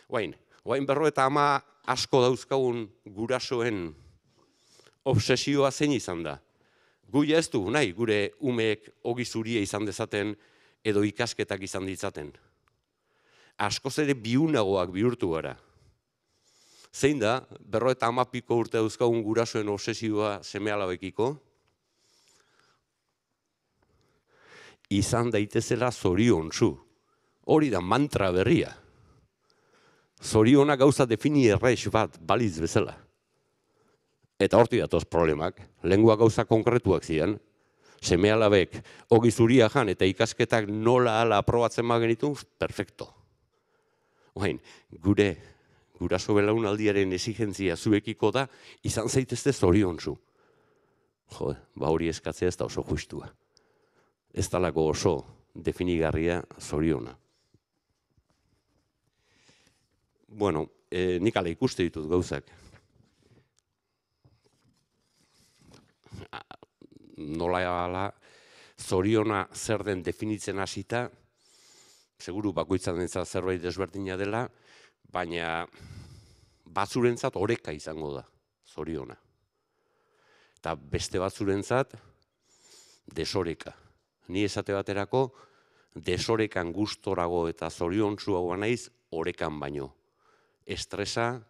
Oain 50 asko dauzkagun gurasoen obsesioa zein izan da. Gu ez du nahi gure umeek ogi zuria izan dezaten edo ikasketak izan ditzaten. Askoz ere biunagoak bihurtu gara. Zein da, 50 piko urte dauzkagun gurasoen obsesioa seme-alabekiko? Izan daitezela zoriontsu. Hori da mantra berria. Zoriona gauza defini erreix bat baliz bezala. Eta horti datoz problemak, lengua gauza konkretuak ziren, seme-alabek ogi zuria jan eta ikasketak nola ala aprobatzen magenitu, perfecto. Oain, gure guraso belaunaldiaren exigentzia zuekiko da, izan zaitezte zoriontsu. Jo, hori eskatzea ez da oso justua. Ez talako oso definigarria zoriona. Nik ala ikuste ditut gauzak. Nola ala, zoriona zer den definitzen hasita, seguru bakoitzan entzat zerbait desberdina dela, baina batzurentzat oreka izango da, zoriona. Eta beste batzurentzat, desoreka. Ni esate baterako, desorekan gustorago eta zoriontsuagoa naiz, orekan baino. Estresa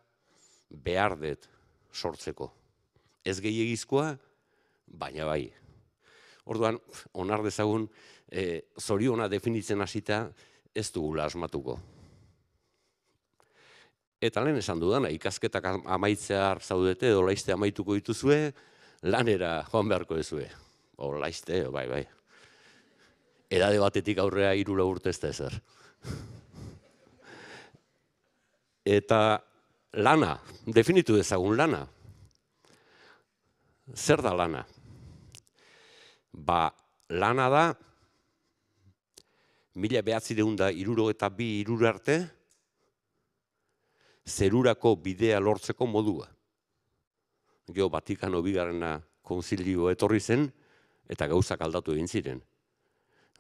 behar dut sortzeko. Ez gehiagizkoa, baina bai. Orduan, onar dezagun, zoriona definitzen hasita ez dugula asmatuko. Eta lehen esan dudana, ikasketak amaitzear zaudete edo laizte amaituko dituzue, lanera joan beharko duzue. O laizte, bai. Edade batetik aurrea 3 urte ez da ezer. Eta lana, definitu dezagun lana. Zer da lana? Lana da 1962 arte zerurako bidea lortzeko modua. Geo Vatikano bigarrena konzilio etorri zen, eta gauzak aldatu egin ziren.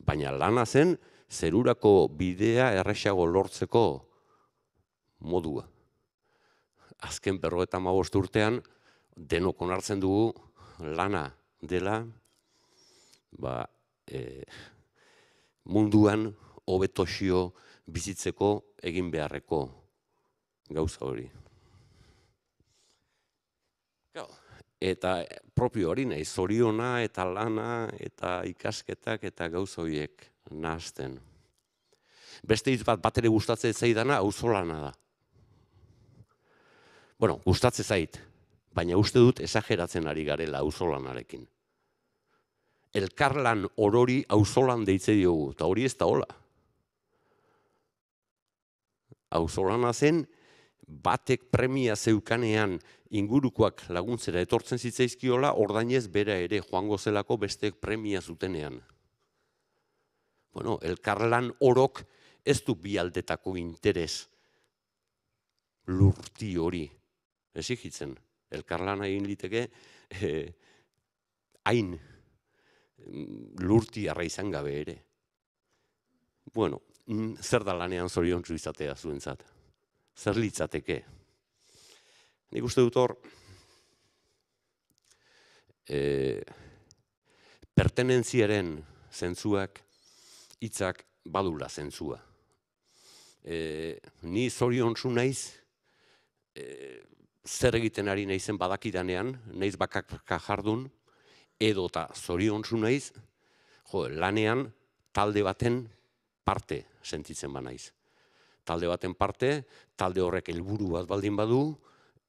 Baina lana zen, zerurako bidea erresago lortzeko modua. Azken 55 urtean, denok onartzen dugu lana dela munduan hobetosio bizitzeko egin beharreko gauza hori. Eta propio hori nahi, zoriona eta lana eta ikasketak eta gauza horiek nahazten. Beste hitz bat ere gustatzen zaidana auzolana da. Bueno, gustatzen zait, baina uste dut esageratzen ari garela auzolanarekin. Elkarlan orori auzolan deitze diogu, eta hori ez da hola. Auzolana zen, batek premia zeukanean ingurukoak laguntzera etortzen zitzaizkiola, ordainez bera ere joango zelako besteek premia zutenean. Bueno, elkarlan orok ez du bi aldetako interes lurti hori exigitzen. Elkarlana egin liteke hain lurti arra izan gabe ere. Bueno, zer da lanean zoriontsu izatea zuentzat? Zer litzateke? Nik uste dut hor, pertenentziaren zentzuak, hitzak badula zentzua. Ni zoriontsu naiz, zer egiten ari naizen badakidanean, naiz bakaka jardun, edota zoriontsu naiz, lanean talde baten parte sentitzen banaiz. Talde baten parte, talde horrek helburu bat baldin badu,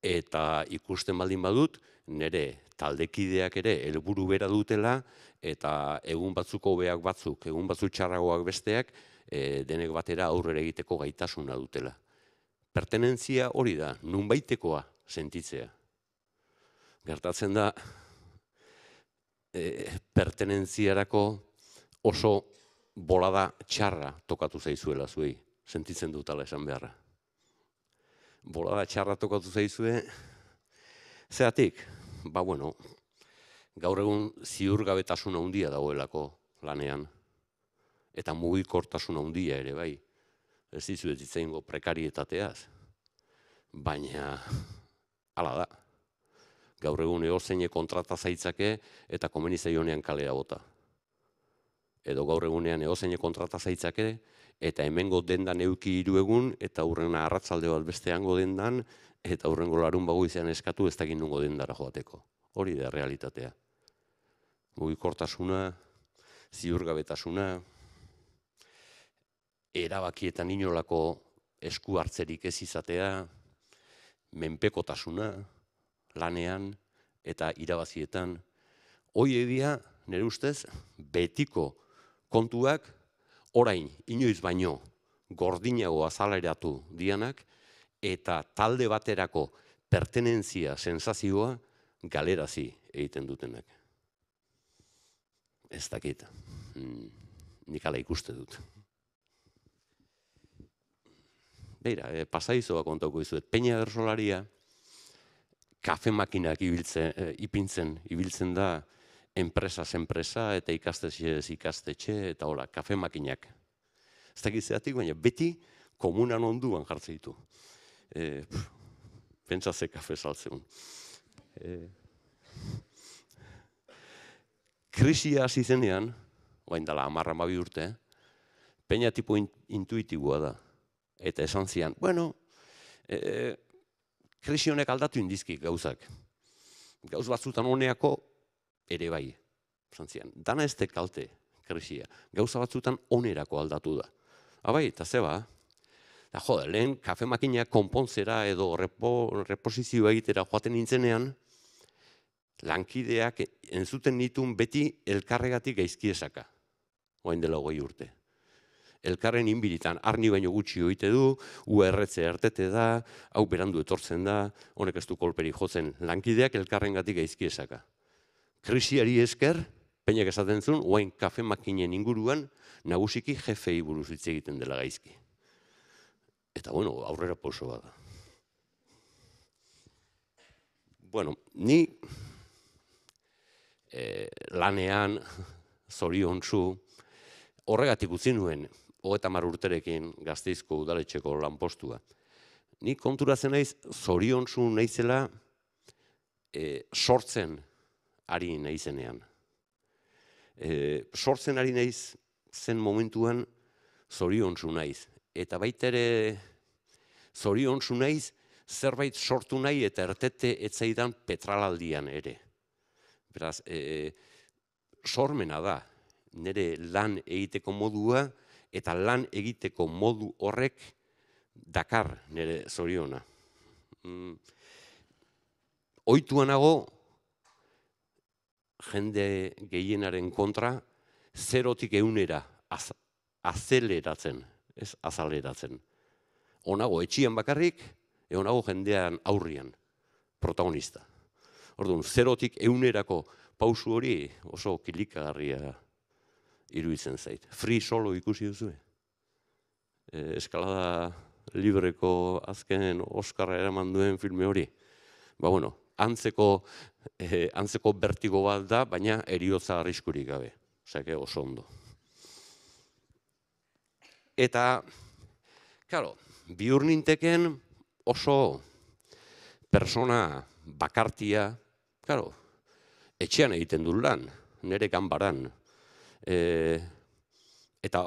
eta ikusten baldin badut, nire taldekideak ere helburu bera dutela, eta egun batzuk hobeak batzuk, egun batzuk txarragoak besteak, denek batera aurrera egiteko gaitasuna dutela. Pertenentzia hori da, nunbaitekoa sentitzea. Gertatzen da, pertenentziarako oso bolada txarra tokatu zaizuela zuei, sentitzen dutala esan beharra. Bolada txarra tokatu zaizue, zeatik, bueno, gaur egun ziurgabetasuna handia dagoelako lanean, eta mugikortasuna handia ere bai, ez dizuet itzeingo prekarietateaz, baina hala da. Gaur egun edozeine kontrata zaitzake eta komeni zaionean kalea bota. Edo gaur egunean edozeine kontrata zaitzake eta hemengo dendan euki 3 egun eta hurrena arratsalde bat besteango dendan eta hurrengo larun bagoizean eskatu ez dakit nungo dendara joateko. Hori da realitatea. Mugikortasuna, ziurgabetasuna, erabakietan inolako esku hartzerik ez izatea, menpekotasuna, lanean eta irabazietan. Hoi egia, nire ustez, betiko kontuak orain inoiz baino gordinago azaleratu dianak eta talde baterako pertenentzia sensazioa galerazi egiten dutenak. Ez dakit, nik ala ikuste dut. Beira, pasaizoa kontauko izuet, Peña Bersolaria, kafe makinak ibiltzen da enpresaz enpresa eta ikastetxez ikastetxe eta hola, kafe makinak. Ez dakit zeatik, baina beti komunan onduan jartzen ditu. Pentsa ze kafe saltzeun. Krisia hasi zenean, orain dela 10-12 urte, Peña tipo intuitiboa da. Eta esan zian, bueno, krisi honek aldatu indizkik gauzak. Gauz batzutan honeako ere bai. Esan zian, dana ez kalte krisia. Gauza batzutan onerako aldatu da. Abai, eta zeba, lehen kafe makinak konpontzera edo reposizioa egitera joaten nintzenean, lankideak entzuten nituen beti elkarregatik gaizkiesaka. Oain dela 20 urte. Elkarren inbiritan, arni baino gutxi oite du, URC ertete da, hau berandu etortzen da, honek ez du kolperi jotzen, lankideak elkarrengatik gaizkiesaka. Krisiari esker, Peñak esaten zuen, oain kafe makinen inguruan, nagusiki jefei buruz hitz egiten dela gaizki. Eta bueno, aurrera pauso bada. Bueno, ni lanean, zoriontsu, horregatik utzi nuen, 30 urterekin Gasteizko udaletxeko lanpostua. Nik konturatzen naiz, zoriontsu naizela sortzen ari naizenean. Sortzen ari naiz zen momentuan zoriontsu naiz. Eta baita ere zoriontsu naiz zerbait sortu nahi eta ertete etzaidan petralaldian ere. Beraz, sormena da, nire lan egiteko modua eta lan egiteko modu horrek dakar nire zoriona. Ohituanago jende gehienaren kontra 0-tik 100 azeleratzen, ez azaleratzen. Onago etxian bakarrik, onago jendean aurrian, protagonista. Orduan, 0-tik 100 pausu hori oso kilikagarria iruditzen zait. Free Solo ikusi duzue? Eskalada libreko azken Oskarra eraman duen filme hori. Ba, bueno, antzeko bertigo bat da, baina heriotza arriskurik gabe. Osea, oso ondo. Eta, claro, bihur ninteken oso persona bakartia, claro, etxean egiten du lan, nire ganbaran. Eta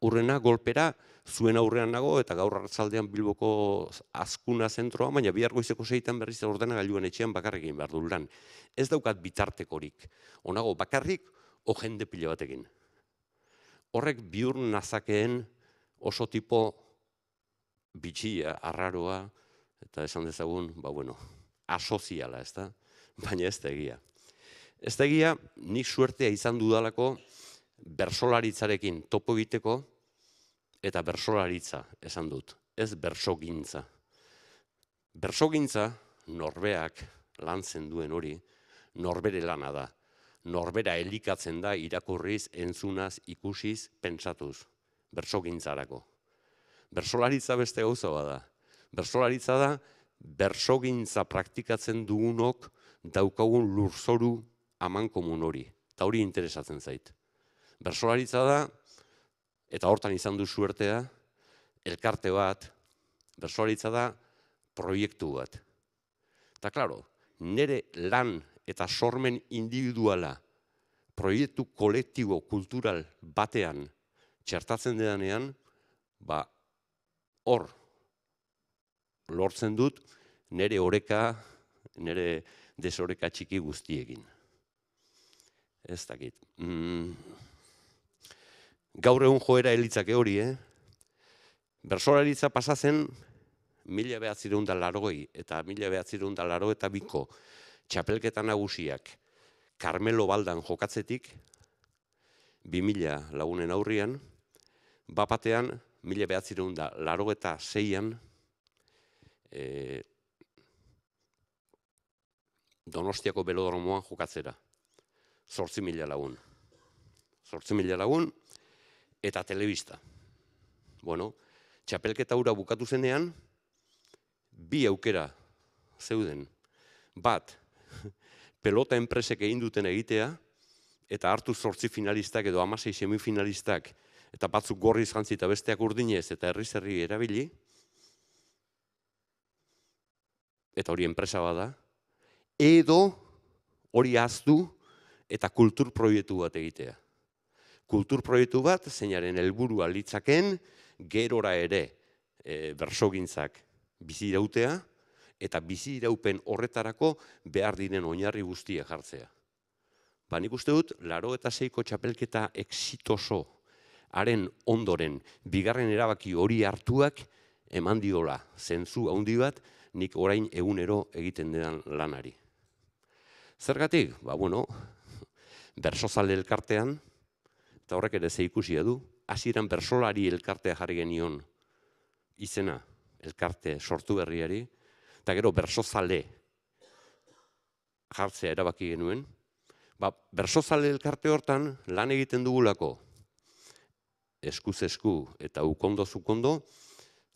urrena golpera zuen aurrean nago eta gaur arratzaldean Bilboko Azkuna zentroa, baina bihar goizeko 6 berriz ordenagailuan etxean bakarrik egin behar du lan. Ez daukat bitartekorik, onago bakarrik o jende pila batekin. Horrek bihur nazakeen oso tipo bitxia, arraroa, eta esan dezagun, ba bueno, asoziala, ez da? Baina ez da egia. Ez da egia, nik suertea izan dudalako bersolaritzarekin topo egiteko eta bersolaritza esan dut, ez bersogintza. Bersogintza norbeak lantzen duen hori, norbere lana da. Norbera elikatzen da irakurriz, entzunaz, ikusiz, pentsatuz. Bersogintzarako. Bersolaritza beste gauza bada. Bersolaritza da, bersogintza praktikatzen dugunok daukagun lurzoru amankomun hori. Eta hori interesatzen zait. Bersolaritza da, eta hortan izan du suertea, elkarte bat, bersolaritza da, proiektu bat. Eta, klaro, nire lan eta sormen individuala proiektu kolektibo kultural batean txertatzen dedanean, ba, hor lortzen dut nire oreka, nire desoreka txiki guztiekin. Ez dakit. Gaur egun joera elitzake hori, Bersolaritza pasazen 1980 eta 1982ko txapelketa nagusiak Carmelo Baldan jokatzetik, 2000 lagunen aurrian, bapatean 1986an Donostiako belodromoan jokatzera. 8.000 lagun. 8.000 lagun eta telebista. Bueno, txapelketa hura bukatu zenean, 2 aukera zeuden. Bat, pelota enpresek egin duten egitea, eta hartu 8 finalistak edo 16 semifinalistak, eta batzuk gorriz jantzi eta besteak urdinez eta herri-zerri erabili, eta hori enpresa bada, edo hori ahaztu eta kultur proiektu bat egitea. Kultur proiektu bat, zeinaren helburua litzaken, gerora ere bersogintzak bizi irautea, eta bizi iraupen horretarako behar diren oinarri guztia jartzea. Ba, nik uste dut, 86ko txapelketa exitoso haren ondoren, bigarren erabaki hori hartuak eman diola, zentzu handi bat, nik orain egunero egiten den lanari. Zergatik? Ba, bueno, bersozale elkartean, eta horrek ere ze ikusia du, hasieran bersolari elkartea jarri genion izena, elkarte sortu berriari, eta gero bersozale jartzea erabaki genuen. Ba, bersozale elkarte hortan lan egiten dugulako eskuz esku eta ukondo zukondo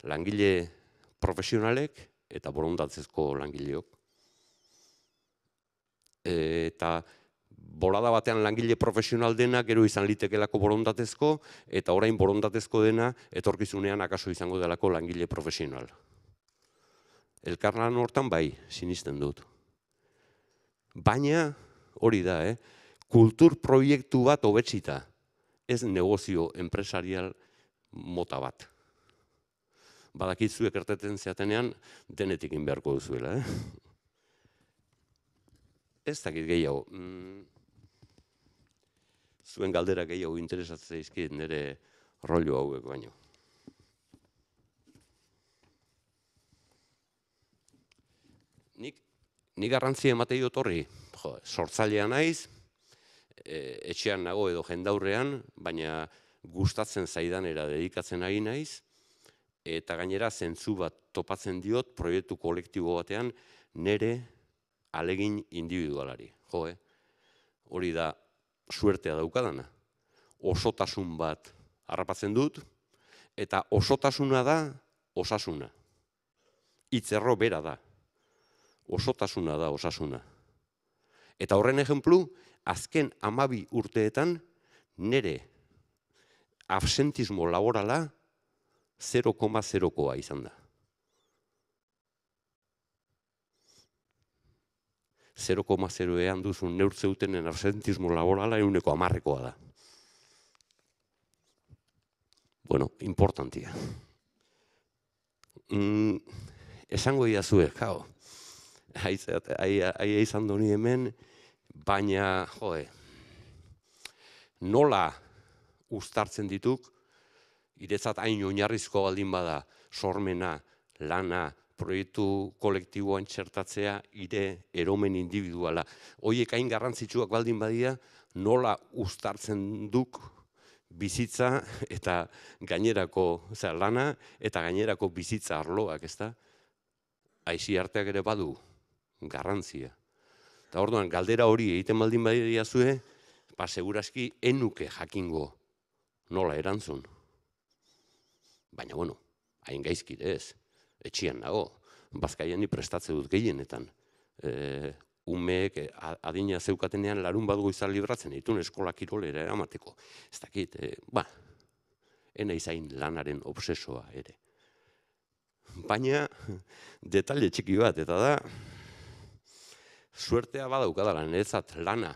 langile profesionalek eta borondatzezko langileok. Eta bolada batean langile profesional dena, gero izan litekelako borondatezko, eta orain borondatezko dena, etorkizunean akaso izango delako langile profesional. Elkarlan hortan bai, sinisten dut. Baina, hori da, kultur proiektu bat hobetzita, ez negozio enpresarial mota bat. Badakitzuek erteten zeatenean, denetik inbeharko duzuela. Ez dakit gehiago. Zuen galdera gehiago interesatzen zaizkit nire rollo hauek baino. Nik garrantzia ematei dut horri, sortzailea naiz, etxean nago edo jendaurrean, baina gustatzen zaidanera dedikatzen ari naiz, eta gainera zentzu bat topatzen diot proiektu kolektibo batean nire alegin individualari. Hori da suertea daukadana. Osotasun bat harrapatzen dut, eta osotasuna da osasuna. Hitzerro bera da. Osotasuna da osasuna. Eta horren ejemplu, azken 12 urteetan nire absentismo laborala 0,0koa izan da. 0,0ean duzun neurtzeutenen absentismo laborala 110koa da. Bueno, importantia. Esango idazue, kao. Aia izan doni hemen, baina, nola uztartzen dituk, iretzat hain oinarrizko baldin bada, sormena, lana, proiektu kolektiboan txertatzea, ire eromen individuala. Hoiek hain garrantzitsuak baldin badia, nola uztartzen duk bizitza eta gainerako lana eta gainerako bizitza arloak, ezta? Aisi arteak ere badu garrantzia. Eta orduan, galdera hori egiten baldin badia zue, seguraski enuke jakingo nola erantzun. Baina, bueno, hain gaizkire ez, etxian nago, bazkaian ni prestatze dut gehienetan. Umeek adina zeukatenean larun bat goizan libratzen ditun eskola kirolera eramateko. Ez dakit, ena izain lanaren obsesoa ere. Baina, detalle txiki bat, eta da, suertea badaukadala, niretzat lana,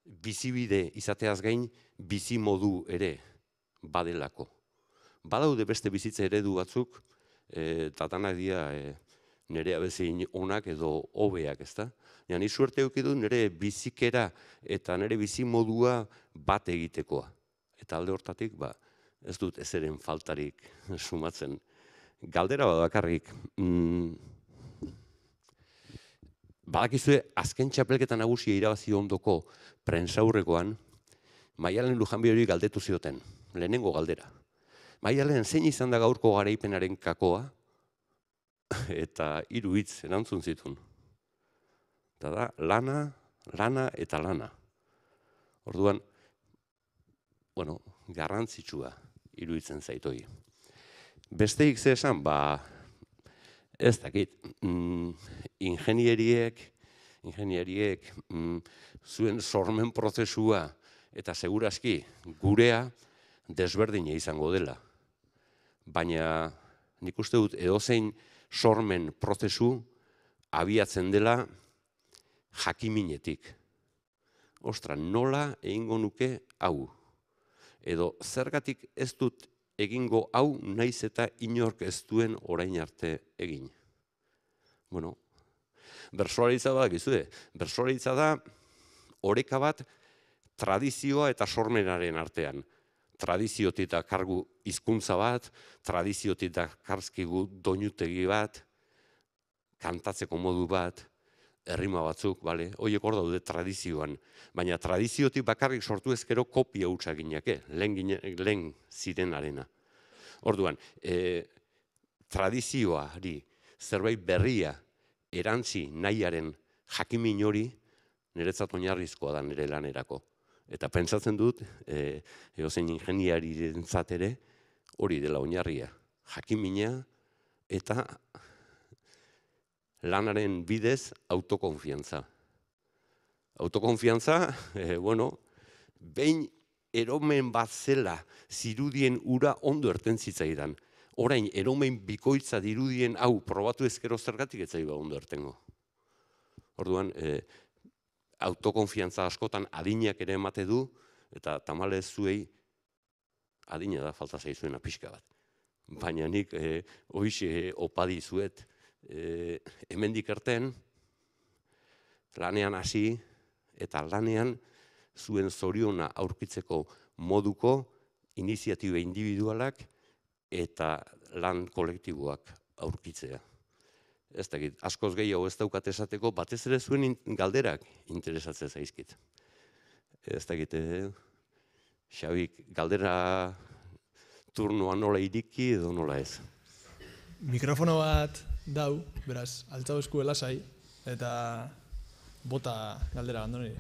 bizibide izateaz gain, bizi modu ere badelako. Badaude beste bizitza eredu batzuk, tatanak dira nire abezein onak edo hobeak, ezta? Ni suerte eukidu nire bizikera eta nire bizi modua bat egitekoa. Eta alde hortatik, ez dut ezeren faltarik sumatzen. Galdera bat bakarrik, badakizue azken txapelketa nagusia irabazi ondoko prentsaurrekoan, Maialen Lujanbiori galdetu zioten, lehenengo galdera. Maialen, zein izan da gaurko garaipenaren kakoa? Eta 3 hitz erantzun zituen. Eta da, lana, lana eta lana. Orduan, garrantzitsua iruditzen zaitoi. Besteik ze esan, ez dakit, ingenieriek zuen sormen prozesua eta segurazki gurea desberdina izango dela. Baina nik uste dut edozein sormen prozesu abiatzen dela jakiminetik. Ostra, nola egingo nuke hau? Edo zergatik ez dut egingo hau naiz eta inork ez duen orain arte egin. Bueno, bertsolaritza badakizue. Bertsolaritza da oreka bat tradizioa eta sormenaren artean. Tradiziotik dakargu hizkuntza bat, tradiziotik dakarkigu doinutegi bat, kantatzeko modu bat, errima batzuk, horiek hor daude tradizioan. Baina tradiziotik bakarrik sortu ezkero kopia hutsa gineke, lehen zirenarena. Orduan, tradizioari zerbait berria erantzi nahiaren jakimin hori niretzat oinarrizkoa da nire lanerako. Eta pentsatzen dut, edozein ingeniarirentzat ere hori dela oinarria. Jakimina eta lanaren bidez autokonfiantza. Autokonfiantza, behin eromen bat zela zirudien ura ondo erten zitzaidan. Orain, eromen bikoitza dirudien hau probatu ezkero zergatik ez zaiba ondo ertengo. Orduan, autokonfiantza askotan adinak ere emate du, eta tamalez zuei adina da falta zaizuena pixka bat. Baina nik hoize opadi zuet hemendik erten, lanean hasi eta lanean zuen zoriona aurkitzeko moduko iniziatiba individualak eta lan kolektiboak aurkitzea. Ez dakit, askoz gehiago ez daukat esateko, batez ere zuen galderak interesatzen zaizkit. Ez dakit, Xabik, galdera turnoa nola iriki edo nola ez? Mikrofono bat dau, beraz, altza esku lasai, eta bota galdera gandoneri.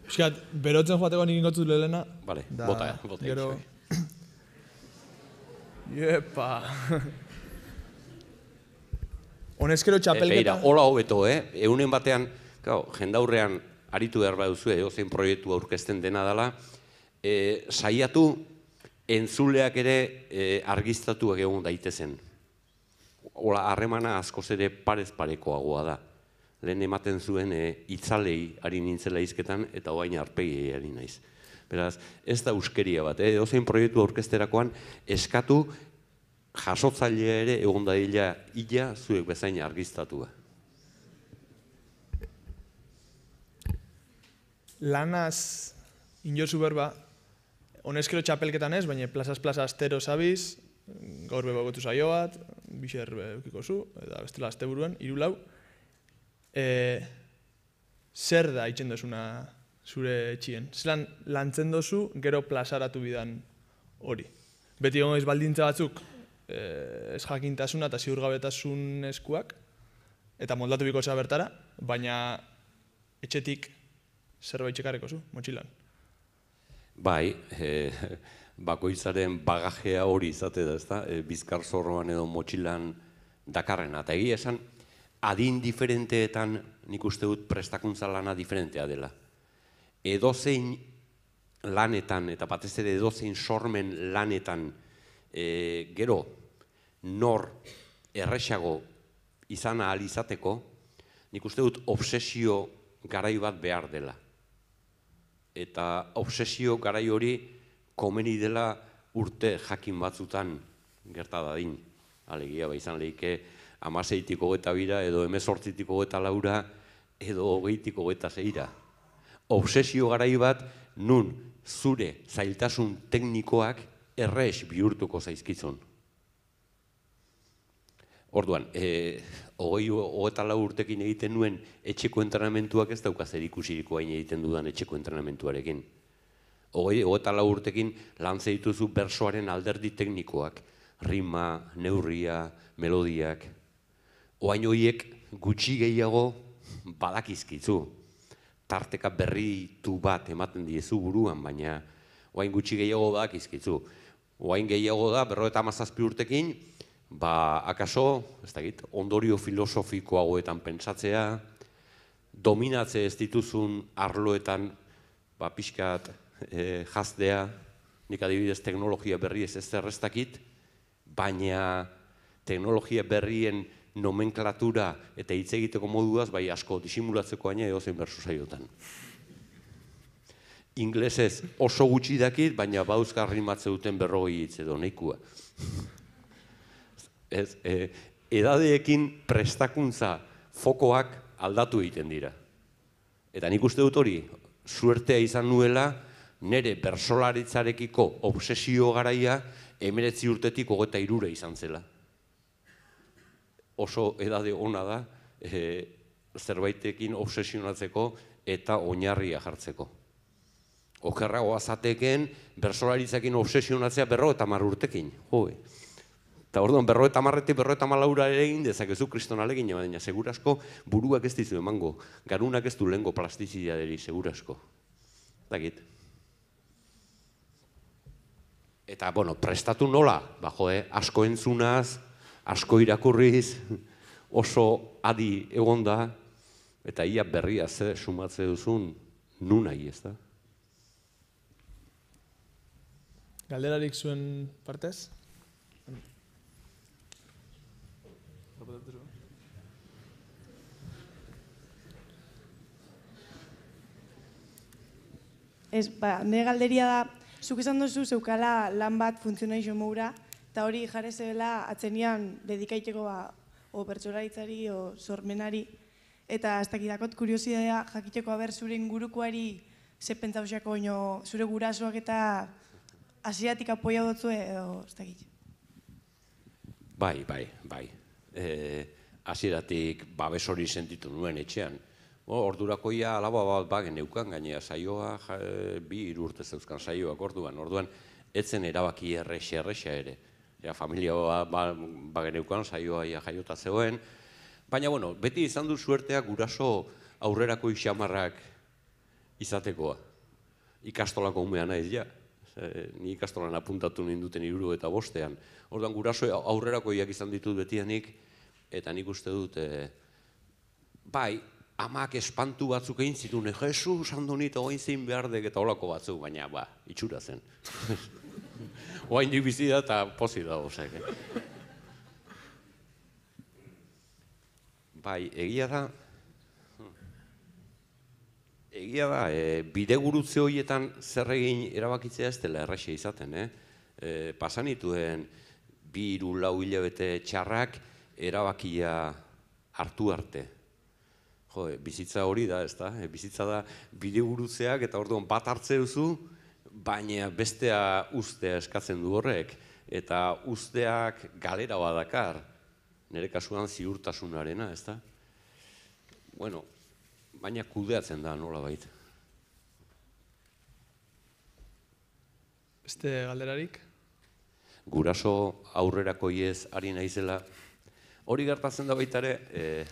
Euskat, berotzen joateko nik ingotzu lehena. Bale, bota. Gero... Iepa... Honezkero txapelketa... Beira, hola hobeto, Eunen batean, jendaurrean aritu behar baduzu, zein proiektu aurkezten dena dela, saiatu entzuleak ere argiztatuak egon daitezen. Hola, harremana askoz ere parez parekoagoa da. Lehen ematen zuen itzalei ari nintzela izketan eta oain arpegiei ari naiz. Beraz, ez da euskeria bat, zein proiektu aurkezterakoan eskatu jasotzailea ere egon dadila illa zuek bezain argiztatua. Lanaz inozu berba, honezkero txapelketan ez, baina plazaz plaza astero zabiz, gaur bebagotu zaio bat, bixer eukiko zu, eta bestela azte buruan, 3 lau. Zer da itxen dozuna zure etxien? Zelan lantzen dozu gero plazaratu bidan hori? Beti egon baldintza batzuk ez jakintasuna eta ziurgabetasun eskuak, eta moldatu biko bertara, baina etxetik zerbait txekarreko zu, motxilan? Bai, bakoitzaren bagajea hori izate da, ezta? Bizkar zorroan edo motxilan dakarrena. Eta egia esan, adin diferenteetan nik uste dut prestakuntza lana diferentea dela. Edozein lanetan, eta batez ere edozein sormen lanetan, gero nor erresago izan ahal izateko, nik uste dut obsesio garai bat behar dela. Eta obsesio garai hori komeni dela urte jakin batzutan gertadadin. Alegia, izan lehike 16-tiko eta bira, edo 18-tiko eta laura, edo 20-tiko eta zeira. Obsesio garai bat, nun zure zailtasun teknikoak errez bihurtuko zaizkitzun. Orduan, 24 urtekin egiten nuen etxeko entrenamentuak ez dauka zer ikusiriko hain egiten dudan etxeko entrenamentuarekin. 24 urtekin lan zeituzu bersoaren alderdi teknikoak, rima, neurria, melodiak. Oain horiek gutxi gehiago badakizkitzu. Tarteka berritu bat ematen diezu buruan, baina oain gutxi gehiago badakizkitzu. Oain gehiago da, 57 urtekin, akaso, ez dakit, ondorio filosofikoagoetan pentsatzea, dominatze ez dituzun arloetan pixkat jaztea, nik adibidez teknologia berri ez zerreztakit, baina teknologia berrien nomenklatura eta hitz egiteko moduaz, bai asko disimulatzeko aina edozein bersu saiotan. Inglesez oso gutxi dakit, baina bauzka rimatze duten 40 hitz edo nahikoa. Edadeekin prestakuntza fokoak aldatu egiten dira. Eta nik uste dut hori, suertea izan nuela, nire bersolaritzarekiko obsesio garaia 19 urtetik 23 izan zela. Oso edade ona da, zerbaitekin obsesionatzeko eta oinarria jartzeko. Okerrago azateken, bersolaritzakin obsesionatzea 50 urtekin. Eta orduan, 50-etik 54 ere egin dezakezu kristonalekin, baina segurasko buruak ez dizu emango. Garunak ez du lehengo plastizidaderi segurasko. dakit. Eta, bueno, prestatu nola, asko entzunaz, asko irakurriz, oso adi egonda, eta ia berria ze sumatze duzun nunai, ez da? Galderarik zuen partez? Nire galderia da, zuk esan duzu zeukala lan bat funtzionaixo moura, eta hori jarri zebela atzenian dedikaiteko o bertsolaritzari o sormenari, eta ez dakidakot kuriosidea jakiteko haber zure ingurukoari ze pentsauxako zure gurasoak eta hasieratik apoia dutzu edo ez dakit. Bai. Hasieratik babes hori sentitu nuen etxean. Ordurakoia alaba bat geneukan gainea saioa, 2-3 urte zeuzkan saioak orduan etzen erabaki errexa ere. Familia geneukan saioa jaiota zegoen, baina beti izan du suertea guraso aurrerako xamarrak izatekoa. Ikastolako umea naiz ja. Ni ikastolan apuntatu ninduten 75ean. Orduan guraso aurrerakoiak izan ditut betianik, eta nik uste dut, bai, amak espantu batzuk egin zituen, Jesus, Andonit, oain zein behar dek eta olako batzuk, baina, itxura zen. Oain dik bizi da eta pozik dago, zek. Bai, egia da, bidegurutze horietan zer egin erabakitzea ez dela erraxe izaten, pasan dituen 2-4 hilabete txarrak erabakia hartu arte. Bizitza hori da, ez da? Bizitza da bidegurutzeak eta orduan bat hartze duzu, baina bestea ustea eskatzen du horrek. Eta usteak galera badakar, nire kasuan ziurtasunarena, ez da? Bueno, baina kudeatzen da nola baita. Beste galderarik? Guraso aurrerako iez ari naizela. Hori gertatzen da baita ere,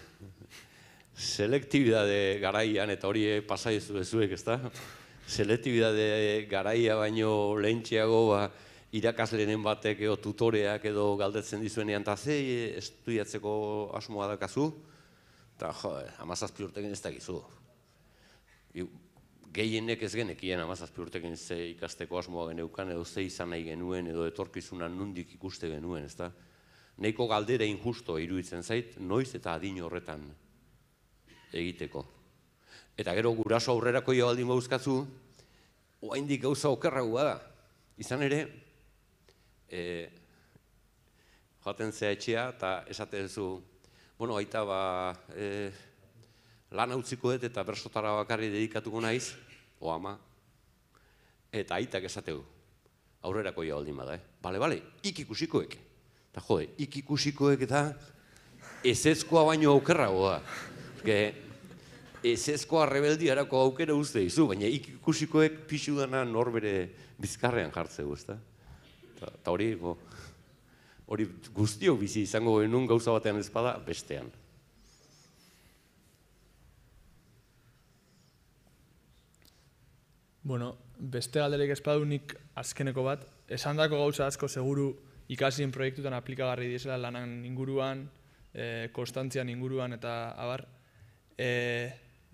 selektibidade garaian, eta hori pasaizu ezuek, ez da? Selektibidade garaia baino lehentxeago irakaslenen batek edo tutoreak edo galdetzen dizuenean, eta ze estudiatzeko asmoa dakazu? Eta, 17 urtekin ez dakizu. Gehienek ez genekien 17 urtekin ze ikasteko asmoa geneukan, edo ze izan nahi genuen, edo etorkizunan nondik ikuste genuen, ez da? Neiko galdera injusto iruditzen zait, noiz eta adin horretan egiteko. Eta gero guraso aurrerako baldin bauzkatzu, oraindik gauza okerragoa da. Izan ere, joaten zea etxea eta esate duzu, bueno, aita lan hautziko dut eta bersotara bakarri dedikatuko naiz, o ama, eta aitak esate du, aurrerako baldin bada, bale, ikikusikoek. Eta jode, ikikusikoek eta ezezkoa baino okerragoa da. Ezezkoa rebeldiarako aukera uste dizu, baina ikusikoek pixu dana norbere bizkarrean jartzeu, ez da? Eta hori guztiok bizi izango genuen gauza batean ezpada bestean. Bueno, beste galderik ezpadu nik azkeneko bat, esandako gauza asko seguru ikasien proiektutan aplikagarri diesela lanan inguruan, konstantzian inguruan eta abar.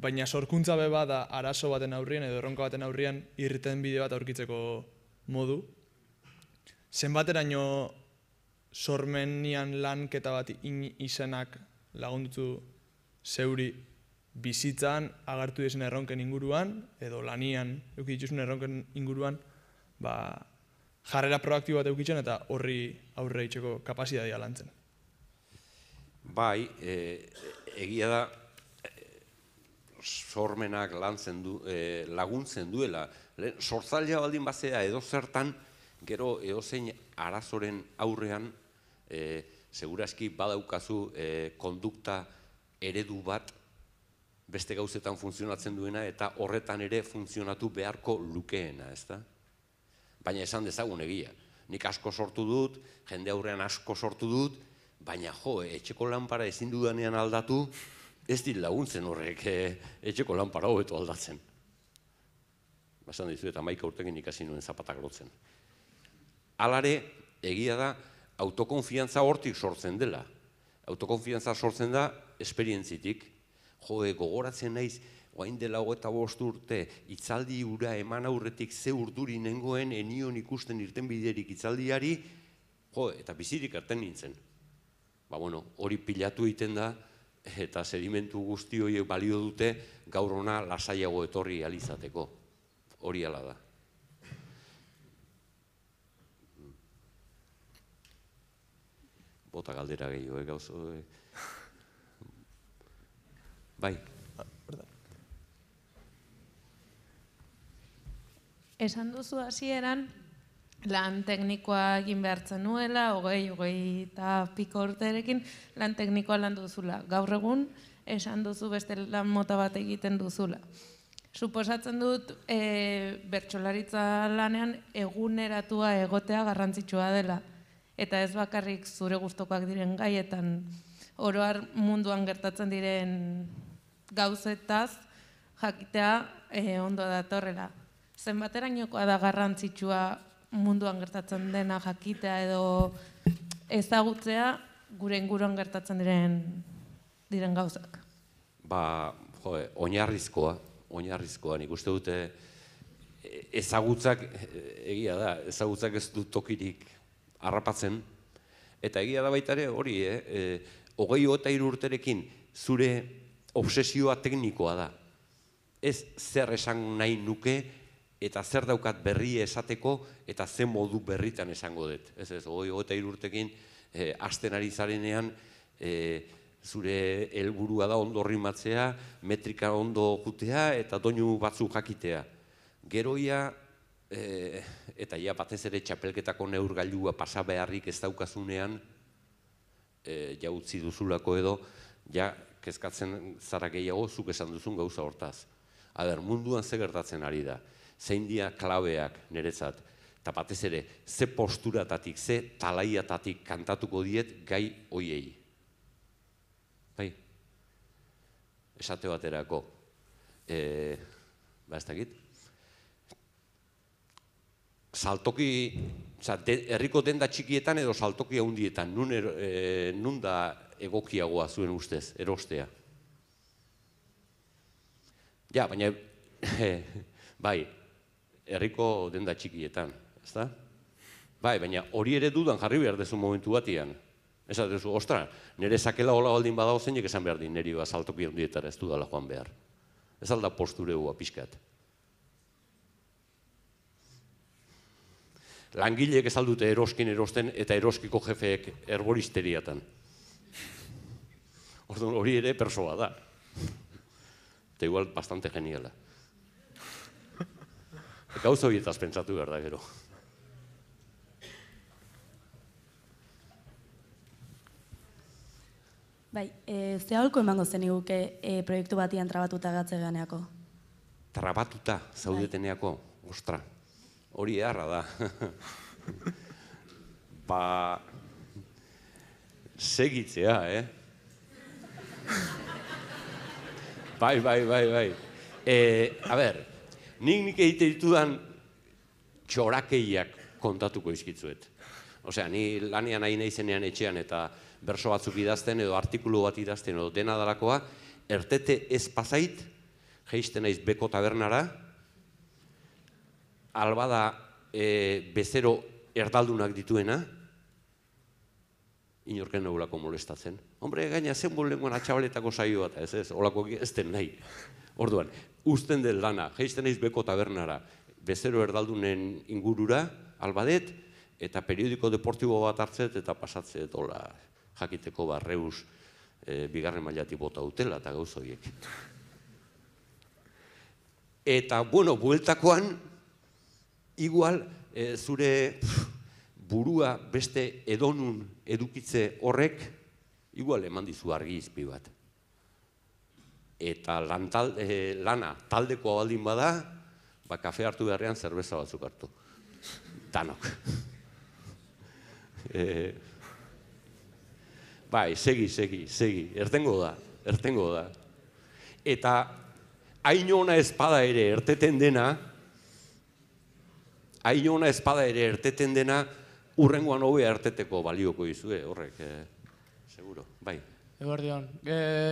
Baina sorkuntza beba da arazo baten aurrien edo erronka baten aurrien irten bide bat aurkitzeko modu. Zenbateraino sormenian lanketa bat izenak lagundutu zeuri bizitzan agartu dizen erronken inguruan, edo lanian eukituzun erronken inguruan, jarrera proaktibo bat eukitzen eta horri aurre itxeko kapazitatea lantzen. Bai, egia da, sormenak laguntzen duela. Sortzailea baldin bazea edo zertan, gero edozein arazoren aurrean, seguraski badaukazu kondukta eredu bat beste gauzetan funtzionatzen duena eta horretan ere funtzionatu beharko lukeena, ez da? Baina esan dezagun egia. Nik asko sortu dut, jende aurrean asko sortu dut, baina etxeko lanpara ezin dudanean aldatu, ez dit laguntzen horrek etxeko lanpara hobeto aldatzen. Esan dizu, eta 11 urtekin ikasi nuen zapatak lotzen. Halare, egia da, autokonfiantza hortik sortzen dela. Autokonfiantza sortzen da esperientzitik. Gogoratzen naiz, oain dela 25 urte, itzaldi ura eman aurretik ze urduri nengoen, enion ikusten irten biderik itzaldiari, eta bizirik erten nintzen. Hori pilatu egiten da, eta sedimentu guzti horiek balio dute, gaur ona lasaiago etorri alizateko. Hori ala da. Bota galdera gehiago, gauzo. Bai. Esan duzu hasieran lan teknikoa egin behartzen nuela, 20 eta piko urterekin lan teknikoa lan duzula. Gaur egun, esan duzu beste lan mota bat egiten duzula. Suposatzen dut, bertsolaritza lanean eguneratua egotea garrantzitsua dela. Eta ez bakarrik zure gustokoak diren gaietan, oroar munduan gertatzen diren gauzetaz jakitea ondo datorrela. Zenbaterainokoa da garrantzitsua munduan gertatzen dena jakitea edo ezagutzea gure inguruan gertatzen diren gauzak? Oinarrizkoa, nik uste dute ezagutzak, egia da, ezagutzak ez du tokirik harrapatzen, eta egia da baita ere hori, 23 urterekin zure obsesioa teknikoa da. Ez zer esan nahi nuke, eta zer daukat berri esateko, eta zen modu berritan esango dut. Ez, 23 urtekin, hasten ari zarenean, zure helburua da ondo rimatzea, metrika ondo jutea, eta doinu batzuk jakitea. Geroia, eta ja batez ere txapelketako neurgailua pasa beharrik ez daukazunean, ja utzi duzulako edo, ja kezkatzen zara gehiago zuk esan duzun gauza hortaz. Munduan ze gertatzen ari da, zein dira klabeak niretzat, eta batez ere, ze posturatatik, ze talaiatatik kantatuko diet gai hoiei. Bai, esate baterako, ez dakit, saltoki, herriko denda txikietan edo saltoki handietan, nun da egokiagoa zuen ustez, erostea? Ja, baina, bai, herriko denda txikietan, ez da? Bai, baina hori ere dudan jarri behar dezu momentu batian. Ez da dezu, ostra, nire sakela hola baldin badago zeinek esan behar din, niri saltoki handietara ez dudala joan behar. Ez alda postureua pixkat. Langileek ez aldute eroskin erosten eta eroskiko jefeek erboristeriatan. Orduan hori ere persoa da. Eta igual bastante geniala. Gauza horietaz pentsatu behar da gero. Bai, ze aholko emango zen iguke proiektu batian trabatuta gatze ganeako? Trabatuta zaudeteneako, ostra. Hori eharra da. Segitzea, Bai. A ber, nik egite ditudan txorakeiak kontatuko izkitzuet. Osea, ni lanean nahi naizenean etxean eta berso batzuk idazten edo artikulu bat idazten edo dena dalakoa, ertete ez pasait, jeisten naiz Beko tabernara, albada bezero erdaldunak dituena, inorken nagulako molestatzen. Hombre, gaina zen bolengoan atxabaletako saio bat, ez, holako ez den nahi. Orduan, uzten den lana, jeisten naiz Beko tabernara, bezero erdaldunen ingurura, albadet, eta periodiko deportibo bat hartzet eta pasatzet, hola, jakiteko Reus bigarren mailatik bota dutela eta gauz horiek. Eta, bueno, bueltakoan, igual, zure burua beste edonun edukitze horrek, igual eman dizu argi izpi bat. Eta lana taldekoa baldin bada, kafe hartu beharrean zerbeza batzuk hartu. Danok. Bai, segi, ertengo da. Eta hain ona ezpada ere erteten dena, hain ona espada ere erteten dena, urrengoan hobea erteteko balioko izue, horrek, seguro, bai. Eguardion,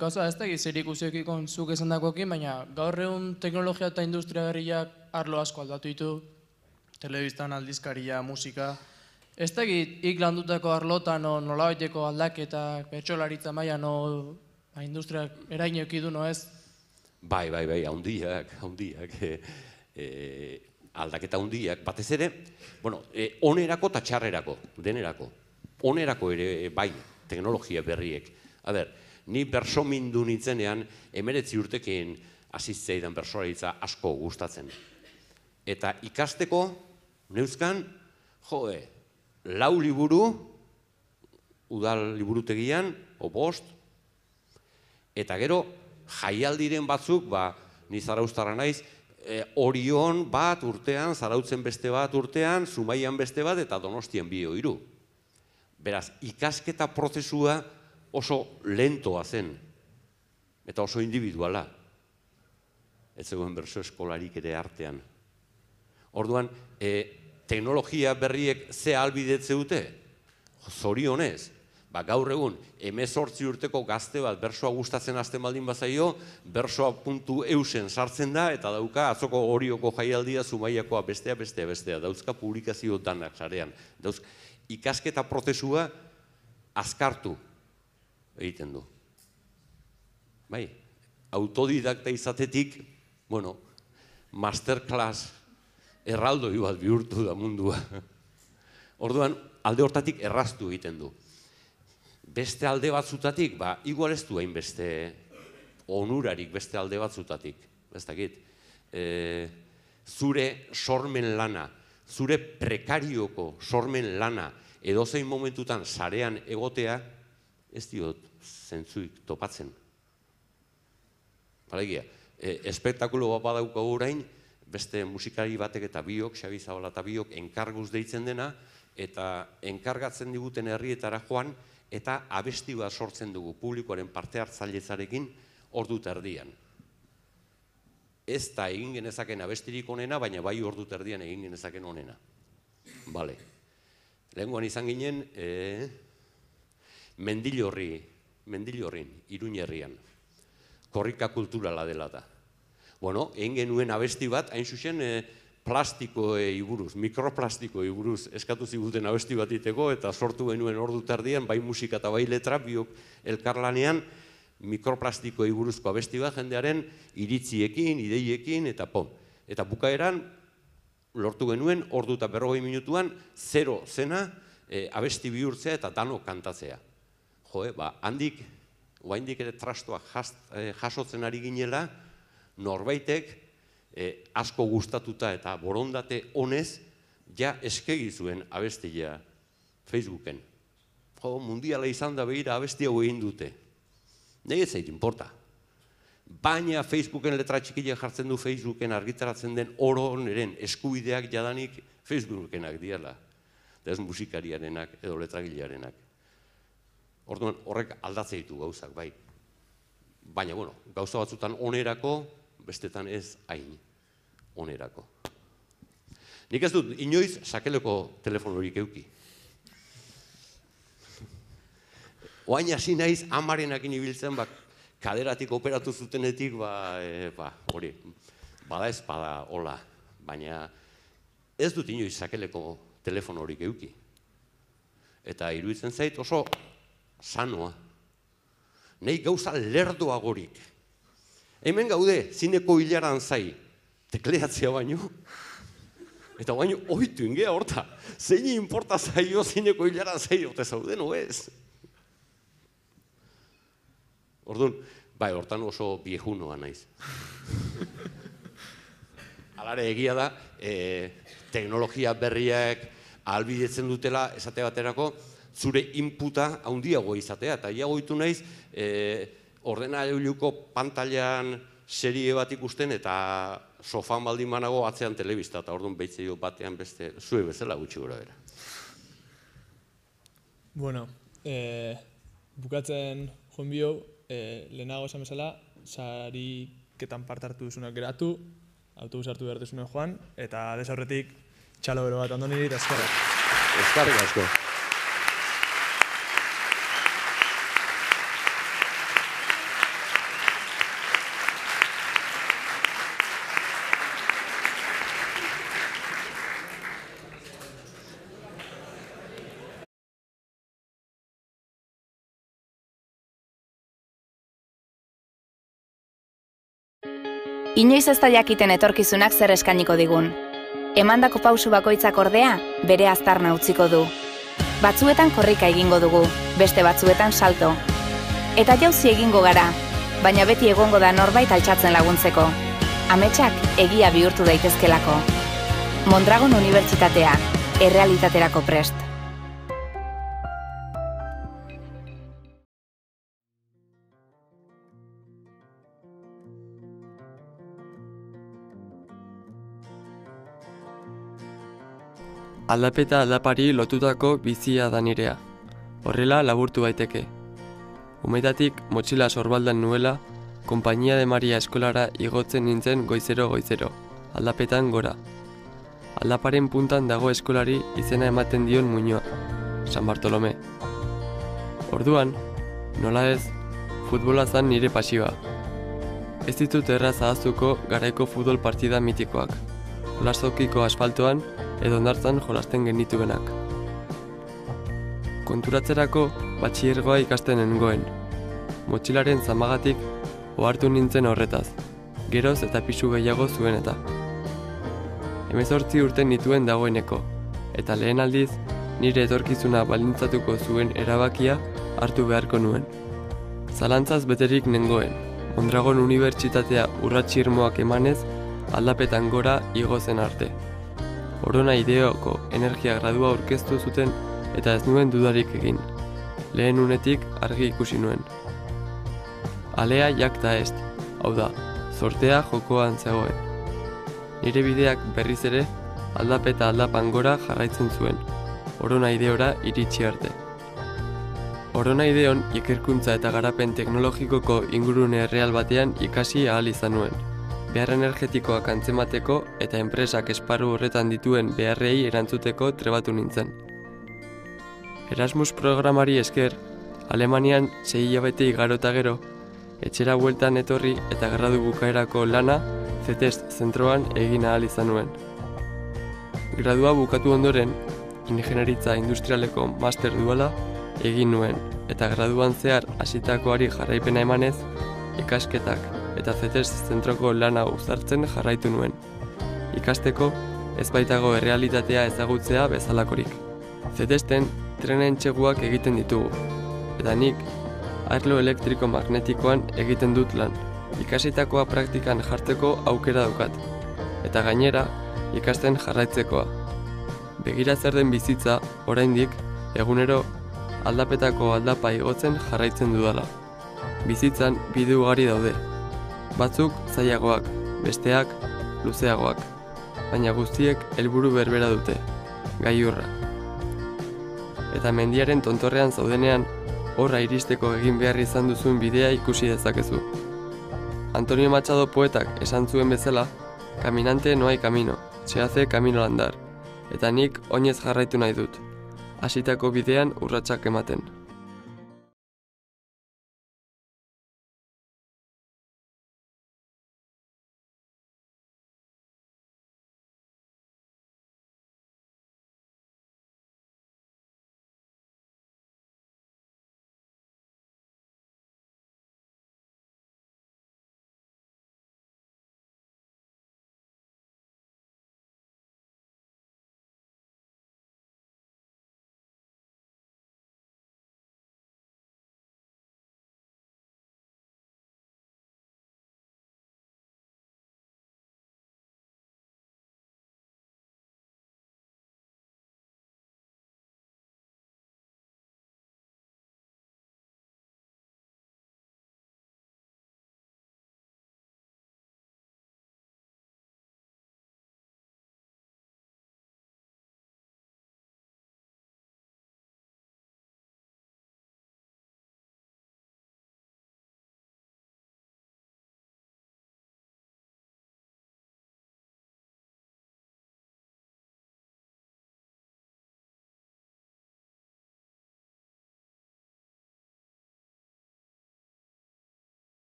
gauza ez da zer ikusiokikon zuk esan dakoekin, baina gaur egun teknologia eta industria berriak arlo asko aldatu ditu, telebistan, aldizkaria, musika. Ez da ik landutako arlotan nolabaiteko aldaketak, bertsolaritza mailan industriak erainoki du, no ez? Bai, handiak, aldaketa handiak, batez ere, onerako eta txarrerako, denerako. Onerako ere, bai, teknologia berriek. Ni bersomindu nintzenean, 19 urtekin asitzeidan bertsolaritza asko gustatzen. Eta ikasteko, neuzkan, 4 liburu, udal liburutegian, o 5, eta gero, jaialdiren batzuk, ni zarauztarra naiz, Orion bat urtean, Zarautzen beste bat urtean, Zumaian beste bat, eta Donostian 2 o 3. Beraz, ikasketa prozesua oso lentoa zen, eta oso individuala. Ez zegoen berso eskolarik ere artean. Orduan, teknologia berriek ze ahalbidetze dute? Zorionez, gaur egun, 18 urteko gazte bat bersoa gustatzen hasten baldin bazaio, bersoa.eusen sartzen da, eta dauka atzoko Orioko jaialdia, Zumaiakoa bestea, dauzka publikazio danak sarean. Ikasketa prozesua azkartu egiten du. Bai, autodidakta izatetik, masterclass erraldoi bat bihurtu da mundua. Orduan, alde hortatik erraztu egiten du. Beste alde batzutatik, igual ez du hainbeste onurarik beste alde batzutatik. Ez dakit. Zure sormen lana, zure prekarioko sormen lana, edozein momentutan sarean egotea, ez diot zentzuik topatzen. Balegia, espektakulo bat badaukagu orain, beste musikari batek eta biok, Xabi Zabala eta biok, enkarguz deitzen dena, eta enkargatzen diguten herrietara joan, eta abesti bat sortzen dugu publikoaren parte hartzailezarekin ordu terdian. Ez da egin genezaken abestirik onena, baina bai ordu terdian egin genezaken onena. Bale. Lehenguan izan ginen, Mendillorrin, Iruñerrian. Korrika kulturala dela da. Egin genuen abesti bat, hain zuzen, plastikoei buruz, mikroplastikoei buruz eskatu ziguten abesti bat iteko, eta sortu genuen ordu terdian, bai musika eta bai letra, biok elkarlanean, mikroplastikoei buruzko abesti bat, jendearen iritziekin, ideiekin, eta Eta bukaeran, lortu genuen, ordu eta 40 minutuan, 0 zena, abesti bihurtzea eta dano kantatzea. Handik, oraindik ere trastoa jasotzen ari ginela, norbaitek, asko gustatuta eta borondate honez, ja eskegi zuen abestia Facebooken. Mundiala izan da behira abesti hau egin dute. Nei ez zait inporta. Baina Facebooken letra txikia jartzen du Facebooken argitaratzen den oro neren eskubideak jadanik Facebookenak diala. Ez musikariarenak edo letragilearenak. Orduan horrek aldatze ditu gauzak, bai. Baina, gauza batzutan onerako, bestetan ez hain onerako. Nik ez dut, inoiz sakeleko telefonorik euki. Oain hasi naiz, amarenakin ibiltzen, kaderatik operatu zutenetik, hori, bada ez bada hola. Baina ez dut inoiz sakeleko telefonorik euki. Eta iruditzen zait oso sanoa. Nei gauza lerdoagorik. Hemen gaude, zineko hilaran zai, tekleatzea baino, eta baino ohitu ingea horta, zein inporta zaio zineko hilaran zai, ote zauden, ez? Orduan, hortan oso viejunoa naiz. Alare egia da, teknologia berriak ahalbidetzen dutela, esate baterako, zure inputa handiago izatea, eta iagoitu naiz, ordenagailuko pantailan serie bat ikusten eta sofan baldin manago atzean telebista, eta orduan behitzeio batean beste zue bezala gutxi gora bera. Bukatzen joan bio, lehenago esan bezala, sariketan parte hartu duzunak geratu, autobus hartu behar duzunak joan, eta aldez aurretik txalo bero bat, Andoni eta eskerrak. Eskerrik asko. Inoiz ez da jakiten etorkizunak zer eskainiko digun. Emandako pausu bakoitzak ordea, bere aztarna utziko du. Batzuetan korrika egingo dugu, beste batzuetan salto. Eta jauzi egingo gara, baina beti egongo da norbait altxatzen laguntzeko. Ametsak egia bihurtu daitezkelako. Mondragon Unibertsitatea, errealitaterako prest. Aldapeta aldapari lotutako bizia da nirea. Horrela laburtu daiteke. Umeetatik motxila sorbaldan nuela, Konpainia de Maria eskolara igotzen nintzen goizero, aldapetan gora. Aldaparen puntan dago eskolari izena ematen dion muinoa, San Bartolome. Orduan, nola ez, futbola zan nire pasioa. Ez ditut erraz ahaztuko garaiko futbol partida mitikoak, jolastokiko asfaltoan edo hondartzan jolasten genituenak. Konturatzerako batxillergoa ikasten nengoen. Motxilaren zamagatik ohartu nintzen horretaz, geroz eta pisu gehiago zuen eta. 18 urte nituen dagoeneko, eta lehen aldiz nire etorkizuna baldintzatuko zuen erabakia hartu beharko nuen. Zalantzaz beterik nengoen, Mondragon Unibertsitatea urratsi irmoak emanez aldapetan gora igo zen arte. Orona ideoko energia gradua aurkeztu zuten eta ez nuen dudarik egin. Lehen unetik argi ikusi nuen. Alea jakta est, hau da, sortea jokoan zegoen. Nire bideak berriz ere aldapeta aldapan gora jarraitzen zuen, orona ideora iritsi arte. Orona ideon ikerkuntza eta garapen teknologikoko ingurune erreal batean ikasi ahal izan nuen. Behar energetikoak antzemateko eta enpresak esparru horretan dituen beharrei erantzuteko trebatu nintzen. Erasmus programari esker, Alemanian 6 hilabete igaro eta gero, etxera bueltan etorri eta gradu bukaerako lana CETEST zentroan egin ahal izan nuen. Gradua bukatu ondoren, ingenieritza industrialeko master duala egin nuen, eta graduan zehar hasitakoari jarraipena emanez, ikasketak eta CETEST zentroko lana uzartzen jarraitu nuen. Ikasteko, ez baitago errealitatea ezagutzea bezalakorik. CETESTen trenen txeguak egiten ditugu, eta nik arlo elektriko magnetikoan egiten dut lan. Ikasitakoa praktikan jartzeko aukera daukat, eta gainera ikasten jarraitzekoa. Begira zer den bizitza, oraindik, egunero aldapetako aldapa igotzen jarraitzen dudala. Bizitzan bide ugari daude. Batzuk zailagoak, besteak luzeagoak, baina guztiek helburu berbera dute, gailurra. Eta mendiaren tontorrean zaudenean, horra iristeko egin behar izan duzuen bidea ikusi dezakezu. Antonio Machado poetak esan zuen bezala, caminante no hay camino, se hace camino al andar, eta nik oinez jarraitu nahi dut, hasitako bidean urratsak ematen.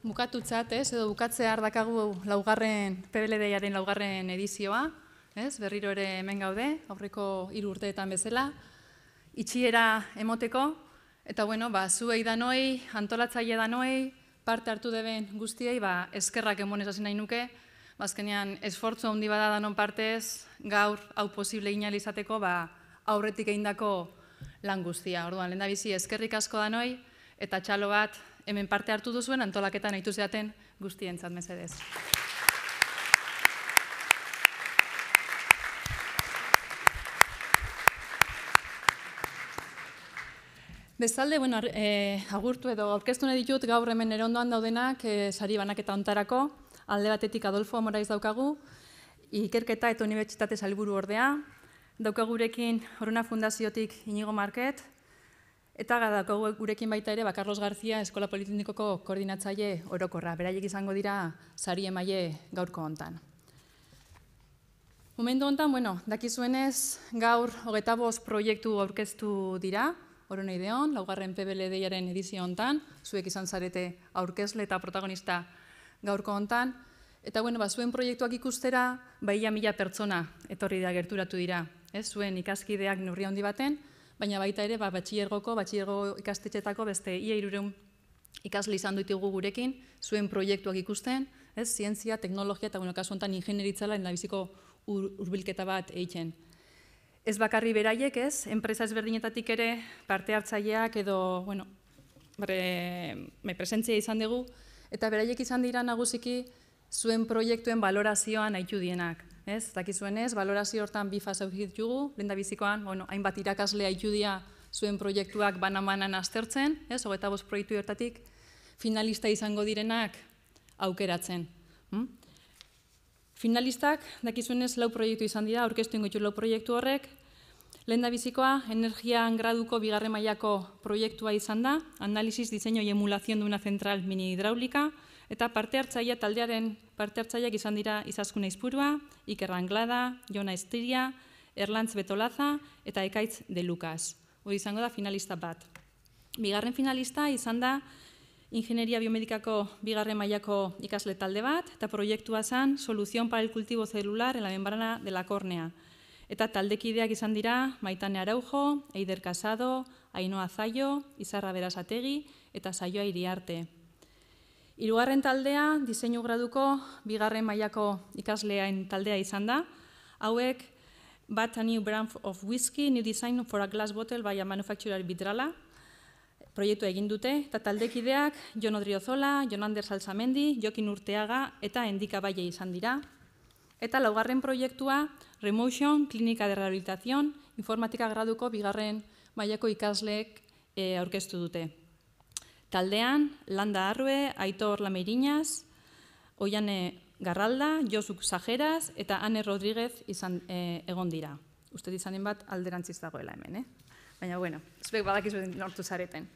bukatutzat, edo bukatzear dakagu laugarren, PBLD-aren laugarren edizioa, berriro ere hemen gaude, aurreko 3 urteetan bezala, itxiera emoteko, eta zuei danoi, antolatzaile danoi, parte hartu deben guztiei, eskerrak emonez hasi nahi nuke, azkenean esfortzu handi bada danon partez, gaur hau posible egin ahal izateko, aurretik egindako lan guztia. Orduan, lehendabizi eskerrik asko danoi, eta txalo bat hemen parte hartu duzuen antolaketan nahitu zeaten guztientzat mesedez. Bestalde, agurtu edo aurkeztu nahi ditut gaur hemen nire ondoan daudenak sari banaketa hontarako, alde batetik Adolfo Amoraiz daukagu, ikerketa eta unibertsitate sailburu ordea, daukagurekin Orona Fundaziotik Inigo Market, eta daukagu gurekin baita ere Carlos García Eskola Politeknikoko koordinatzaile orokorra, beraiek izango dira sari emaile gaurko hontan. Momentu hontan, dakizuenez, gaur 25 proiektu aurkeztu dira, Orona Ideon, laugarren PBLD-aren edizio hontan, zuek izan zarete aurkezle eta protagonista gaurko hontan, eta zuen proiektuak ikustera, 1.000 pertsona etorri da gerturatu dira, zuen ikaskideak neurri handi baten, baina baita ere batxilergo ikastetxetako beste ia 300 ikasle izan ditugu gurekin, zuen proiektuak ikusten, zientzia, teknologia eta kasu honetan ingenieritzala lehendabiziko hurbilketa bat egiten. Ez bakarri beraiek, enpresa ezberdinetatik ere parte hartzaileak edo, presentzia izan dugu, eta beraiek izan dira nagusiki zuen proiektuen balorazioan nahitu dienak. Dakizuenez, balorazio hortan 2 fase ditugu, lehendabizikoan, hainbat irakasle nahitu dia zuen proiektuak banan-banan aztertzen, 25 proiektu hortatik, finalista izango direnak aukeratzen. Finalistak, dakizuenez, 4 proiektu izan dira, aurkeztu ingo ditu 4 proiektu horrek. Lehendabizikoa, energian graduko 2. mailako proiektua izan da, análisis, diseño y emulación de una central mini hidráulica, eta parte hartzailea taldearen parte hartzaileak izan dira Izaskun Aizpurua, Iker Anglada, Jona Estiria, Erlantz Betolaza eta Ekaitz de Lucas. Hori izango da finalista bat. 2. finalista izan da Ingenieria Biomedikako 2. mailako ikasle talde bat, eta proiektua zen Solución para el cultivo celular en la membrana de la córnea. Eta taldekideak izan dira Maitane Araujo, Eider Casado, Ainhoa Zaio, Izarra Berasategi eta Saioa Iriarte. 3. taldea, diseinu graduko 2. mailako ikasleain taldea izan da. Hauek, bat a new brand of whiskey, new design for a glass bottle by a manufacturer Vidrala. Proiektu egin dute, eta taldekideak Jon Odriozola, Jon Ander Salsamendi, Jokin Urteaga eta Endika Baile izan dira. Eta 4. proiektua, Remotion, Klinika de Rehabilitación, informatika graduko 2. mailako ikasleek aurkeztu dute. Taldean, Landa Arrue, Aitor Lameirinaz, Oiane Garralda, Josuk Sajeras eta Ane Rodríguez egon dira. Uste izanen bat alderantziz dagoela hemen, Baina, zuek badakizu nortu zareten.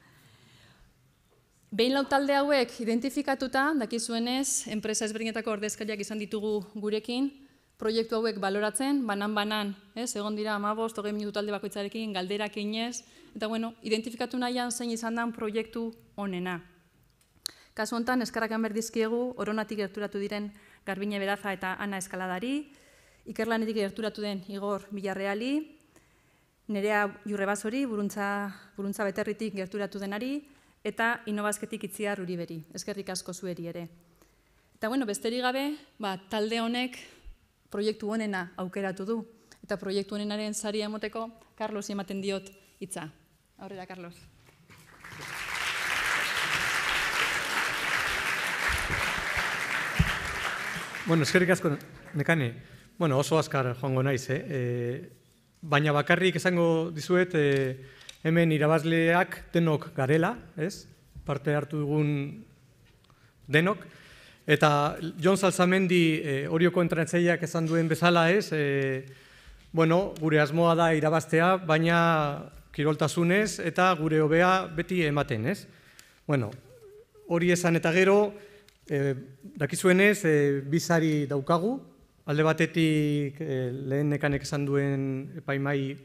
Behin 4 talde hauek identifikatuta, dakizuenez, enpresa ezberdinetako ordezkariak izan ditugu gurekin, proiektu hauek baloratzen, banan-banan, egon dira 15-20 minutu talde bakoitzarekin, galderak inez, eta identifikatu nahian zein izan den proiektu honena. Kasu honetan, eskarrak berdizkiegu, Oronatik gerturatu diren Garbine Beraza eta Ana Eskaladari, Ikerlanetik gerturatu den Igor Villarreali, Nerea Jurrebasori, Buruntza Beterritik gerturatu denari, eta Inobazketik Itziar Uriberi, eskerrik asko zueri ere. Eta besterik gabe, talde honek proiektu honena aukeratu du, eta proiektu honenaren saria emoteko, Carlos ematen diot hitza. Aurrera, Carlos. Eskerrik asko, Nekane. Oso azkar joango naiz, baina bakarrik esango dizuet, hemen irabazleak denok garela, parte hartu dugun denok, eta Jon Salsamendi Orioko entrenatzaileak esan duen bezala, gure asmoa da irabaztea, baina kiroltasunez eta gure hobea beti ematen, hori esan eta gero, dakizuenez, 2 sari daukagu, alde batetik lehen Nekanek esan duen epaimai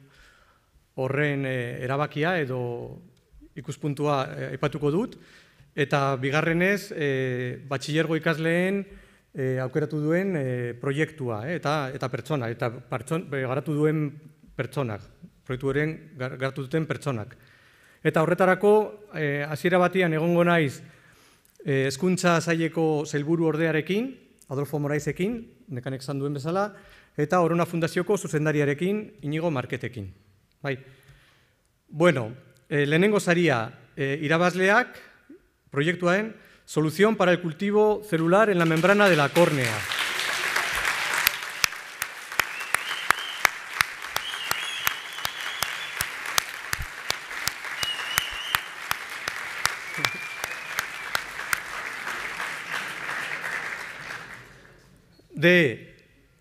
horren erabakia edo ikuspuntua aipatuko dut, eta bigarrenez, batxilergo ikasleen aukeratu duen proiektua eta pertsona, eta garatu duen pertsonak, proiektuaren garatu duten pertsonak. Eta horretarako, hasiera batian egongo naiz Hezkuntza Saileko sailburu ordearekin, Adolfo Moraizekin, nekanek esan duen bezala, eta Orona Fundazioko zuzendariarekin, Inigo Marketekin. Bueno, lehenengo saria irabazleak, proiektuaren, Solución para el cultivo celular en la membrana de la córnea.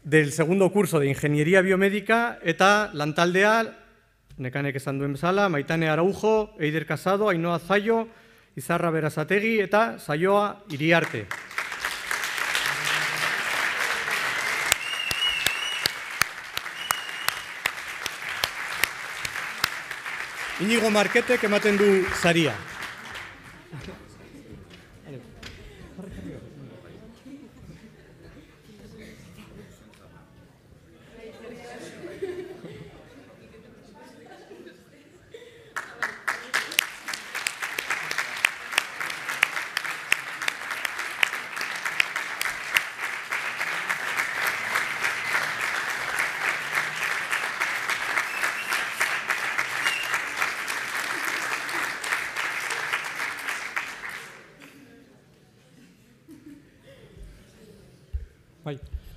Del segundo curso de Ingeniería Biomédica eta lantaldea, nekanek esan duen bezala, Maitane Araujo, Eider Casado, Ainhoa Zaio, Izarra Berazategi eta Saioa Iriarte. Inigo Marketek ematen du saria.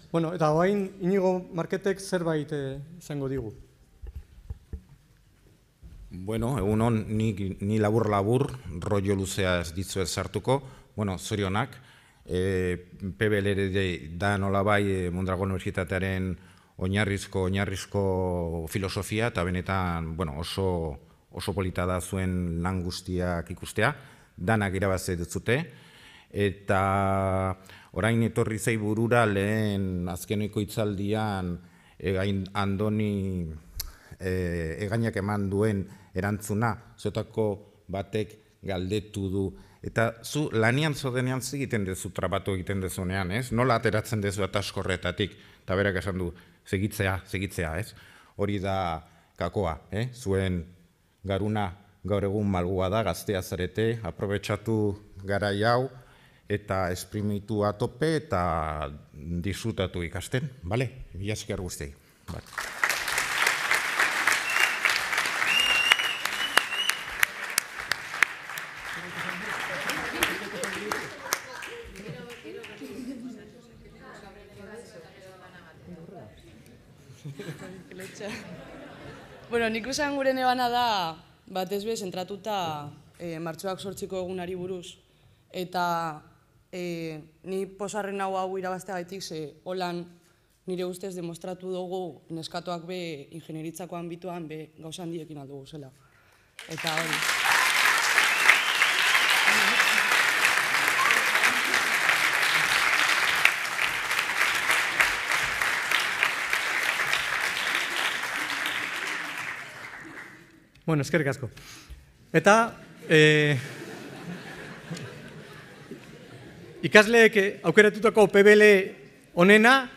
Bueno, eta orain Inigo Marketek zerbait izango digu. Bueno, egunon, ni labur-labur, rollo luzea ez ditzuet sartuko. Bueno, zorionak, PBLR da nolabai Mondragon Unibertsitatearen oinarrizko filosofia, eta benetan oso polita da zuen lan guztiak ikustea, danak irabazi dutzute, eta orain etorri zei burura lehen azkeneko hitzaldian Andoni egainak eman duen erantzuna, zotako batek galdetu du. Eta zu lanian zodenean egiten dezu, trabatu egiten dezunean, ez? Nola ateratzen dezu ataskorretatik, eta berak esan du, segitzea, ez? Hori da kakoa, zuen garuna gaur egun malgua da, gaztea zarete, aprobetxatu garai hau, eta esprimitu atope eta disfrutatu ikasten, bale? Bila esker guztiei. Bueno, nik usan gure nebana da, batez be, zentratuta martxoak 8ko egunari buruz. Eta ni posarren hau irabazteagatik ze holan nire ustez demostratu dugu neskatoak be ingenieritzako anbituan be gauza handiekin aldugu zela. Eta hori. Bueno, eskerrik asko. Eta ikasleek aukeratutako PBL onena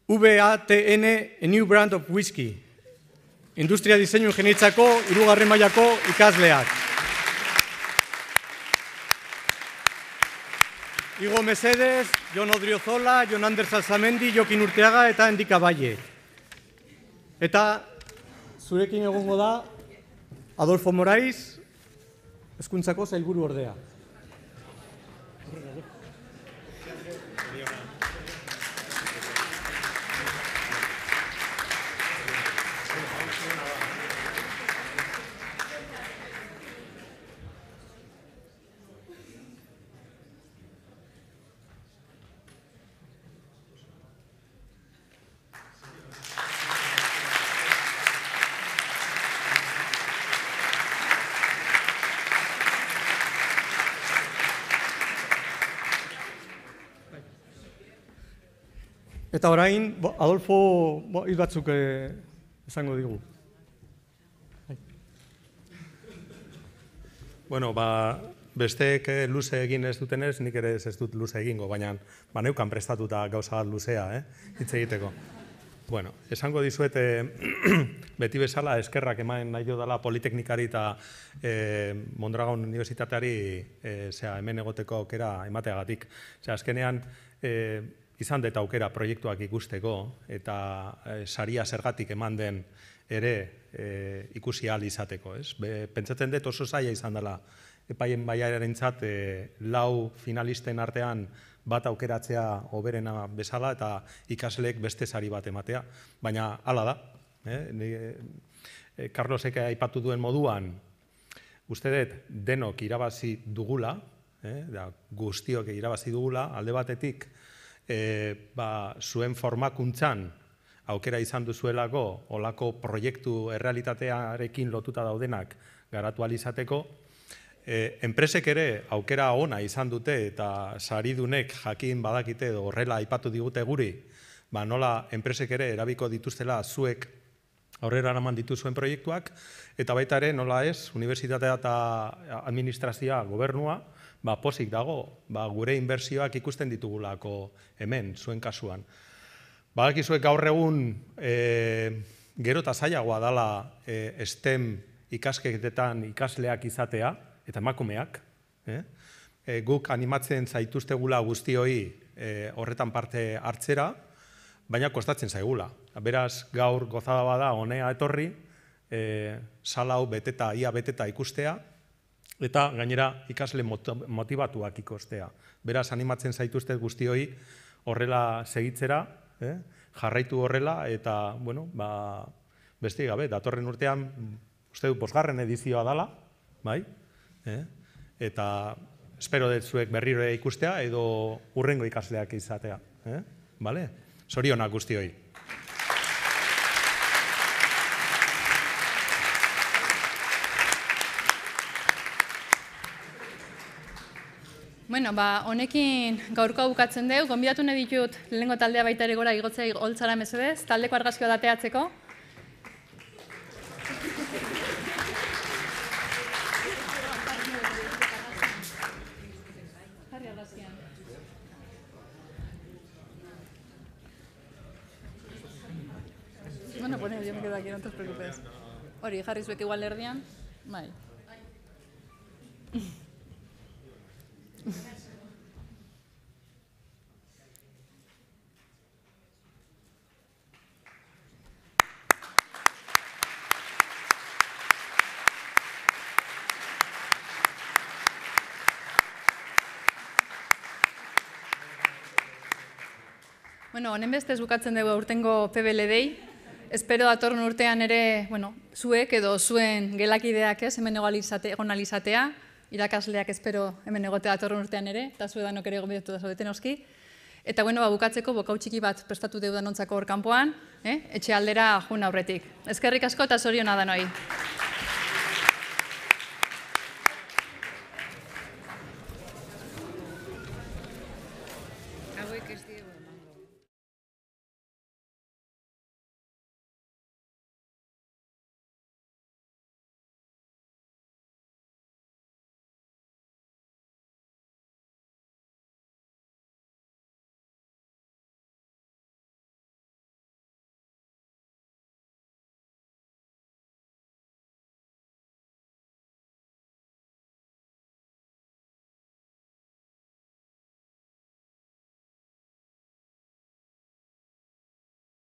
VATN, a new brand of whisky. Industria diseinu ingenieritzako 3. mailako ikasleak. Igo Mesedes, Jon Odriozola, Jon Ander Salsamendi, Jokin Urteaga eta Endika Baie. Eta zurekin egongo da Adolfo Moraiz, Hezkuntzako sailburu ordea. Eta orain, Adolfo hitz batzuk esango digu. Bueno, besteek luze egin ez dutenez, nik ere ez dut luze egingo, baina neukan prestatuta gauza bat luzea, hitz egiteko. Bueno, esango dizuet, beti bezala eskerrak eman nahi dela Politeknikari eta Mondragon Unibertsitateari hemen egoteko aukera emateagatik. Azkenean, izan dut aukera proiektuak ikusteko eta saria zergatik eman den ere ikusi ahal izateko. Pentsatzen dut oso zaila izan dela epaien baiarentzat 4 finalisten artean bat aukeratzea hoberena bezala eta ikasleek beste sari bat ematea. Baina hala da. Carlosek aipatu duen moduan, uste dut denok irabazi dugula, guztiok irabazi dugula, alde batetik zuen formakuntzan aukera izan duzuelako olako proiektu errealitatearekin lotuta daudenak garatu ahal izateko. Enpresek ere aukera ona izan dute eta saridunek jakin badakite edo horrela aipatu digute guri, nola enpresek ere erabiko dituztela zuek aurrera eraman dituzuen proiektuak, eta baita ere nola ez, unibertsitatea eta administrazioa, gobernua, pozik dago, gure inbertsioak ikusten ditugulako hemen, zuen kasuan. Badakizuek gaur egun gero eta zailagoa dela STEM ikasketetan ikasleak izatea, eta emakumeak. Guk animatzen zaituztegula guztioi horretan parte hartzera, baina kostatzen zaigula. Beraz, gaur gozada bada honea etorri, sala hau ia beteta ikustea, eta gainera ikasle motivatuak ikustea. Beraz, animatzen zaituzte guztioi horrela segitzera, jarraitu horrela, eta, beste gabe, datorren urtean, uste du, 5. edizioa dela, bai? Eta espero dut zuek berriro ikustea edo hurrengo ikasleak izatea. Zorionak guztioi. Bueno, honekin gaurkoa bukatzen dugu, gonbidatu nahi ditut lehenengo taldea baita ere gora igotzea holtzara mesedez, taldeko argazki bat ateatzeko. Bueno, pues yo me quedo aquí, no te preocupes. Hori, jarri zuek igual erdian. Bai. Bueno, honen bestez bukatzen dugu aurtengo PBL-dei. Espero datorren urtean ere, zuek edo zuen gelakideak hemen egon alizatea, irakasleak espero hemen egotea datorren urtean ere, eta zue danok ere gonbidatu da zaudeten oski. Eta bukatzeko bokau txiki bat prestatu dugu danontzako hor kanpoan, etxe aldera jun aurretik. Eskerrik asko eta zoriona danoi.